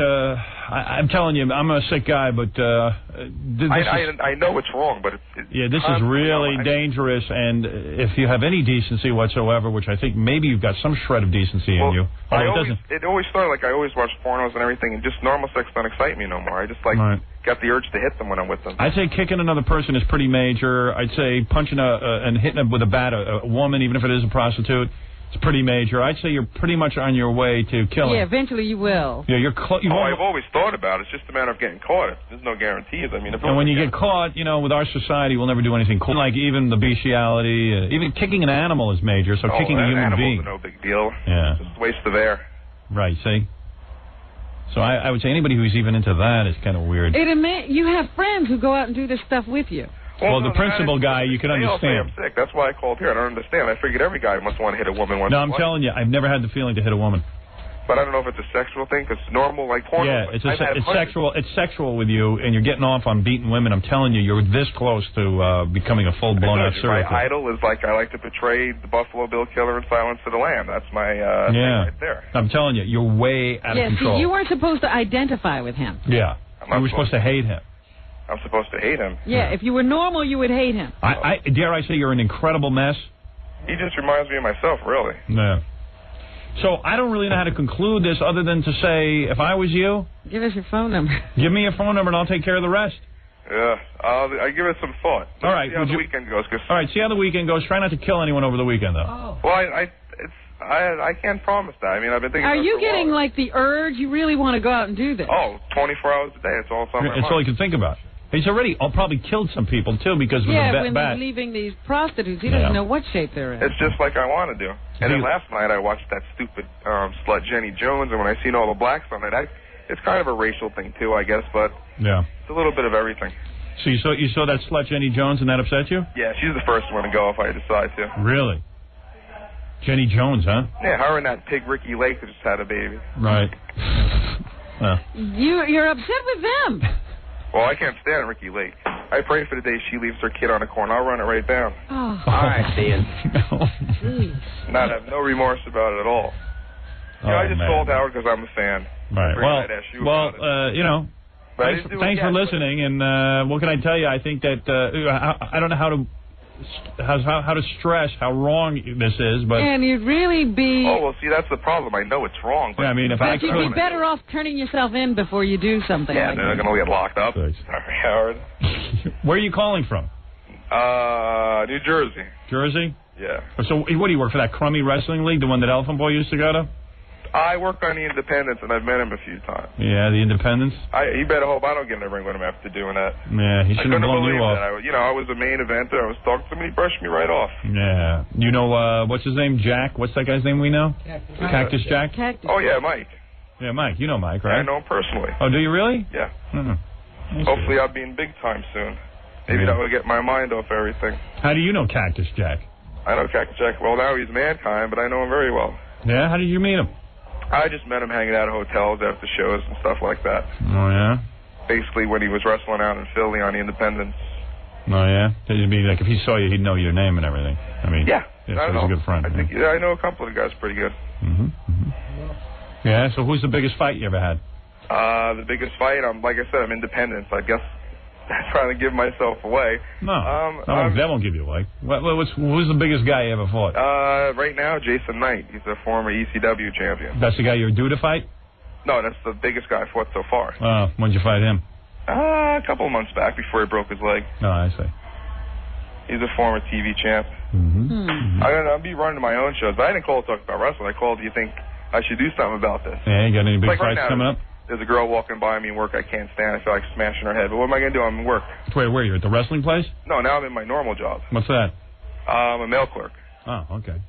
S14: I'm telling you, I'm a sick guy, but
S15: I know it's wrong, but
S14: this is really dangerous, and if you have any decency whatsoever, which I think maybe you've got some shred of decency in you.
S15: It always started like I always watch pornos and everything, and just normal sex don't excite me no more. I just got the urge to hit them when I'm with them.
S14: I'd say kicking another person is pretty major. I'd say punching and hitting them with a bat a woman, even if it is a prostitute, it's pretty major. I'd say you're pretty much on your way to killing.
S11: Yeah, eventually you will.
S14: Yeah,
S15: I've always thought about it. It's just a matter of getting caught. There's no guarantees. I mean,
S14: and when you get caught, with our society, we'll never do anything cool. Like even the bestiality, even kicking an animal is major. So kicking a human being,
S15: no big deal.
S14: Yeah,
S15: just a waste of air.
S14: Right. See. So I would say anybody who's even into that is kind of weird.
S11: You have friends who go out and do this stuff with you.
S14: Well, the principal guy, you can understand.
S15: I'm sick. That's why I called here. I don't understand. I figured every guy must want to hit a woman once.
S14: No, I'm telling you, I've never had the feeling to hit a woman.
S15: But I don't know if it's a sexual thing, because normal, like porn.
S14: Yeah, it's sexual. It's sexual with you, and you're getting off on beating women. I'm telling you, you're this close to becoming a full-blown serial killer.
S15: My idol is I like to portray the Buffalo Bill Killer in Silence of the Lamb. That's my thing right there.
S14: I'm telling you, you're way out of control.
S11: See, you weren't supposed to identify with him.
S14: Yeah, you were supposed to hate him.
S15: I'm supposed to hate him.
S11: Yeah, if you were normal, you would hate him.
S14: Dare I say you're an incredible mess?
S15: He just reminds me of myself, really.
S14: Yeah. So I don't really know how to conclude this other than to say, if I was you...
S11: Give us your phone number.
S14: Give me your phone number and I'll take care of the rest.
S15: Yeah, I'll give it some thought.
S14: All right.
S15: See how the weekend goes.
S14: All right, see how the weekend goes. Try not to kill anyone over the weekend, though.
S15: Oh. Well, I can't promise that. I mean, I've been thinking...
S11: Are you getting, the urge? You really want to go out and do this?
S15: Oh, 24 hours a day. It's all something.
S14: It's all you can think about. He's already probably killed some people, too, because of the bat.
S11: Yeah, when he's leaving these prostitutes, he doesn't know what shape they're in.
S15: It's just like I want to do. And then last night I watched that stupid slut Jenny Jones, and when I seen all the blacks on it, it's kind of a racial thing, too, I guess, but it's a little bit of everything.
S14: So you saw that slut Jenny Jones, and that upset you?
S15: Yeah, she's the first one to go if I decide to.
S14: Really? Jenny Jones, huh?
S15: Yeah, her and that pig Ricky Lake that just had a baby.
S14: Right.
S11: You're upset with them.
S15: Well, I can't stand Ricky Lake. I pray for the day she leaves her kid on a corner. I'll run it right down.
S11: Oh.
S15: All right, Dan. Not have no remorse about it at all. I just called Howard because I'm a fan.
S14: Right. Thanks for listening. And what can I tell you? I think that I don't know how to stress how wrong this is, but
S11: and you'd really be.
S15: Oh well, see, that's the problem. I know it's wrong. But
S14: I mean, if I could,
S11: you'd be better off turning yourself in before you do something.
S15: Yeah, they're going to get locked up. Sorry, Howard.
S14: Where are you calling from?
S15: New Jersey.
S14: Jersey?
S15: Yeah.
S14: So, what do you work for? That crummy wrestling league, the one that Elephant Boy used to go to?
S15: I work on the Independents, and I've met him a few times.
S14: Yeah, the Independents?
S15: He better hope I don't get in the ring with him after doing that.
S14: Yeah, he shouldn't have blown you off.
S15: I was a main eventer. I was talking to him, and he brushed me right off.
S14: Yeah. You know, what's his name? Jack? What's that guy's name we know? Cactus Jack?
S15: Oh, yeah, Mike.
S14: Yeah, Mike. You know Mike, right?
S15: Yeah, I know him personally.
S14: Oh, do you really?
S15: Yeah. Hopefully I'll be in big time soon. Maybe that will get my mind off everything.
S14: How do you know Cactus Jack?
S15: I know Cactus Jack. Well, now he's Mankind, but I know him very well.
S14: Yeah? How did you meet him?
S15: I just met him hanging out at hotels after shows and stuff like that.
S14: Oh, yeah?
S15: Basically when he was wrestling out in Philly on the Independents.
S14: Oh, yeah? It'd be like if he saw you, he'd know your name and everything. I mean...
S15: Yeah.
S14: Yeah, so he's a good friend.
S15: I know a couple of the guys pretty good.
S14: Yeah, so who's the biggest fight you ever had?
S15: The biggest fight, like I said, I'm independent, so I guess I'm trying to give myself away.
S14: No, that won't give you away. Who's the biggest guy you ever fought?
S15: Right now, Jason Knight. He's a former ECW champion.
S14: That's the guy you're due to fight?
S15: No, that's the biggest guy I fought so far.
S14: When'd you fight him?
S15: A couple of months back before he broke his leg.
S14: Oh, I see.
S15: He's a former TV champ. I'll be running my own shows, but I didn't call to talk about wrestling. I called, do you think I should do something about this?
S14: Yeah, you got any big fights
S15: right now,
S14: coming up?
S15: There's a girl walking by me in work I can't stand. I feel like smashing her head. But what am I going to do? I'm in work.
S14: Wait, where are you? At the wrestling place?
S15: No, now I'm in my normal job.
S14: What's that?
S15: I'm a mail clerk.
S14: Oh, okay.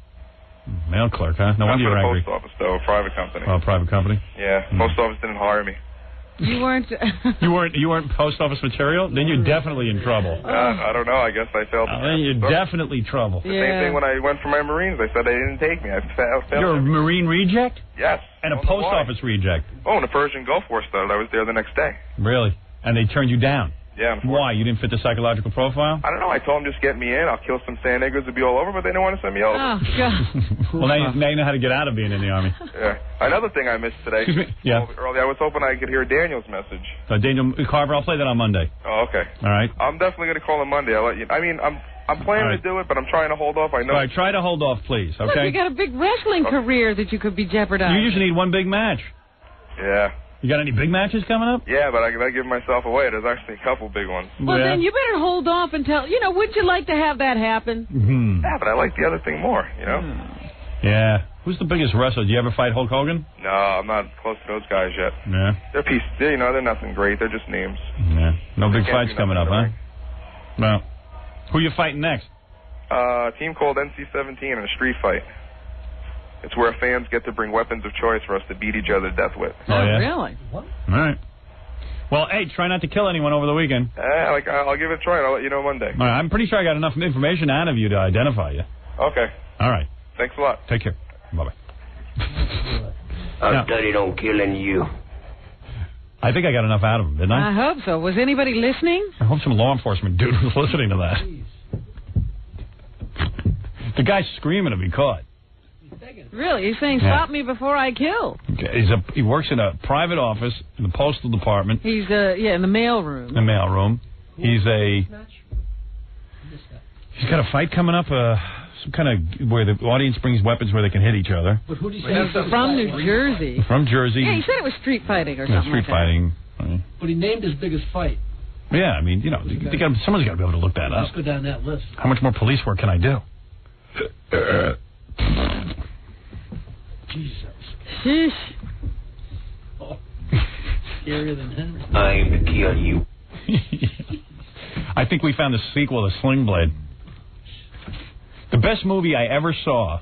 S14: Mail clerk, huh? No wonder you're angry.
S15: Post office, though, a private company.
S14: Oh, private company?
S15: Yeah, post office didn't hire me.
S11: You weren't...
S14: you weren't post office material? Then you're definitely in trouble.
S15: I don't know. I guess I failed.
S14: Then you're definitely trouble.
S15: The same thing when I went for my Marines. They said they didn't take me. I failed.
S14: You're a Marine reject?
S15: Yes.
S14: And a post office reject?
S15: Oh, and a Persian Gulf War started. I was there the next day.
S14: Really? And they turned you down?
S15: Yeah.
S14: Why? You didn't fit the psychological profile?
S15: I don't know. I told them just get me in. I'll kill some San Diegos. It'll be all over, but they didn't want to send me over.
S11: Oh, God.
S14: Well, now you know how to get out of being in the Army.
S15: Yeah. Another thing I missed today.
S14: Excuse me? Yeah.
S15: Earlier, I was hoping I could hear Daniel's message.
S14: Daniel Carver, I'll play that on Monday.
S15: Oh, okay.
S14: All right.
S15: I'm definitely going to call him Monday. I'll let you. I mean, I'm planning to do it, but I'm trying to hold off. I know.
S14: All right, try to hold off, please, okay?
S11: Look, you got a big wrestling career that you could be jeopardizing.
S14: You just need one big match.
S15: Yeah.
S14: You got any big matches coming up?
S15: Yeah, but I give myself away. There's actually a couple big ones.
S11: Well, then you better hold off until, wouldn't you like to have that happen?
S15: Yeah, but I like the other thing more,
S14: Yeah. Who's the biggest wrestler? Did you ever fight Hulk Hogan?
S15: No, I'm not close to those guys yet.
S14: Yeah.
S15: They're pieces. They're nothing great. They're just names.
S14: Yeah. No big fights coming up, huh? No. Who you fighting next?
S15: A team called NC-17 in a street fight. It's where fans get to bring weapons of choice for us to beat each other to death with.
S14: Oh, yeah?
S11: Really?
S14: What? All right. Well, hey, try not to kill anyone over the weekend.
S15: I'll give it a try, and I'll let you know Monday.
S14: All right, I'm pretty sure I got enough information out of you to identify you.
S15: Okay.
S14: All right.
S15: Thanks a lot.
S14: Take care. Bye-bye.
S20: I'm studied on killing you.
S14: I think I got enough out of him, didn't I?
S11: I hope so. Was anybody listening?
S14: I hope some law enforcement dude was listening to that. The guy's screaming to be caught.
S11: Really? He's saying, stop me before I kill.
S14: Okay. He works in a private office in the postal department.
S11: He's, in the mail room.
S14: The mail room. He's got a fight coming up, some kind of, where the audience brings weapons where they can hit each other.
S11: But who did he say? From New Jersey.
S14: From Jersey.
S11: Yeah, he said it was street fighting or something
S14: street fighting.
S6: Right. But he named his biggest fight.
S14: Yeah, I mean, someone's got to be able to look that up.
S6: Let's go down that list.
S14: How much more police work can I do?
S6: Jesus.
S11: Sheesh.
S6: Oh, scarier than Henry.
S20: I aim to kill you.
S14: I think we found the sequel to Sling Blade. The best movie I ever saw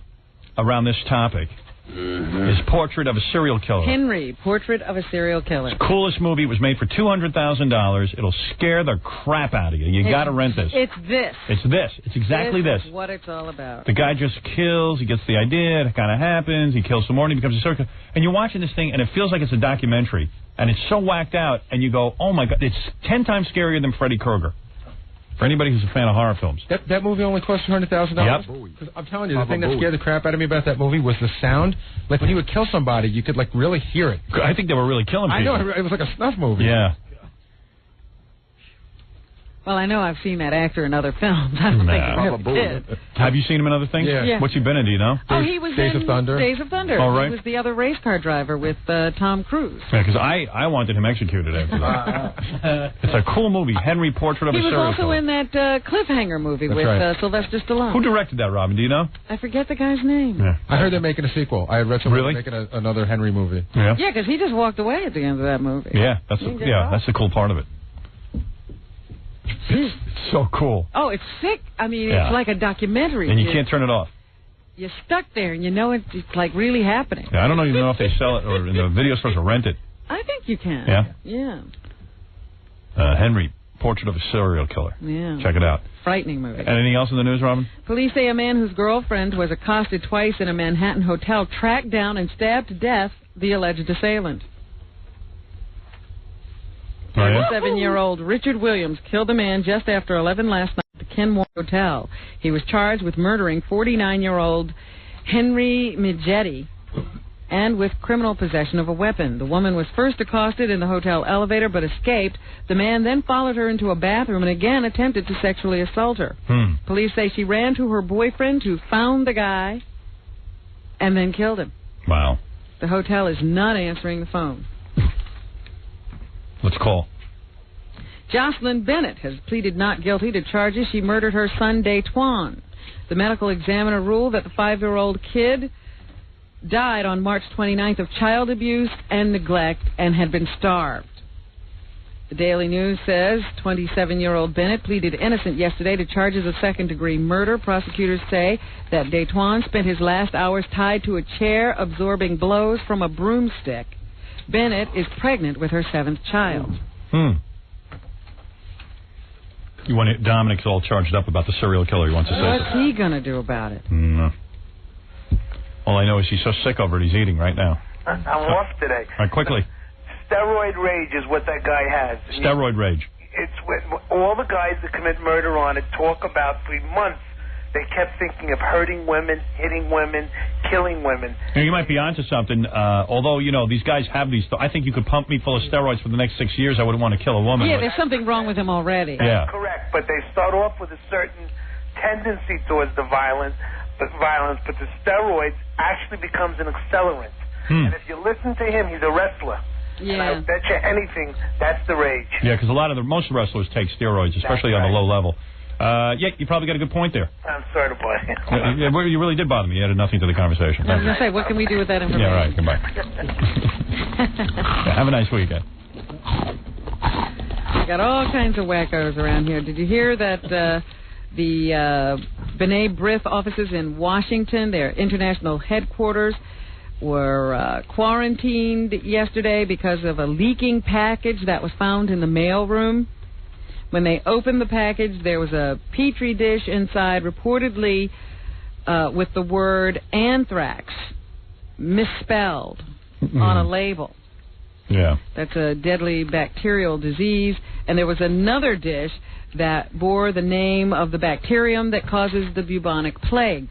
S14: around this topic is Portrait of a Serial Killer.
S11: Henry, Portrait of a Serial Killer.
S14: It's the coolest movie. It was made for $200,000. It'll scare the crap out of you. You got to rent this.
S11: It's this.
S14: It's this. It's exactly this.
S11: Is what it's all about.
S14: The guy just kills. He gets the idea. It kind of happens. He kills some more, and he becomes a serial killer. And you're watching this thing, and it feels like it's a documentary. And it's so whacked out, and you go, oh, my God. It's 10 times scarier than Freddy Krueger. For anybody who's a fan of horror films.
S23: That movie only cost $200,000?
S14: Yep.
S23: I'm telling you, the thing that scared the crap out of me about that movie was the sound. Like, when he would kill somebody, you could, really hear it.
S14: I think they were really killing people.
S23: I know. It was like a snuff movie.
S14: Yeah.
S11: Well, I know I've seen that actor in other films. I don't think he really did.
S14: Have you seen him in other things?
S11: Yeah.
S14: What's he been in, do you know?
S11: He was
S23: Days
S11: in
S23: of Thunder.
S11: Days of Thunder.
S14: Oh, right.
S11: He was the other race car driver with Tom Cruise.
S14: Yeah, because I wanted him executed after that. It's a cool movie, Henry, Portrait of a Serial Killer.
S11: He was also in that Cliffhanger movie with Sylvester Stallone.
S14: Who directed that, Robin? Do you know?
S11: I forget the guy's name.
S14: Yeah.
S23: I heard they're making a sequel. I had read somebody making another Henry movie.
S14: Yeah.
S11: Yeah, because he just walked away at the end of that movie.
S14: Yeah, that's the cool part of it. It's so cool.
S11: Oh, it's sick. I mean, it's like a documentary.
S14: And you can't turn it off.
S11: You're stuck there, and you know it's like really happening.
S14: Yeah, I don't even know if they sell it or in the video stores or rent it.
S11: I think you can.
S14: Yeah?
S11: Yeah.
S14: Henry, Portrait of a Serial Killer.
S11: Yeah.
S14: Check it out.
S11: Frightening movie.
S14: Anything else in the news, Robin?
S11: Police say a man whose girlfriend was accosted twice in a Manhattan hotel tracked down and stabbed to death the alleged assailant. 37-year-old Richard Williams killed the man just after 11 last night at the Kenmore Hotel. He was charged with murdering 49-year-old Henry Mijetti and with criminal possession of a weapon. The woman was first accosted in the hotel elevator but escaped. The man then followed her into a bathroom and again attempted to sexually assault her. Police say she ran to her boyfriend, who found the guy and then killed him.
S14: Wow.
S11: The hotel is not answering the phone.
S14: Let's call.
S11: Jocelyn Bennett has pleaded not guilty to charges she murdered her son, Daytwan. The medical examiner ruled that the 5-year-old kid died on March 29th of child abuse and neglect and had been starved. The Daily News says 27-year-old Bennett pleaded innocent yesterday to charges of second-degree murder. Prosecutors say that Daytwan spent his last hours tied to a chair, absorbing blows from a broomstick. Bennett is pregnant with her 7th child.
S14: Dominic's all charged up about the serial killer. He wants to say
S11: What's he going to do about it?
S14: All I know is he's so sick over it, he's eating right now.
S19: I'm off today.
S14: All right, quickly.
S19: Steroid rage is what that guy has.
S14: Steroid rage.
S19: It's what all the guys that commit murder on it talk about for months. They kept thinking of hurting women, hitting women, killing women.
S14: You might be onto something. Although, these guys have these. I think you could pump me full of steroids for the next 6 years. I wouldn't want to kill a woman.
S11: Yeah, there's something wrong with him already.
S19: That's correct. But they start off with a certain tendency towards the violence, but the steroids actually becomes an accelerant. And if you listen to him, he's a wrestler.
S11: Yeah.
S19: And I bet you anything, that's the rage.
S14: Yeah, because most wrestlers take steroids, especially on the low level. You probably got a good point there.
S19: I'm sorry to bother you.
S14: You really did bother me. You added nothing to the conversation.
S11: I was going to say, what can we do with that information?
S14: Yeah, right. Goodbye. Have a nice weekend.
S11: We got all kinds of wackos around here. Did you hear that the B'nai B'rith offices in Washington, their international headquarters, were quarantined yesterday because of a leaking package that was found in the mailroom? When they opened the package, there was a Petri dish inside, reportedly with the word anthrax misspelled on a label.
S14: Yeah.
S11: That's a deadly bacterial disease. And there was another dish that bore the name of the bacterium that causes the bubonic plague.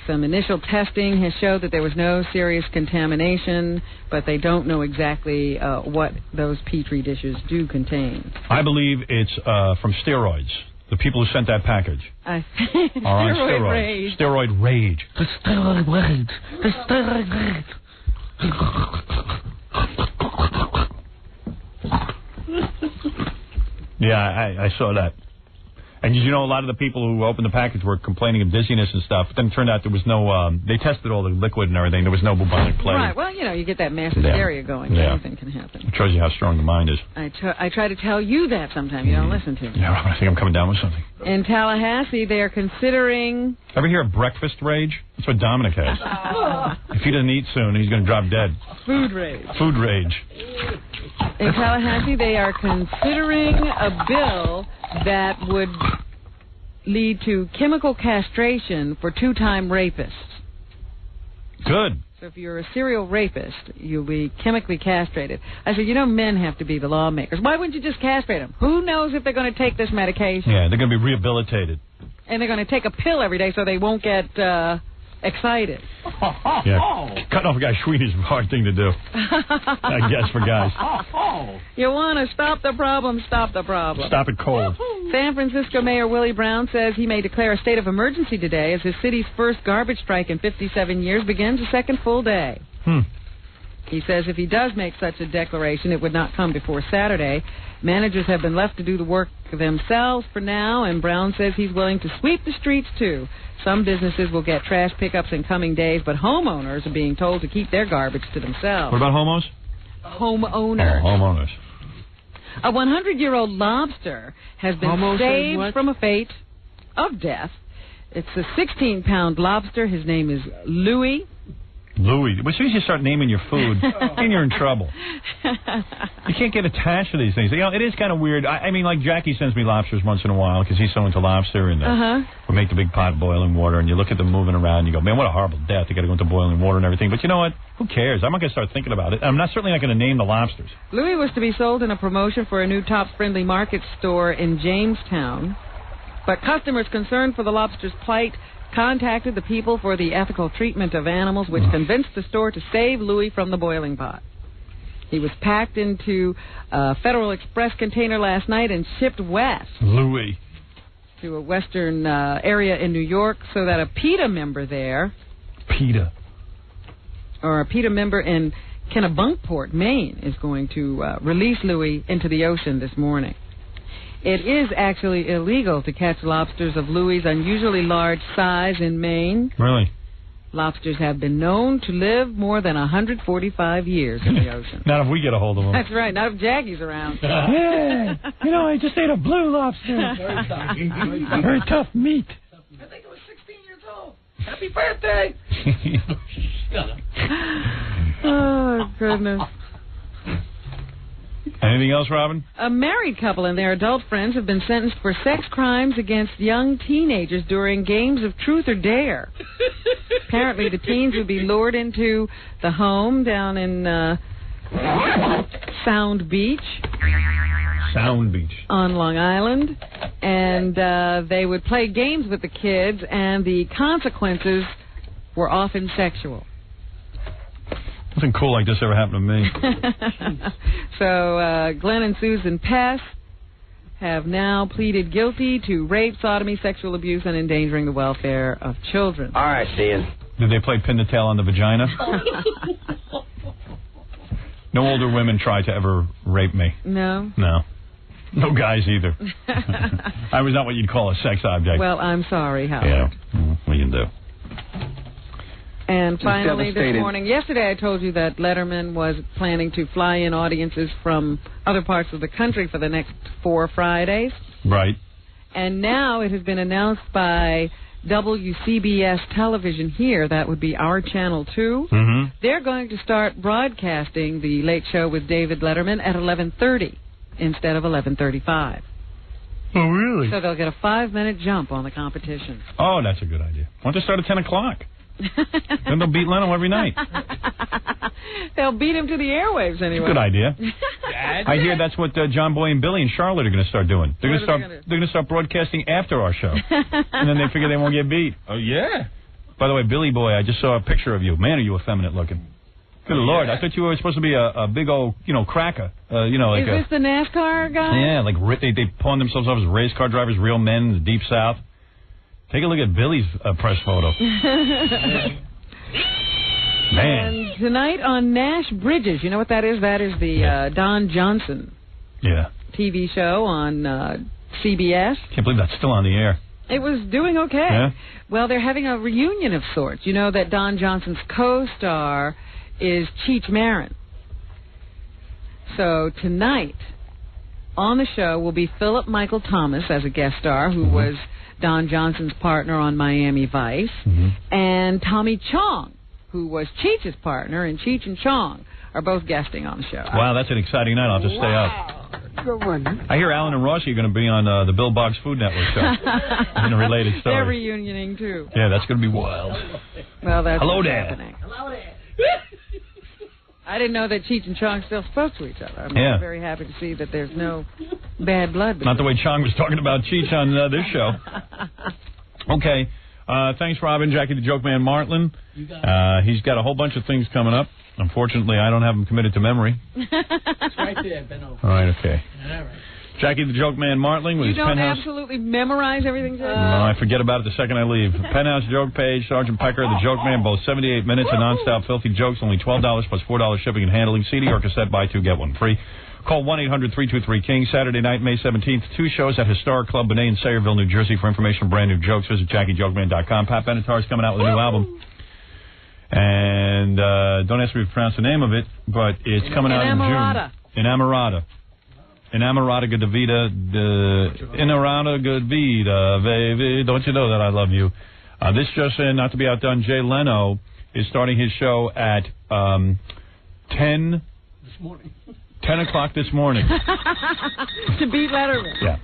S11: Some initial testing has showed that there was no serious contamination, but they don't know exactly what those Petri dishes do contain.
S14: I believe it's from steroids. The people who sent that package are on steroids.
S11: Rage.
S14: Steroid rage.
S11: The steroid rage. The steroid rage.
S14: Yeah, I saw that. And a lot of the people who opened the package were complaining of dizziness and stuff. But then it turned out there was no, they tested all the liquid and everything. There was no bubonic plague.
S11: Right, well, you get that mass hysteria going.
S14: Yeah.
S11: Anything can happen.
S14: It shows you how strong the mind is.
S11: I try to tell you that sometimes. You don't listen to me.
S14: Yeah, I think I'm coming down with something.
S11: In Tallahassee, they are considering...
S14: Ever hear of breakfast rage? That's what Dominic has. If he doesn't eat soon, he's going to drop dead.
S11: Food rage.
S14: Food rage.
S11: In Tallahassee, they are considering a bill that would lead to chemical castration for two-time rapists.
S14: Good.
S11: So if you're a serial rapist, you'll be chemically castrated. I said, men have to be the lawmakers. Why wouldn't you just castrate them? Who knows if they're going to take this medication?
S14: Yeah, they're going to be rehabilitated.
S11: And they're going to take a pill every day so they won't get excited.
S14: Yeah, cutting off a guy's sweet is a hard thing to do, I guess, for guys.
S11: You want to stop the problem, stop the problem.
S14: Stop it cold.
S11: San Francisco Mayor Willie Brown says he may declare a state of emergency today as his city's first garbage strike in 57 years begins a second full day. He says if he does make such a declaration, it would not come before Saturday. Managers have been left to do the work themselves for now, and Brown says he's willing to sweep the streets, too. Some businesses will get trash pickups in coming days, but homeowners are being told to keep their garbage to themselves.
S14: What about homos?
S11: Homeowners.
S14: Oh, homeowners.
S11: A 100-year-old lobster has been saved from a fate of death. It's a 16-pound lobster. His name is Louis.
S14: Louis. As soon as you start naming your food, then you're in trouble. You can't get attached to these things. It is kind of weird. I mean, like Jackie sends me lobsters once in a while because he's so into lobster, and we make the big pot of boiling water, and you look at them moving around, and you go, man, what a horrible death. They got to go into boiling water and everything. But you know what? Who cares? I'm not going to start thinking about it. I'm certainly not going to name the lobsters.
S11: Louis was to be sold in a promotion for a new Tops Friendly Market store in Jamestown. But customers concerned for the lobster's plight contacted the People for the Ethical Treatment of Animals, which convinced the store to save Louis from the boiling pot. He was packed into a Federal Express container last night and shipped west.
S14: Louis.
S11: To a western area in New York so that a PETA member there...
S14: PETA.
S11: Or a PETA member in Kennebunkport, Maine, is going to release Louis into the ocean this morning. It is actually illegal to catch lobsters of Louis' unusually large size in Maine.
S14: Really?
S11: Lobsters have been known to live more than 145 years in the ocean.
S14: Not if we get a hold of them.
S11: That's right, not if Jackie's around.
S14: Yeah, I just ate a blue lobster. Very tough meat.
S11: I think it was 16 years old. Happy birthday! Shut up. Oh, goodness.
S14: Anything else, Robin?
S11: A married couple and their adult friends have been sentenced for sex crimes against young teenagers during games of Truth or Dare. Apparently, the teens would be lured into the home down in Sound Beach.
S14: Sound Beach.
S11: On Long Island. And they would play games with the kids, and the consequences were often sexual.
S14: Nothing cool like this ever happened to me.
S11: So Glenn and Susan Pess have now pleaded guilty to rape, sodomy, sexual abuse, and endangering the welfare of children.
S20: All right, Dan.
S14: Did they play pin the tail on the vagina? No older women try to ever rape me.
S11: No?
S14: No. No guys either. I was not what you'd call a sex object.
S11: Well, I'm sorry, Howard.
S14: Yeah. What you can do.
S11: And finally, this morning, yesterday I told you that Letterman was planning to fly in audiences from other parts of the country for the next 4 Fridays.
S14: Right.
S11: And now it has been announced by WCBS television here, that would be our Channel 2.
S14: Mm-hmm.
S11: They're going to start broadcasting the Late Show with David Letterman at 11:30 instead of 11:35.
S14: Oh, really?
S11: So they'll get a 5-minute jump on the competition.
S14: Oh, that's a good idea. Why don't they start at 10 o'clock? Then they'll beat Leno every night.
S11: They'll beat him to the airwaves anyway.
S14: Good idea. I hear that's what John Boy and Billy in Charlotte are going to start doing. They're going to start broadcasting after our show, and then they figure they won't get beat.
S23: Oh yeah.
S14: By the way, Billy Boy, I just saw a picture of you. Man, are you effeminate looking? Good Lord, I thought you were supposed to be a big old cracker. Like
S11: is this the NASCAR guy?
S14: Yeah, like they pawn themselves off as race car drivers, real men in the Deep South. Take a look at Billy's press photo. Man.
S11: And tonight on Nash Bridges, you know what that is? That is the Don Johnson TV show on CBS.
S14: Can't believe that's still on the air.
S11: It was doing okay.
S14: Yeah?
S11: Well, they're having a reunion of sorts. You know that Don Johnson's co-star is Cheech Marin. So tonight on the show will be Philip Michael Thomas as a guest star, who was Don Johnson's partner on Miami Vice, and Tommy Chong, who was Cheech's partner, and Cheech and Chong are both guesting on the show.
S14: Wow, that's an exciting night. I'll just stay up.
S18: Good one.
S14: I hear Alan and Rossi are going to be on the Bill Boggs Food Network show in a related story.
S11: They're reunioning, too.
S14: Yeah, that's going to be wild.
S11: Well, that's
S14: Hello
S11: what's
S14: there.
S11: happening. Hello there. I didn't know that Cheech and Chong still spoke to each other. I'm very happy to see that there's no bad blood.
S14: Not the way Chong was talking about Cheech on this show. Okay. Thanks, Robin. Jackie the Joke Man Martlin. He's got a whole bunch of things coming up. Unfortunately, I don't have them committed to memory.
S6: It's right there, Ben.
S14: All right, okay.
S6: All right.
S14: Jackie the Joke Man Martling with
S11: You
S14: his
S11: don't
S14: Penthouse.
S11: absolutely memorize everything, Jay?
S14: No, I forget about it the second I leave. Penthouse Joke Page, Sergeant Pecker, the Joke Man, both 78 minutes of non-stop filthy jokes, only $12 plus $4 shipping and handling. CD or cassette, buy two, get one free. Call 1-800-323-KING. Saturday night, May 17th, 2 shows at Historic Club Benet in Sayreville, New Jersey. For information on brand new jokes, visit JackieJokeman.com. Pat Benatar's coming out with a new album. And don't ask me to pronounce the name of it, but it's coming out in June. Inamorata. Inamorata good vida, Inamorata good vida, baby. Don't you know that I love you? This just in, not to be outdone, Jay Leno is starting his show at 10 o'clock this morning.
S11: To beat Letterman.
S14: Yeah.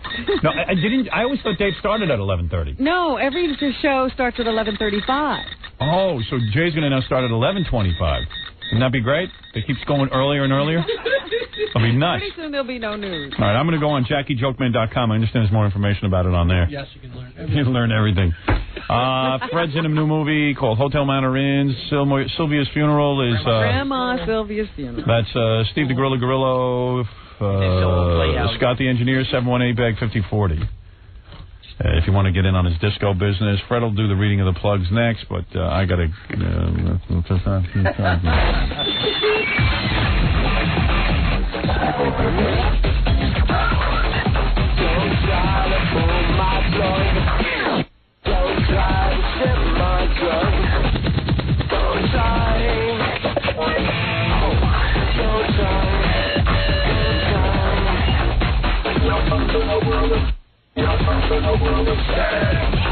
S14: No, I didn't. I always thought Dave started at 11:30.
S11: No, every show starts at 11:35.
S14: Oh, so Jay's going to now start at 11:25. Wouldn't that be great? It keeps going earlier and earlier. It'll be nuts.
S11: Pretty soon there'll be no news.
S14: All right, I'm going to go on JackieJokeman.com. I understand there's more information about it on there.
S6: Yes, you can learn everything.
S14: You can learn everything. Fred's in a new movie called Hotel Manor Inn. Sylvia's funeral is...
S11: Grandma Sylvia's funeral.
S14: That's Steve the Gorilla Gorillo, Scott the Engineer, 718-BAG 5040. If you want to get in on his disco business, Fred will do the reading of the plugs next, but I got to...
S4: Don't try to sip my drug. Don't try.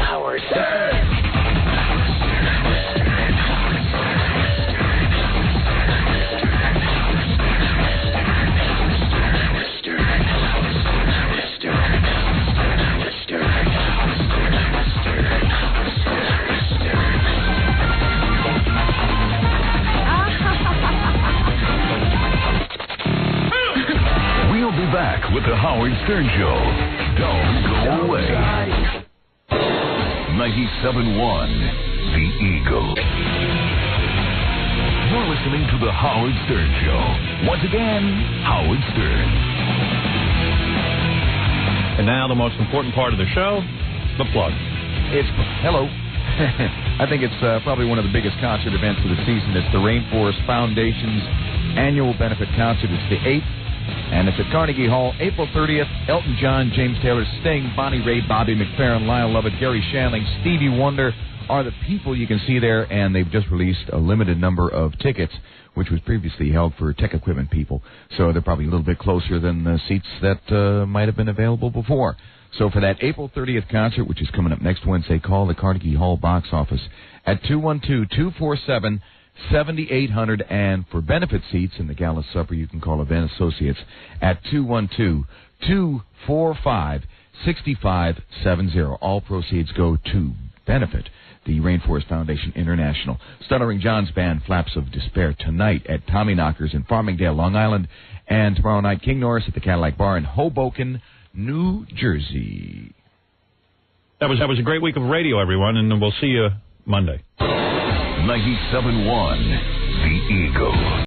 S4: Howard Stern.
S1: We'll be back with the Howard Stern Show. Don't go away. 97.1 The Eagle. You're listening to the Howard Stern Show. Once again, Howard Stern.
S14: And now the most important part of the show, the plug.
S8: Hello. I think it's probably one of the biggest concert events of the season. It's the Rainforest Foundation's annual benefit concert. It's the 8th. And it's at Carnegie Hall, April 30th. Elton John, James Taylor, Sting, Bonnie Raitt, Bobby McFerrin, Lyle Lovett, Gary Shandling, Stevie Wonder are the people you can see there. And they've just released a limited number of tickets, which was previously held for tech equipment people. So they're probably a little bit closer than the seats that might have been available before. So for that April 30th concert, which is coming up next Wednesday, call the Carnegie Hall box office at 212-247-7800, and for benefit seats in the gala supper, you can call Event Associates at 212-245-6570. All proceeds go to benefit the Rainforest Foundation International. Stuttering John's band, Flaps of Despair, tonight at Tommy Knockers in Farmingdale, Long Island, and tomorrow night, King Norris at the Cadillac Bar in Hoboken, New Jersey.
S14: That was a great week of radio, everyone, and we'll see you Monday.
S1: 97.1 The Eagle.